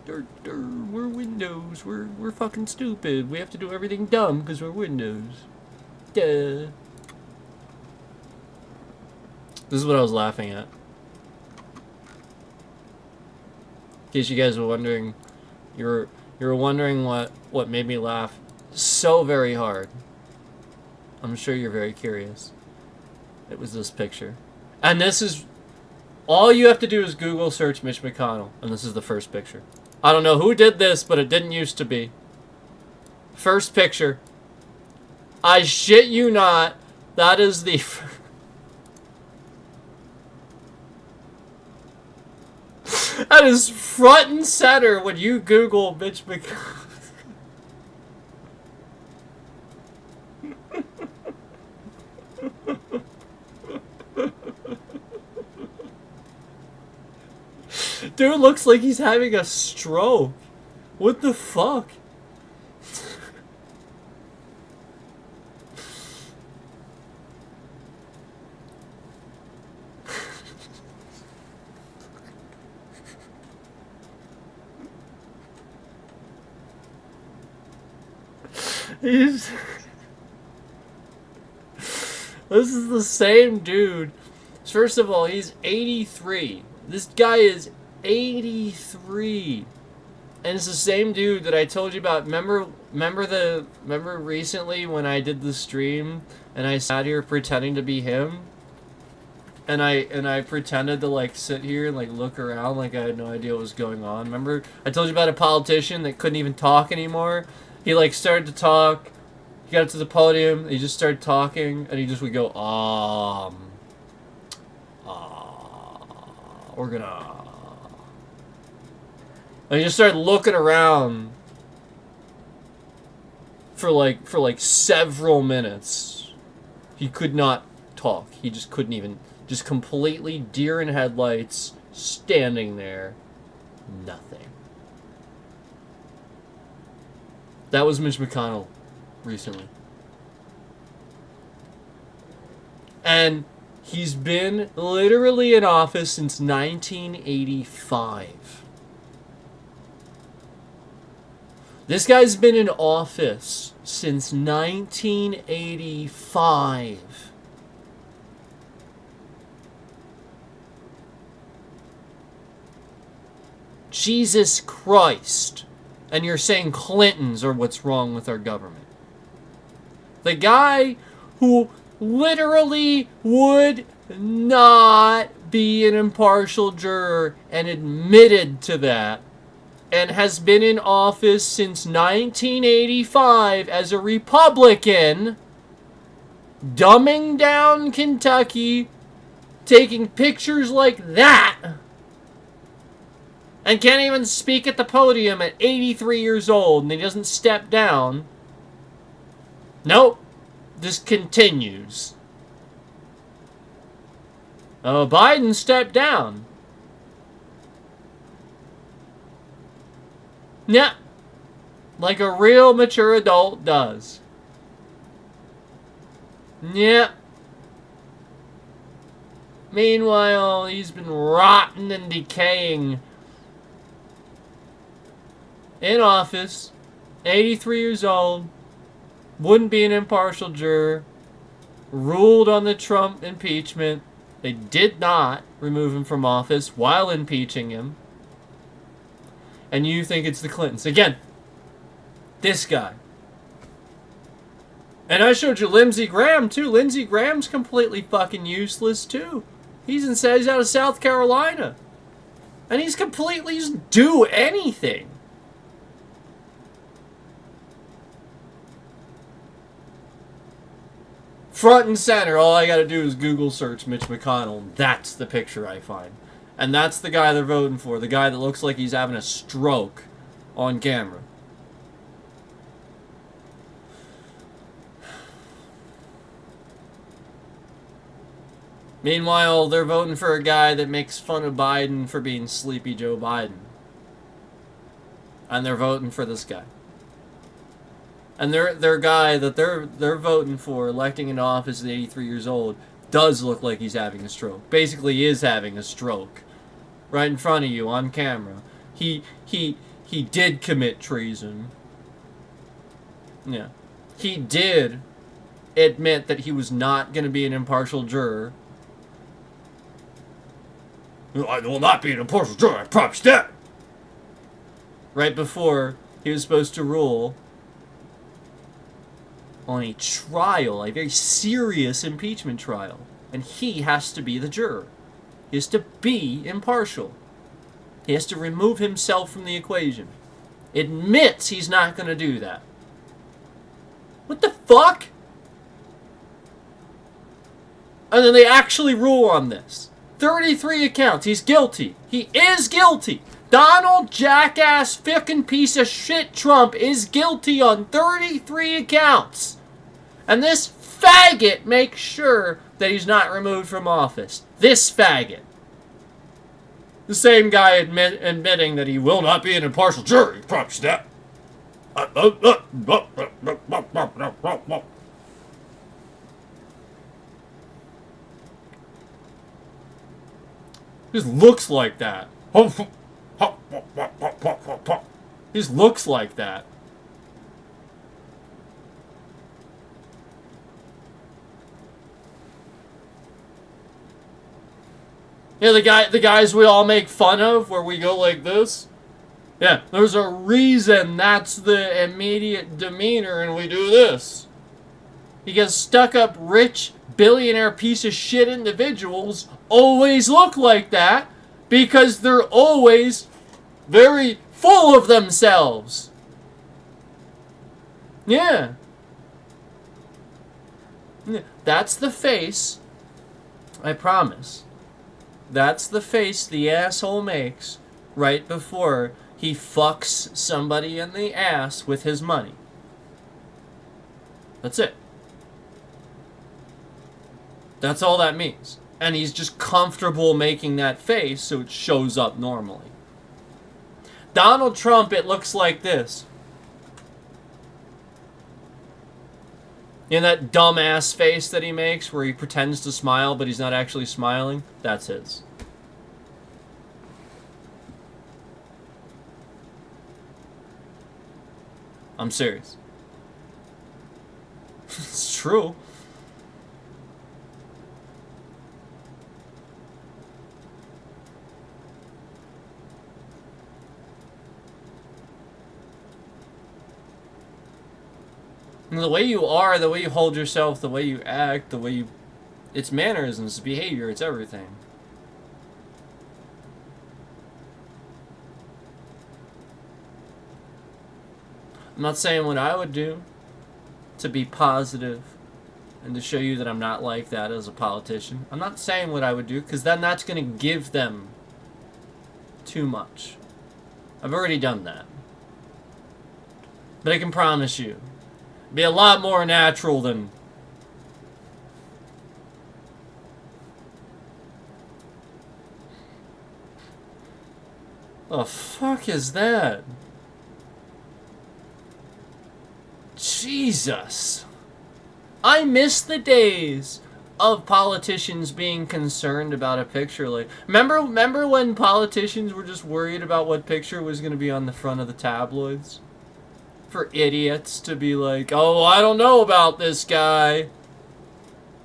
We're Windows. We're fucking stupid. We have to do everything dumb because we're Windows. Duh. This is what I was laughing at. In case you guys were wondering, you were wondering what made me laugh so very hard. I'm sure you're very curious. It was this picture. And this is... all you have to do is Google search Mitch McConnell. And this is the first picture. I don't know who did this, but it didn't used to be. First picture. I shit you not. That is the... that is front and center when you Google Mitch McConnell. Dude looks like he's having a stroke. What the fuck? This is the same dude. First of all, he's 83. This guy is 83. And it's the same dude that I told you about. Remember recently when I did the stream and I sat here pretending to be him? And I pretended to like sit here and like look around like I had no idea what was going on. Remember I told you about a politician that couldn't even talk anymore? He like started to talk. He got up to the podium. He just started talking, and he just would go, we're gonna. And he just started looking around for like several minutes. He could not talk. He just couldn't even. Just completely deer in headlights, standing there, nothing. That was Mitch McConnell recently. And he's been literally in office since 1985. This guy's been in office since 1985. Jesus Christ. And you're saying Clintons are what's wrong with our government. The guy who literally would not be an impartial juror and admitted to that and has been in office since 1985 as a Republican, dumbing down Kentucky, taking pictures like that, and can't even speak at the podium at 83 years old, and he doesn't step down. Nope. Just continues. Biden stepped down. Yeah. Like a real mature adult does. Yeah. Meanwhile, he's been rotten and decaying in office, 83 years old, wouldn't be an impartial juror, ruled on the Trump impeachment. They did not remove him from office while impeaching him. And you think it's the Clintons. Again, this guy. And I showed you Lindsey Graham, too. Lindsey Graham's completely fucking useless, too. He's out of South Carolina. And he's completely just do anything. Front and center, all I gotta do is Google search Mitch McConnell. That's the picture I find. And that's the guy they're voting for. The guy that looks like he's having a stroke on camera. Meanwhile, they're voting for a guy that makes fun of Biden for being Sleepy Joe Biden. And they're voting for this guy. And their guy that they're voting for, electing in office at 83 years old, does look like he's having a stroke. Basically is having a stroke. Right in front of you on camera. He did commit treason. Yeah. He did admit that he was not going to be an impartial juror. I will not be an impartial juror, I promise that. Right before he was supposed to rule on a trial, a very serious impeachment trial. And he has to be the juror. He has to be impartial. He has to remove himself from the equation. Admits he's not going to do that. What the fuck? And then they actually rule on this. 33 accounts. He's guilty. He is guilty. Donald jackass fucking piece of shit Trump is guilty on 33 accounts. And this faggot makes sure that he's not removed from office. This faggot. The same guy admitting that he will not be an impartial jury. Props that. Just looks like that. Just looks like that. Yeah, the guys we all make fun of, where we go like this. Yeah, there's a reason that's the immediate demeanor, and we do this. Because stuck-up, rich, billionaire piece of shit individuals always look like that, because they're always very full of themselves. Yeah. That's the face, I promise. That's the face the asshole makes right before he fucks somebody in the ass with his money. That's it. That's all that means. And he's just comfortable making that face so it shows up normally. Donald Trump, it looks like this. You know that dumbass face that he makes where he pretends to smile but he's not actually smiling? That's his. I'm serious. It's true. And the way you are, the way you hold yourself, the way you act, the way you... It's mannerisms, it's behavior, it's everything. I'm not saying what I would do to be positive and to show you that I'm not like that as a politician. I'm not saying what I would do, because then that's going to give them too much. I've already done that. But I can promise you, be a lot more natural than... The fuck is that? Jesus. I miss the days of politicians being concerned about a picture. Like, remember when politicians were just worried about what picture was going to be on the front of the tabloids? For idiots to be like, oh, I don't know about this guy.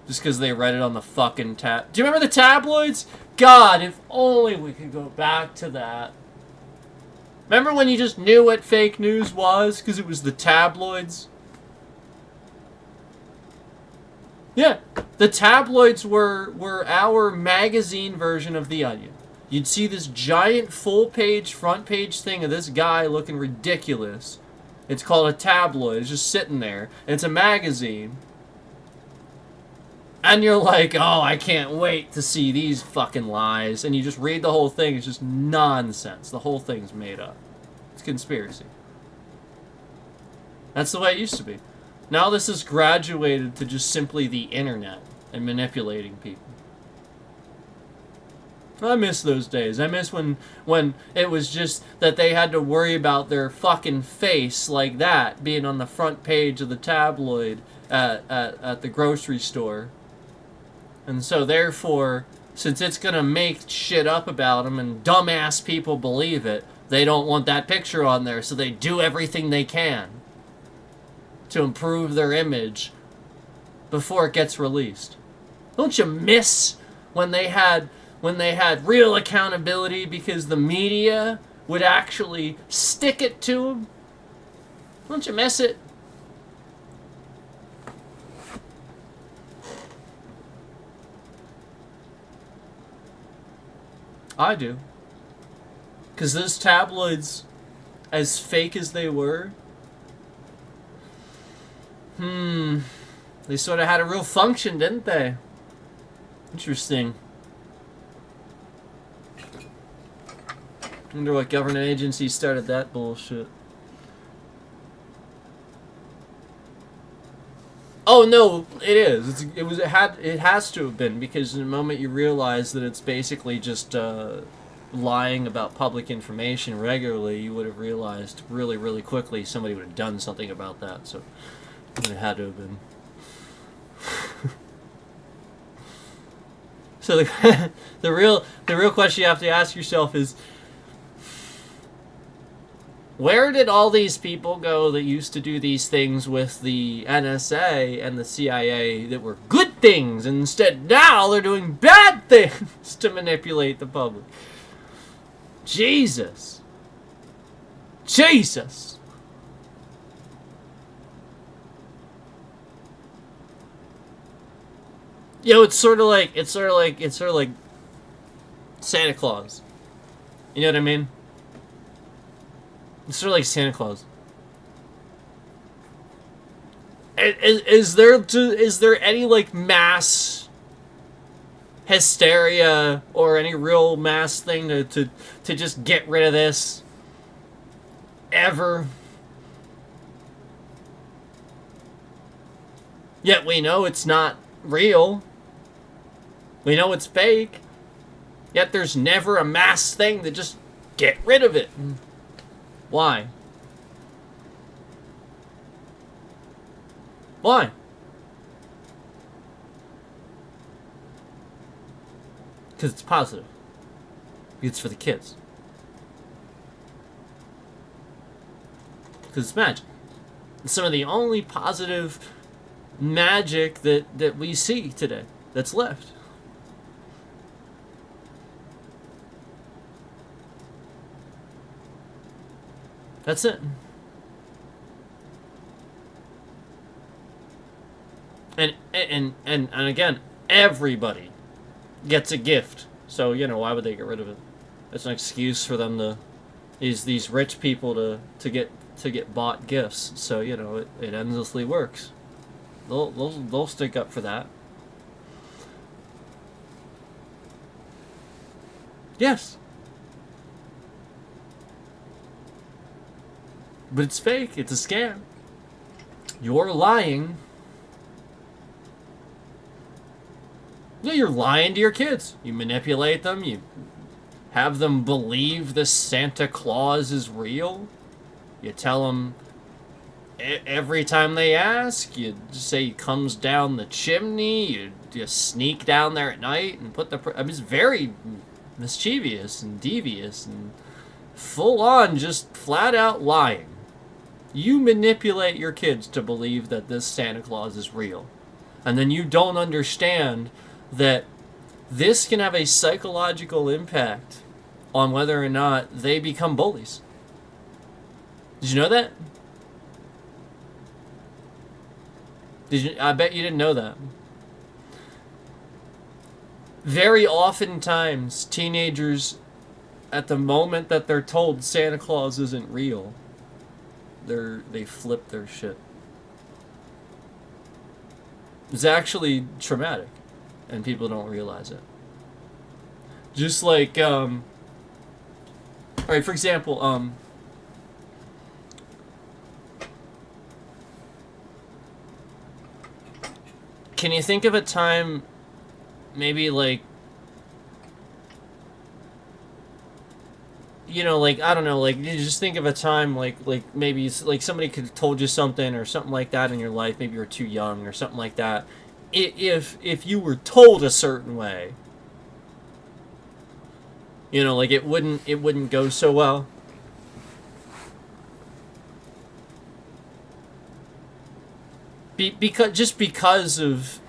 Just because they read it on the fucking tab. Do you remember the tabloids? God, if only we could go back to that. Remember when you just knew what fake news was because it was the tabloids? Yeah, the tabloids were our magazine version of The Onion. You'd see this giant full-page, front-page thing of this guy looking ridiculous. It's called a tabloid. It's just sitting there. It's a magazine. And you're like, oh, I can't wait to see these fucking lies. And you just read the whole thing. It's just nonsense. The whole thing's made up. It's conspiracy. That's the way it used to be. Now this has graduated to just simply the internet and manipulating people. I miss those days. I miss when it was just that they had to worry about their fucking face like that being on the front page of the tabloid at the grocery store. And so therefore, since it's going to make shit up about them and dumbass people believe it, they don't want that picture on there, so they do everything they can to improve their image before it gets released. Don't you miss when they had real accountability because the media would actually stick it to them? Don't you miss it? I do. Because those tabloids, as fake as they were, they sort of had a real function, didn't they? Interesting. I wonder what government agency started that bullshit. Oh no, it is. It has to have been, because the moment you realize that it's basically just lying about public information regularly, you would have realized really, really quickly somebody would have done something about that. So it had to have been. So the real question you have to ask yourself is, where did all these people go that used to do these things with the NSA and the CIA that were good things, and instead now they're doing bad things to manipulate the public? Jesus. Jesus. It's sort of like Santa Claus. You know what I mean? It's sort of like Santa Claus. Is there any like mass hysteria or any real mass thing to just get rid of this ever? Yet we know it's not real. We know it's fake. Yet there's never a mass thing to just get rid of it. Why? Why? Because it's positive. It's for the kids. Because it's magic. It's some of the only positive magic that we see today that's left. That's it. And again, everybody gets a gift. So, why would they get rid of it? It's an excuse for them to these rich people to get bought gifts. So, it endlessly works. They'll stick up for that. Yes. But it's fake. It's a scam. You're lying. Yeah, you're lying to your kids. You manipulate them. You have them believe the Santa Claus is real. You tell them every time they ask, you just say he comes down the chimney. You just sneak down there at night and put the... it's very mischievous and devious and full on just flat out lying. You manipulate your kids to believe that this Santa Claus is real. And then you don't understand that this can have a psychological impact on whether or not they become bullies. Did you know that? I bet you didn't know that. Very oftentimes, teenagers, at the moment that they're told Santa Claus isn't real, they flip their shit. It's actually traumatic, and people don't realize it. Just like, alright, for example, can you think of a time, maybe like, I don't know, like, you just think of a time, like maybe, like, somebody could have told you something, or something like that in your life, maybe you were too young, or something like that. If you were told a certain way, like, it wouldn't go so well. Because of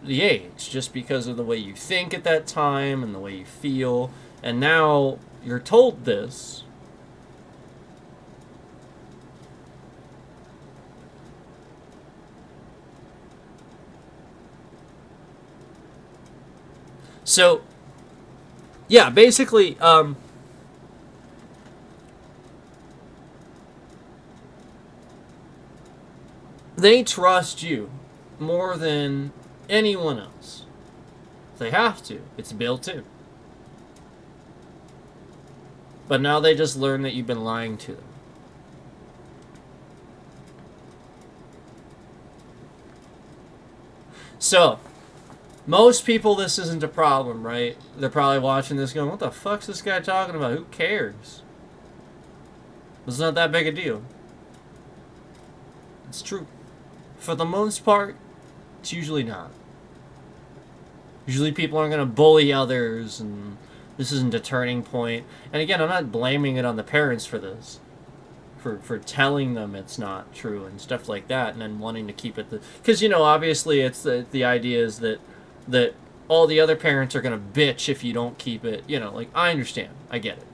the age, just because of the way you think at that time, and the way you feel. And now you're told this. So, yeah, basically, they trust you more than anyone else. They have to. It's built in. But now they just learn that you've been lying to them. So, most people, this isn't a problem, right? They're probably watching this going, what the fuck's this guy talking about? Who cares? It's not that big a deal. It's true. For the most part, it's usually not. Usually people aren't going to bully others, and this isn't a turning point. And again, I'm not blaming it on the parents for this. For telling them it's not true and stuff like that, and then wanting to keep it because obviously it's the idea is that all the other parents are gonna bitch if you don't keep it. Like, I understand, I get it.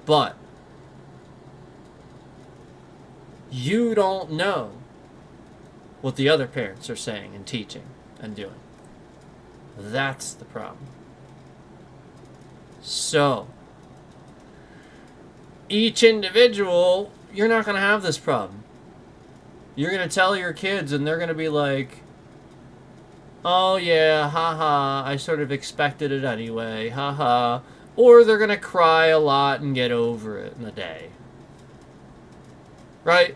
But you don't know what the other parents are saying and teaching and doing. That's the problem. So, each individual, you're not going to have this problem. You're going to tell your kids and they're going to be like, oh yeah, haha, I sort of expected it anyway, haha. Or they're going to cry a lot and get over it in a day. Right?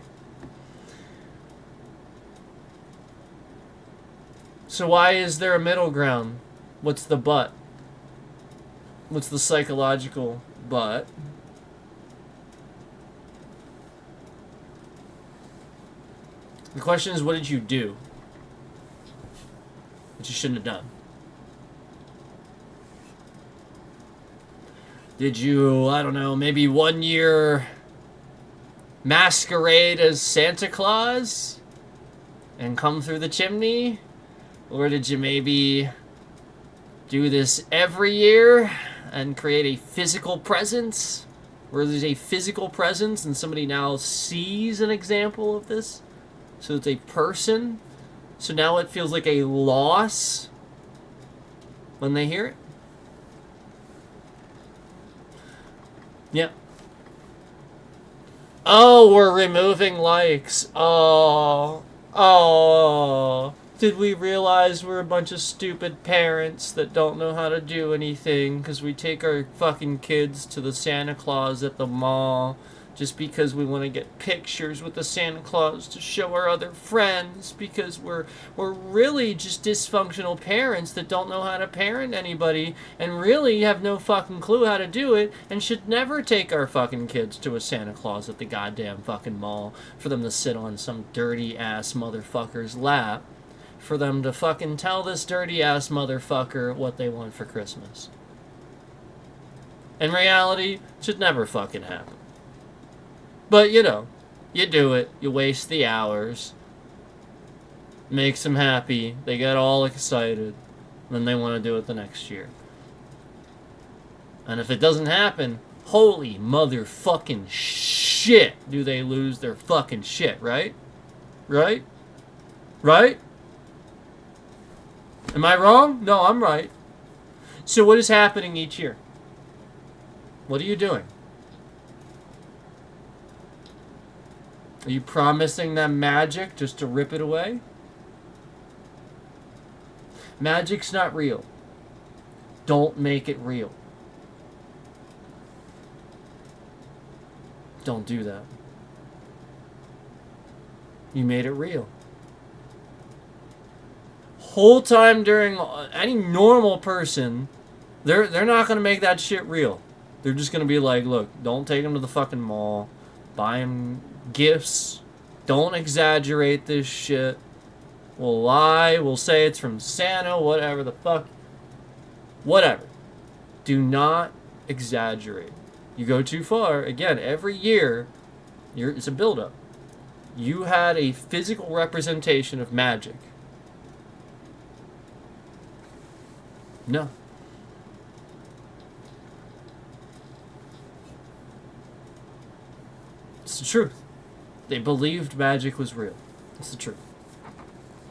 So why is there a middle ground? What's the but? What's the psychological but? The question is, what did you do that you shouldn't have done? Did you, I don't know, maybe 1 year masquerade as Santa Claus and come through the chimney? Or did you maybe do this every year and create a physical presence, where there's a physical presence and somebody now sees an example of this? So it's a person. So now it feels like a loss when they hear it. Yeah. Oh, we're removing likes. Oh. Did we realize we're a bunch of stupid parents that don't know how to do anything because we take our fucking kids to the Santa Claus at the mall just because we want to get pictures with the Santa Claus to show our other friends, because we're really just dysfunctional parents that don't know how to parent anybody and really have no fucking clue how to do it, and should never take our fucking kids to a Santa Claus at the goddamn fucking mall for them to sit on some dirty ass motherfucker's lap, for them to fucking tell this dirty ass motherfucker what they want for Christmas. In reality, it should never fucking happen. But, you do it. You waste the hours. Makes them happy. They get all excited. Then they want to do it the next year. And if it doesn't happen, holy motherfucking shit, do they lose their fucking shit, right? Right? Right? Am I wrong? No, I'm right. So what is happening each year? What are you doing? Are you promising them magic just to rip it away? Magic's not real. Don't make it real. Don't do that. You made it real. Whole time during any normal person, they're not going to make that shit real. They're just going to be like, look, don't take them to the fucking mall. Buy them gifts. Don't exaggerate this shit. We'll lie. We'll say it's from Santa. Whatever the fuck. Whatever. Do not exaggerate. You go too far. Again, every year, it's a buildup. You had a physical representation of magic. No. It's the truth. They believed magic was real. It's the truth.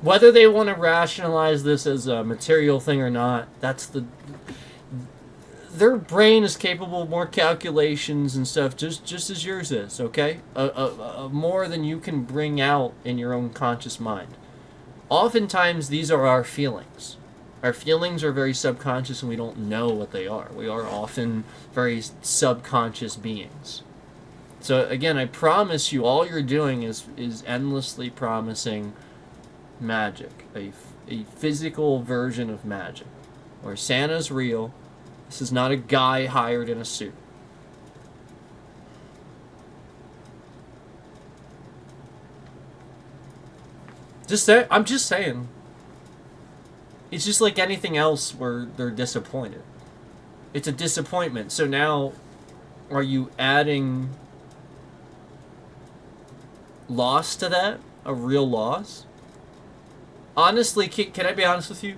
Whether they want to rationalize this as a material thing or not, their brain is capable of more calculations and stuff, just as yours is, okay? More than you can bring out in your own conscious mind. Oftentimes, these are our feelings. Our feelings are very subconscious and we don't know what they are. We are often very subconscious beings. So again, I promise you, all you're doing is endlessly promising magic, a physical version of magic, where Santa's real. This is not a guy hired in a suit. I'm just saying. It's just like anything else where they're disappointed. It's a disappointment. So now, are you adding loss to that? A real loss? Honestly, can I be honest with you?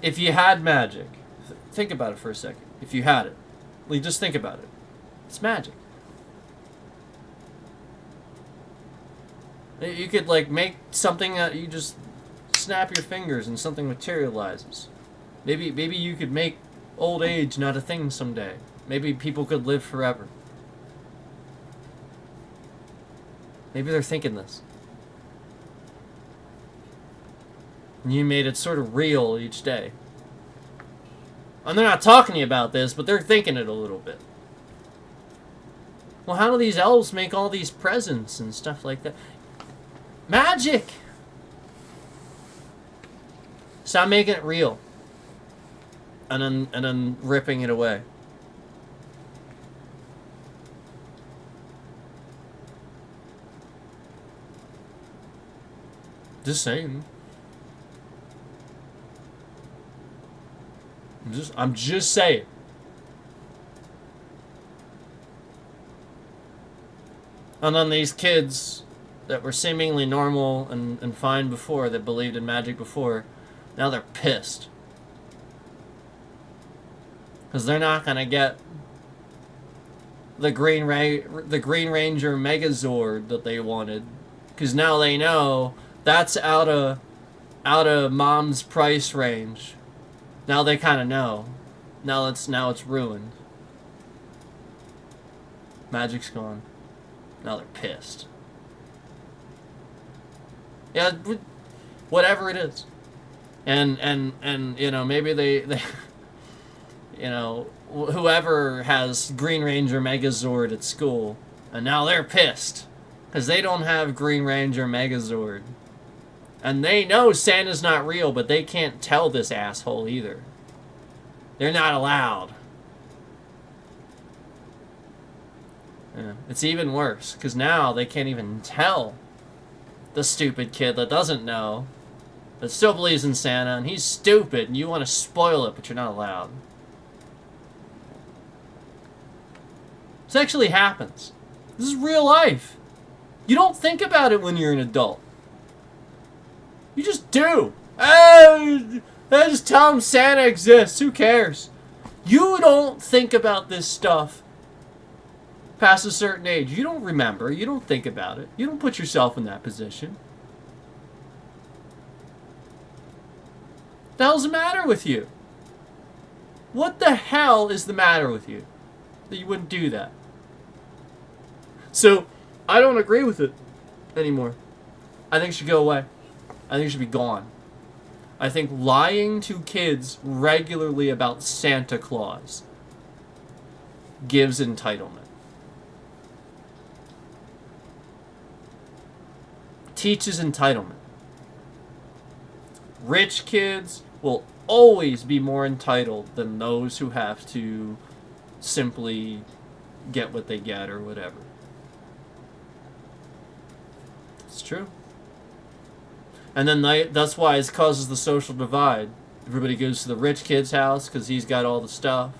If you had magic, think about it for a second. If you had it, like, just think about it. It's magic. You could, like, make something that you just snap your fingers and something materializes. Maybe you could make old age not a thing someday. Maybe people could live forever. Maybe they're thinking this. And you made it sort of real each day. And they're not talking to you about this, but they're thinking it a little bit. Well, how do these elves make all these presents and stuff like that? Magic! Stop making it real. And then ripping it away. Just saying. I'm just saying. And then these kids that were seemingly normal and fine before, that believed in magic before, now they're pissed. Because they're not going to get the Green Ranger Megazord that they wanted. Because now they know that's out of mom's price range. Now they kind of know. Now it's ruined. Magic's gone. Now they're pissed. Yeah, whatever it is. And you know, maybe they you know, whoever has Green Ranger Megazord at school, and now they're pissed because they don't have Green Ranger Megazord. And they know Santa's not real, but they can't tell this asshole either. They're not allowed. Yeah, it's even worse, because now they can't even tell the stupid kid that doesn't know, but still believes in Santa, and he's stupid, and you want to spoil it, but you're not allowed. This actually happens. This is real life. You don't think about it when you're an adult. You just do. I just tell them Santa exists. Who cares? You don't think about this stuff past a certain age. You don't remember. You don't think about it. You don't put yourself in that position. What the hell's the matter with you? What the hell is the matter with you that you wouldn't do that? So, I don't agree with it anymore. I think it should go away. I think it should be gone. I think lying to kids regularly about Santa Claus gives entitlement. Teaches entitlement. Rich kids will always be more entitled than those who have to simply get what they get or whatever. It's true. And then that's why it causes the social divide. Everybody goes to the rich kid's house because he's got all the stuff.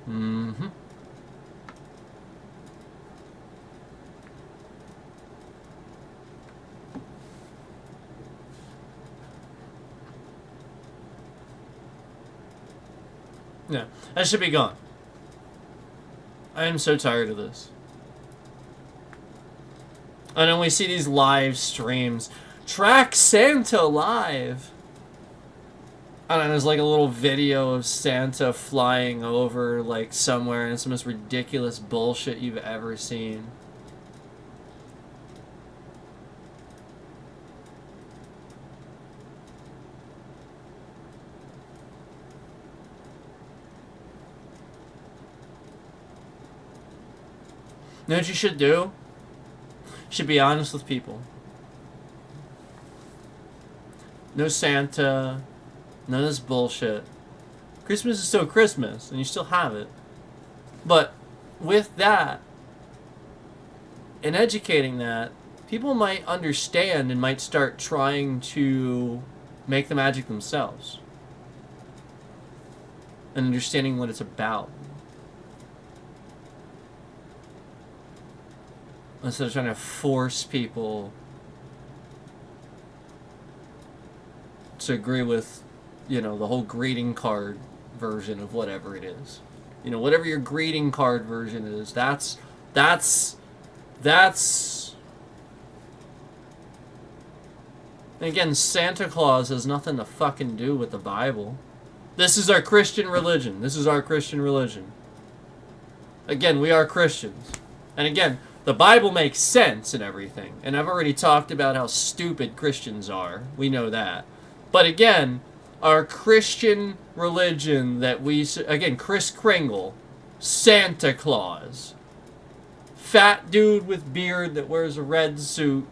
Mm-hmm. Yeah, that should be gone. I am so tired of this. And then we see these live streams. Track Santa live. I don't know, there's like a little video of Santa flying over like somewhere, and it's the most ridiculous bullshit you've ever seen. You know what you should do? You should be honest with people. No Santa, none of this bullshit. Christmas is still Christmas, and you still have it. But with that, and educating that, people might understand and might start trying to make the magic themselves. And understanding what it's about. Instead of trying to force people to agree with, you know, the whole greeting card version of whatever it is. You know, whatever your greeting card version is, that's and again, Santa Claus has nothing to fucking do with the Bible. This is our Christian religion. This is our Christian religion. Again, we are Christians. And again, the Bible makes sense and everything. And I've already talked about how stupid Christians are. We know that. But again, our Christian religion that we... Again, Kris Kringle, Santa Claus, fat dude with beard that wears a red suit,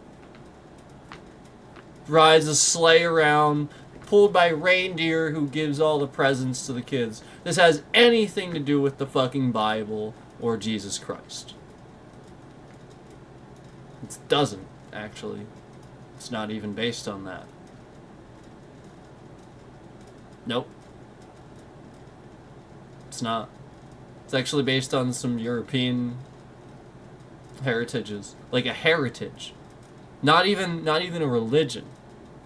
rides a sleigh around, pulled by reindeer who gives all the presents to the kids. This has anything to do with the fucking Bible or Jesus Christ. It doesn't, actually. It's not even based on that. Nope. It's not. It's actually based on some European heritages. Like a heritage. Not even a religion.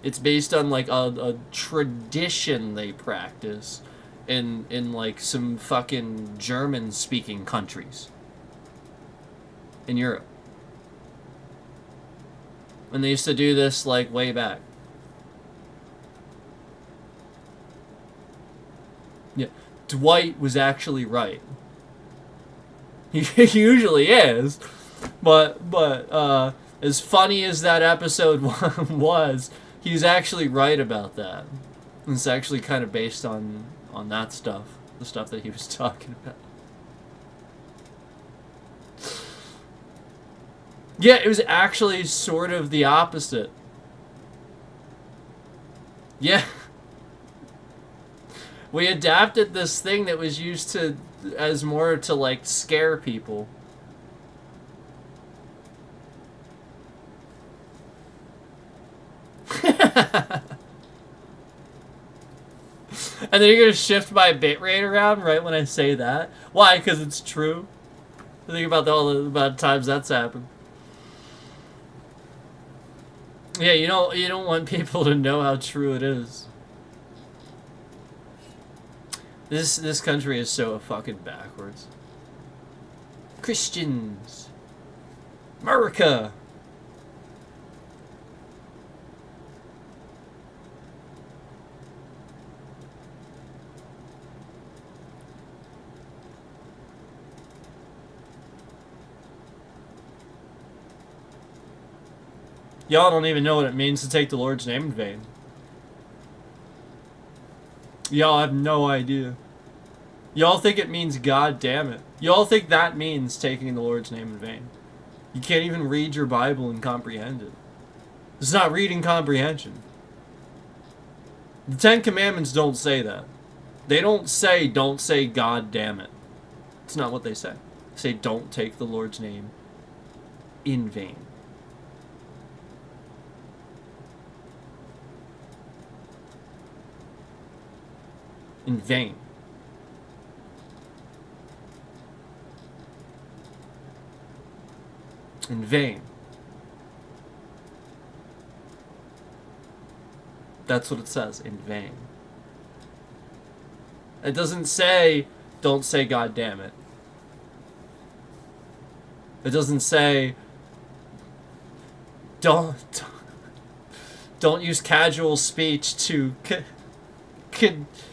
It's based on like a tradition they practice in like some fucking German speaking countries in Europe. And they used to do this like way back. Yeah, Dwight was actually right. He usually is, but as funny as that episode was, he's actually right about that. It's actually kind of based on that stuff, the stuff that he was talking about. Yeah, it was actually sort of the opposite. Yeah. We adapted this thing that was used to as more to like scare people. And then you're gonna shift my bitrate around right when I say that? Why? Because it's true. Think about all the amount of times that's happened. Yeah, you don't want people to know how true it is. This country is so fucking backwards. Christians. America. Y'all don't even know what it means to take the Lord's name in vain. Y'all have no idea. Y'all think it means God damn it. Y'all think that means taking the Lord's name in vain. You can't even read your Bible and comprehend it. It's not reading comprehension. The Ten Commandments don't say that. They don't say God damn it. It's not what they say. They say don't take the Lord's name in vain. In vain. In vain. That's what it says, in vain. It doesn't say, don't say God damn it. It doesn't say, don't use casual speech to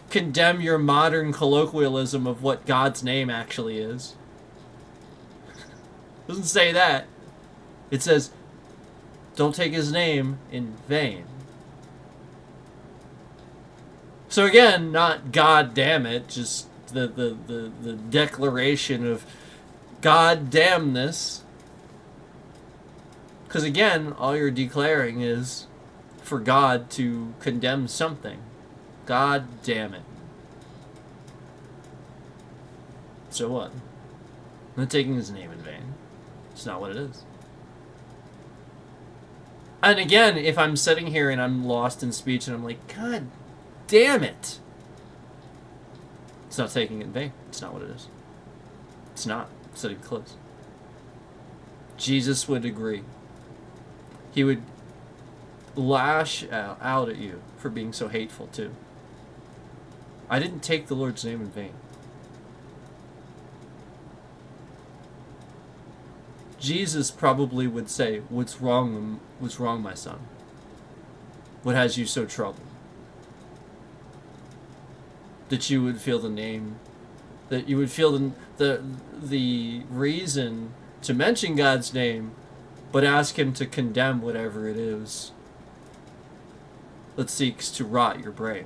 condemn your modern colloquialism of what God's name actually is. It doesn't say that. It says, don't take his name in vain. So again, not God damn it, just the declaration of God damnness. Because again, all you're declaring is for God to condemn something. God damn it. So what? I'm not taking his name in vain. It's not what it is. And again, if I'm sitting here and I'm lost in speech and I'm like, God damn it. It's not taking it in vain. It's not what it is. It's not. Sitting close. Jesus would agree. He would lash out at you for being so hateful too. I didn't take the Lord's name in vain. Jesus probably would say, what's wrong, my son? What has you so troubled? That you would feel the name, that you would feel the reason to mention God's name, but ask him to condemn whatever it is that seeks to rot your brain.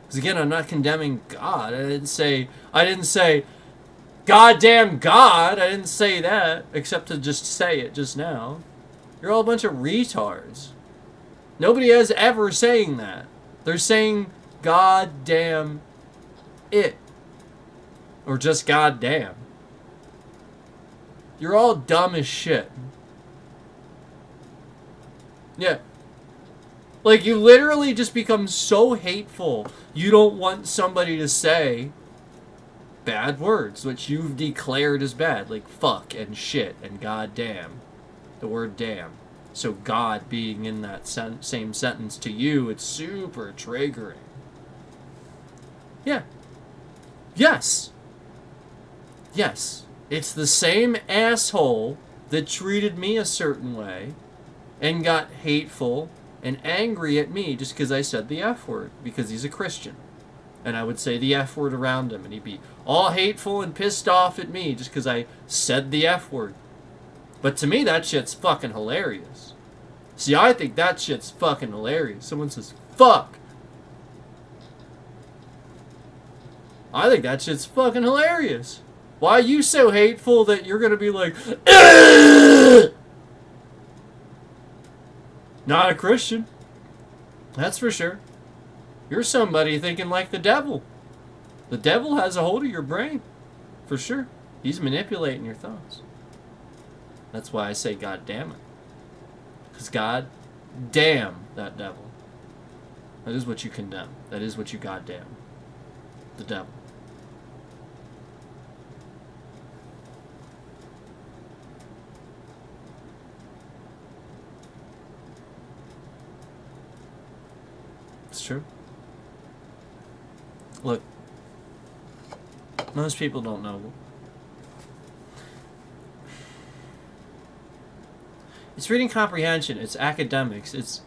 Because again, I'm not condemning God. I didn't say, goddamn God. I didn't say that, except to just say it just now. You're all a bunch of retards. Nobody has ever saying that. They're saying goddamn it. Or just goddamn. You're all dumb as shit. Yeah. Like, you literally just become so hateful, you don't want somebody to say bad words, which you've declared as bad. Like, fuck and shit and goddamn. The word damn. So God being in that same sentence to you, it's super triggering. Yeah. Yes. Yes. It's the same asshole that treated me a certain way and got hateful and angry at me just because I said the F word, because he's a Christian. And I would say the F word around him, and he'd be all hateful and pissed off at me just because I said the F word. But to me, that shit's fucking hilarious. See, I think that shit's fucking hilarious. Someone says, fuck. I think that shit's fucking hilarious. Why are you so hateful that you're gonna be like, ugh! Not a Christian. That's for sure. You're somebody thinking like the devil. The devil has a hold of your brain. For sure. He's manipulating your thoughts. That's why I say God damn it. Because God damn that devil. That is what you condemn. That is what you goddamn. The devil. It's true. Look, most people don't know. It's reading comprehension. It's academics. It's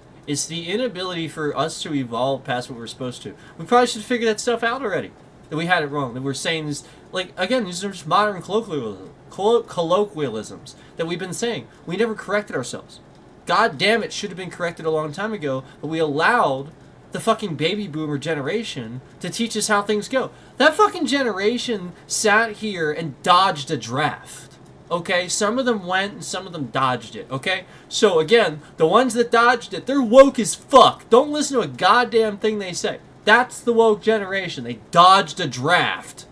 the inability for us to evolve past what we're supposed to. We probably should figure that stuff out already. That we had it wrong. That we're saying this, like, again, these are just modern colloquialisms that we've been saying. We never corrected ourselves. God damn it, should have been corrected a long time ago, but we allowed the fucking baby boomer generation to teach us how things go. That fucking generation sat here and dodged a draft. Okay? Some of them went and some of them dodged it. Okay? So again, the ones that dodged it, they're woke as fuck. Don't listen to a goddamn thing they say. That's the woke generation. They dodged a draft.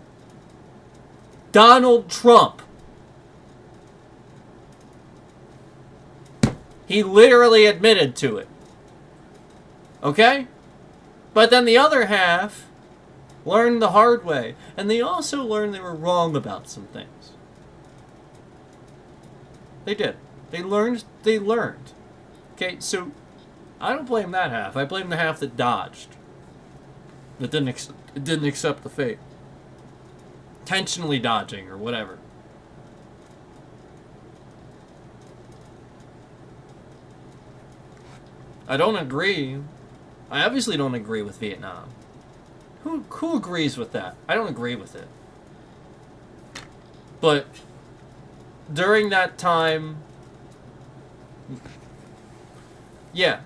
Donald Trump. He literally admitted to it. Okay? But then the other half learned the hard way. And they also learned they were wrong about some things. They did. They learned. Okay, so I don't blame that half. I blame the half that dodged. That didn't accept the fate. Intentionally dodging or whatever. I don't agree. I obviously don't agree with Vietnam. Who agrees with that? I don't agree with it. But during that time, yeah,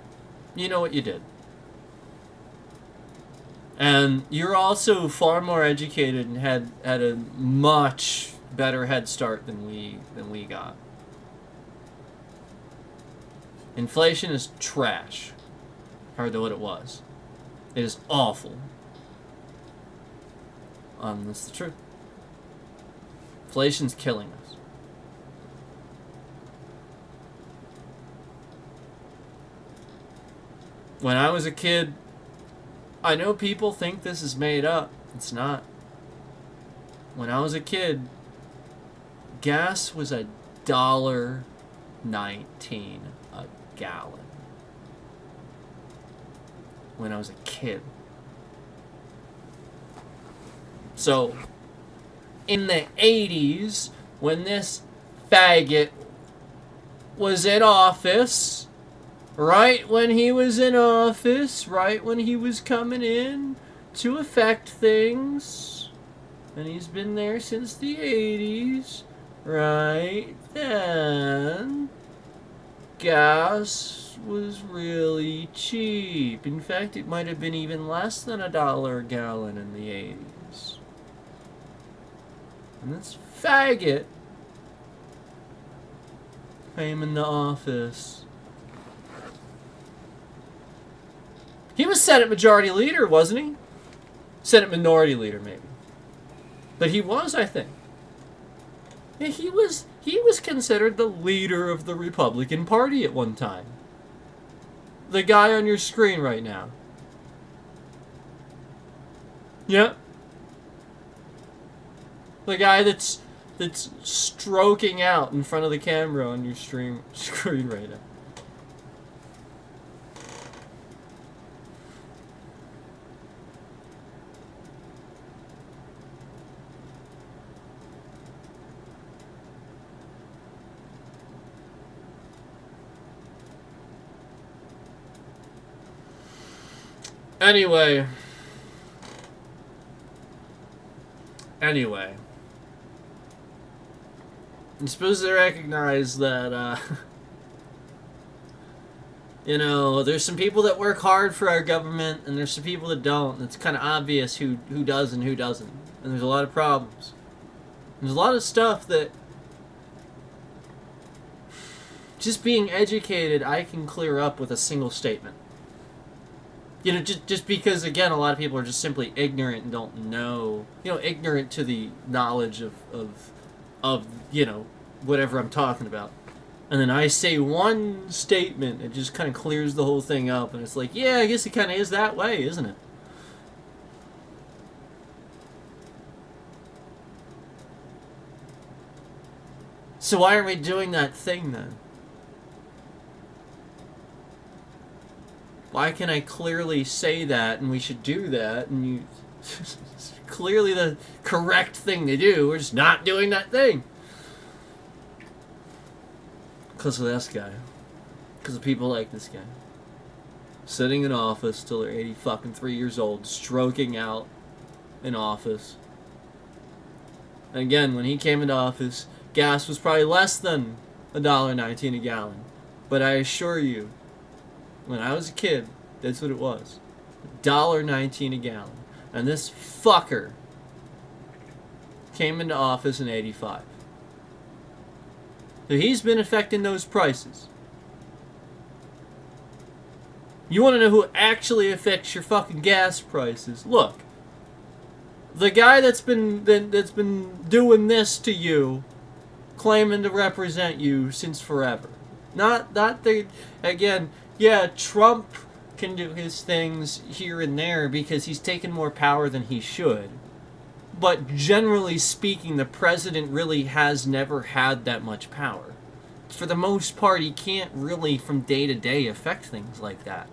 you know what you did. And you're also far more educated and had a much better head start than we got. Inflation is trash compared to what it was. It is awful. That's the truth. Inflation's killing us. When I was a kid, I know people think this is made up. It's not. When I was a kid, gas was $1.19 a gallon. When I was a kid. So, in the 80s, when this faggot was in office, right when he was in office, right when he was coming in to affect things, and he's been there since the 80s, right then, gas was really cheap. In fact, it might have been even less than $1 a gallon in the 80s. And this faggot came into office. He was Senate Majority Leader, wasn't he? Senate Minority Leader, maybe. But he was, I think. Yeah, he was considered the leader of the Republican Party at one time. The guy on your screen right now. Yep. The guy that's stroking out in front of the camera on your screen right now. Anyway. I'm supposed to recognize that, you know, there's some people that work hard for our government, and there's some people that don't, and it's kind of obvious who does and who doesn't. And there's a lot of problems. There's a lot of stuff that, just being educated, I can clear up with a single statement. You know, just because, again, a lot of people are just simply ignorant and don't know, you know, ignorant to the knowledge of you know, whatever I'm talking about. And then I say one statement, it just kind of clears the whole thing up, and it's like, yeah, I guess it kind of is that way, isn't it? So why aren't we doing that thing then? Why can I clearly say that, and we should do that, and you... it's clearly the correct thing to do, we're just not doing that thing. Because of this guy. Because of people like this guy. Sitting in office till they're 83 years old, stroking out in office. And again, when he came into office, gas was probably less than $1.19 a gallon. But I assure you, when I was a kid, that's what it was. $1.19 a gallon. And this fucker came into office in 85. So he's been affecting those prices. You want to know who actually affects your fucking gas prices? Look, the guy that's been doing this to you, claiming to represent you since forever. Not the, again, yeah, Trump can do his things here and there because he's taken more power than he should. But generally speaking, the president really has never had that much power. For the most part, he can't really, from day to day, affect things like that.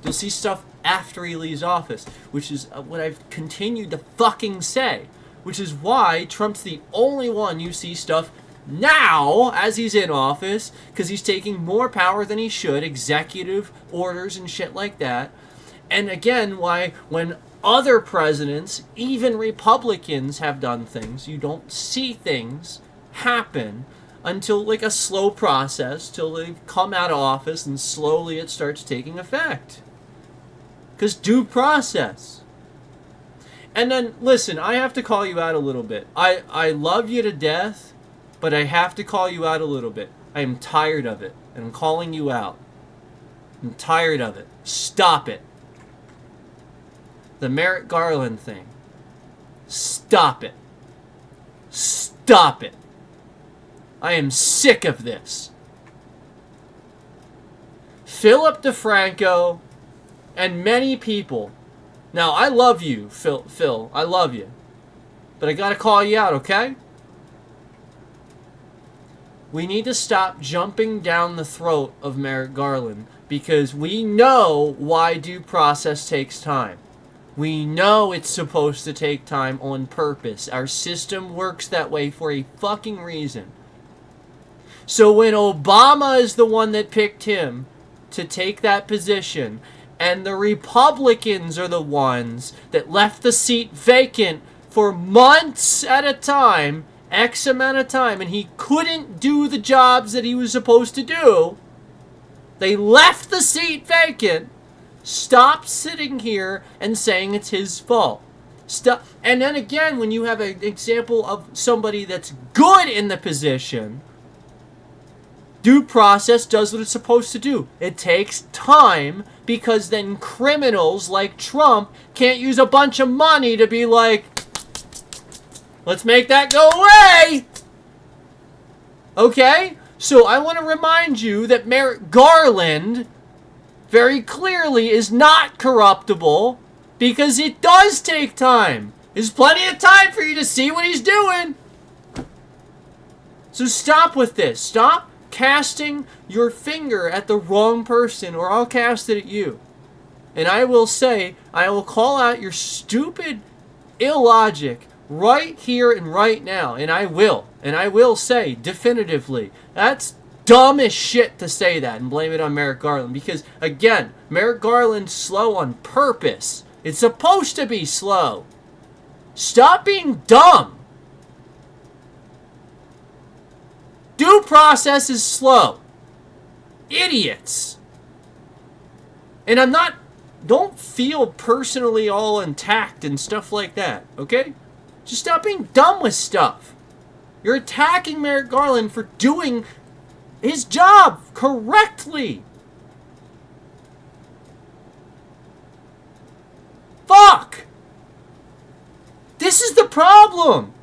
You'll see stuff after he leaves office, which is what I've continued to fucking say. Which is why Trump's the only one you see stuff now, as he's in office, because he's taking more power than he should, executive orders and shit like that. And again, why when other presidents, even Republicans, have done things. You don't see things happen until, like, a slow process, till they've come out of office and slowly it starts taking effect. Because due process. And then, listen, I have to call you out a little bit. I love you to death, but I have to call you out a little bit. I am tired of it, and I'm calling you out. I'm tired of it. Stop it. The Merrick Garland thing. Stop it. Stop it. I am sick of this. Philip DeFranco and many people. Now, I love you, Phil. I love you. But I gotta call you out, okay? We need to stop jumping down the throat of Merrick Garland, because we know why due process takes time. We know it's supposed to take time on purpose. Our system works that way for a fucking reason. So when Obama is the one that picked him to take that position, and the Republicans are the ones that left the seat vacant for months at a time, X amount of time, and he couldn't do the jobs that he was supposed to do, they left the seat vacant. Stop sitting here and saying it's his fault. Stop. And then again, when you have an example of somebody that's good in the position, due process does what it's supposed to do. It takes time, because then criminals like Trump can't use a bunch of money to be like, let's make that go away. Okay? So I want to remind you that Merrick Garland very clearly is not corruptible, because it does take time. There's plenty of time for you to see what he's doing. So stop with this. Stop casting your finger at the wrong person, or I'll cast it at you. And I will say, I will call out your stupid illogic right here and right now. And I will say definitively, that's dumb as shit to say that and blame it on Merrick Garland. Because, again, Merrick Garland's slow on purpose. It's supposed to be slow. Stop being dumb. Due process is slow. Idiots. And don't feel personally all attacked and stuff like that, okay? Just stop being dumb with stuff. You're attacking Merrick Garland for doing his job correctly. Fuck! This is the problem.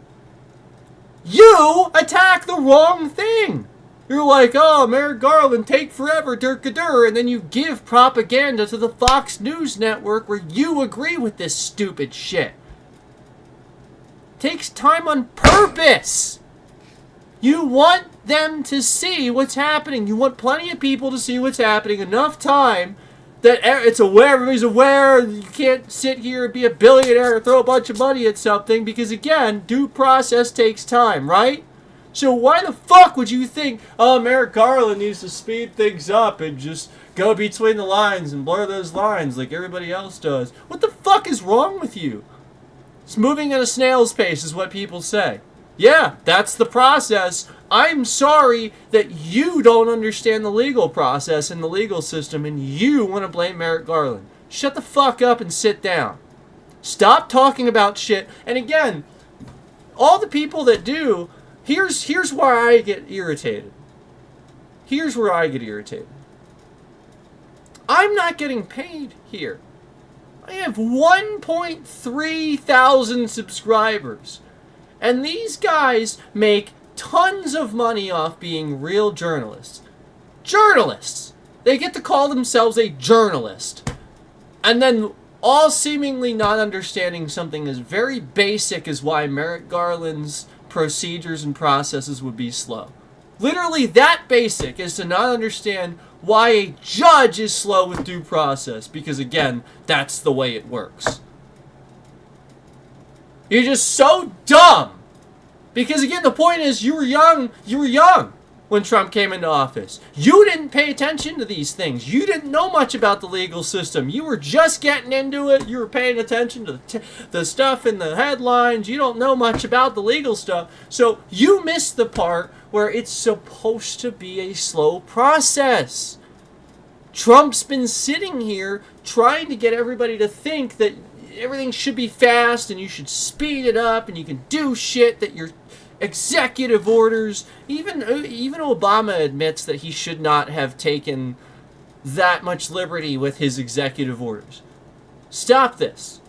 You attack the wrong thing. You're like, oh, Merrick Garland, take forever, durkadur, and then you give propaganda to the Fox News network where you agree with this stupid shit. Takes time on purpose. You want them to see what's happening. You want plenty of people to see what's happening. Enough time that it's aware, everybody's aware. You can't sit here and be a billionaire and throw a bunch of money at something, because, again, due process takes time, right? So why the fuck would you think, oh, Merrick Garland needs to speed things up and just go between the lines and blur those lines like everybody else does? What the fuck is wrong with you? It's moving at a snail's pace is what people say. Yeah, that's the process. I'm sorry that you don't understand the legal process and the legal system, and you want to blame Merrick Garland. Shut the fuck up and sit down. Stop talking about shit. And again, all the people that do, here's where I get irritated. Here's where I get irritated. I'm not getting paid here. I have 1.3 thousand subscribers. And these guys make tons of money off being real journalists. Journalists! They get to call themselves a journalist. And then all seemingly not understanding something as very basic as why Merrick Garland's procedures and processes would be slow. Literally that basic is to not understand why a judge is slow with due process. Because again, that's the way it works. You're just so dumb. Because again, the point is, you were young. when Trump came into office. You didn't pay attention to these things. You didn't know much about the legal system. You were just getting into it. You were paying attention to the stuff in the headlines. You don't know much about the legal stuff. So you missed the part where it's supposed to be a slow process. Trump's been sitting here trying to get everybody to think that everything should be fast and you should speed it up and you can do shit that you're executive orders. Even Obama admits that he should not have taken that much liberty with his executive orders. Stop this.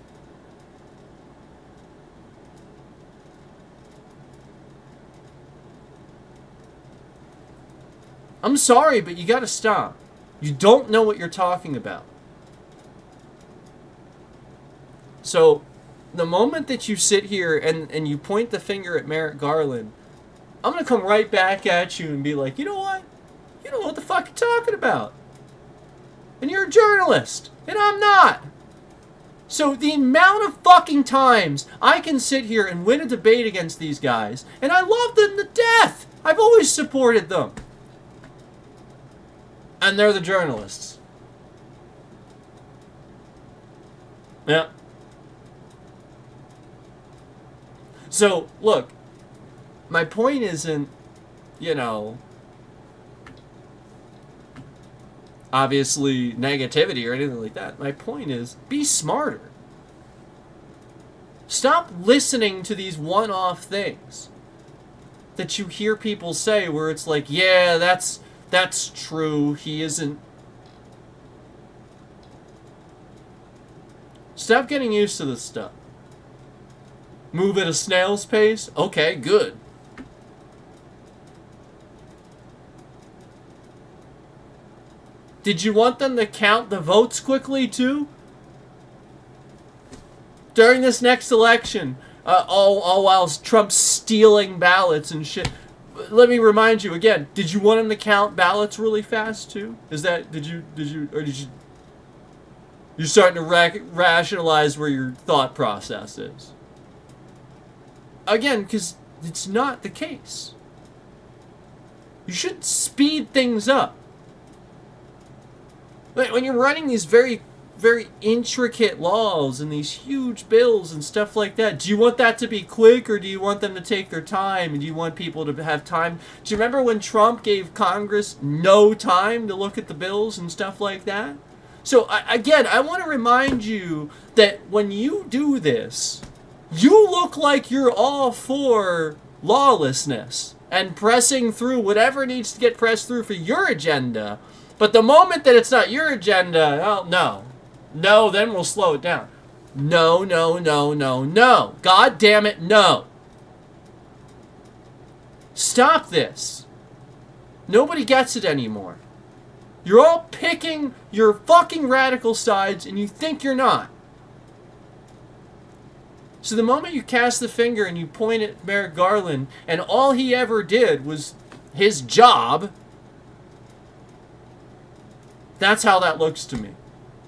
I'm sorry, but you gotta stop. You don't know what you're talking about. So, the moment that you sit here and you point the finger at Merrick Garland, I'm going to come right back at you and be like, you know what? You don't know what the fuck you're talking about. And you're a journalist, and I'm not. So the amount of fucking times I can sit here and win a debate against these guys, and I love them to death. I've always supported them. And they're the journalists. Yeah. So, look, my point isn't, obviously negativity or anything like that. My point is, be smarter. Stop listening to these one-off things that you hear people say where it's like, yeah, that's true, he isn't. Stop getting used to this stuff. Move at a snail's pace? Okay, good. Did you want them to count the votes quickly, too? During this next election, all while Trump's stealing ballots and shit. Let me remind you again, did you want him to count ballots really fast, too? You're starting to rationalize where your thought process is. Again, because it's not the case. You should speed things up. When you're writing these very, very intricate laws and these huge bills and stuff like that, do you want that to be quick or do you want them to take their time? And do you want people to have time? Do you remember when Trump gave Congress no time to look at the bills and stuff like that? So, again, I want to remind you that when you do this, you look like you're all for lawlessness and pressing through whatever needs to get pressed through for your agenda. But the moment that it's not your agenda, oh, no. No, then we'll slow it down. No, no, no, no, no. God damn it, no. Stop this. Nobody gets it anymore. You're all picking your fucking radical sides and you think you're not. So the moment you cast the finger and you point at Merrick Garland and all he ever did was his job, that's how that looks to me.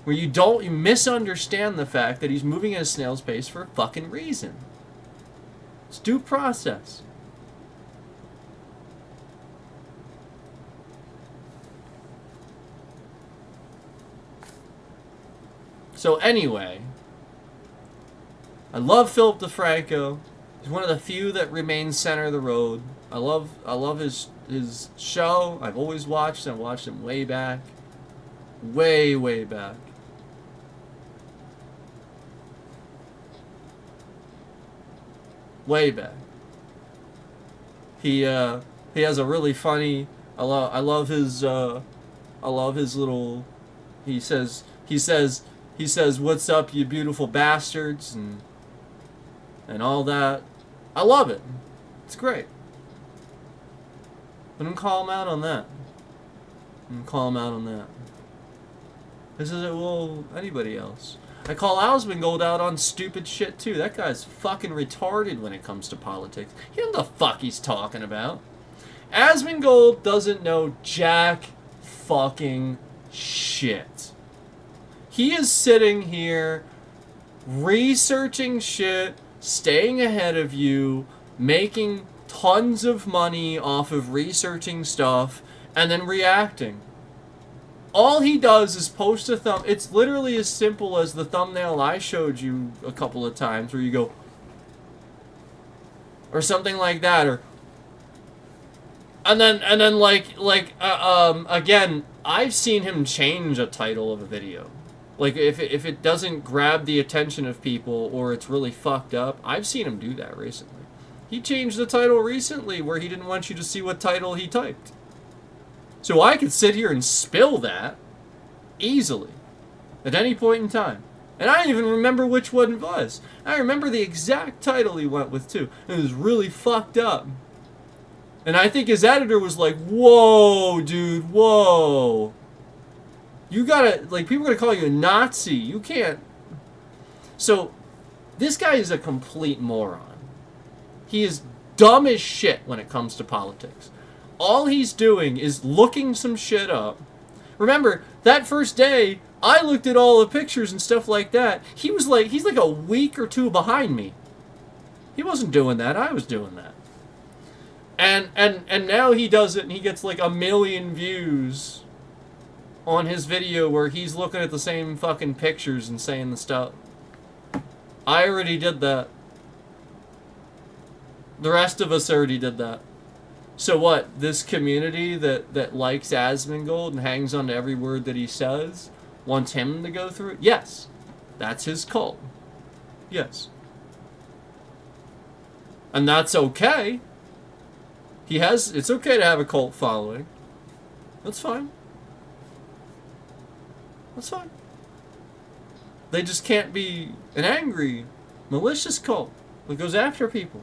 Where you misunderstand the fact that he's moving at a snail's pace for a fucking reason. It's due process. So anyway, I love Philip DeFranco. He's one of the few that remains center of the road. I love his show. I've always watched him. I watched him way back. Way back. Way back. He has a really funny. I love his little. He says, "What's up, you beautiful bastards?" and all that. I love it. It's great. But I'm call him out on that. This isn't, well, anybody else. I call Asmongold out on stupid shit, too. That guy's fucking retarded when it comes to politics. He don't know the fuck he's talking about. Asmongold doesn't know jack fucking shit. He is sitting here researching shit, staying ahead of you, making tons of money off of researching stuff and then reacting. All he does is post a thumb. It's literally as simple as the thumbnail I showed you a couple of times where you go, or something like that, or and then again, I've seen him change a title of a video. Like, if it doesn't grab the attention of people or it's really fucked up, I've seen him do that recently. He changed the title recently where he didn't want you to see what title he typed. So I could sit here and spill that easily at any point in time. And I don't even remember which one it was. I remember the exact title he went with, too. It was really fucked up. And I think his editor was like, whoa, dude, whoa. You gotta, like, people are gonna call you a Nazi. You can't. So, this guy is a complete moron. He is dumb as shit when it comes to politics. All he's doing is looking some shit up. Remember, that first day, I looked at all the pictures and stuff like that. He's like a week or two behind me. He wasn't doing that. I was doing that. And now he does it and he gets like 1 million views on his video where he's looking at the same fucking pictures and saying the stuff. I already did that. The rest of us already did that. So what? This community that likes Asmongold and hangs on to every word that he says wants him to go through it? Yes. That's his cult. Yes. And that's okay. It's okay to have a cult following. That's fine. That's fine. They just can't be an angry, malicious cult that goes after people.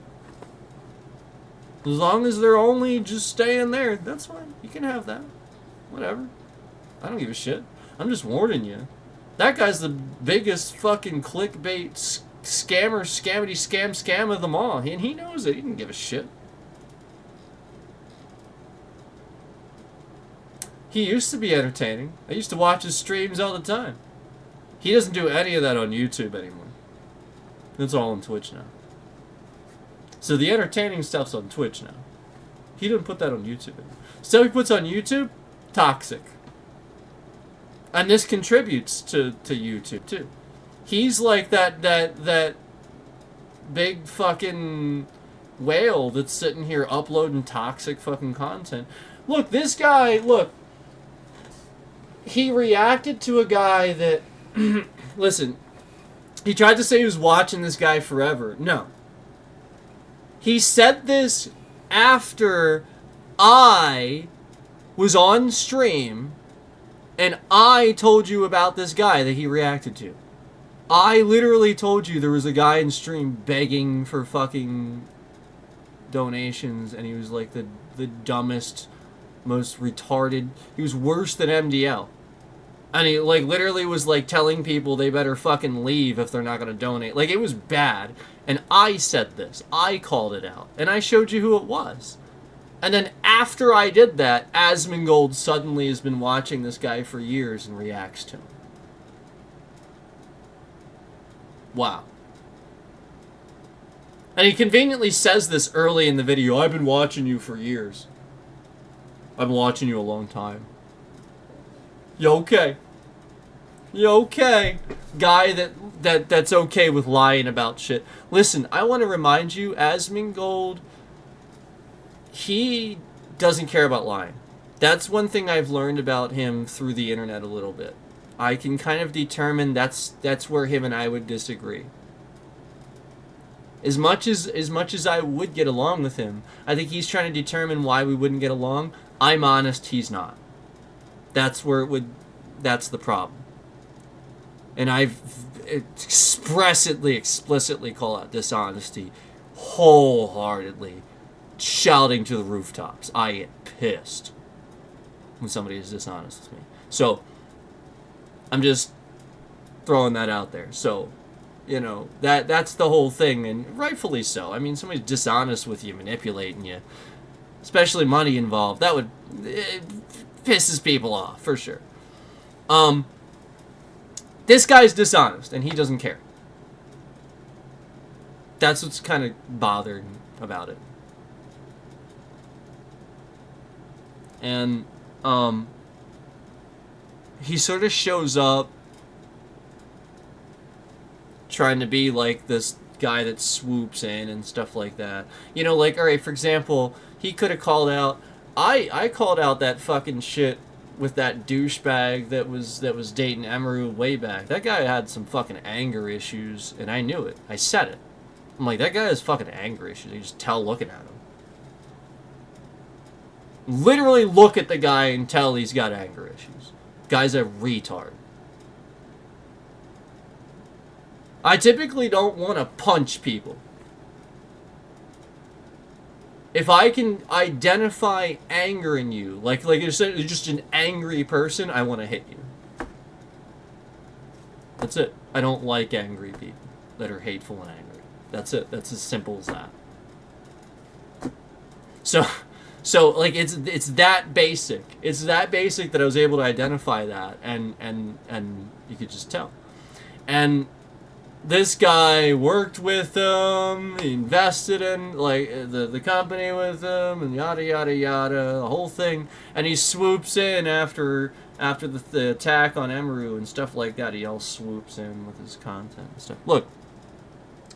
As long as they're only just staying there, that's fine. You can have that. Whatever. I don't give a shit. I'm just warning you. That guy's the biggest fucking clickbait scammer, scam of them all. And he knows it. He didn't give a shit. He used to be entertaining. I used to watch his streams all the time. He doesn't do any of that on YouTube anymore. It's all on Twitch now. So the entertaining stuff's on Twitch now. He didn't put that on YouTube anymore. Stuff he puts on YouTube, toxic. And this contributes to YouTube too. He's like that big fucking whale that's sitting here uploading toxic fucking content. Look, this guy, look. He reacted to a guy that, listen, he tried to say he was watching this guy forever. No. He said this after I was on stream and I told you about this guy that he reacted to. I literally told you there was a guy in stream begging for fucking donations and he was like the dumbest, most retarded. He was worse than MDL. And he like literally was like telling people they better fucking leave if they're not going to donate. Like, it was bad. And I said this. I called it out. And I showed you who it was. And then after I did that, Asmongold suddenly has been watching this guy for years and reacts to him. Wow. And he conveniently says this early in the video. I've been watching you for years. I've been watching you a long time. You okay? You okay? Guy that's okay with lying about shit. Listen, I want to remind you, Asmongold, he doesn't care about lying. That's one thing I've learned about him through the internet a little bit. I can kind of determine that's where him and I would disagree. As much as I would get along with him, I think he's trying to determine why we wouldn't get along. I'm honest, he's not. That's the problem. And I've explicitly call out dishonesty wholeheartedly, shouting to the rooftops. I get pissed when somebody is dishonest with me. So, I'm just throwing that out there. So, you know, that's the whole thing, and rightfully so. I mean, somebody's dishonest with you, manipulating you, especially money involved, it pisses people off, for sure. This guy's dishonest, and he doesn't care. That's what's kind of bothering about it. And he sort of shows up trying to be like this guy that swoops in and stuff like that. You know, like, alright, for example, he could have called out, I called out that fucking shit with that douchebag that was dating Emeru way back. That guy had some fucking anger issues, and I knew it. I said it. I'm like, that guy has fucking anger issues. You just tell looking at him. Literally look at the guy and tell he's got anger issues. Guy's a retard. I typically don't want to punch people. If I can identify anger in you, like you're just an angry person, I want to hit you. That's it. I don't like angry people that are hateful and angry. That's it. That's as simple as that. So like it's that basic. It's that basic that I was able to identify that, and you could just tell. And this guy worked with them, he invested in like the company with them, and yada yada yada, the whole thing. And he swoops in after the attack on Emeru and stuff like that. He all swoops in with his content and stuff. Look,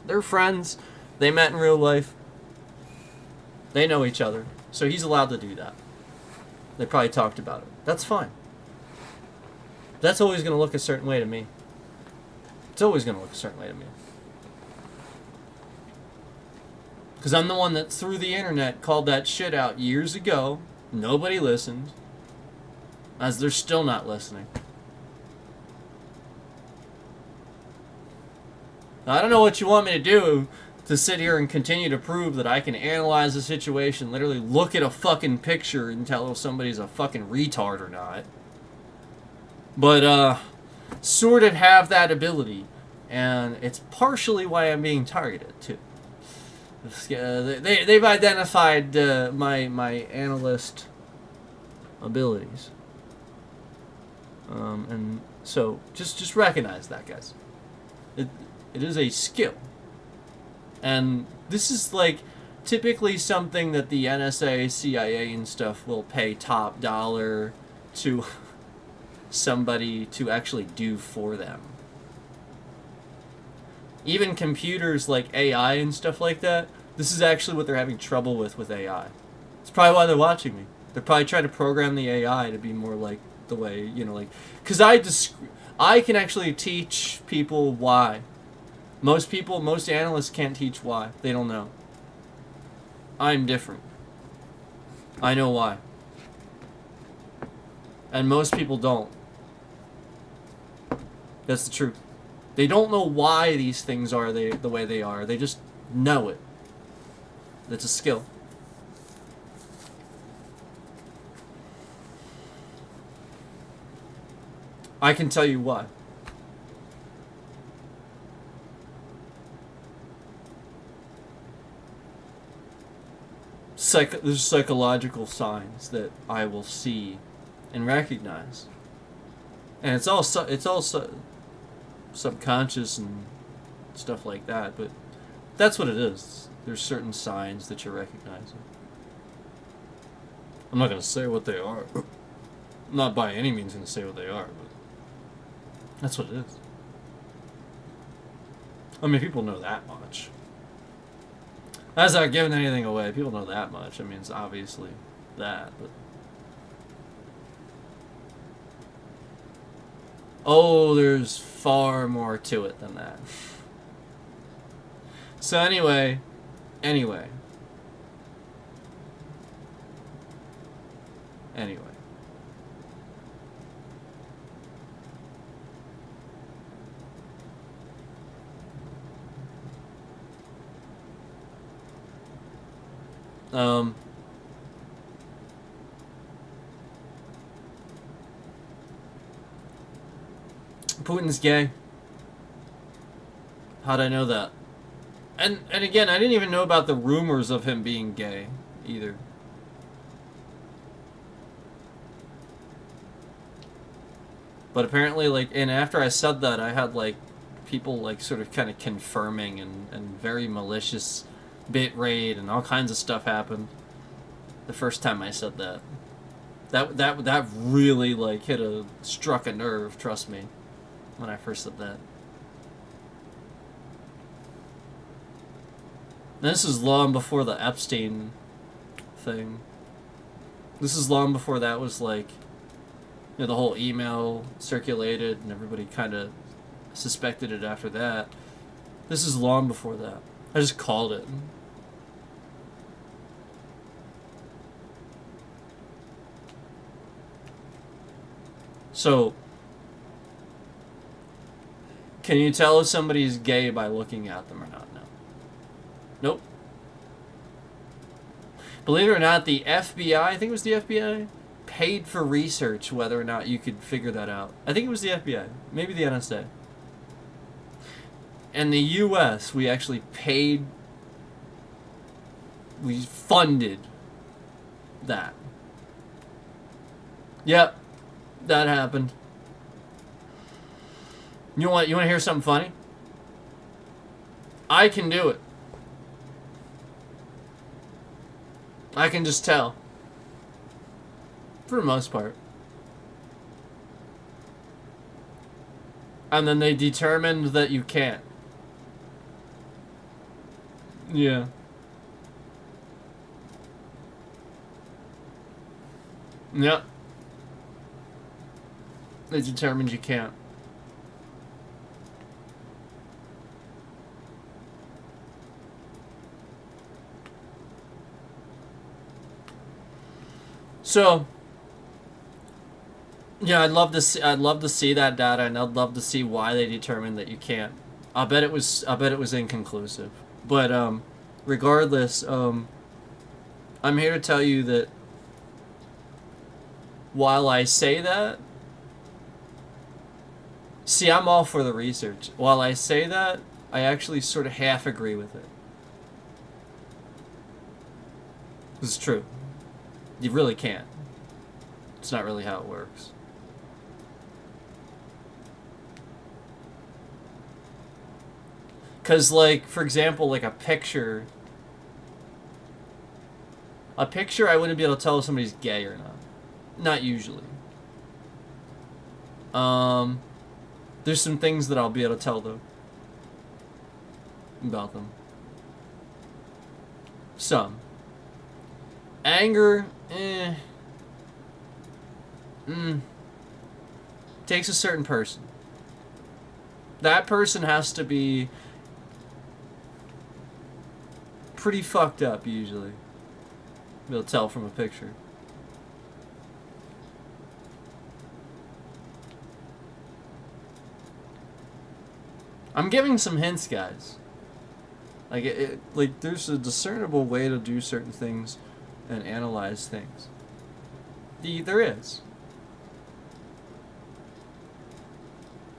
they're friends. They met in real life. They know each other, so he's allowed to do that. They probably talked about it. That's fine. That's always going to look a certain way to me. It's always going to look a certain way to me. Because I'm the one that, through the internet, called that shit out years ago. Nobody listened. As they're still not listening. Now, I don't know what you want me to do to sit here and continue to prove that I can analyze a situation, literally look at a fucking picture and tell if somebody's a fucking retard or not. But, sort of have that ability, and it's partially why I'm being targeted too. They've identified my analyst abilities, and so just recognize that, guys. It is a skill, and this is like typically something that the NSA, CIA, and stuff will pay top dollar to somebody to actually do for them. Even computers like AI and stuff like that, this is actually what they're having trouble with AI. It's probably why they're watching me. They're probably trying to program the AI to be more like the way, you know, like, because I can actually teach people why. Most analysts can't teach why. They don't know. I'm different. I know why. And most people don't. That's the truth. They don't know why these things are the way they are. They just know it. It's a skill. I can tell you why. There's psychological signs that I will see and recognize. And it's all subconscious and stuff like that, but that's what it is. There's certain signs that you're recognizing. I'm not going to say what they are. I'm not by any means going to say what they are, but that's what it is. I mean, people know that much. That's not giving anything away. People know that much. I mean, it's obviously that, but... Oh, there's far more to it than that. So anyway. Putin's gay. How'd I know that? And again, I didn't even know about the rumors of him being gay either. But apparently, like, and after I said that, I had like people like sort of kind of confirming and very malicious bit rate and all kinds of stuff happened the first time I said that. That really like struck a nerve. Trust me, when I first said that. And this is long before the Epstein thing. This is long before that was like, the whole email circulated and everybody kind of suspected it after that. This is long before that. I just called it. So, can you tell if somebody's gay by looking at them or not? No. Nope. Believe it or not, the FBI, I think it was the FBI, paid for research whether or not you could figure that out. I think it was the FBI, maybe the NSA. In the US, we actually paid, we funded that. Yep, that happened. You want to hear something funny? I can do it. I can just tell. For the most part. And then they determined that you can't. Yeah. Yep. They determined you can't. So, yeah, I'd love to see that data, and I'd love to see why they determined that you can't. I bet it was inconclusive. But regardless, I'm here to tell you that while I say that, see, I'm all for the research. While I say that, I actually sort of half agree with it. It's true. You really can't. It's not really how it works. Because, like, for example, like a picture, I wouldn't be able to tell if somebody's gay or not. Not usually. There's some things that I'll be able to tell, though, about them. Some. Anger, takes a certain person. That person has to be pretty fucked up, usually. Be able to tell from a picture. I'm giving some hints, guys. Like, like there's a discernible way to do certain things and analyze things. There is.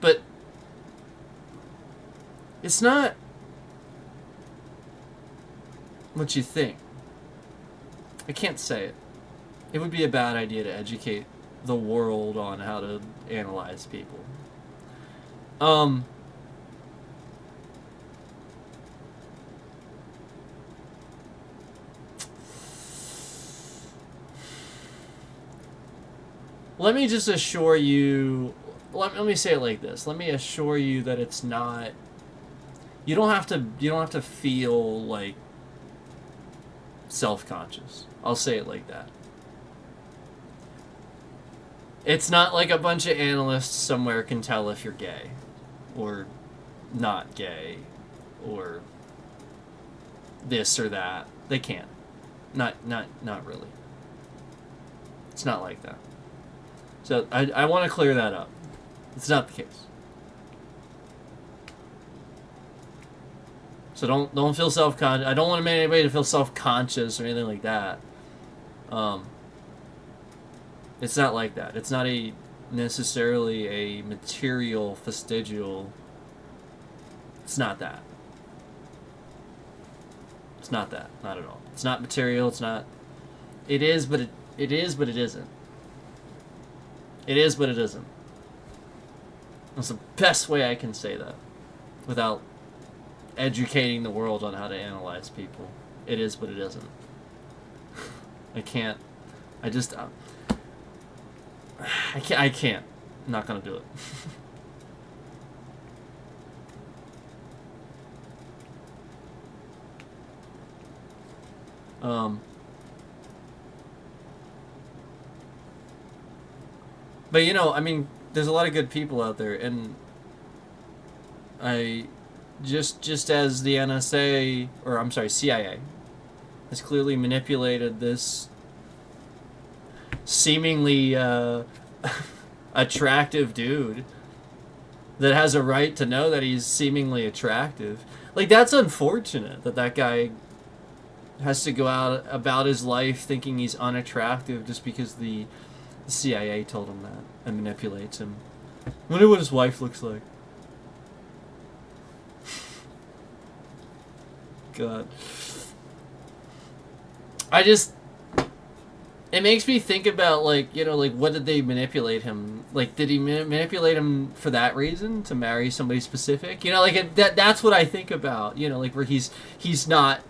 But it's not what you think. I can't say it. It would be a bad idea to educate the world on how to analyze people. Let me just assure you, let me say it like this. Let me assure you that it's not, you don't have to feel like self-conscious. I'll say it like that. It's not like a bunch of analysts somewhere can tell if you're gay or not gay or this or that. They can't. Not really. It's not like that. So I want to clear that up. It's not the case. So don't feel self-conscious. I don't want anybody to feel self-conscious or anything like that. It's not like that. It's not necessarily a material, fastidial. It's not that. It's not that. Not at all. It's not material. It's not. It is, but it is, but it isn't. It is, but it isn't. That's the best way I can say that without educating the world on how to analyze people. It is, but it isn't. I can't. I can't. I'm not gonna do it. But I mean, there's a lot of good people out there, and I just as the NSA, or I'm sorry, CIA, has clearly manipulated this seemingly attractive dude that has a right to know that he's seemingly attractive. Like, that's unfortunate that guy has to go out about his life thinking he's unattractive just because the CIA told him that and manipulates him. Wonder what his wife looks like. God. It makes me think about, like, what did they manipulate him? Like, did he manipulate him for that reason? To marry somebody specific? That's what I think about, like, where he's not,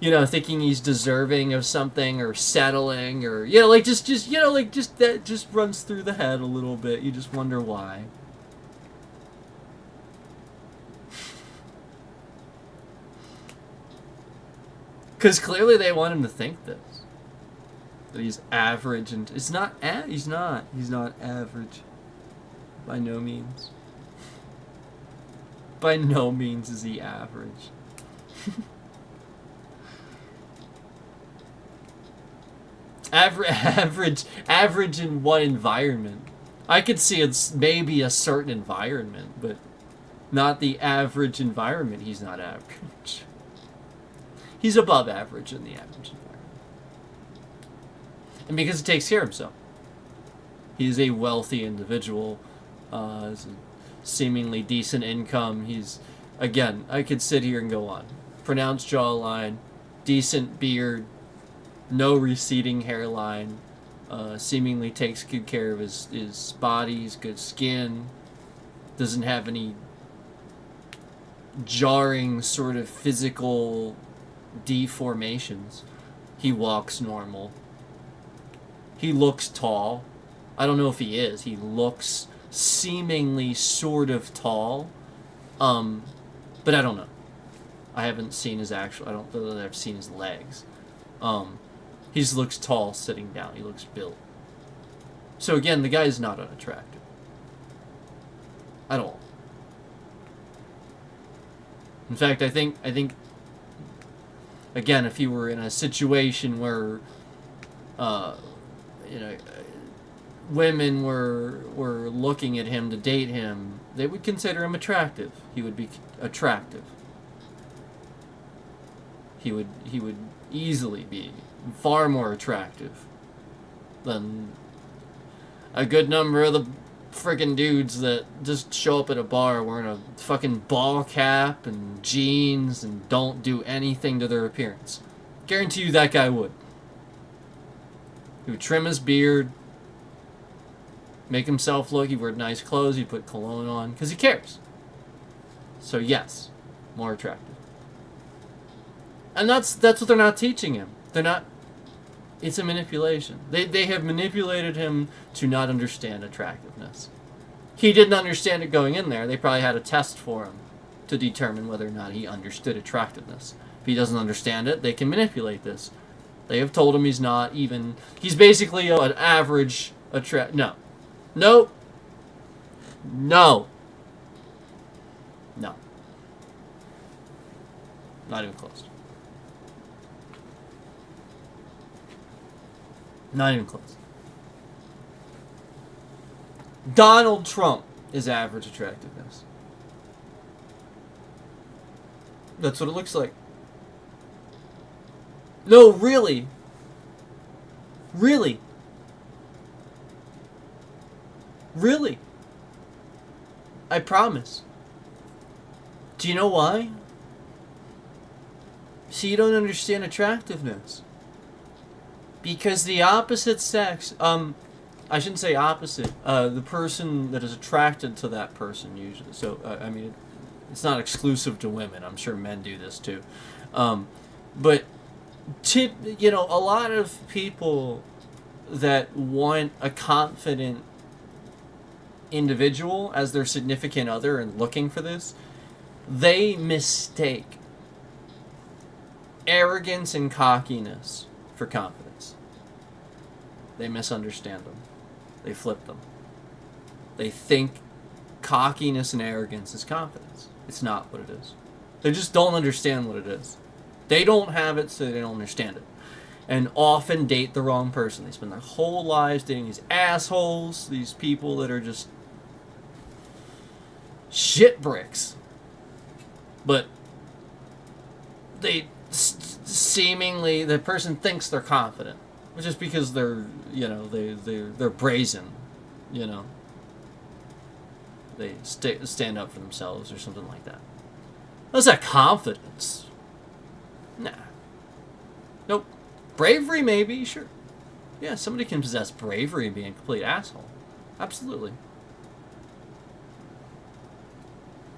thinking he's deserving of something or settling or, that just runs through the head a little bit. You just wonder why. Because clearly they want him to think this. That he's average, and he's not average. By no means. By no means is he average. Average in what environment? I could see it's maybe a certain environment, but not the average environment. He's not average. He's above average in the average environment. And because he takes care of himself. He's a wealthy individual, has a seemingly decent income. He's, again, I could sit here and go on. Pronounced jawline, decent beard, no receding hairline, seemingly takes good care of his body, his good skin, doesn't have any jarring sort of physical deformations. He walks normal. He looks tall. I don't know if he is. He looks seemingly sort of tall. But I don't know. I haven't seen his actual... I don't know that I've seen his legs. He just looks tall sitting down. He looks built. So again, the guy is not unattractive. At all. In fact, I think again, if he were in a situation where women were looking at him to date him, they would consider him attractive. He would be attractive. He would easily be far more attractive than a good number of the friggin' dudes that just show up at a bar wearing a fucking ball cap and jeans and don't do anything to their appearance. Guarantee you that guy would. He would trim his beard, make himself look, he'd wear nice clothes, he'd put cologne on, because he cares. So yes, more attractive. And that's what they're not teaching him. They're not... It's a manipulation. They have manipulated him to not understand attractiveness. He didn't understand it going in there. They probably had a test for him to determine whether or not he understood attractiveness. If he doesn't understand it, they can manipulate this. They have told him he's not even... He's basically an average... No. Nope. No. No. Not even close. Not even close. Donald Trump is average attractiveness. That's what it looks like. No, really. Really. Really. I promise. Do you know why? See, you don't understand attractiveness. Because the opposite sex, I shouldn't say opposite, the person that is attracted to that person usually, so, I mean, it's not exclusive to women, I'm sure men do this too, but, a lot of people that want a confident individual as their significant other and looking for this, they mistake arrogance and cockiness for confidence. They misunderstand them. They flip them. They think cockiness and arrogance is confidence. It's not what it is. They just don't understand what it is. They don't have it, so they don't understand it. And often date the wrong person. They spend their whole lives dating these assholes, these people that are just shit bricks. But they seemingly, the person thinks they're confident, which is because they're, they're brazen, They stand up for themselves or something like that. That's not confidence. Nah. Nope. Bravery, maybe, sure. Yeah, somebody can possess bravery and be a complete asshole. Absolutely.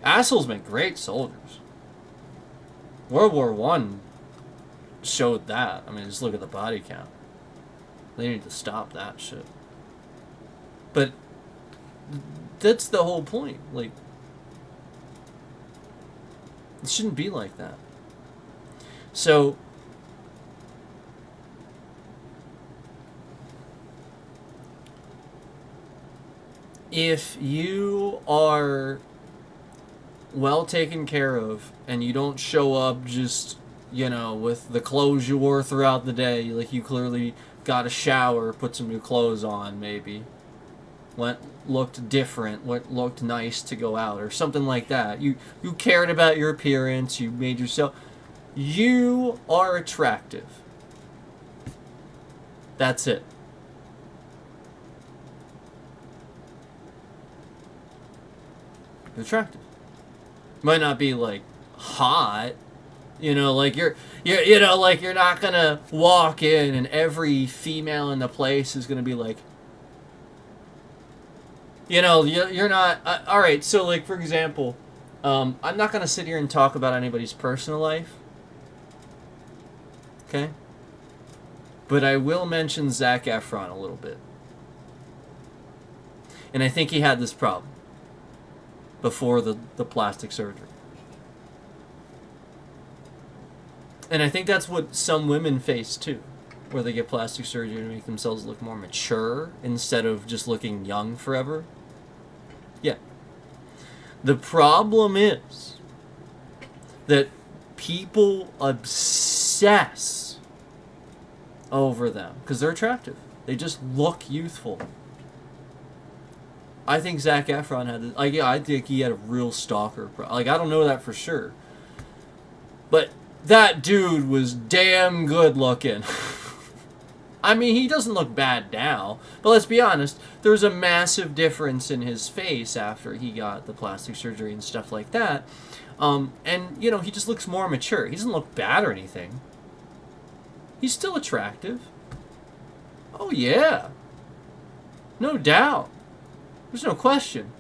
Assholes make great soldiers. World War I showed that. I mean, just look at the body count. They need to stop that shit. But that's the whole point. Like, it shouldn't be like that. So, if you are well taken care of and you don't show up just, with the clothes you wore throughout the day, like you clearly got a shower, put some new clothes on, maybe, looked different, looked nice to go out, or something like that. You cared about your appearance, you made yourself... You are attractive. That's it. You're attractive. Might not be like hot, like you're not gonna walk in and every female in the place is gonna be like, you're not. All right, so like for example, I'm not gonna sit here and talk about anybody's personal life. Okay? But I will mention Zac Efron a little bit. And I think he had this problem before the plastic surgery. And I think that's what some women face too, where they get plastic surgery to make themselves look more mature instead of just looking young forever. Yeah. The problem is that people obsess over them because they're attractive. They just look youthful. I think Zac Efron had I think he had a real stalker problem. Like, I don't know that for sure, but that dude was damn good looking. I mean, he doesn't look bad now, but let's be honest, there's a massive difference in his face after he got the plastic surgery and stuff like that. And he just looks more mature. He doesn't look bad or anything. He's still attractive. Oh, yeah. No doubt. There's no question.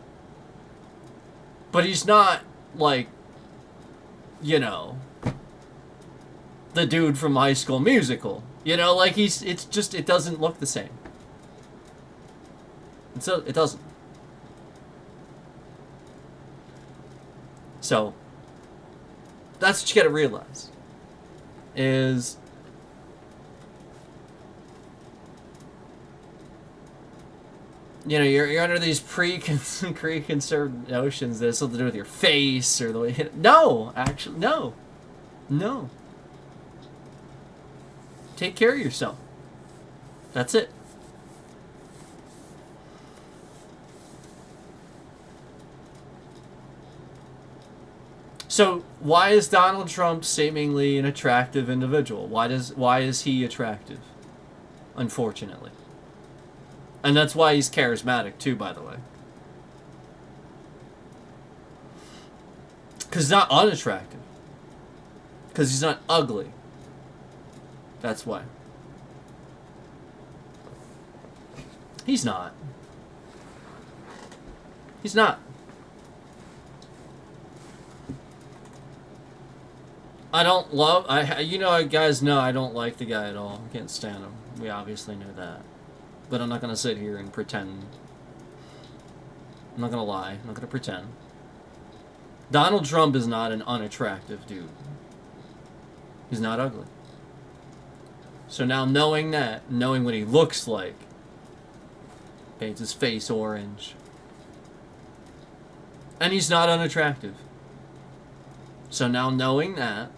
But he's not, like, the dude from High School Musical. It doesn't look the same. And so, it doesn't. So, that's what you gotta realize. Is... you're under these preconceived notions that has something to do with your face or the way... No! Actually, no. No. Take care of yourself. That's it. So, why is Donald Trump seemingly an attractive individual? Why is he attractive? Unfortunately. And that's why he's charismatic, too, by the way. Because he's not unattractive. Because he's not ugly. That's why. He's not. He's not. I don't love... guys know I don't like the guy at all. I can't stand him. We obviously know that. but I'm not going to sit here and pretend. I'm not going to lie. I'm not going to pretend. Donald Trump is not an unattractive dude. He's not ugly. So now knowing that, knowing what he looks like, paints his face orange. And he's not unattractive. So now knowing that,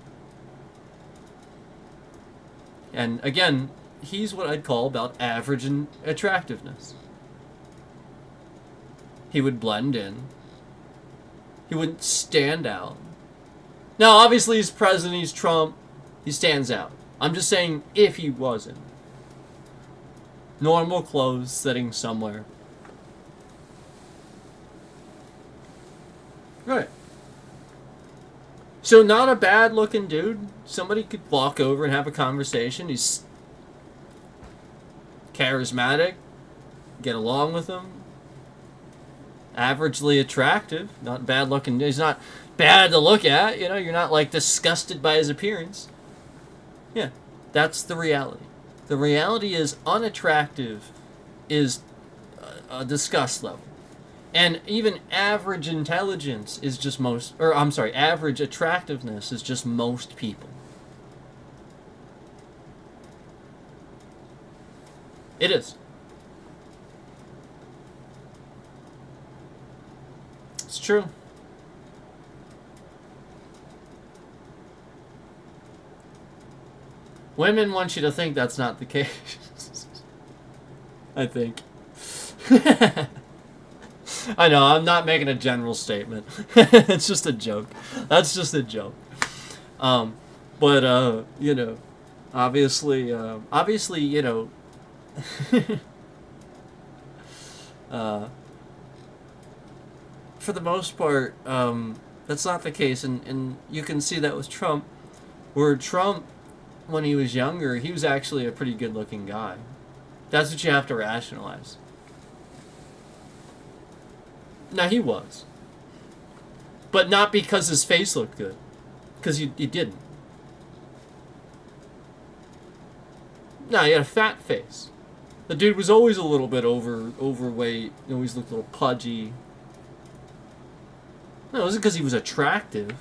and again, he's what I'd call about average in attractiveness. He would blend in. He wouldn't stand out. Now, obviously, he's president, he's Trump, he stands out. I'm just saying, if he wasn't. Normal clothes, sitting somewhere. Right. So, not a bad looking dude. Somebody could walk over and have a conversation. He's charismatic. Get along with him. Averagely attractive. Not bad looking. He's not bad to look at. You know, you're not like disgusted by his appearance. Yeah, that's the reality. The reality is unattractive is a disgust level. And even average intelligence is just most, or I'm sorry, average attractiveness is just most people. It is. It's true. Women want you to think that's not the case. I think. I know, I'm not making a general statement. It's just a joke. That's just a joke. But, you know, obviously, you know, for the most part, that's not the case. And you can see that with Trump, where Trump, when he was younger, he was actually a pretty good-looking guy. That's what you have to rationalize. Now, he was. But not because his face looked good. Because he didn't. No, he had a fat face. The dude was always a little bit overweight. He always looked a little pudgy. No, it wasn't because he was attractive.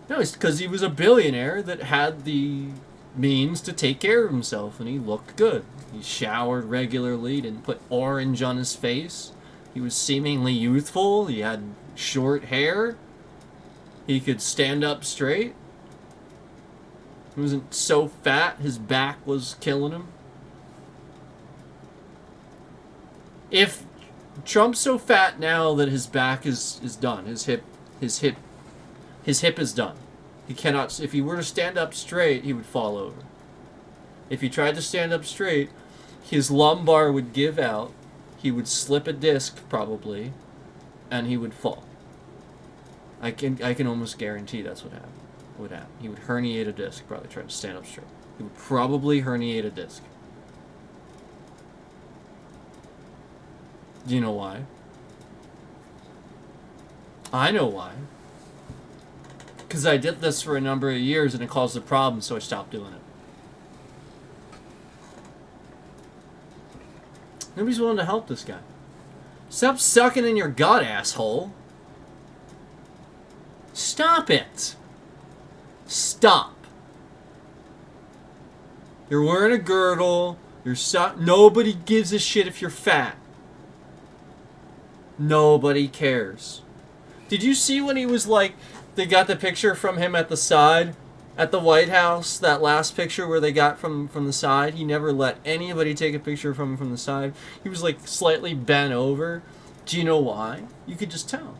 No, it's because he was a billionaire that had the means to take care of himself, and he looked good. He showered regularly, didn't put orange on his face. He was seemingly youthful. He had short hair. He could stand up straight. He wasn't so fat his back was killing him. If Trump's so fat now that his back is done, his hip is done. He cannot. If he were to stand up straight, he would fall over. If he tried to stand up straight, his lumbar would give out. He would slip a disc probably, and he would fall. I can almost guarantee that's what would happen. He would herniate a disc. Probably trying to stand up straight. He would probably herniate a disc. Do you know why? I know why. Because I did this for a number of years and it caused a problem, so I stopped doing it. Nobody's willing to help this guy. Stop sucking in your gut, asshole. Stop it. Stop. You're wearing a girdle. Nobody gives a shit if you're fat. Nobody cares. Did you see when he was like, they got the picture from him at the side at the White House, that last picture where they got from the side? He never let anybody take a picture from him from the side. He was like slightly bent over. Do you know why? You could just tell.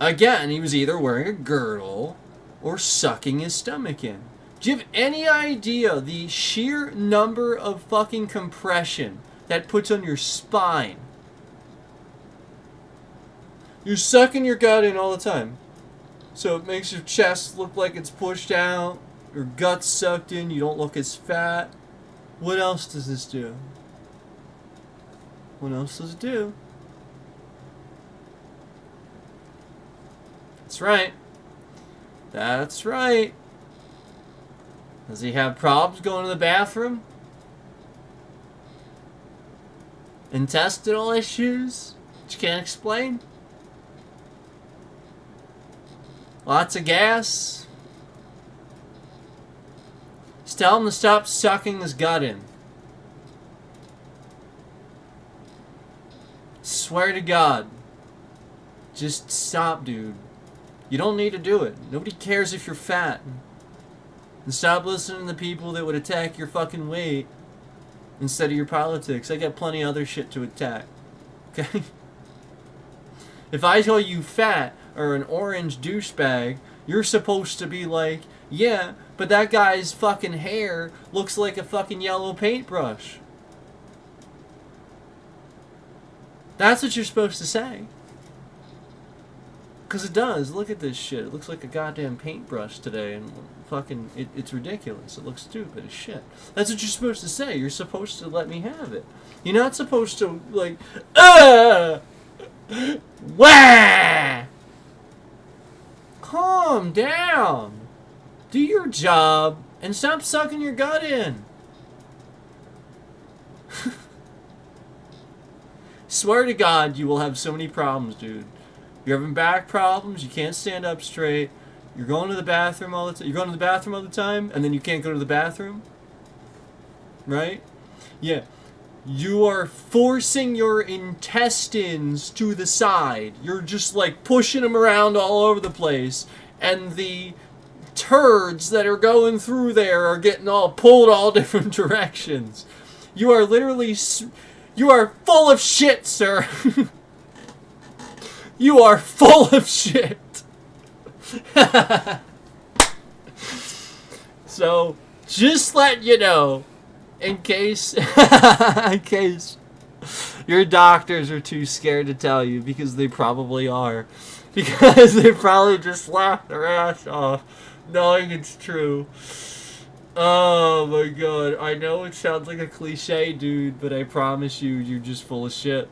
Again, he was either wearing a girdle or sucking his stomach in. Do you have any idea the sheer number of fucking compression that puts on your spine? You're sucking your gut in all the time. So it makes your chest look like it's pushed out. Your gut's sucked in. You don't look as fat. What else does this do? What else does it do? That's right. That's right. Does he have problems going to the bathroom? Intestinal issues that you can't explain? Lots of gas? Just tell him to stop sucking his gut in. Swear to God. Just stop, dude. You don't need to do it. Nobody cares if you're fat. And stop listening to the people that would attack your fucking weight instead of your politics. I got plenty of other shit to attack. Okay? If I tell you fat or an orange douchebag, you're supposed to be like, yeah, but that guy's fucking hair looks like a fucking yellow paintbrush. That's what you're supposed to say. Because it does. Look at this shit. It looks like a goddamn paintbrush today, and fucking, it's ridiculous. It looks stupid as shit. That's what you're supposed to say. You're supposed to let me have it. You're not supposed to, like, wah! Calm down. Do your job and stop sucking your gut in. Swear to God, you will have so many problems, dude. You're having back problems. You can't stand up straight. You're going to the bathroom all the time. You're going to the bathroom all the time, and then you can't go to the bathroom. Right? Yeah. You are forcing your intestines to the side. You're just like pushing them around all over the place, and the turds that are going through there are getting all pulled all different directions. You are literally... You are full of shit, sir. You are full of shit. So, just let you know, in case your doctors are too scared to tell you, because they probably are. Because they probably just laughed their ass off, knowing it's true. Oh my God, I know it sounds like a cliche, dude, but I promise you, you're just full of shit.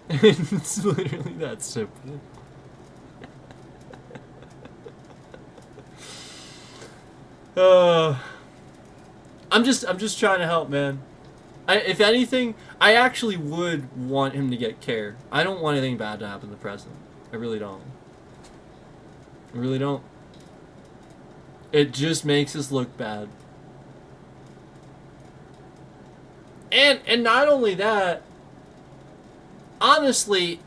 It's literally that simple. I'm just trying to help, man. If anything, I actually would want him to get care. I don't want anything bad to happen to the president. I really don't. I really don't. It just makes us look bad. And not only that, honestly,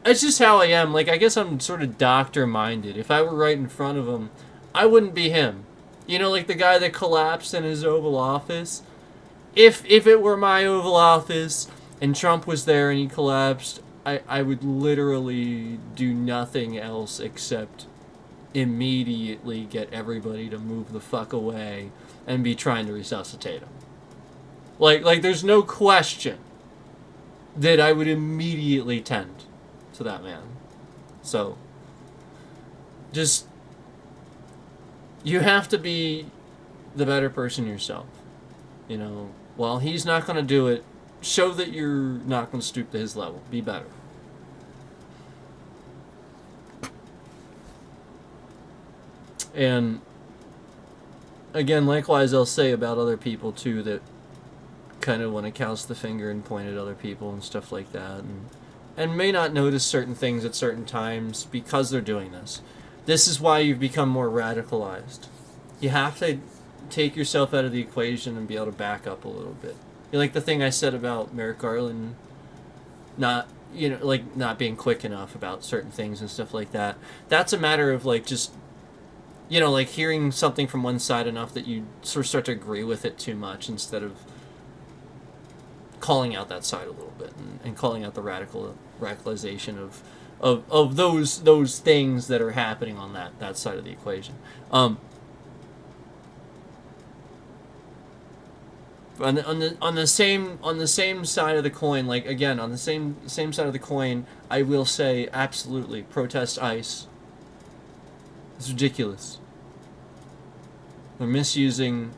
it's just how I am. Like, I guess I'm sort of doctor-minded. If I were right in front of him, I wouldn't be him. You know, like the guy that collapsed in his Oval Office? If it were my Oval Office and Trump was there and he collapsed, I would literally do nothing else except immediately get everybody to move the fuck away and be trying to resuscitate him. Like there's no question that I would immediately tend to that man. So, just, you have to be the better person yourself. You know, while he's not going to do it, show that you're not going to stoop to his level. Be better. And, again, likewise I'll say about other people, too, that kind of want to cast the finger and point at other people and stuff like that, and may not notice certain things at certain times because they're doing this. This is why you've become more radicalized. You have to take yourself out of the equation and be able to back up a little bit. You know, like the thing I said about Merrick Garland not being quick enough about certain things and stuff like that. That's a matter of like just, you know, like hearing something from one side enough that you sort of start to agree with it too much instead of calling out that side a little bit and calling out the radicalization of those things that are happening on that side of the equation. On the same side of the coin, like again on the same side of the coin, I will say absolutely protest ICE. It's ridiculous. They're misusing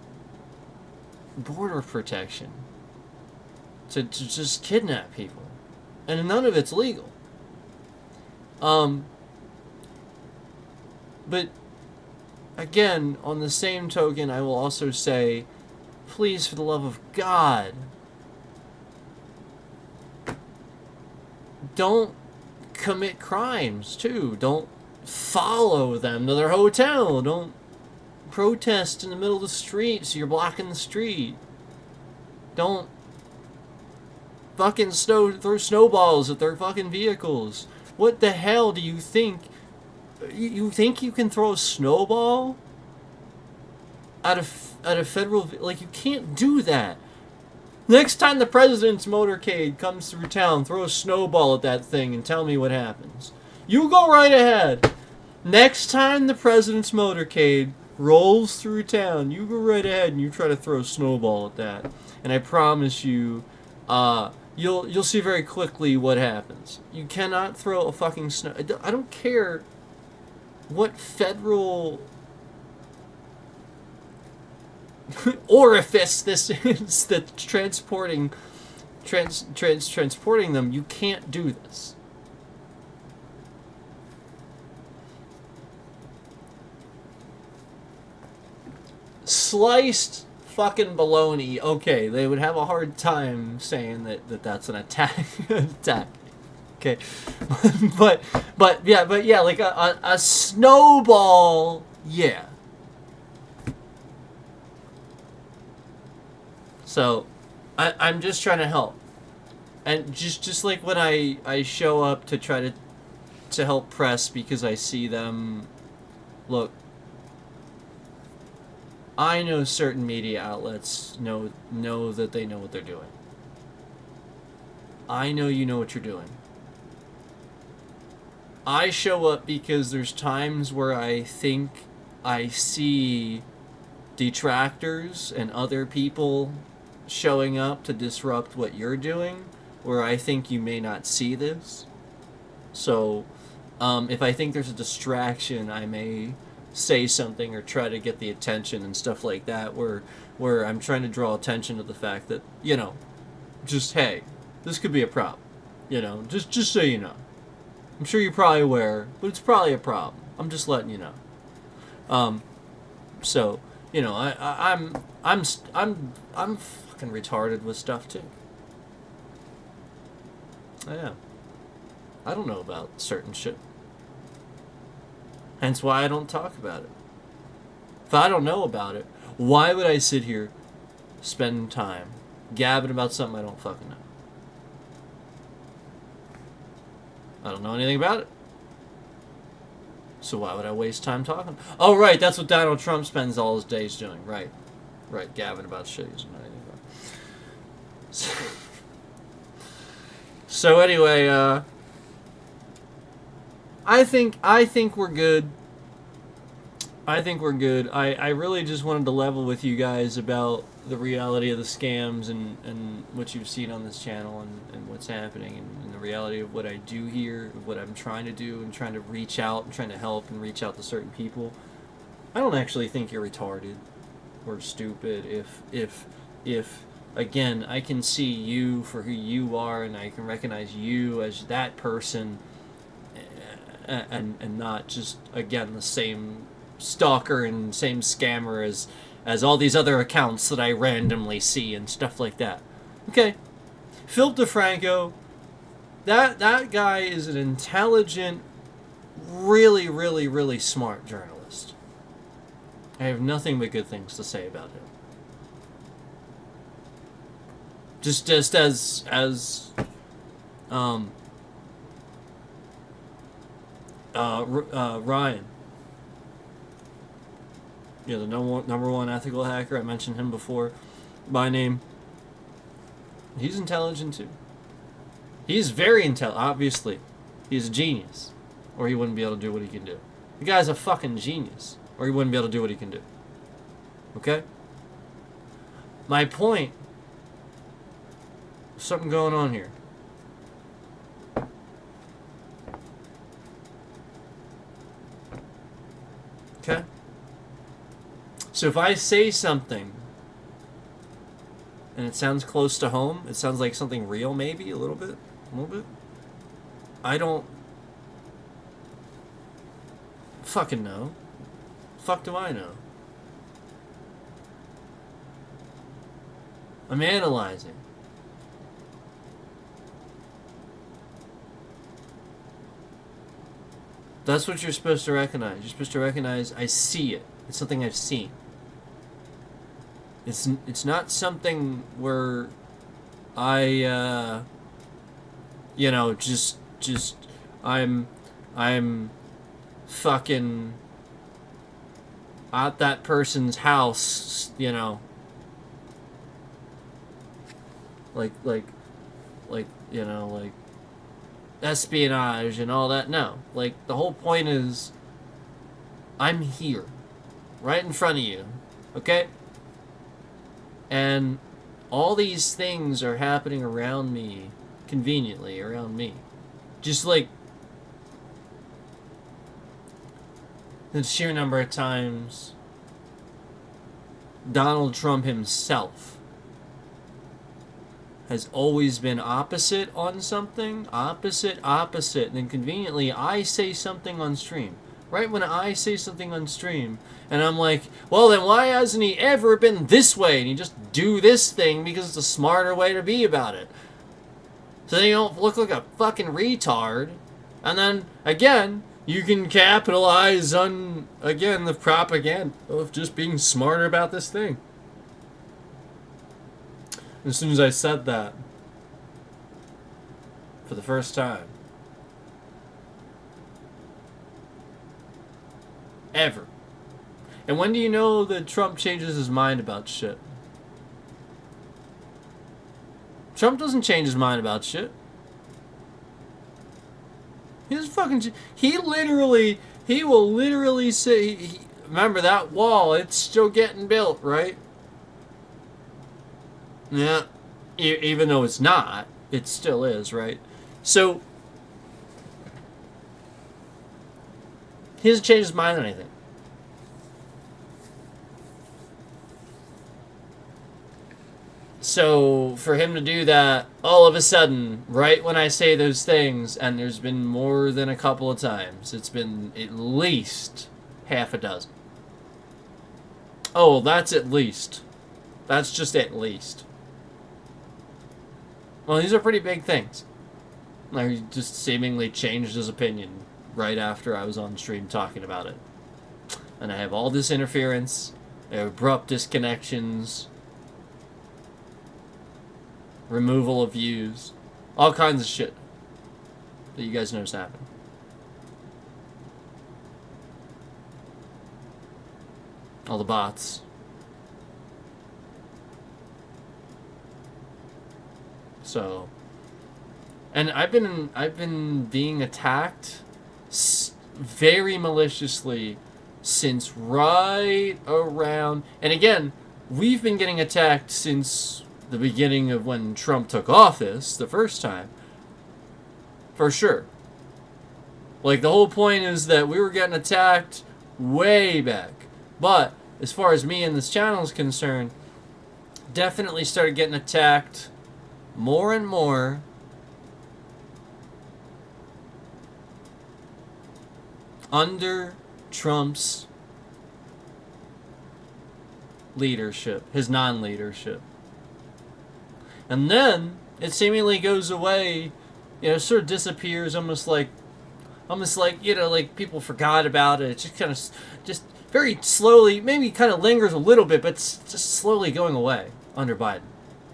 border protection to just kidnap people, and none of it's legal. But again, on the same token, I will also say, please, for the love of God, don't commit crimes, too. Don't follow them to their hotel. Don't protest in the middle of the street so you're blocking the street. Don't fucking throw snowballs at their fucking vehicles. What the hell do you think? You think you can throw a snowball at a federal... Like, you can't do that. Next time the president's motorcade comes through town, throw a snowball at that thing and tell me what happens. You go right ahead. Next time the president's motorcade rolls through town, you go right ahead and you try to throw a snowball at that. And I promise you, you'll see very quickly what happens. You cannot throw a fucking snow... I don't care what federal orifice this is that's transporting them. You can't do this. Sliced fucking baloney. Okay, they would have a hard time saying that's an attack. Okay, but yeah, like a snowball. Yeah. So, I'm just trying to help, and just like when I show up to try to help press because I see them. Look, I know certain media outlets know that they know what they're doing. I know you know what you're doing. I show up because there's times where I think I see detractors and other people showing up to disrupt what you're doing, where I think you may not see this. So, if I think there's a distraction, I may say something or try to get the attention and stuff like that, where I'm trying to draw attention to the fact that, just, hey, this could be a problem. Just so you know. I'm sure you're probably aware, but it's probably a problem. I'm just letting you know. So, I'm fucking retarded with stuff too. I am. I don't know about certain shit. Hence why I don't talk about it. If I don't know about it, why would I sit here, spend time, gabbing about something I don't fucking know? I don't know anything about it. So why would I waste time talking? Oh, right, that's what Donald Trump spends all his days doing. Right, gabbing about shit he doesn't know anything about. So anyway, I think we're good. I really just wanted to level with you guys about the reality of the scams and what you've seen on this channel and what's happening and the reality of what I do here, what I'm trying to do and trying to reach out and trying to help and reach out to certain people. I don't actually think you're retarded or stupid if again, I can see you for who you are and I can recognize you as that person and not just, again, the same stalker and same scammer as all these other accounts that I randomly see and stuff like that. Okay. Philip DeFranco, that guy is an intelligent, really, really, really smart journalist. I have nothing but good things to say about him. Just as Ryan, the number one ethical hacker, I mentioned him before by name. He's intelligent too. He's very intelligent. Obviously, he's a genius, or he wouldn't be able to do what he can do. The guy's a fucking genius, or he wouldn't be able to do what he can do. Okay? My point, something going on here. Okay? So if I say something and it sounds close to home, it sounds like something real maybe, a little bit, I don't fucking know. fuck do I know? I'm analyzing. That's what you're supposed to recognize. You're supposed to recognize, I see it. It's something I've seen. It's not something where I just I'm fucking at that person's house, like espionage and all that. No, like, the whole point is I'm here, right in front of you, okay? And all these things are happening around me, conveniently around me. Just like the sheer number of times Donald Trump himself has always been opposite on something, opposite, and then conveniently I say something on stream. Right when I say something on stream, and I'm like, well, then why hasn't he ever been this way? And you just do this thing because it's a smarter way to be about it. So then you don't look like a fucking retard. And then, again, you can capitalize on, again, the propaganda of just being smarter about this thing. As soon as I said that, for the first time, ever. And when do you know that Trump changes his mind about shit? Trump doesn't change his mind about shit. He doesn't fucking... He will literally say... remember that wall, it's still getting built, right? Yeah. Even though it's not, it still is, right? So... he doesn't change his mind on anything. So, for him to do that, all of a sudden, right when I say those things, and there's been more than a couple of times, it's been at least half a dozen. Oh, that's at least. That's just at least. Well, these are pretty big things. Like, he just seemingly changed his opinion right after I was on stream talking about it. And I have all this interference, abrupt disconnections, removal of views, all kinds of shit that you guys notice happen. All the bots. So, and I've been being attacked very maliciously since right around, and again, we've been getting attacked since the beginning of when Trump took office the first time. For sure. Like, the whole point is that we were getting attacked way back. But, as far as me and this channel is concerned, definitely started getting attacked more and more under Trump's leadership, his non-leadership. And then it seemingly goes away, sort of disappears, almost like, like people forgot about it. It just kind of, just very slowly, maybe kind of lingers a little bit, but it's just slowly going away under Biden.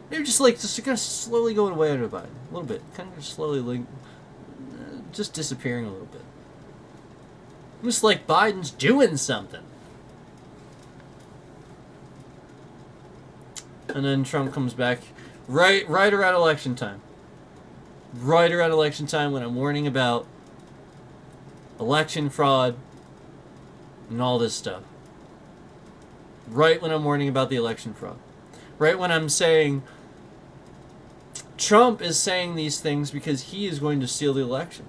Maybe just kind of slowly going away under Biden, a little bit, kind of slowly, just disappearing a little bit. Almost like Biden's doing something. And then Trump comes back. Right around election time. Right around election time when I'm warning about election fraud and all this stuff. Right when I'm warning about the election fraud. Right when I'm saying Trump is saying these things because he is going to steal the election.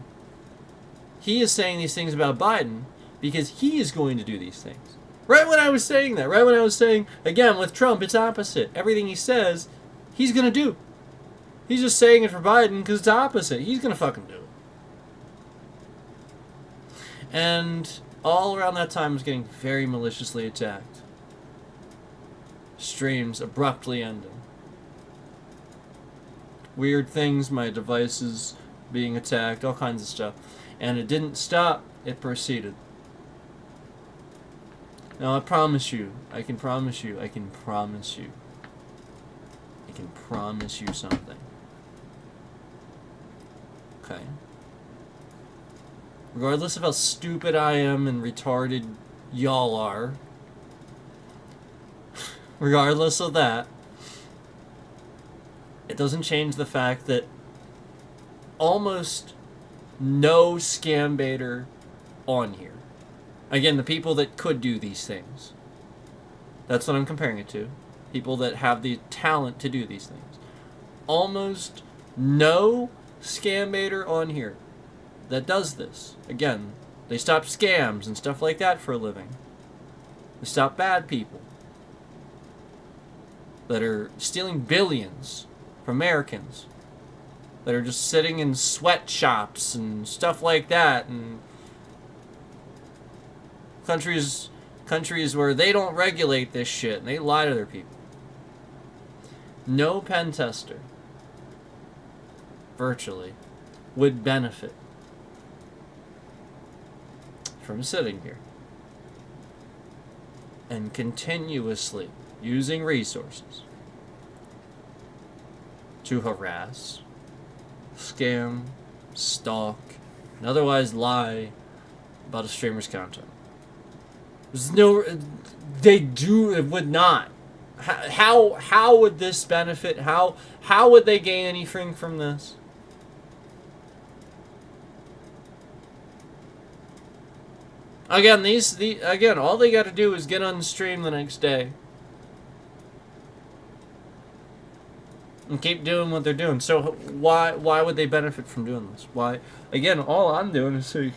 He is saying these things about Biden because he is going to do these things. Right when I was saying that. Right when I was saying, again, with Trump, it's opposite. Everything he says, he's going to do. He's just saying it for Biden because it's opposite. He's going to fucking do it. And all around that time was getting very maliciously attacked. Streams abruptly ending. Weird things, my devices being attacked, all kinds of stuff. And it didn't stop, it proceeded. Now I promise you, I can promise you something. Okay. Regardless of how stupid I am and retarded y'all are, regardless of that, it doesn't change the fact that almost no scam baiter on here. Again, the people that could do these things. That's what I'm comparing it to. People that have the talent to do these things. Almost no scam baiter on here that does this. Again, they stop scams and stuff like that for a living. They stop bad people that are stealing billions from Americans, that are just sitting in sweatshops and stuff like that, and countries where they don't regulate this shit and they lie to their people. No pen tester, virtually, would benefit from sitting here and continuously using resources to harass, scam, stalk, and otherwise lie about a streamer's content. There's no, they do, it would not. How would this benefit? How would they gain anything from this? Again, again, all they got to do is get on the stream the next day and keep doing what they're doing. So why would they benefit from doing this? Why? Again, all I'm doing is sitting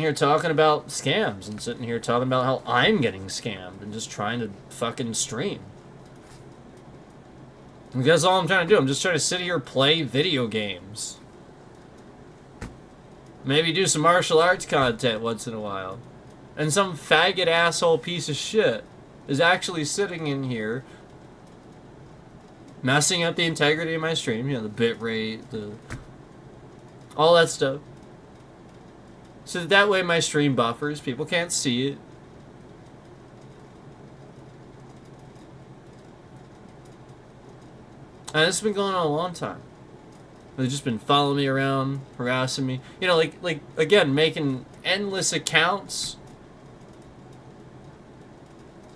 here talking about scams and sitting here talking about how I'm getting scammed and just trying to fucking stream. And that's all I'm trying to do. I'm just trying to sit here, play video games. Maybe do some martial arts content once in a while. And some faggot asshole piece of shit is actually sitting in here messing up the integrity of my stream. You know, the bit rate, all that stuff. So that way my stream buffers. People can't see it. And this has been going on a long time. They've just been following me around, harassing me. You know, like again, making endless accounts.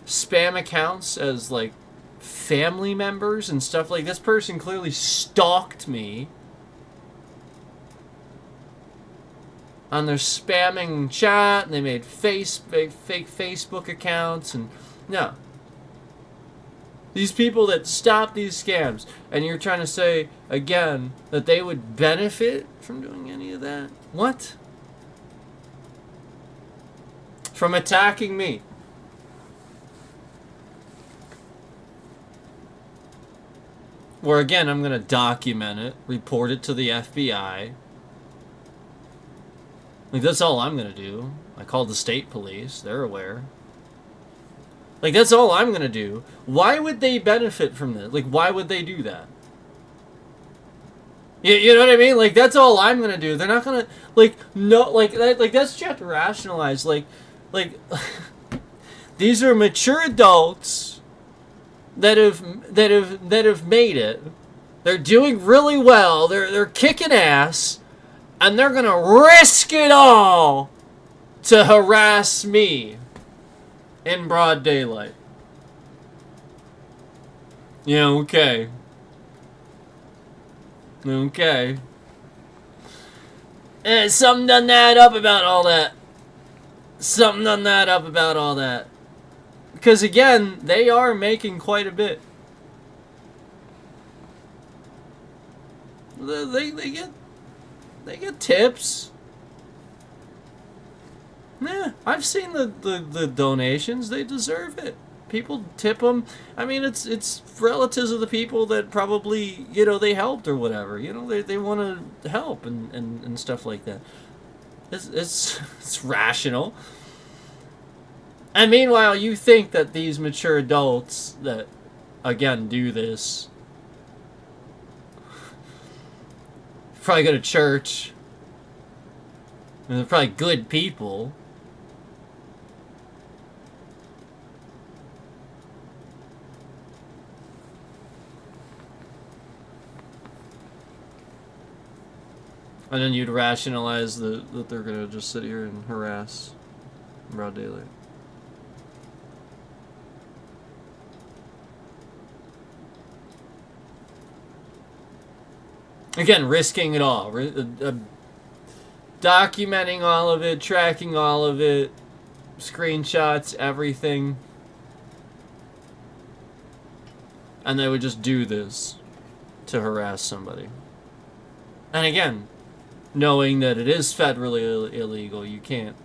Spam accounts as, like, family members and stuff. Like, this person clearly stalked me. And they're spamming chat, and they made fake Facebook accounts, and no. These people that stop these scams, and you're trying to say, again, that they would benefit from doing any of that? What? From attacking me. Or again, I'm going to document it, report it to the FBI. Like, that's all I'm going to do. I called the state police. They're aware. Like, that's all I'm going to do. Why would they benefit from this? Like, why would they do that? You know what I mean? Like, that's all I'm going to do. They're not going to, like, no, like that's what you have to rationalize. Like, these are mature adults that have made it. They're doing really well. They're kicking ass. And they're going to risk it all to harass me in broad daylight. Yeah, okay. Okay. Something doesn't add up about all that. Something doesn't add up about all that. Because again, they are making quite a bit. They get tips. Yeah, I've seen the donations. They deserve it. People tip them. I mean, it's relatives of the people that probably, you know, they helped or whatever. You know, they want to help and stuff like that. It's rational. And meanwhile, you think that these mature adults that, again, do this probably go to church, and they're probably good people. And then you'd rationalize that they're going to just sit here and harass in broad daylight. Again, risking it all. Documenting all of it, tracking all of it, screenshots, everything. And they would just do this to harass somebody. And again, knowing that it is federally illegal, you can't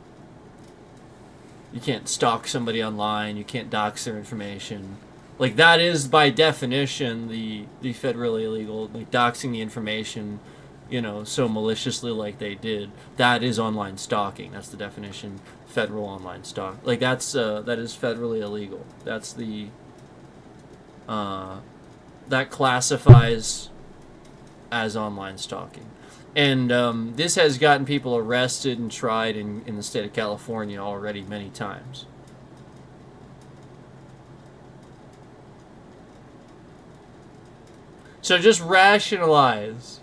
stalk somebody online, you can't dox their information. Like, that is by definition the federally illegal, like doxing the information, you know, so maliciously like they did. That is online stalking. That's the definition. Federal online stalk. Like, that is federally illegal. That's the that classifies as online stalking. And this has gotten people arrested and tried in the state of California already many times. So just rationalize.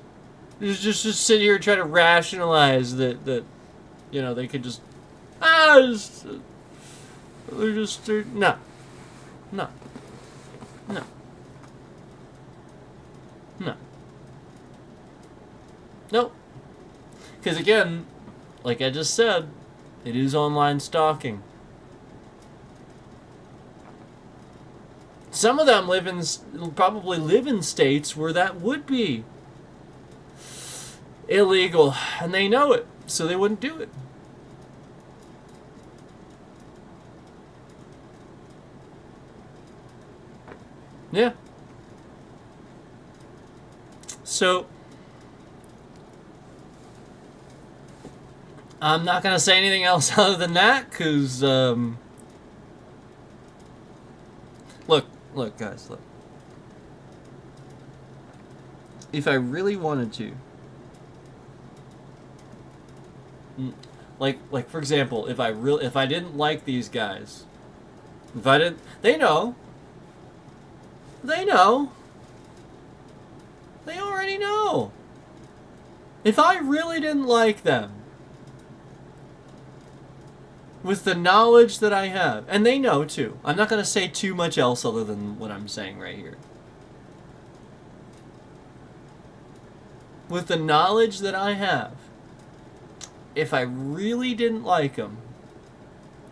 Just sit here and try to rationalize that you know, they could just no. Nope. Because again, like I just said, it is online stalking. Some of them probably live in states where that would be illegal, and they know it, so they wouldn't do it. Yeah. So I'm not going to say anything else other than that, because, look, guys, look. If I really wanted to, like for example, if I didn't like these guys, they know. They already know. If I really didn't like them, with the knowledge that I have, and they know too. I'm not going to say too much else other than what I'm saying right here. With the knowledge that I have, if I really didn't like them,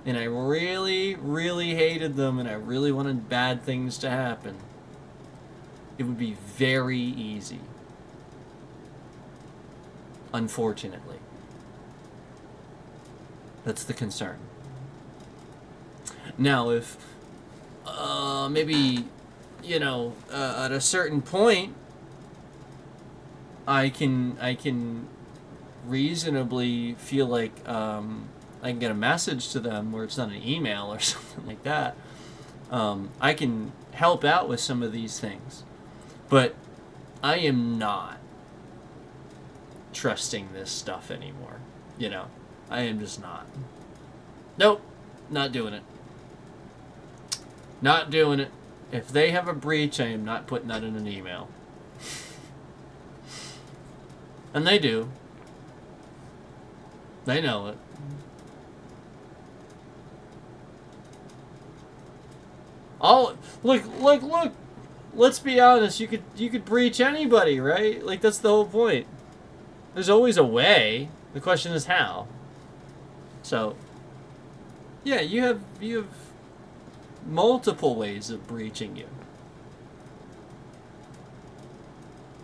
and I really, really hated them, and I really wanted bad things to happen, it would be very easy. Unfortunately. That's the concern. Now, if maybe, you know, at a certain point, I can reasonably feel like I can get a message to them where it's not an email or something like that. I can help out with some of these things, but I am not trusting this stuff anymore. You know. I am just not. Nope. Not doing it. Not doing it. If they have a breach, I am not putting that in an email. And they do. They know it. Look. Let's be honest. You could breach anybody, right? Like, that's the whole point. There's always a way. The question is how. So, yeah, you have multiple ways of breaching you.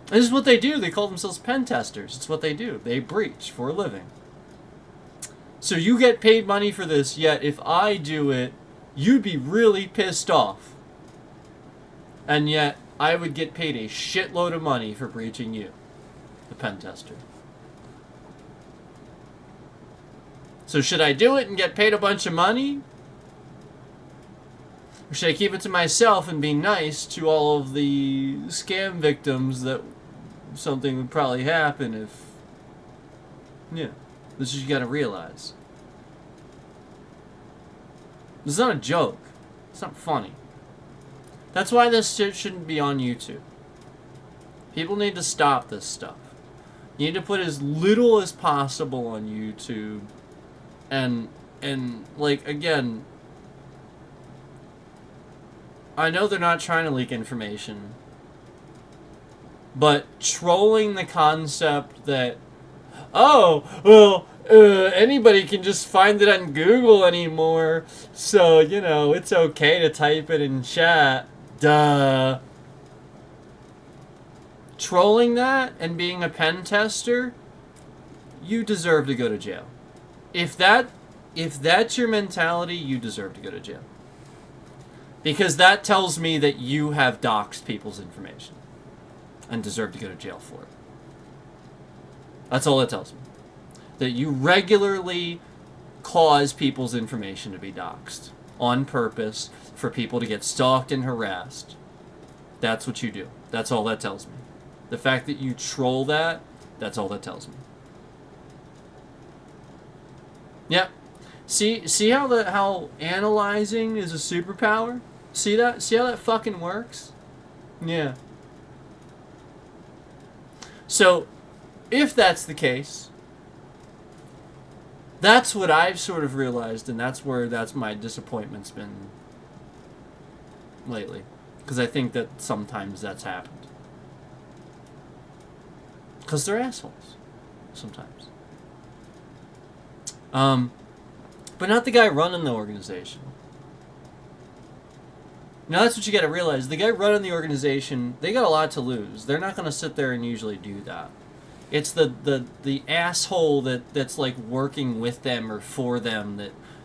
This is what they do. They call themselves pen testers. It's what they do. They breach for a living. So you get paid money for this, yet if I do it, you'd be really pissed off. And yet, I would get paid a shitload of money for breaching you, the pen tester. So should I do it and get paid a bunch of money? Or should I keep it to myself and be nice to all of the scam victims that something would probably happen if... Yeah. This is what you gotta realize. This is not a joke. It's not funny. That's why this shit shouldn't be on YouTube. People need to stop this stuff. You need to put as little as possible on YouTube. And like, again, I know they're not trying to leak information, but trolling the concept that, oh, well, anybody can just find it on Google anymore, so, you know, it's okay to type it in chat. Duh. Trolling that and being a pen tester, you deserve to go to jail. If that's your mentality, you deserve to go to jail. Because that tells me that you have doxed people's information and deserve to go to jail for it. That's all it tells me. That you regularly cause people's information to be doxed on purpose for people to get stalked and harassed. That's what you do. That's all that tells me. The fact that you troll that, that's all that tells me. Yeah. See how analyzing is a superpower? See that? See how that fucking works? Yeah. So, if that's the case, that's what I've sort of realized, and that's my disappointment's been lately. Because I think that sometimes that's happened. Because they're assholes. Sometimes. But not the guy running the organization. Now that's what you gotta realize. The guy running the organization, they got a lot to lose. They're not gonna sit there and usually do that. It's the asshole that's like working with them or for them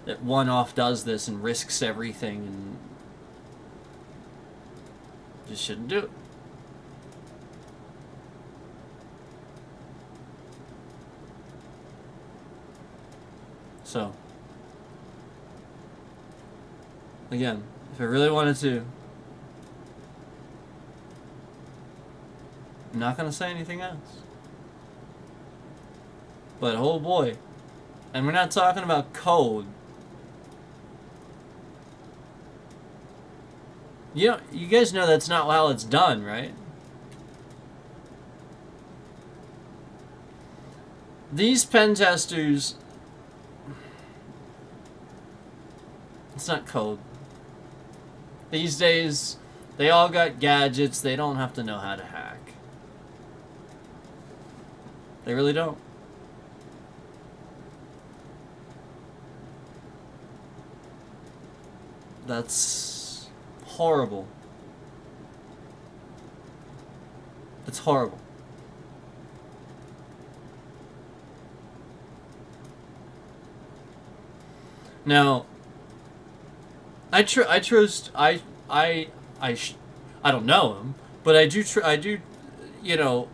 that one-off does this and risks everything and just shouldn't do it. So, again, if I really wanted to, I'm not going to say anything else. But, oh boy, and we're not talking about code. You guys know that's not how it's done, right? These pen testers... It's not code. These days, they all got gadgets. They don't have to know how to hack. They really don't. That's horrible. It's horrible. Now, I don't know him, but I do, you know,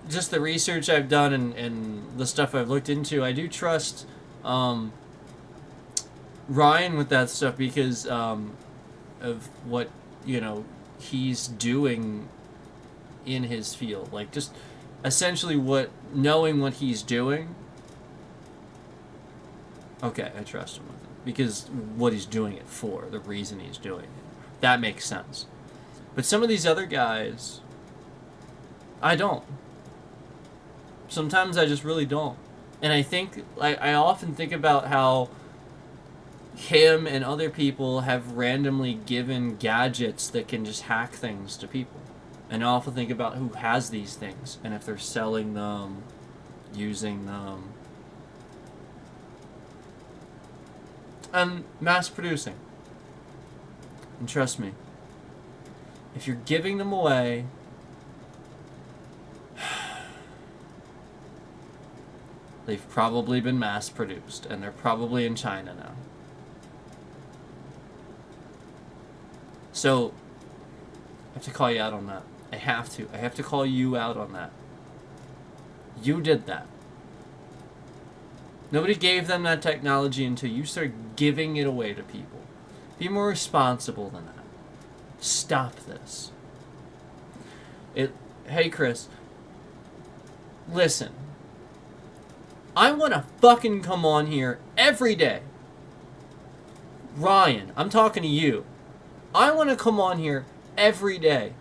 just the research I've done and the stuff I've looked into, I do trust Ryan with that stuff because of what, you know, he's doing in his field. Like, just essentially knowing what he's doing. Okay, I trust him with it. Because what he's doing it for, the reason he's doing it. That makes sense. But some of these other guys, I don't. Sometimes I just really don't. And I think, I often think about how him and other people have randomly given gadgets that can just hack things to people. And I often think about who has these things and if they're selling them, using them. And mass producing. And trust me, if you're giving them away, they've probably been mass produced and they're probably in China now. So, I have to call you out on that. I have to call you out on that. You did that. Nobody gave them that technology until you start giving it away to people. Be more responsible than that. Stop this. Hey, Chris. Listen. I want to fucking come on here every day. Ryan, I'm talking to you. I want to come on here every day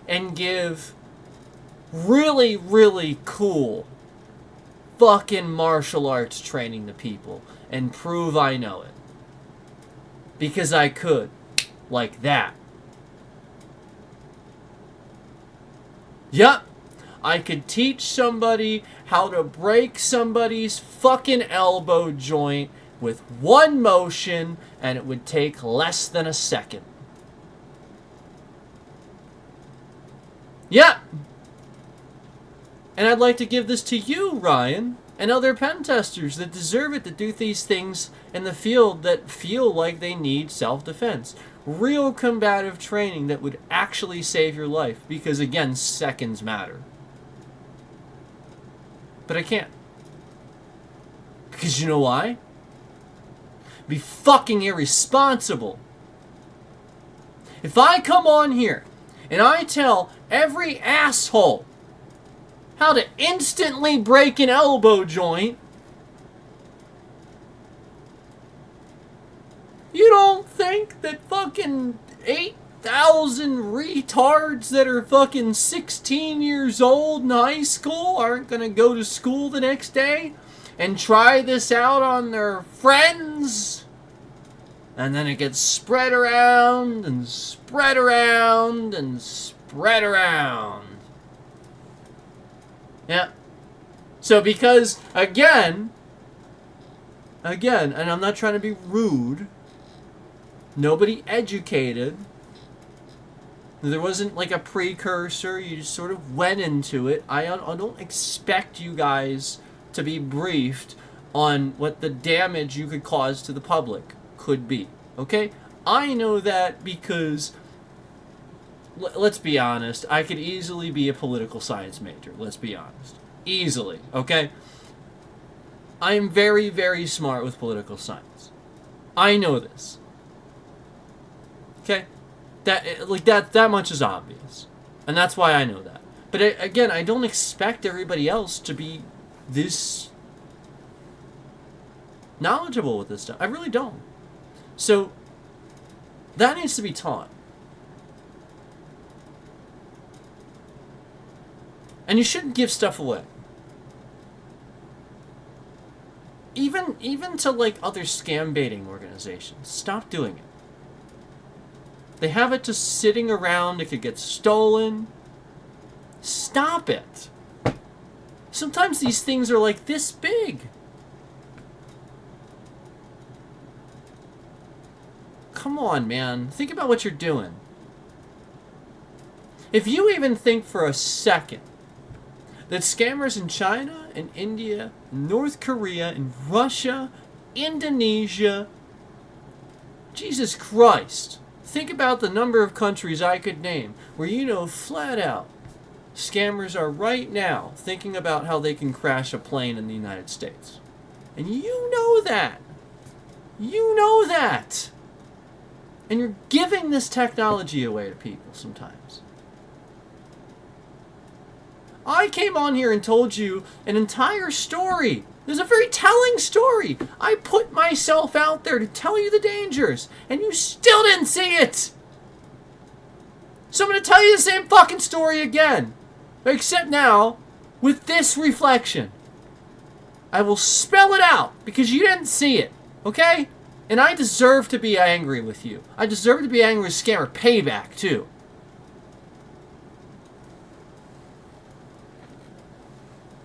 and give really, really cool fucking martial arts training to people and prove I know it. Because I could. Like that. Yup. I could teach somebody how to break somebody's fucking elbow joint with one motion, and it would take less than a second. Yeah. And I'd like to give this to you, Ryan, and other pen testers that deserve it to do these things in the field that feel like they need self-defense. Real combative training that would actually save your life, because again, seconds matter. But I can't. Because you know why? Be fucking irresponsible. If I come on here and I tell every asshole how to instantly break an elbow joint, you don't think that fucking 8,000 retards that are fucking 16 years old in high school aren't gonna go to school the next day and try this out on their friends? And then it gets spread around and spread around and spread around. Yeah. So because, again, and I'm not trying to be rude, nobody educated. There wasn't like a precursor. You just sort of went into it. I don't expect you guys to be briefed on what the damage you could cause to the public could be. Okay? I know that because, let's be honest, I could easily be a political science major. Let's be honest. Easily. Okay? I'm very, very smart with political science. I know this. Okay? That much is obvious. And that's why I know that. But again, I don't expect everybody else to be this knowledgeable with this stuff. I really don't. So, that needs to be taught. And you shouldn't give stuff away. Even to like other scam baiting organizations. Stop doing it. They have it just sitting around. It could get stolen. Stop it. Sometimes these things are like this big. Come on, man. Think about what you're doing. If you even think for a second that scammers in China, in India, North Korea, in Russia, Indonesia, Jesus Christ, think about the number of countries I could name where you know flat out scammers are right now thinking about how they can crash a plane in the United States. And you know that. You know that. And you're giving this technology away to people sometimes. I came on here and told you an entire story. There's a very telling story. I put myself out there to tell you the dangers, and you still didn't see it. So I'm going to tell you the same fucking story again. Except now, with this reflection. I will spell it out, because you didn't see it. Okay? And I deserve to be angry with you. I deserve to be angry with Scammer Payback, too.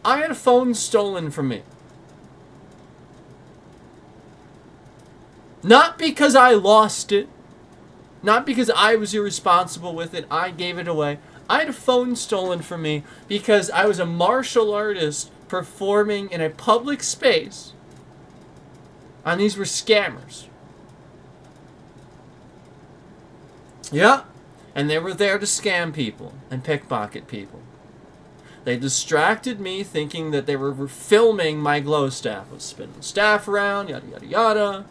I had a phone stolen from me. Not because I lost it. Not because I was irresponsible with it. I gave it away. I had a phone stolen from me because I was a martial artist performing in a public space. And these were scammers. Yeah. And they were there to scam people and pickpocket people. They distracted me thinking that they were filming my glow staff. I was spinning the staff around, yada, yada, yada.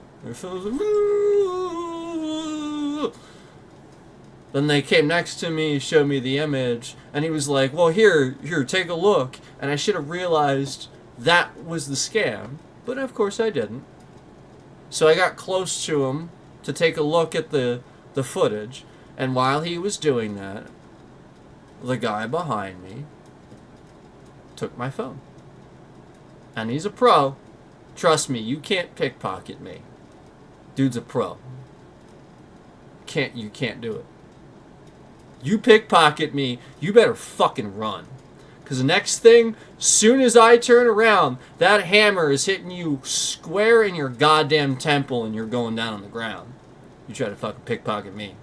Then they came next to me, showed me the image, and he was like, well, here, take a look. And I should have realized that was the scam, but of course I didn't. So I got close to him to take a look at the footage, and while he was doing that, the guy behind me took my phone. And he's a pro. Trust me, you can't pickpocket me. Dude's a pro. You can't do it. You pickpocket me, you better fucking run. Because the next thing, soon as I turn around, that hammer is hitting you square in your goddamn temple and you're going down on the ground. You try to fucking pickpocket me.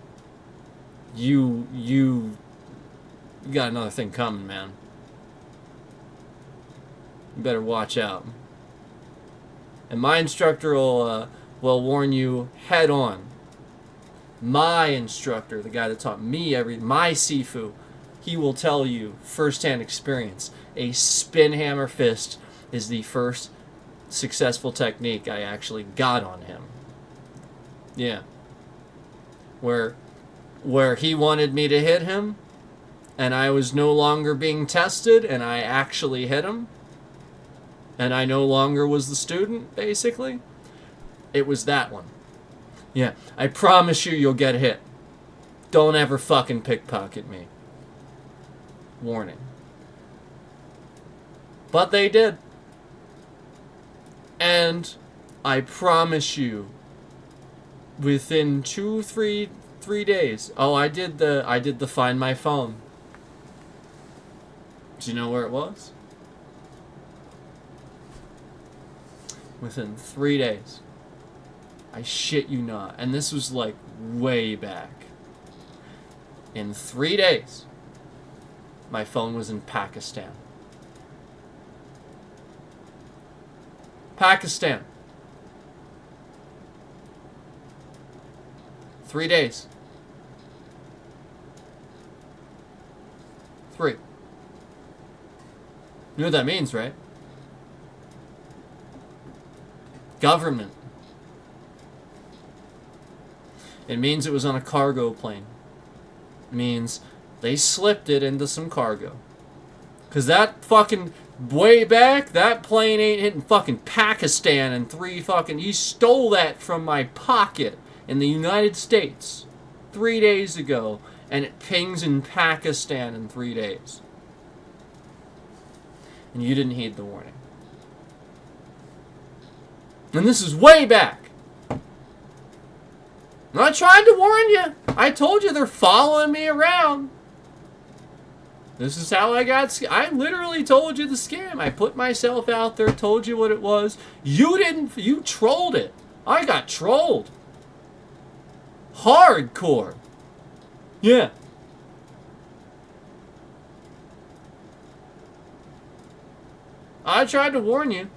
You got another thing coming, man. You better watch out. And my instructor will warn you head on. My instructor, the guy that taught me my Sifu, he will tell you first-hand experience. A spin hammer fist is the first successful technique I actually got on him. Yeah. Where he wanted me to hit him, and I was no longer being tested, and I actually hit him, and I no longer was the student, basically. It was that one. Yeah, I promise you'll get hit. Don't ever fucking pickpocket me. Warning. But they did. And I promise you, within 3 days. Oh, I did the find my phone. Do you know where it was? Within 3 days. I shit you not. And this was like way back. In 3 days, my phone was in Pakistan. Pakistan. 3 days. 3. You know what that means, right? Government. It means it was on a cargo plane. It means they slipped it into some cargo. Because that fucking, way back, that plane ain't hitting fucking Pakistan in 3 fucking, he stole that from my pocket in the United States 3 days ago, and it pings in Pakistan in 3 days. And you didn't heed the warning. And this is way back. And I tried to warn you. I told you they're following me around. This is how I got... I literally told you the scam. I put myself out there, told you what it was. You didn't... You trolled it. I got trolled. Hardcore. Yeah. I tried to warn you.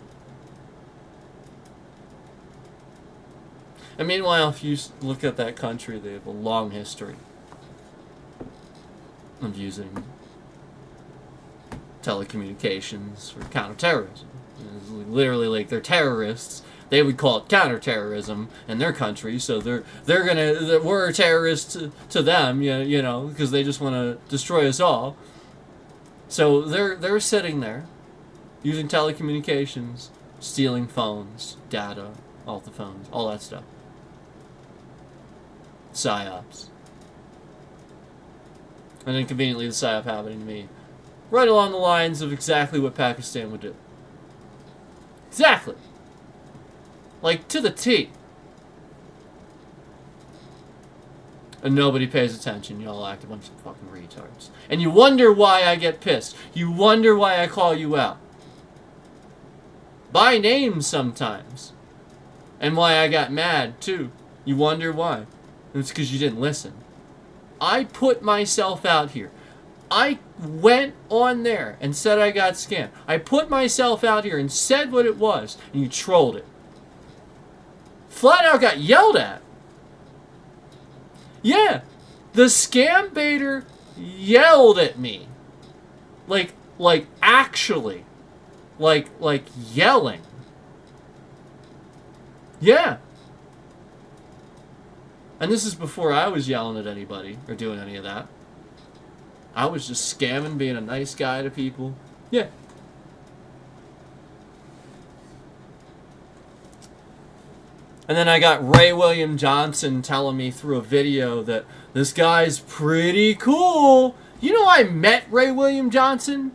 And meanwhile, if you look at that country, they have a long history of using telecommunications for counterterrorism. It's literally like they're terrorists. They would call it counterterrorism in their country, so we're terrorists to them, you know, because they just want to destroy us all. So they're sitting there using telecommunications, stealing phones, data, all the phones, all that stuff. PSYOPs. And then conveniently the PSYOP happening to me right along the lines of exactly what Pakistan would do. Exactly. Like, to the T. And nobody pays attention. You all act a bunch of fucking retards. And you wonder why I get pissed. You wonder why I call you out. By name sometimes. And why I got mad, too. You wonder why. It's because you didn't listen. I put myself out here. I went on there and said I got scammed. I put myself out here and said what it was, and you trolled it. Flat out got yelled at. Yeah, the scam baiter yelled at me. Like like actually, like yelling. Yeah. And this is before I was yelling at anybody or doing any of that. I was just scamming, being a nice guy to people. Yeah. And then I got Ray William Johnson telling me through a video that this guy's pretty cool. You know, I met Ray William Johnson.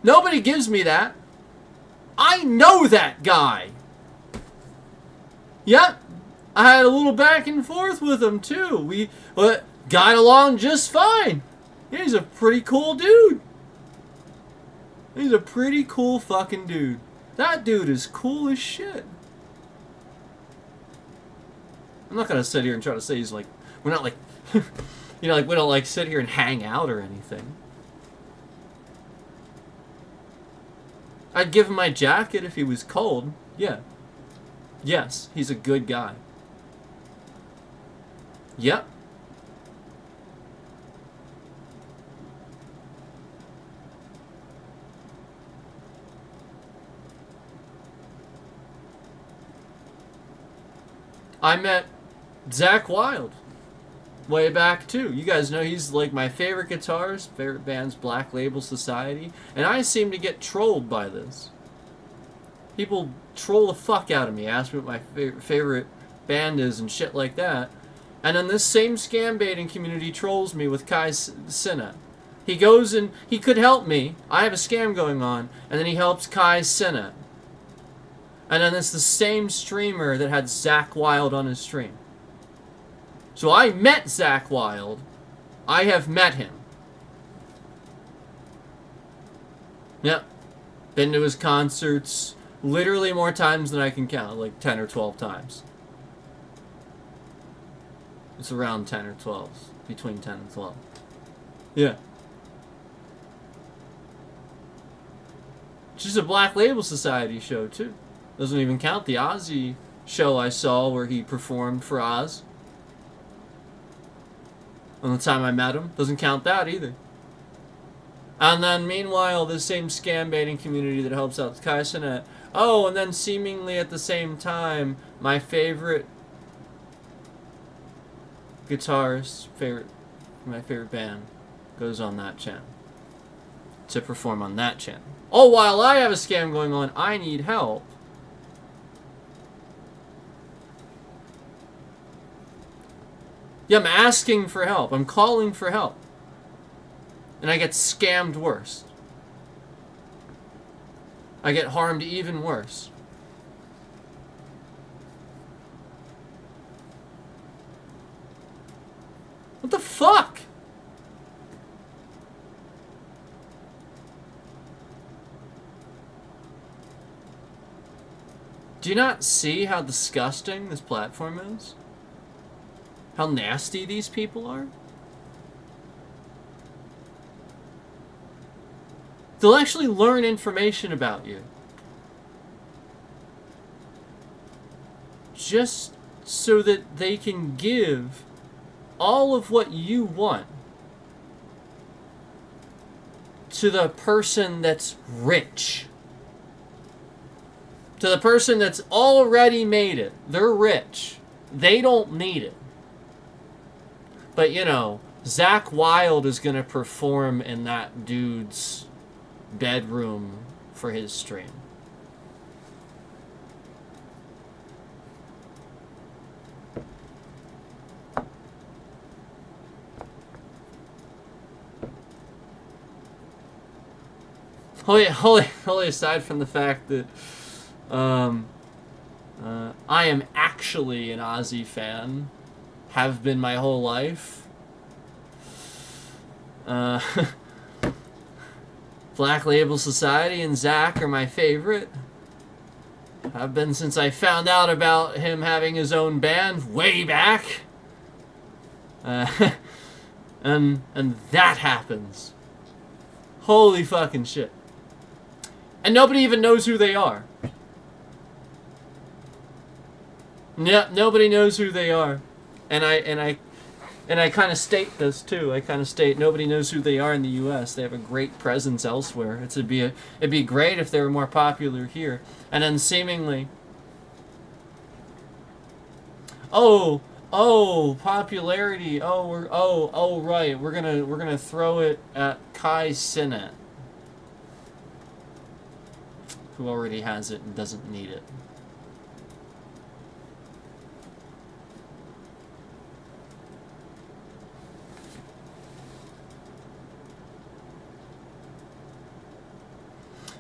Nobody gives me that. I know that guy. Yep. I had a little back and forth with him too. We got along just fine. He's a pretty cool dude. He's a pretty cool fucking dude. That dude is cool as shit. I'm not gonna sit here and try to say he's like, we're not like, you know, like we don't like sit here and hang out or anything. I'd give him my jacket if he was cold. Yeah. Yes, he's a good guy. Yep. I met Zakk Wylde way back too. You guys know he's like my favorite guitarist, favorite band's Black Label Society, and I seem to get trolled by this. People troll the fuck out of me, ask me what my favorite band is and shit like that. And then this same scam baiting community trolls me with Kai Cenat. He goes and he could help me. I have a scam going on, and then he helps Kai Cenat. And then it's the same streamer that had Zakk Wylde on his stream. So I met Zakk Wylde. I have met him. Yep. Been to his concerts literally more times than I can count, like 10 or 12 times. It's around 10 or 12. Between 10 and 12. Yeah. It's just a Black Label Society show, too. Doesn't even count the Ozzy show I saw where he performed for Oz. On the time I met him. Doesn't count that either. And then meanwhile, the same scam baiting community that helps out Kai Cenat. Oh, and then seemingly at the same time, my favorite guitarist, my favorite band, goes on that channel. To perform on that channel. Oh, while I have a scam going on, I need help. Yeah, I'm asking for help. I'm calling for help. And I get scammed worse. I get harmed even worse. What the fuck? Do you not see how disgusting this platform is? How nasty these people are? They'll actually learn information about you. Just so that they can give all of what you want to the person that's rich. To the person that's already made it. They're rich. They don't need it. But, you know, Zakk Wylde is going to perform in that dude's bedroom for his stream. Wholly aside from the fact that I am actually an Ozzy fan. Have been my whole life. Black Label Society and Zakk are my favorite. Have been since I found out about him having his own band way back. And that happens. Holy fucking shit. And nobody even knows who they are. Yep, nobody knows who they are. And I And I kind of state this too. I kind of state nobody knows who they are in the U.S. They have a great presence elsewhere. It'd be great if they were more popular here. And then seemingly, oh, popularity. Right. We're gonna throw it at Kai Cenat, who already has it and doesn't need it.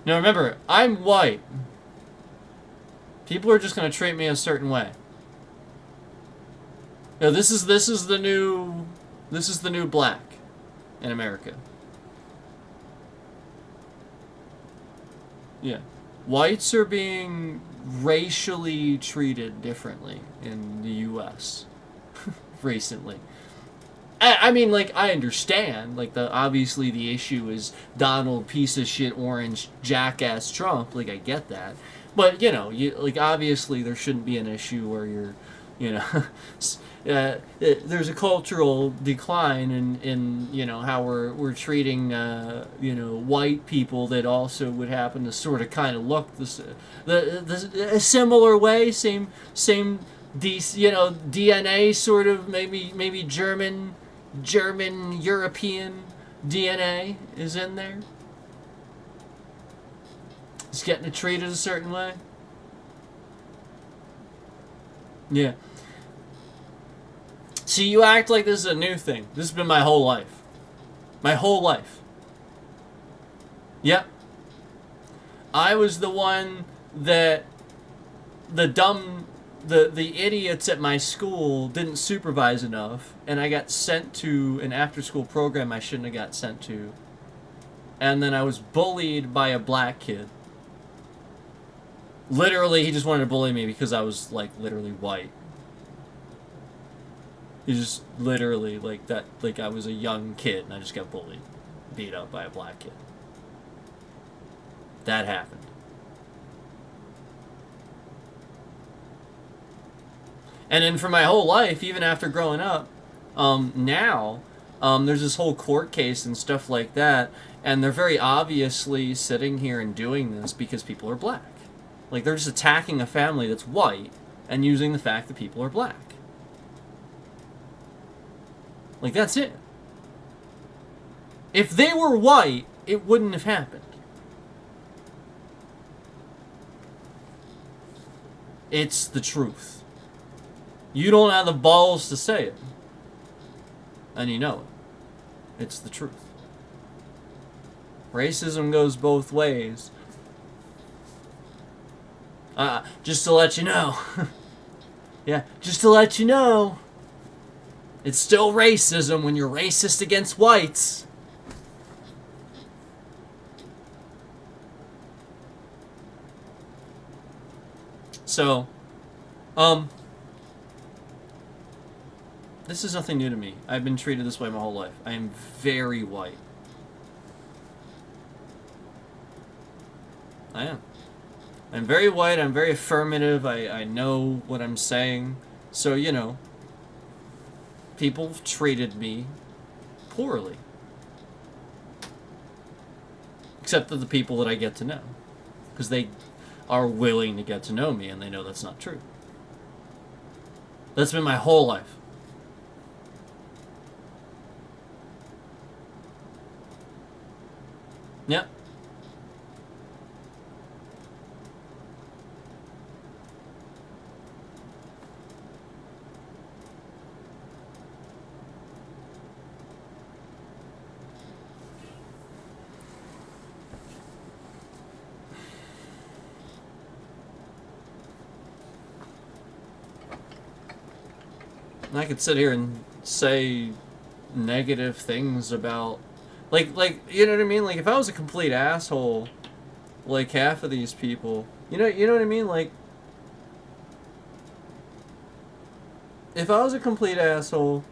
Now remember, I'm white. People are just going to treat me a certain way. You know, this is the new black in America. Yeah. Whites are being racially treated differently in the US recently. I mean, like, I understand. Like, obviously the issue is Donald piece of shit orange jackass Trump. Like, I get that. But, you know, obviously there shouldn't be an issue where you're, you know, there's a cultural decline in you know, how we're treating, you know, white people that also would happen to sort of kind of look a similar way, same, you know, DNA sort of, maybe German European DNA is in there. It's getting treated a certain way. Yeah. See, you act like this is a new thing. This has been my whole life. My whole life. Yep. I was the one that the idiots at my school didn't supervise enough, and I got sent to an after-school program I shouldn't have got sent to. And then I was bullied by a black kid. Literally, he just wanted to bully me because I was, like, literally white. He just literally, like, that, like, I was a young kid and I just got bullied, beat up by a black kid. That happened. And then for my whole life, even after growing up, now, there's this whole court case and stuff like that, and they're very obviously sitting here and doing this because people are black. Like, they're just attacking a family that's white and using the fact that people are black. Like, that's it. If they were white, it wouldn't have happened. It's the truth. You don't have the balls to say it. And you know it. It's the truth. Racism goes both ways. Just to let you know. Yeah, just to let you know. It's still racism when you're racist against whites. So, this is nothing new to me. I've been treated this way my whole life. I am very white. I am. I'm very white, I'm very affirmative, I know what I'm saying. So, you know, people have treated me poorly. Except for the people that I get to know. Because they are willing to get to know me and they know that's not true. That's been my whole life. Yep. And I could sit here and say negative things about, like, you know what I mean? Like, if I was a complete asshole, like half of these people, you know what I mean? Like, if I was a complete asshole,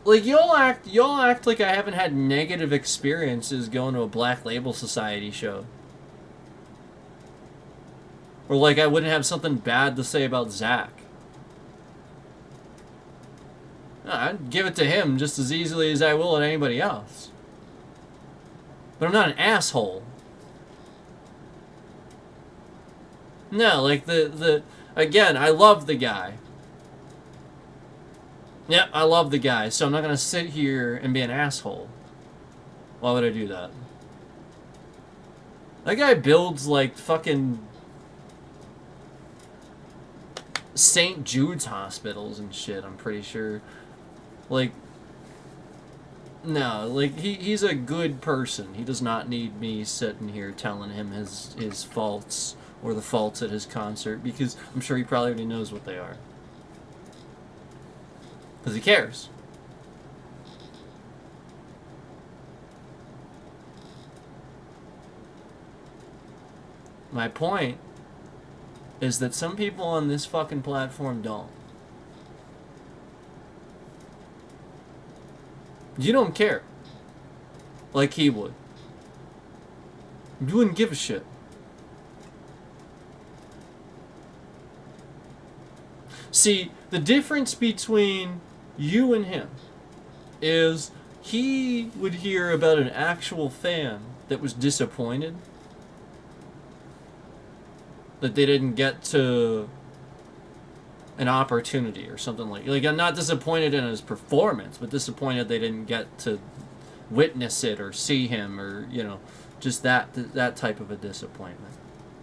like, y'all act like I haven't had negative experiences going to a Black Label Society show. Or like I wouldn't have something bad to say about Zach. I'd give it to him just as easily as I will at anybody else. But I'm not an asshole. No, like again, I love the guy. Yep, I love the guy, so I'm not gonna sit here and be an asshole. Why would I do that? That guy builds, like, fucking St. Jude's hospitals and shit, I'm pretty sure. Like, no, like, he's a good person. He does not need me sitting here telling him his faults or the faults at his concert, because I'm sure he probably already knows what they are. Because he cares. My point is that some people on this fucking platform don't. You don't care. Like he would. You wouldn't give a shit. See, the difference between you and him is he would hear about an actual fan that was disappointed that they didn't get to an opportunity or something like I'm not disappointed in his performance, but disappointed they didn't get to witness it or see him, or, you know, just that type of a disappointment.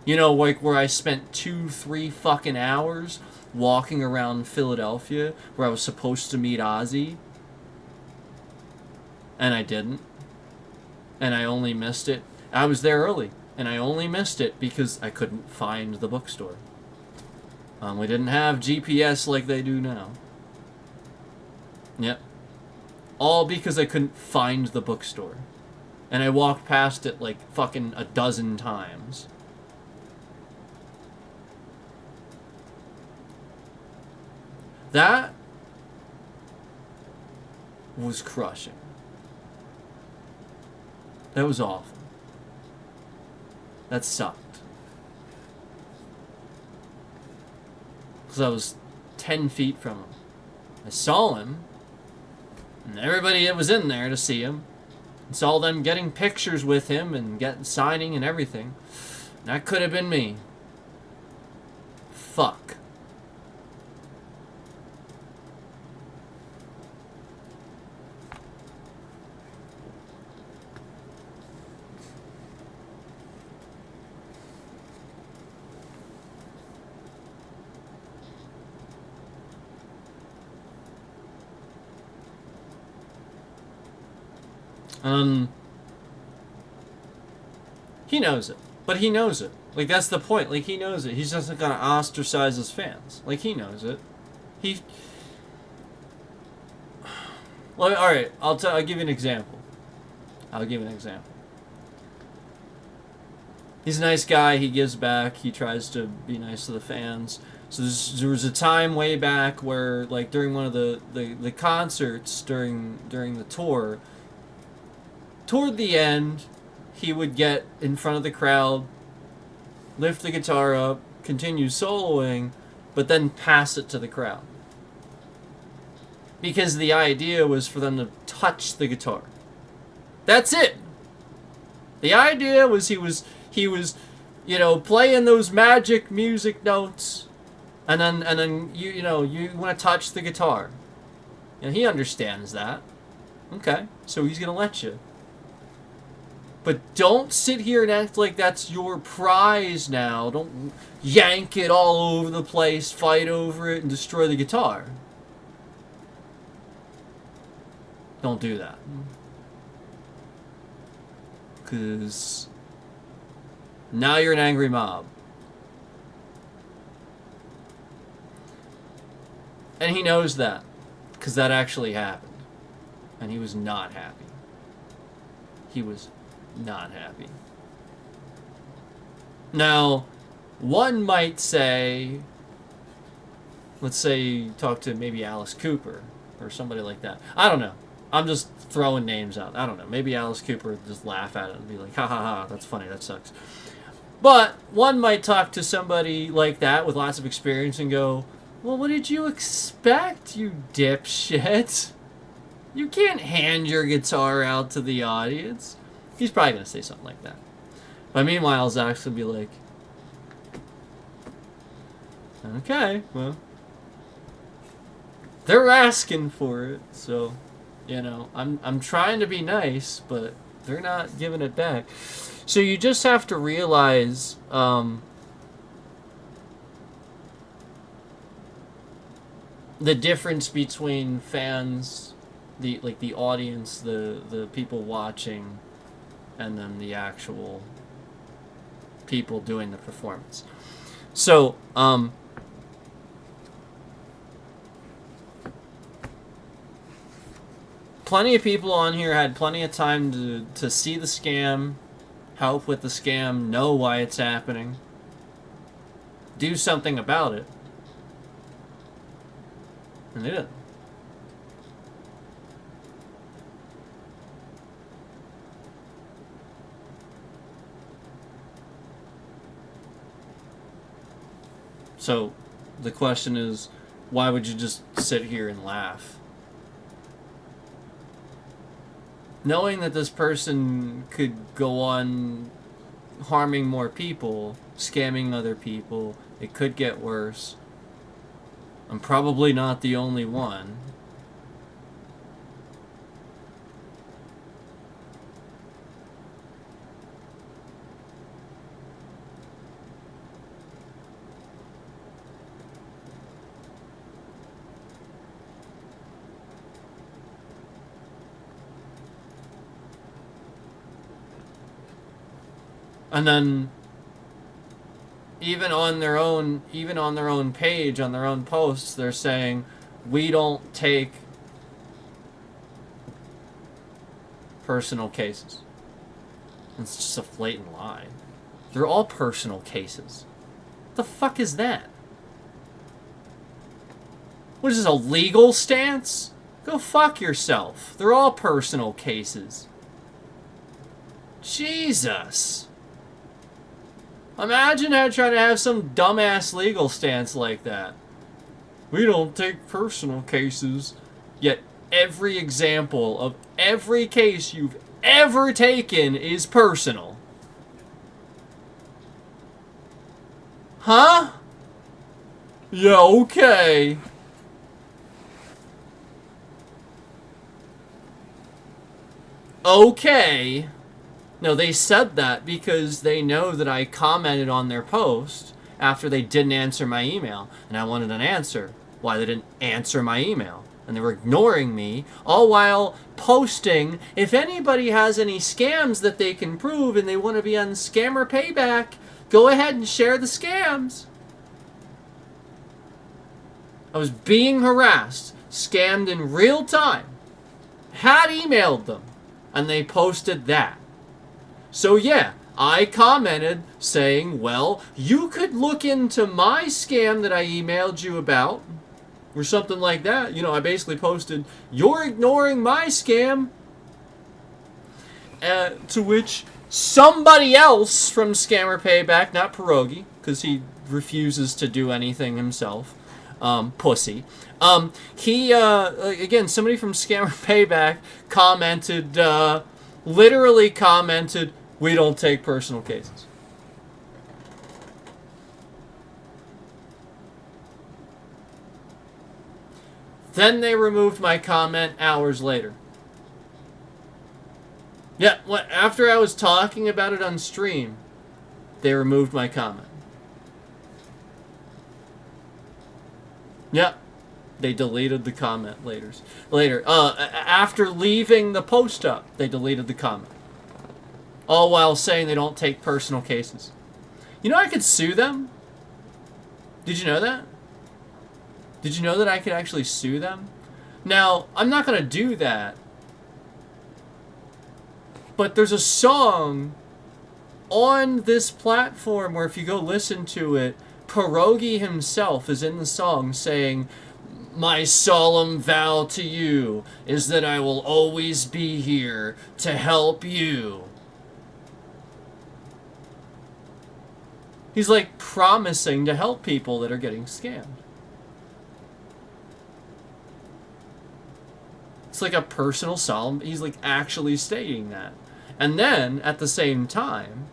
You know, like where I spent 2-3 fucking hours walking around Philadelphia where I was supposed to meet Ozzy and I didn't, and I only missed it. I was there early and I only missed it because I couldn't find the bookstore. We didn't have GPS like they do now. Yep. All because I couldn't find the bookstore. And I walked past it like fucking a dozen times. That was crushing. That was awful. That sucked. Because I was 10 feet from him. I saw him, and everybody that was in there to see him, and saw them getting pictures with him and signing and everything. That could have been me. Fuck. He knows it. But he knows it. Like, that's the point. Like, he knows it. He's just not gonna ostracize his fans. Like, he knows it. Well, alright, I'll give you an example. He's a nice guy. He gives back. He tries to be nice to the fans. So there was a time way back where, like, during one of the concerts during the tour, toward the end, he would get in front of the crowd, lift the guitar up, continue soloing, but then pass it to the crowd. Because the idea was for them to touch the guitar. That's it. The idea was he was, you know, playing those magic music notes, and then you want to touch the guitar. And he understands that. Okay, so he's gonna let you. But don't sit here and act like that's your prize now. Don't yank it all over the place, fight over it, and destroy the guitar. Don't do that. Because now you're an angry mob. And he knows that. Because that actually happened. And he was not happy. He was not happy. Now, one might say, let's say you talk to maybe Alice Cooper or somebody like that. I don't know. I'm just throwing names out. I don't know. Maybe Alice Cooper would just laugh at it and be like, ha ha ha, that's funny, that sucks. But one might talk to somebody like that with lots of experience and go, Well, what did you expect, you dipshit? You can't hand your guitar out to the audience. He's probably going to say something like that. But meanwhile, Zach's going to be like, okay, well, they're asking for it, so, you know, I'm trying to be nice, but they're not giving it back. So you just have to realize, the difference between fans, the audience, the people watching, and then the actual people doing the performance. So, plenty of people on here had plenty of time to see the scam, help with the scam, know why it's happening, do something about it. And they didn't. So, the question is, why would you just sit here and laugh? Knowing that this person could go on harming more people, scamming other people, it could get worse. I'm probably not the only one. And then even on their own page, on their own posts, they're saying, we don't take personal cases. It's just a blatant lie. They're all personal cases. What the fuck is that? What is this, a legal stance? Go fuck yourself. They're all personal cases. Jesus. Imagine trying to have some dumbass legal stance like that. We don't take personal cases. Yet every example of every case you've ever taken is personal. Huh? Yeah, okay. Okay. No, they said that because they know that I commented on their post after they didn't answer my email, and I wanted an answer why they didn't answer my email. And they were ignoring me, all while posting, if anybody has any scams that they can prove and they want to be on Scammer Payback, go ahead and share the scams. I was being harassed, scammed in real time, had emailed them, and they posted that. So yeah, I commented saying, well, you could look into my scam that I emailed you about, or something like that. You know, I basically posted, you're ignoring my scam. To which somebody else from Scammer Payback, not Pierogi, because he refuses to do anything himself, pussy. He, again, somebody from Scammer Payback commented, literally commented, we don't take personal cases. Then they removed my comment hours later. Yeah, after I was talking about it on stream, they removed my comment. Yeah, they deleted the comment later. After leaving the post up, they deleted the comment. All while saying they don't take personal cases. You know I could sue them? Did you know that? Did you know that I could actually sue them? Now, I'm not going to do that. But there's a song on this platform where if you go listen to it, Pierogi himself is in the song saying, my solemn vow to you is that I will always be here to help you. He's like promising to help people that are getting scammed. It's like a personal solemn. He's like actually stating that. And then, at the same time,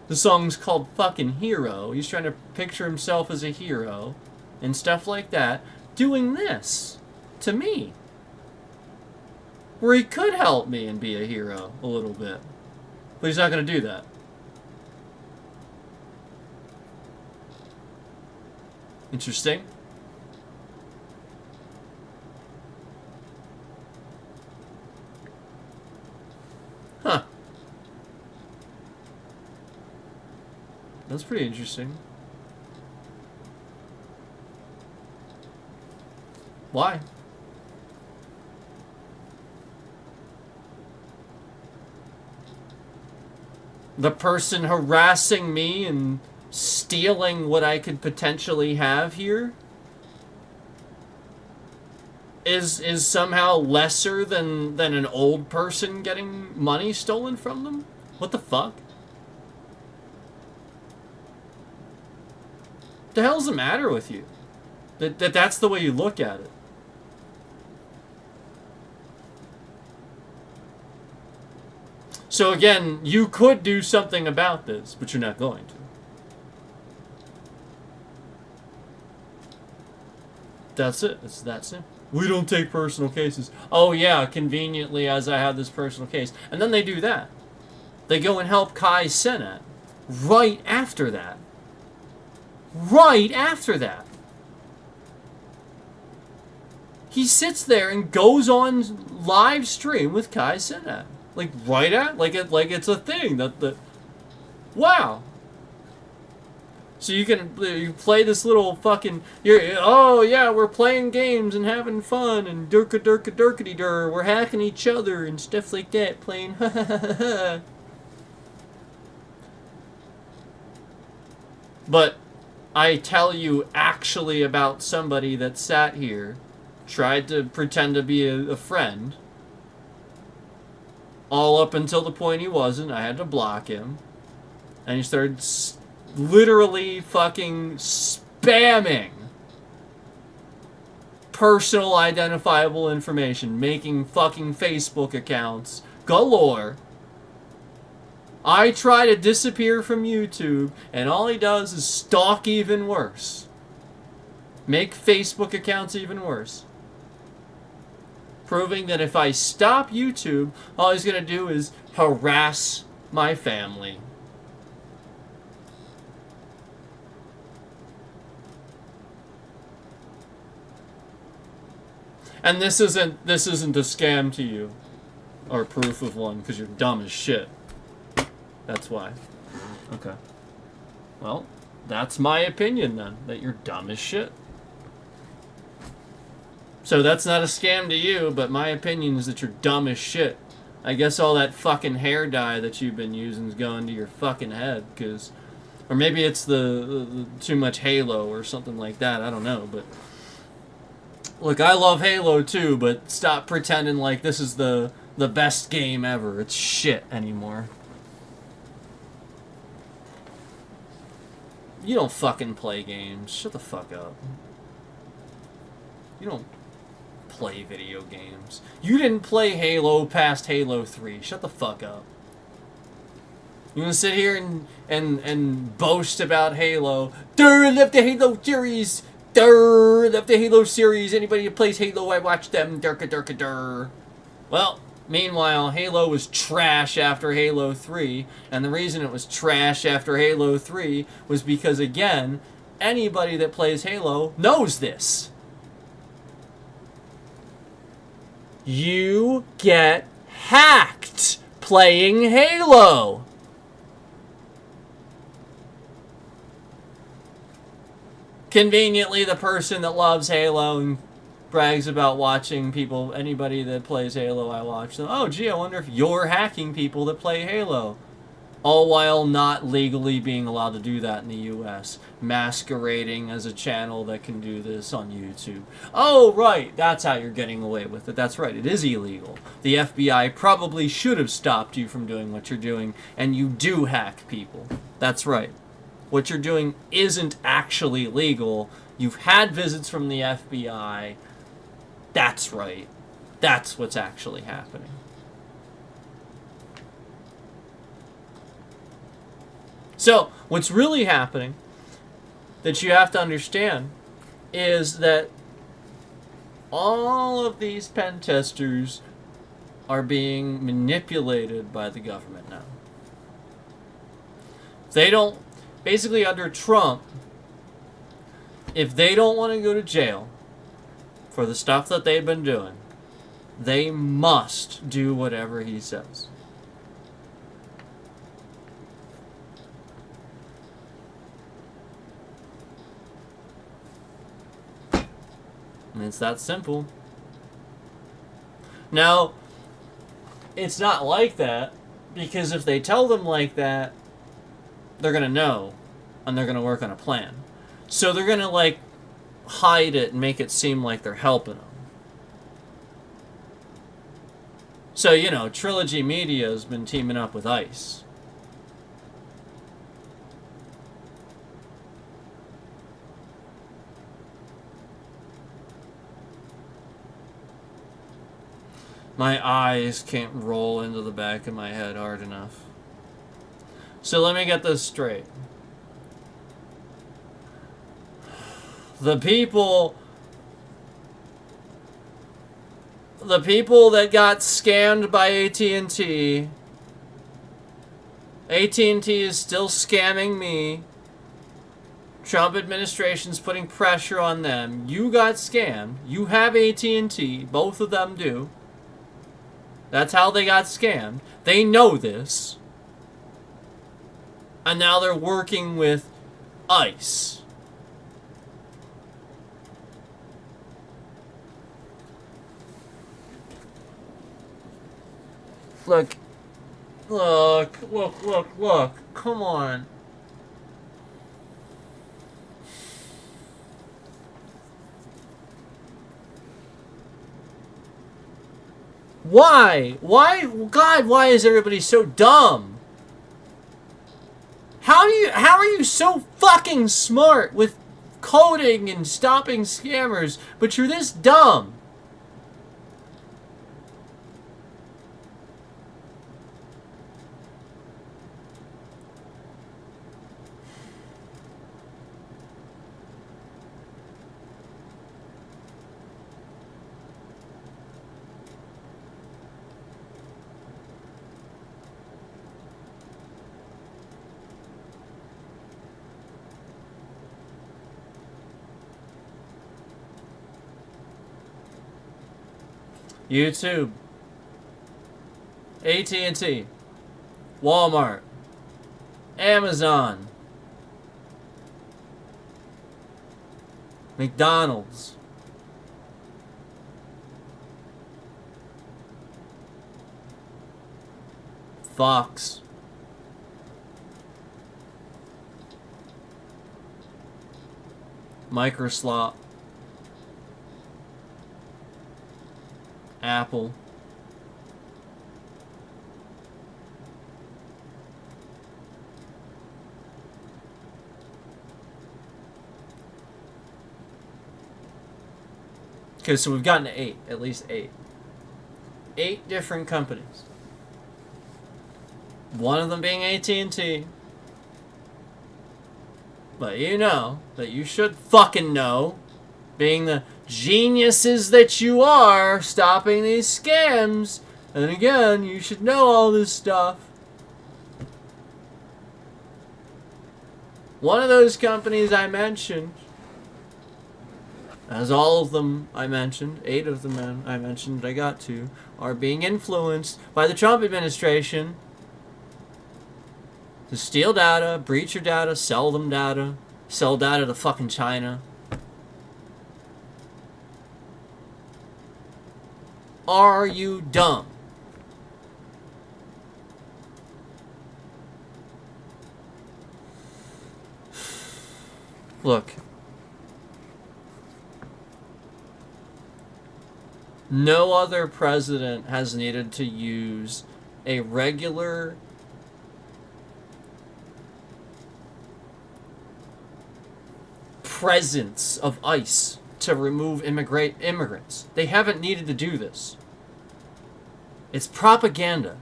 the song's called fucking Hero. He's trying to picture himself as a hero and stuff like that, doing this to me. Where he could help me and be a hero a little bit. But he's not going to do that. Interesting. Huh. That's pretty interesting. Why? The person harassing me and stealing what I could potentially have here is somehow lesser than an old person getting money stolen from them? What the fuck? The hell's the matter with you? That's the way you look at it. So again, you could do something about this, but you're not going to. That's it. It's that simple. We don't take personal cases. Oh yeah, conveniently as I have this personal case. And then they do that. They go and help Kai Cenat right after that. Right after that. He sits there and goes on live stream with Kai Cenat. Like right at like it's a thing that wow. So you play this little fucking oh yeah, we're playing games and having fun and durka we're hacking each other and stuff like that, playing ha ha ha ha. But I tell you actually about somebody that sat here, tried to pretend to be a friend, all up until the point he wasn't. I had to block him. And he started literally fucking spamming personal identifiable information, making fucking Facebook accounts galore. I try to disappear from YouTube, and all he does is stalk even worse. Make Facebook accounts even worse. Proving that if I stop YouTube, all he's going to do is harass my family. And this isn't a scam to you, or proof of one, because you're dumb as shit. That's why. Okay. Well, that's my opinion then, that you're dumb as shit. So that's not a scam to you, but my opinion is that you're dumb as shit. I guess all that fucking hair dye that you've been using is going to your fucking head, because... Or maybe it's the too much Halo or something like that, I don't know, but... Look, I love Halo too, but stop pretending like this is the best game ever. It's shit anymore. You don't fucking play games. Shut the fuck up. You don't play video games. You didn't play Halo past Halo 3. Shut the fuck up. You wanna sit here and boast about Halo. Durr, left the Halo series. Durr, left the Halo series. Anybody who plays Halo, I watch them. Durka, durka, durr. Well, meanwhile, Halo was trash after Halo 3, and the reason it was trash after Halo 3 was because, again, anybody that plays Halo knows this. You get hacked playing Halo. Conveniently, the person that loves Halo and brags about watching people, anybody that plays Halo, I watch them. Oh, gee, I wonder if you're hacking people that play Halo. All while not legally being allowed to do that in the US. Masquerading as a channel that can do this on YouTube. Oh, right, that's how you're getting away with it. That's right, it is illegal. The FBI probably should have stopped you from doing what you're doing, and you do hack people. That's right. What you're doing isn't actually legal. You've had visits from the FBI. That's right. That's what's actually happening. So, what's really happening that you have to understand is that all of these pen testers are being manipulated by the government now. They don't, basically under Trump, if they don't want to go to jail for the stuff that they've been doing, they must do whatever he says. And it's that simple. Now, it's not like that, because if they tell them like that, they're going to know, and they're going to work on a plan. So they're going to, like, hide it and make it seem like they're helping them. So, you know, Trilogy Media has been teaming up with ICE. My eyes can't roll into the back of my head hard enough. So let me get this straight. The people that got scammed by AT&T is still scamming me. Trump administration's putting pressure on them. You got scammed. You have AT&T. Both of them do. That's how they got scammed. They know this. And now they're working with ICE. Look. Come on. Why? God, why is everybody so dumb? How are you so fucking smart with coding and stopping scammers, but you're this dumb? YouTube, AT&T, Walmart, Amazon, McDonald's, Fox, Microsoft, Apple, okay, so we've gotten to 8, at least 8. 8 different companies. One of them being AT&T. But you know that you should fucking know, being the geniuses that you are, stopping these scams. And again, you should know all this stuff. One of those companies I mentioned, as all of them I mentioned, 8 of them I mentioned I got to, are being influenced by the Trump administration to steal data, breach your data, sell data to fucking China. Are you dumb? Look. No other president has needed to use a regular presence of ICE to remove immigrants. They haven't needed to do this. It's propaganda.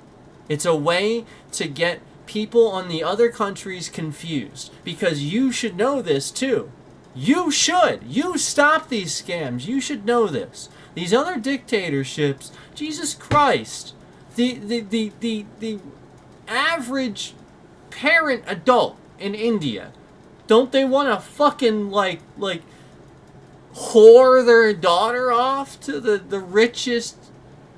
It's a way to get people on the other countries confused. Because you should know this too. You should. You stop these scams. You should know this. These other dictatorships, Jesus Christ, the average parent adult in India, don't they want to fucking like whore their daughter off to the richest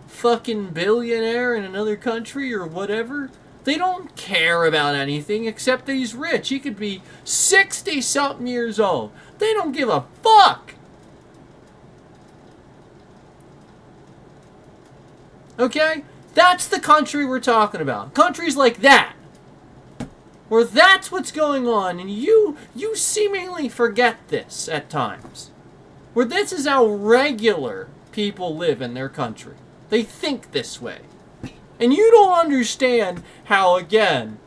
fucking billionaire in another country or whatever? They don't care about anything except that he's rich. He could be 60-something years old. They don't give a fuck. Okay? That's the country we're talking about. Countries like that. Where that's what's going on, and you seemingly forget this at times. Where this is how regular people live in their country. They think this way. And you don't understand how, again,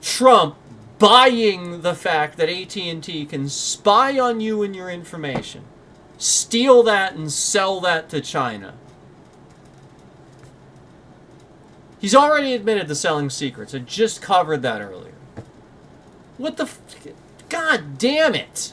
Trump buying the fact that AT&T can spy on you and your information, steal that and sell that to China. He's already admitted to selling secrets. I just covered that earlier. What the God damn it!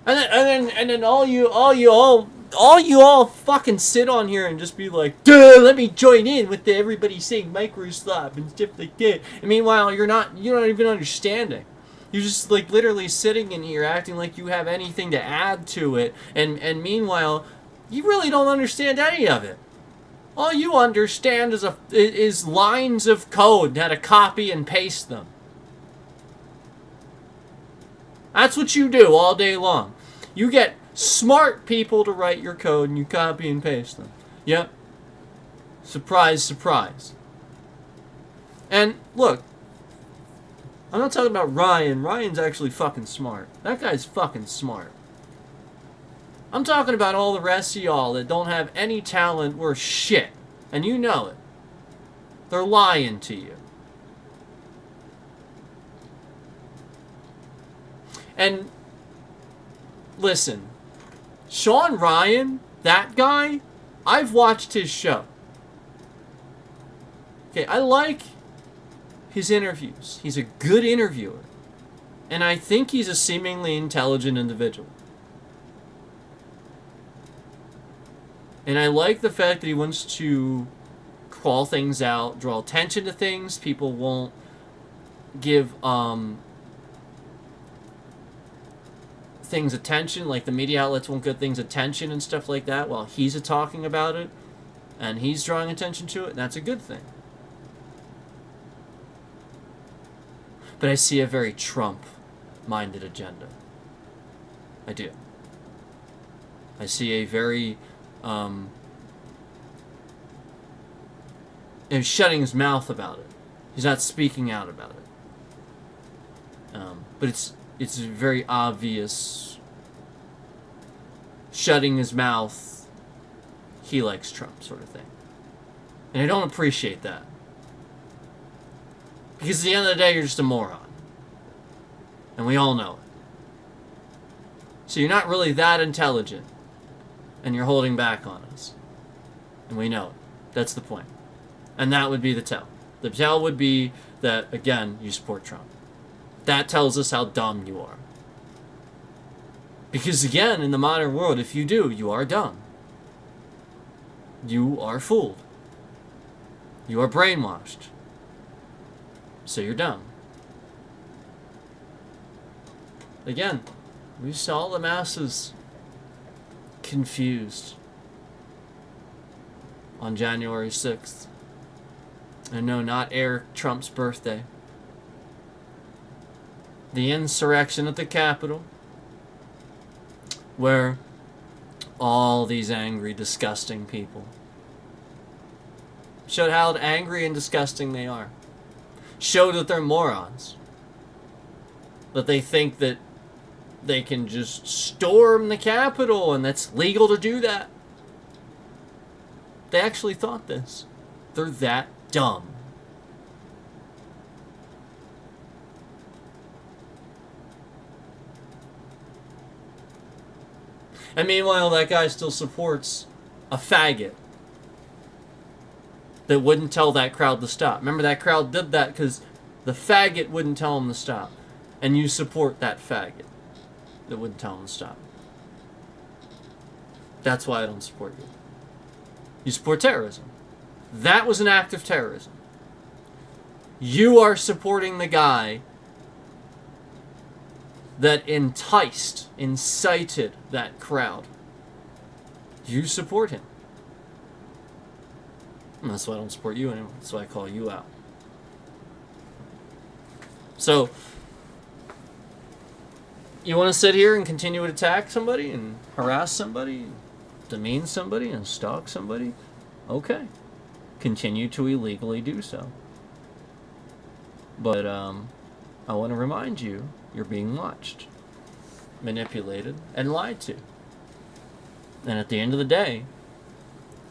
And then all you all fucking sit on here and just be like, duh, let me join in with everybody saying microslop and stuff like that. And meanwhile, you're not even understanding. You're just like literally sitting in here acting like you have anything to add to it, and meanwhile, you really don't understand any of it. All you understand is lines of code and how to copy and paste them. That's what you do all day long. You get smart people to write your code and you copy and paste them. Yep. Surprise, surprise. And look, I'm not talking about Ryan. Ryan's actually fucking smart. That guy's fucking smart. I'm talking about all the rest of y'all that don't have any talent worth shit. And you know it. They're lying to you. And listen, Sean Ryan, that guy, I've watched his show. Okay, I like his interviews. He's a good interviewer. And I think he's a seemingly intelligent individual. And I like the fact that he wants to call things out, draw attention to things. People won't give things attention, like the media outlets won't give things attention and stuff like that while he's talking about it and he's drawing attention to it, and that's a good thing. But I see a very Trump-minded agenda. I do. I see a very he's shutting his mouth about it. He's not speaking out about it. But it's very obvious. Shutting his mouth, he likes Trump, sort of thing. And I don't appreciate that. Because at the end of the day, you're just a moron. And we all know it. So you're not really that intelligent. And you're holding back on us. And we know it. That's the point. And that would be the tell. The tell would be that, again, you support Trump. That tells us how dumb you are. Because again, in the modern world, if you do, you are dumb. You are fooled. You are brainwashed. So you're dumb. Again, we saw the masses confused on January 6th. And no, not Eric Trump's birthday. The insurrection at the Capitol, where all these angry, disgusting people showed how angry and disgusting they are. Showed that they're morons. That they think that they can just storm the Capitol and that's legal to do that. They actually thought this. They're that dumb. And meanwhile, that guy still supports a faggot that wouldn't tell that crowd to stop. Remember, that crowd did that because the faggot wouldn't tell him to stop. And you support that faggot that wouldn't tell him to stop. That's why I don't support you. You support terrorism. That was an act of terrorism. You are supporting the guy that incited that crowd. You support him. And that's why I don't support you anymore. That's why I call you out. So, you want to sit here and continue to attack somebody and harass somebody, demean somebody and stalk somebody? Okay. Continue to illegally do so. But I want to remind you, you're being watched, manipulated, and lied to. And at the end of the day,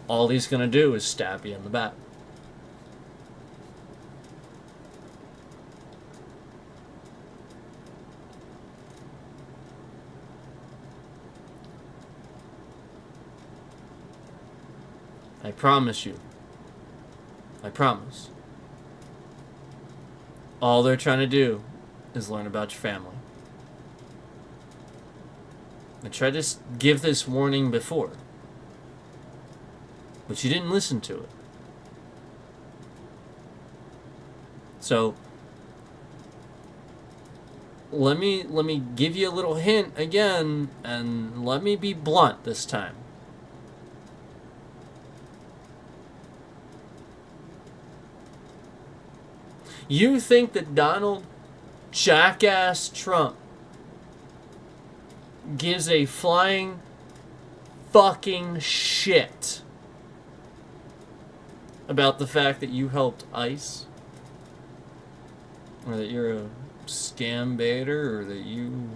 all he's going to do is stab you in the back. I promise you. I promise. All they're trying to do is learn about your family. I tried to give this warning before, but you didn't listen to it. So let me give you a little hint again, and let me be blunt this time. You think that Donald Jackass Trump gives a flying fucking shit about the fact that you helped ICE? Or that you're a scam baiter? Or that you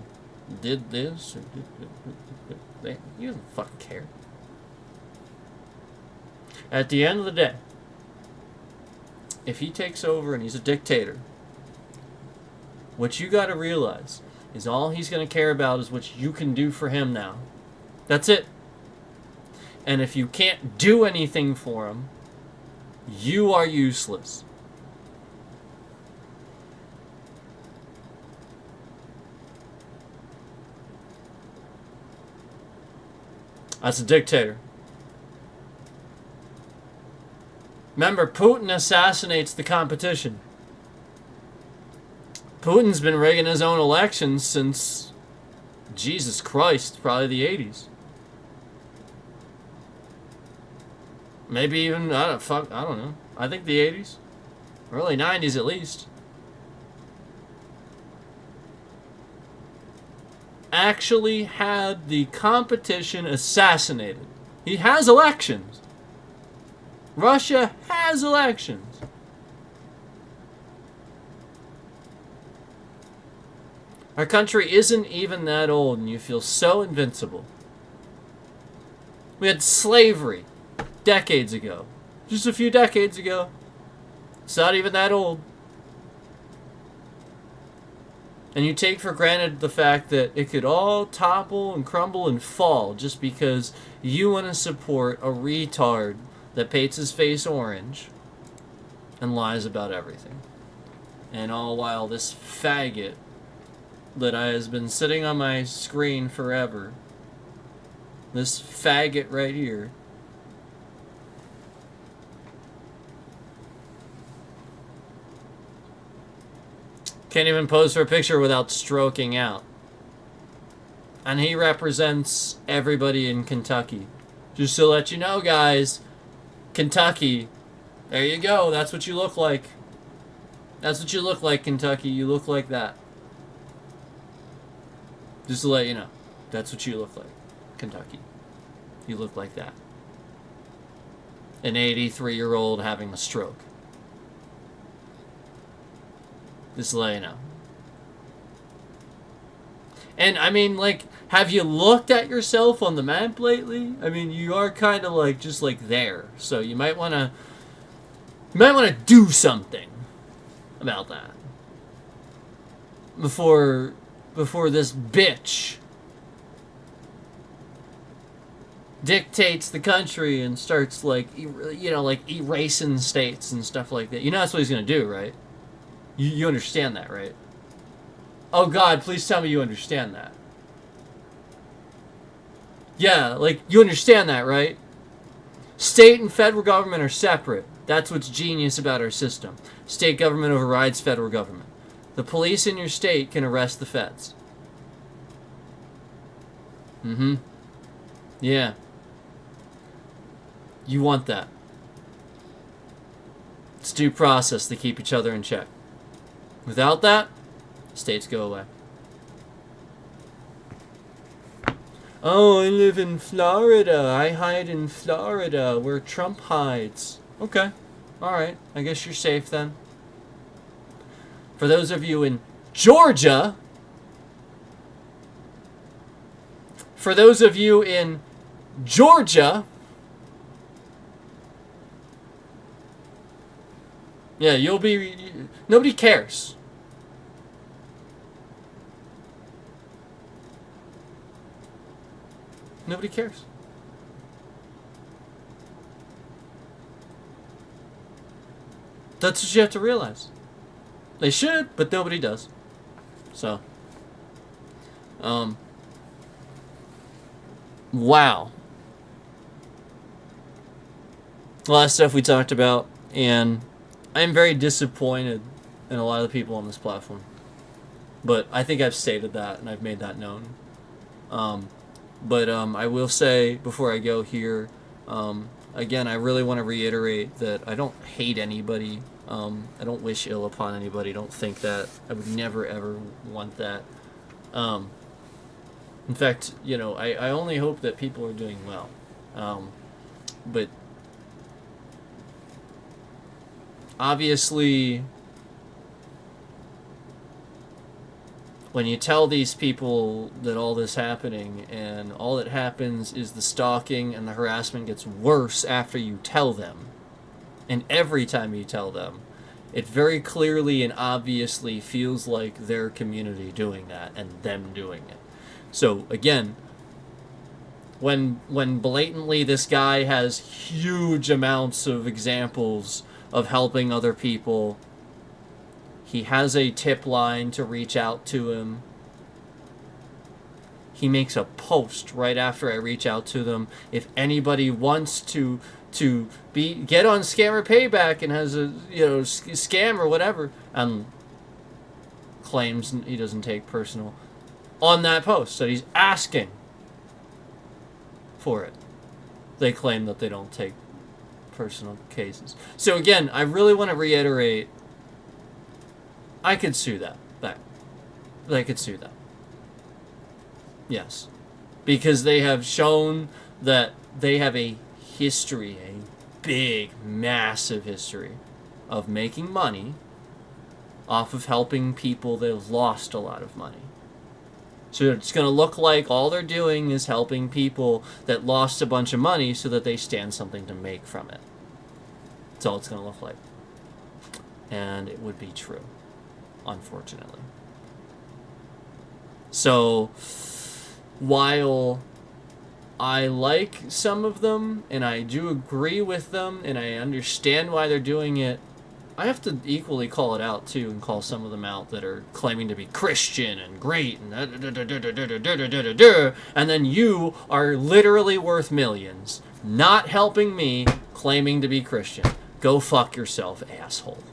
did this? Or he doesn't fucking care. At the end of the day, if he takes over and he's a dictator, what you gotta realize is all he's gonna care about is what you can do for him now. That's it. And if you can't do anything for him, you are useless. That's a dictator. Remember, Putin assassinates the competition. Putin's been rigging his own elections since, Jesus Christ, probably the 80s. Maybe even, I don't know. I think the 80s. Early 90s at least. Actually had the competition assassinated. He has elections. Russia has elections. Our country isn't even that old, and you feel so invincible. We had slavery decades ago. Just a few decades ago. It's not even that old. And you take for granted the fact that it could all topple and crumble and fall just because you want to support a retard that paints his face orange and lies about everything. And all while this faggot that has been sitting on my screen forever, this faggot right here, can't even pose for a picture without stroking out. And he represents everybody in Kentucky. Just to let you know, guys, Kentucky, there you go. That's what you look like. That's what you look like, Kentucky. You look like that. Just to let you know. That's what you look like, Kentucky. You look like that. An 83-year-old having a stroke. Just to let you know. And, I mean, like, have you looked at yourself on the map lately? I mean, you are kind of, like, just, like, there. So you might want to... You might want to do something about that. Before this bitch dictates the country and starts like like erasing states and stuff like that. You know that's what he's gonna do, right? You understand that, right? Oh God, please tell me you understand that. Yeah, like you understand that, right? State and federal government are separate. That's what's genius about our system. State government overrides federal government. The police in your state can arrest the feds. Mm-hmm. Yeah. You want that. It's due process to keep each other in check. Without that, states go away. Oh, I live in Florida. I hide in Florida where Trump hides. Okay. Alright. I guess you're safe then. For those of you in Georgia, yeah, you'll be... Nobody cares. Nobody cares. That's what you have to realize. They should, but nobody does. So, wow. A lot of stuff we talked about, and I'm very disappointed in a lot of the people on this platform. But I think I've stated that, and I've made that known. But I will say, before I go here, again, I really want to reiterate that I don't hate anybody. I don't wish ill upon anybody. I don't think that. I would never, ever want that. In fact, I only hope that people are doing well. But obviously, when you tell these people that all this happening and all that happens is the stalking and the harassment gets worse after you tell them, and every time you tell them, it very clearly and obviously feels like their community doing that and them doing it. So again, when blatantly this guy has huge amounts of examples of helping other people, he has a tip line to reach out to him. He makes a post right after I reach out to them. If anybody wants to get on Scammer Payback and has a scam or whatever, and claims he doesn't take personal on that post, that he's asking for it. They claim that they don't take personal cases. So again, I really want to reiterate, I could sue that back. I could sue that. Yes. Because they have shown that they have a history, a big, massive history of making money off of helping people that have lost a lot of money. So it's going to look like all they're doing is helping people that lost a bunch of money so that they stand something to make from it. That's all it's going to look like. And it would be true, unfortunately. So, while I like some of them, and I do agree with them, and I understand why they're doing it, I have to equally call it out, too, and call some of them out that are claiming to be Christian and great, and and then you are literally worth millions, not helping me, claiming to be Christian. Go fuck yourself, asshole.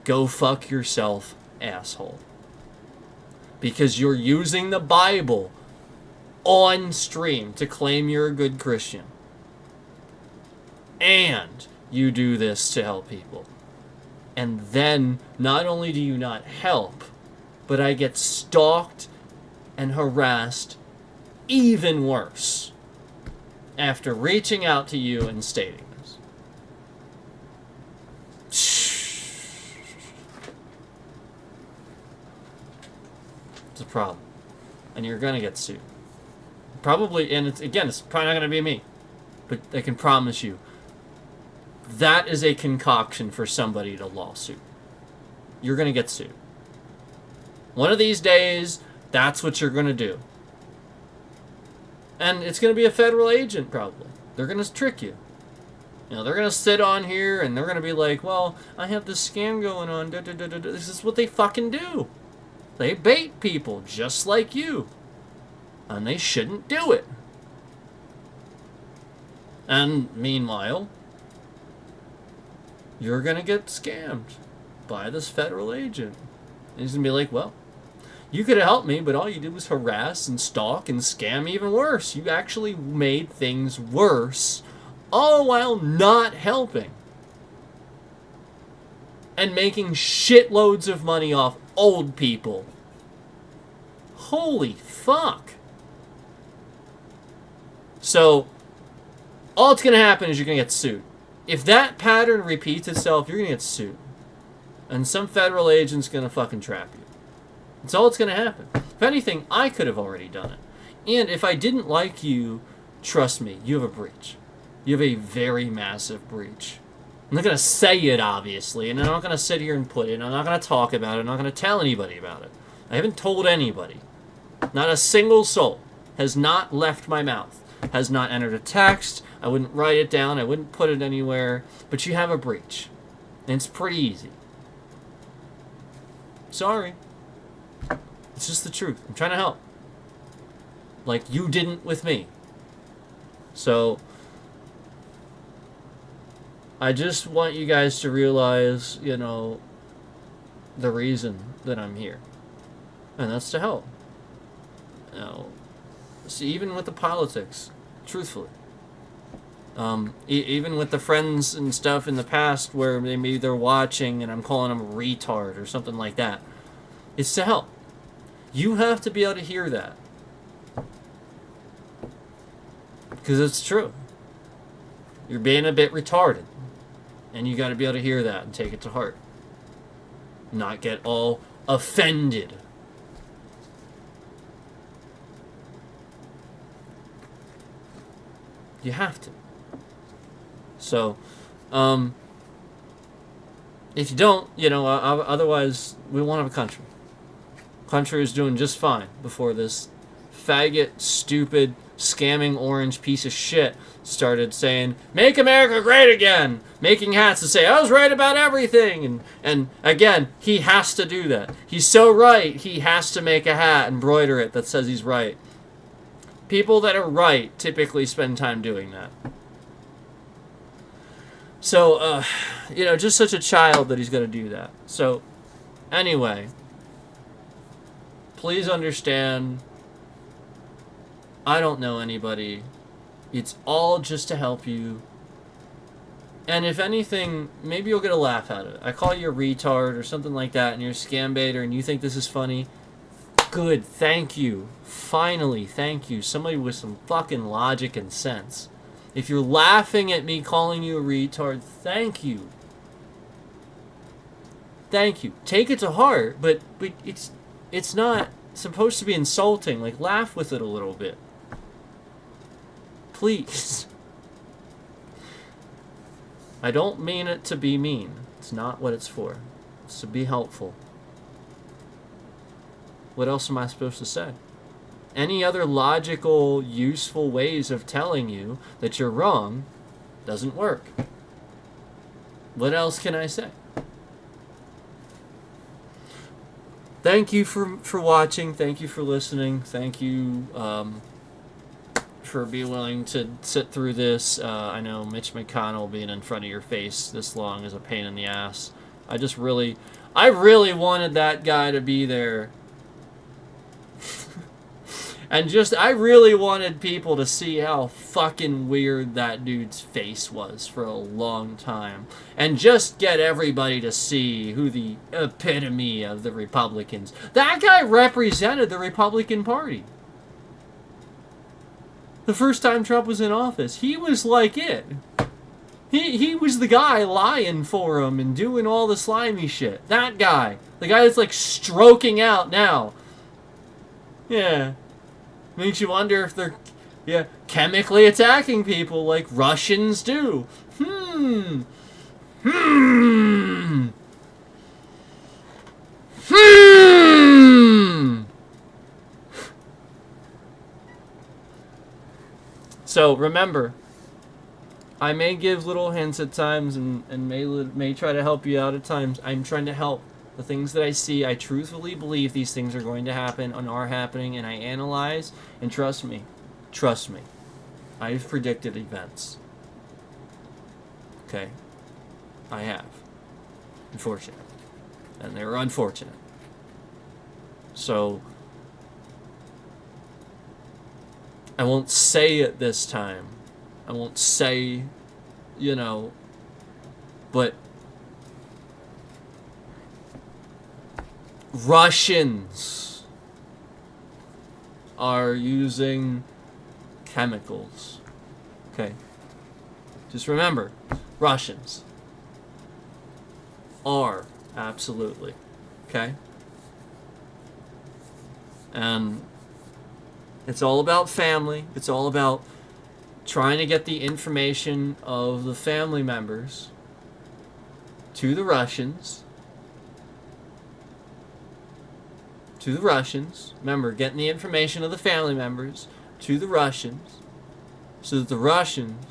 Go fuck yourself, asshole. Because you're using the Bible on stream to claim you're a good Christian. And you do this to help people. And then, not only do you not help, but I get stalked and harassed even worse after reaching out to you and stating this. It's a problem. And you're gonna get sued. Probably, and it's probably not gonna be me. But I can promise you, that is a concoction for somebody to lawsuit. You're gonna get sued. One of these days, that's what you're gonna do. And it's going to be a federal agent, probably. They're going to trick you. You know, they're going to sit on here and they're going to be like, well, I have this scam going on. Da, da, da, da. This is what they fucking do. They bait people just like you. And they shouldn't do it. And meanwhile, you're going to get scammed by this federal agent. And he's going to be like, well, you could have helped me, but all you did was harass and stalk and scam even worse. You actually made things worse, all while not helping. And making shitloads of money off old people. Holy fuck. So, all that's going to happen is you're going to get sued. If that pattern repeats itself, you're going to get sued. And some federal agent's going to fucking trap you. That's all that's going to happen. If anything, I could have already done it. And if I didn't like you, trust me, you have a breach. You have a very massive breach. I'm not going to say it, obviously, and I'm not going to sit here and put it, I'm not going to talk about it, I'm not going to tell anybody about it. I haven't told anybody. Not a single soul has not left my mouth, has not entered a text, I wouldn't write it down, I wouldn't put it anywhere, but you have a breach. And it's pretty easy. Sorry. It's just the truth. I'm trying to help. Like you didn't with me. So, I just want you guys to realize, you know, the reason that I'm here. And that's to help. You know, see, even with the politics, truthfully. Even with the friends and stuff in the past where maybe they're watching and I'm calling them a retard or something like that. It's to help. You have to be able to hear that. Because it's true. You're being a bit retarded. And you got to be able to hear that and take it to heart. Not get all offended. You have to. So, if you don't, you know, otherwise we won't have a country. Country is doing just fine before this faggot, stupid, scamming orange piece of shit started saying, "Make America great again," making hats to say, "I was right about everything," and again, he has to do that. He's so right, he has to make a hat, embroider it that says he's right. People that are right typically spend time doing that. So, you know, just such a child that he's going to do that. So, anyway, please understand, I don't know anybody. It's all just to help you. And if anything, maybe you'll get a laugh out of it. I call you a retard or something like that, and you're a scam baiter and you think this is funny. Good, thank you. Finally, thank you. Somebody with some fucking logic and sense. If you're laughing at me calling you a retard, thank you. Thank you. Take it to heart, but it's not supposed to be insulting. Like, laugh with it a little bit. Please. I don't mean it to be mean. It's not what it's for. It's to be helpful. What else am I supposed to say? Any other logical, useful ways of telling you that you're wrong doesn't work. What else can I say? Thank you for watching. Thank you for listening. Thank you for being willing to sit through this. I know Mitch McConnell being in front of your face this long is a pain in the ass. I really wanted that guy to be there. And I really wanted people to see how fucking weird that dude's face was for a long time. And just get everybody to see who the epitome of the Republicans. That guy represented the Republican Party. The first time Trump was in office, he was like it. He was the guy lying for him and doing all the slimy shit. That guy. The guy that's like stroking out now. Yeah. Makes you wonder if they're, chemically attacking people like Russians do. So remember, I may give little hints at times and may try to help you out at times. I'm trying to help. The things that I see, I truthfully believe these things are going to happen and are happening, and I analyze, and trust me, I've predicted events. Okay? I have. Unfortunate. And they were unfortunate. So, I won't say it this time. I won't say, but Russians are using chemicals. Okay? Just remember, Russians are, absolutely. Okay? And it's all about family. It's all about trying to get the information of the family members to the Russians. Remember, getting the information of the family members to the Russians so that the Russians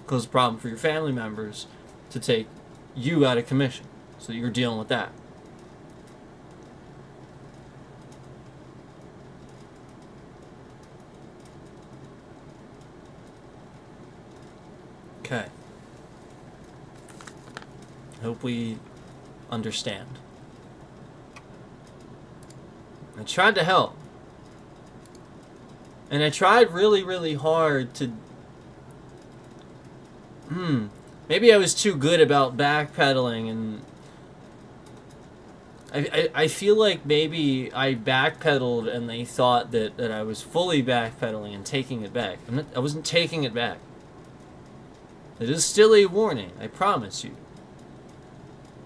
cause a problem for your family members to take you out of commission. So you're dealing with that. Okay. Hope we understand. I tried to help. And I tried really, really hard to... Maybe I was too good about backpedaling, and... I feel like maybe I backpedaled and they thought that I was fully backpedaling and taking it back. I wasn't taking it back. It is still a warning, I promise you.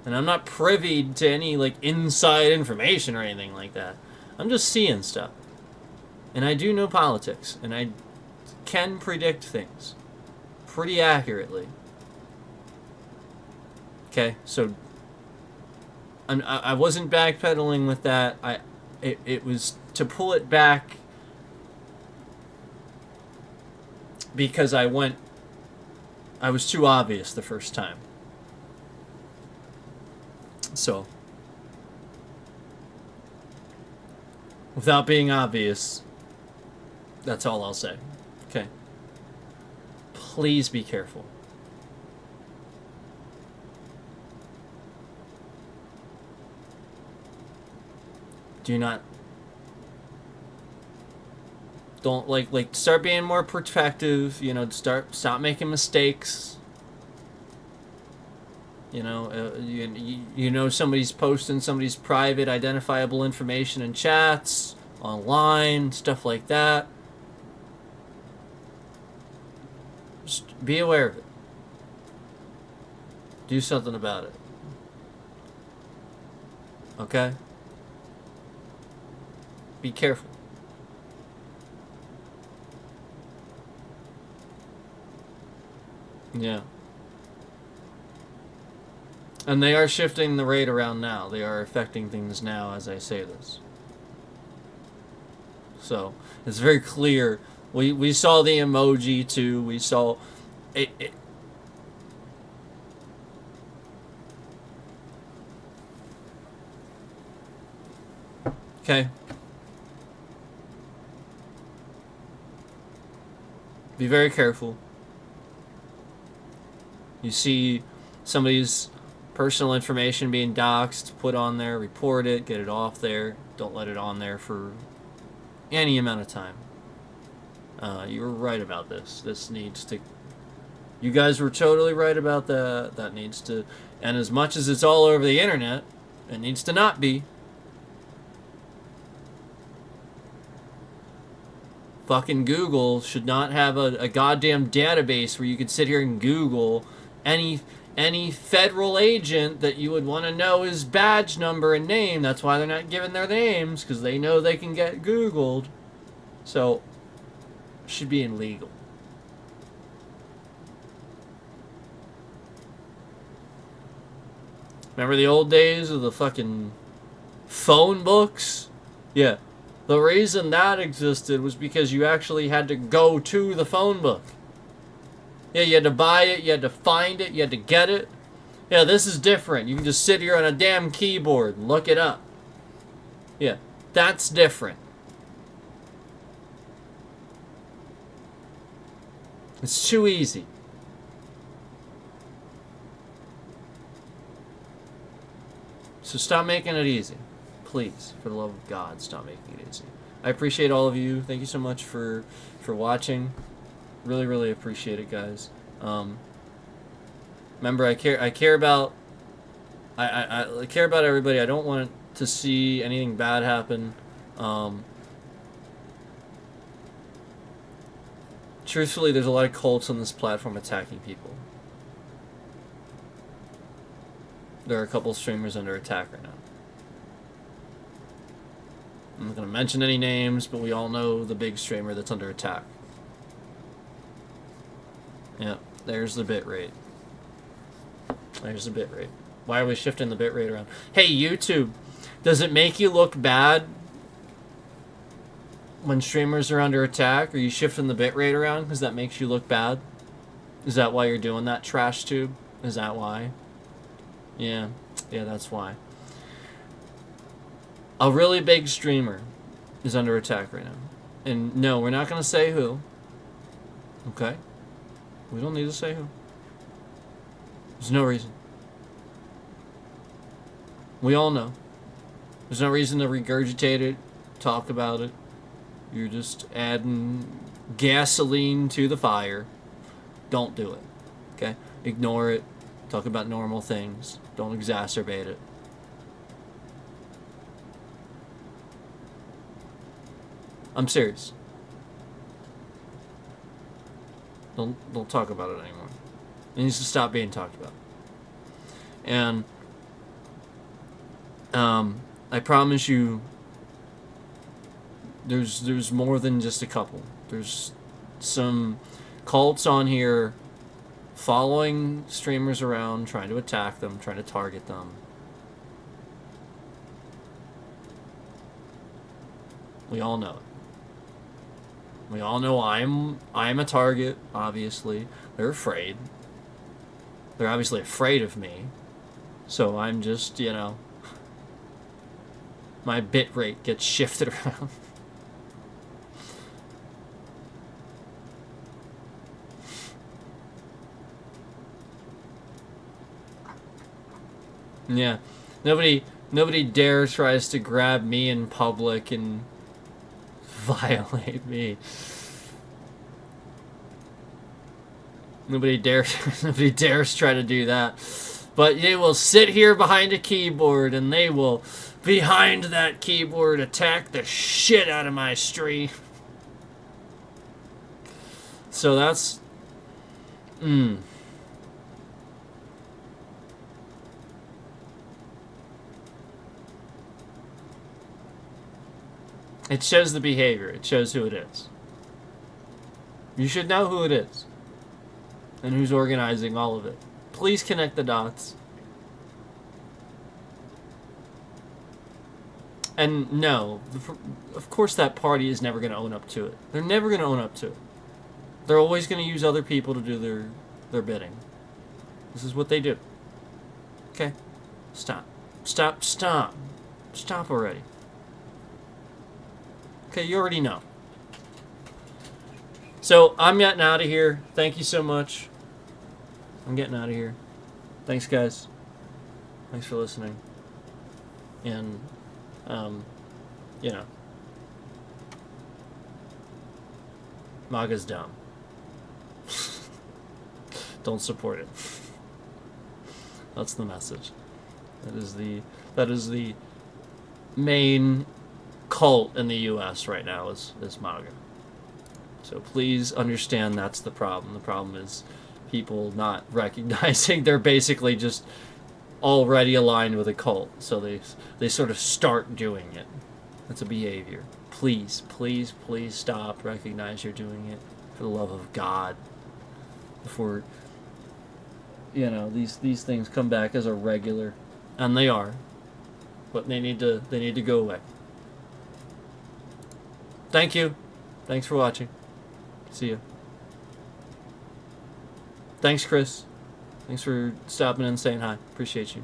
And I'm not privy to any, inside information or anything like that. I'm just seeing stuff. And I do know politics. And I can predict things. Pretty accurately. Okay, so... I wasn't backpedaling with that. It was to pull it back because I was too obvious the first time. So, without being obvious, that's all I'll say. Okay. Please be careful. Don't start being more protective, stop making mistakes. Somebody's posting somebody's private identifiable information in chats, online, stuff like that. Just be aware of it. Do something about it. Okay? Be careful. Yeah. And they are shifting the rate around now. They are affecting things now as I say this. So, it's very clear. We saw the emoji too. We saw... Okay. Be very careful. You see somebody's personal information being doxed, put on there, report it, get it off there. Don't let it on there for any amount of time. You were right about this. This needs to... You guys were totally right about that. That needs to... And as much as it's all over the internet, it needs to not be. Fucking Google should not have a goddamn database where you could sit here and Google any federal agent that you would want to know his badge number and name. That's why they're not giving their names, because they know they can get Googled. So, should be illegal. Remember the old days of the fucking phone books? Yeah. The reason that existed was because you actually had to go to the phone book. Yeah, you had to buy it, you had to find it, you had to get it. Yeah, this is different. You can just sit here on a damn keyboard and look it up. Yeah, that's different. It's too easy. So stop making it easy. Please, for the love of God, stop making it easy. I appreciate all of you. Thank you so much for watching. Really, really appreciate it, guys. Remember, I care about I care about everybody. I don't want to see anything bad happen. Truthfully, there's a lot of cults on this platform attacking people. There are a couple streamers under attack right now. I'm not going to mention any names, but we all know the big streamer that's under attack. Yeah, there's the bitrate. There's the bitrate. Why are we shifting the bitrate around? Hey, YouTube, does it make you look bad when streamers are under attack? Are you shifting the bitrate around because that makes you look bad? Is that why you're doing that, trash tube? Is that why? Yeah, that's why. A really big streamer is under attack right now. And no, we're not going to say who. Okay? We don't need to say who. There's no reason. We all know. There's no reason to regurgitate it, talk about it. You're just adding gasoline to the fire. Don't do it. Okay? Ignore it. Talk about normal things. Don't exacerbate it. I'm serious. Don't talk about it anymore. It needs to stop being talked about. And I promise you, there's more than just a couple. There's some cults on here following streamers around, trying to attack them, trying to target them. We all know it. We all know I'm a target, obviously. They're afraid. They're obviously afraid of me. So I'm just, my bit rate gets shifted around. Yeah. Nobody dare tries to grab me in public and violate me. Nobody dares try to do that. But they will sit here behind a keyboard and they will, behind that keyboard, attack the shit out of my stream. So that's... It shows the behavior. It shows who it is. You should know who it is. And who's organizing all of it. Please connect the dots. And no, of course that party is never going to own up to it. They're never going to own up to it. They're always going to use other people to do their bidding. This is what they do. Okay? Stop. Stop already. Okay, you already know. So, I'm getting out of here. Thank you so much. I'm getting out of here. Thanks, guys. Thanks for listening. And, MAGA's dumb. Don't support it. That's the message. That is the main cult in the U.S. right now is MAGA. So please understand that's the problem. The problem is people not recognizing they're basically just already aligned with a cult. So they sort of start doing it. That's a behavior. Please, please, please stop. Recognize you're doing it for the love of God. Before, these things come back as a regular. And they are. But they need to go away. Thank you. Thanks for watching. See you. Thanks, Chris. Thanks for stopping and saying hi. Appreciate you.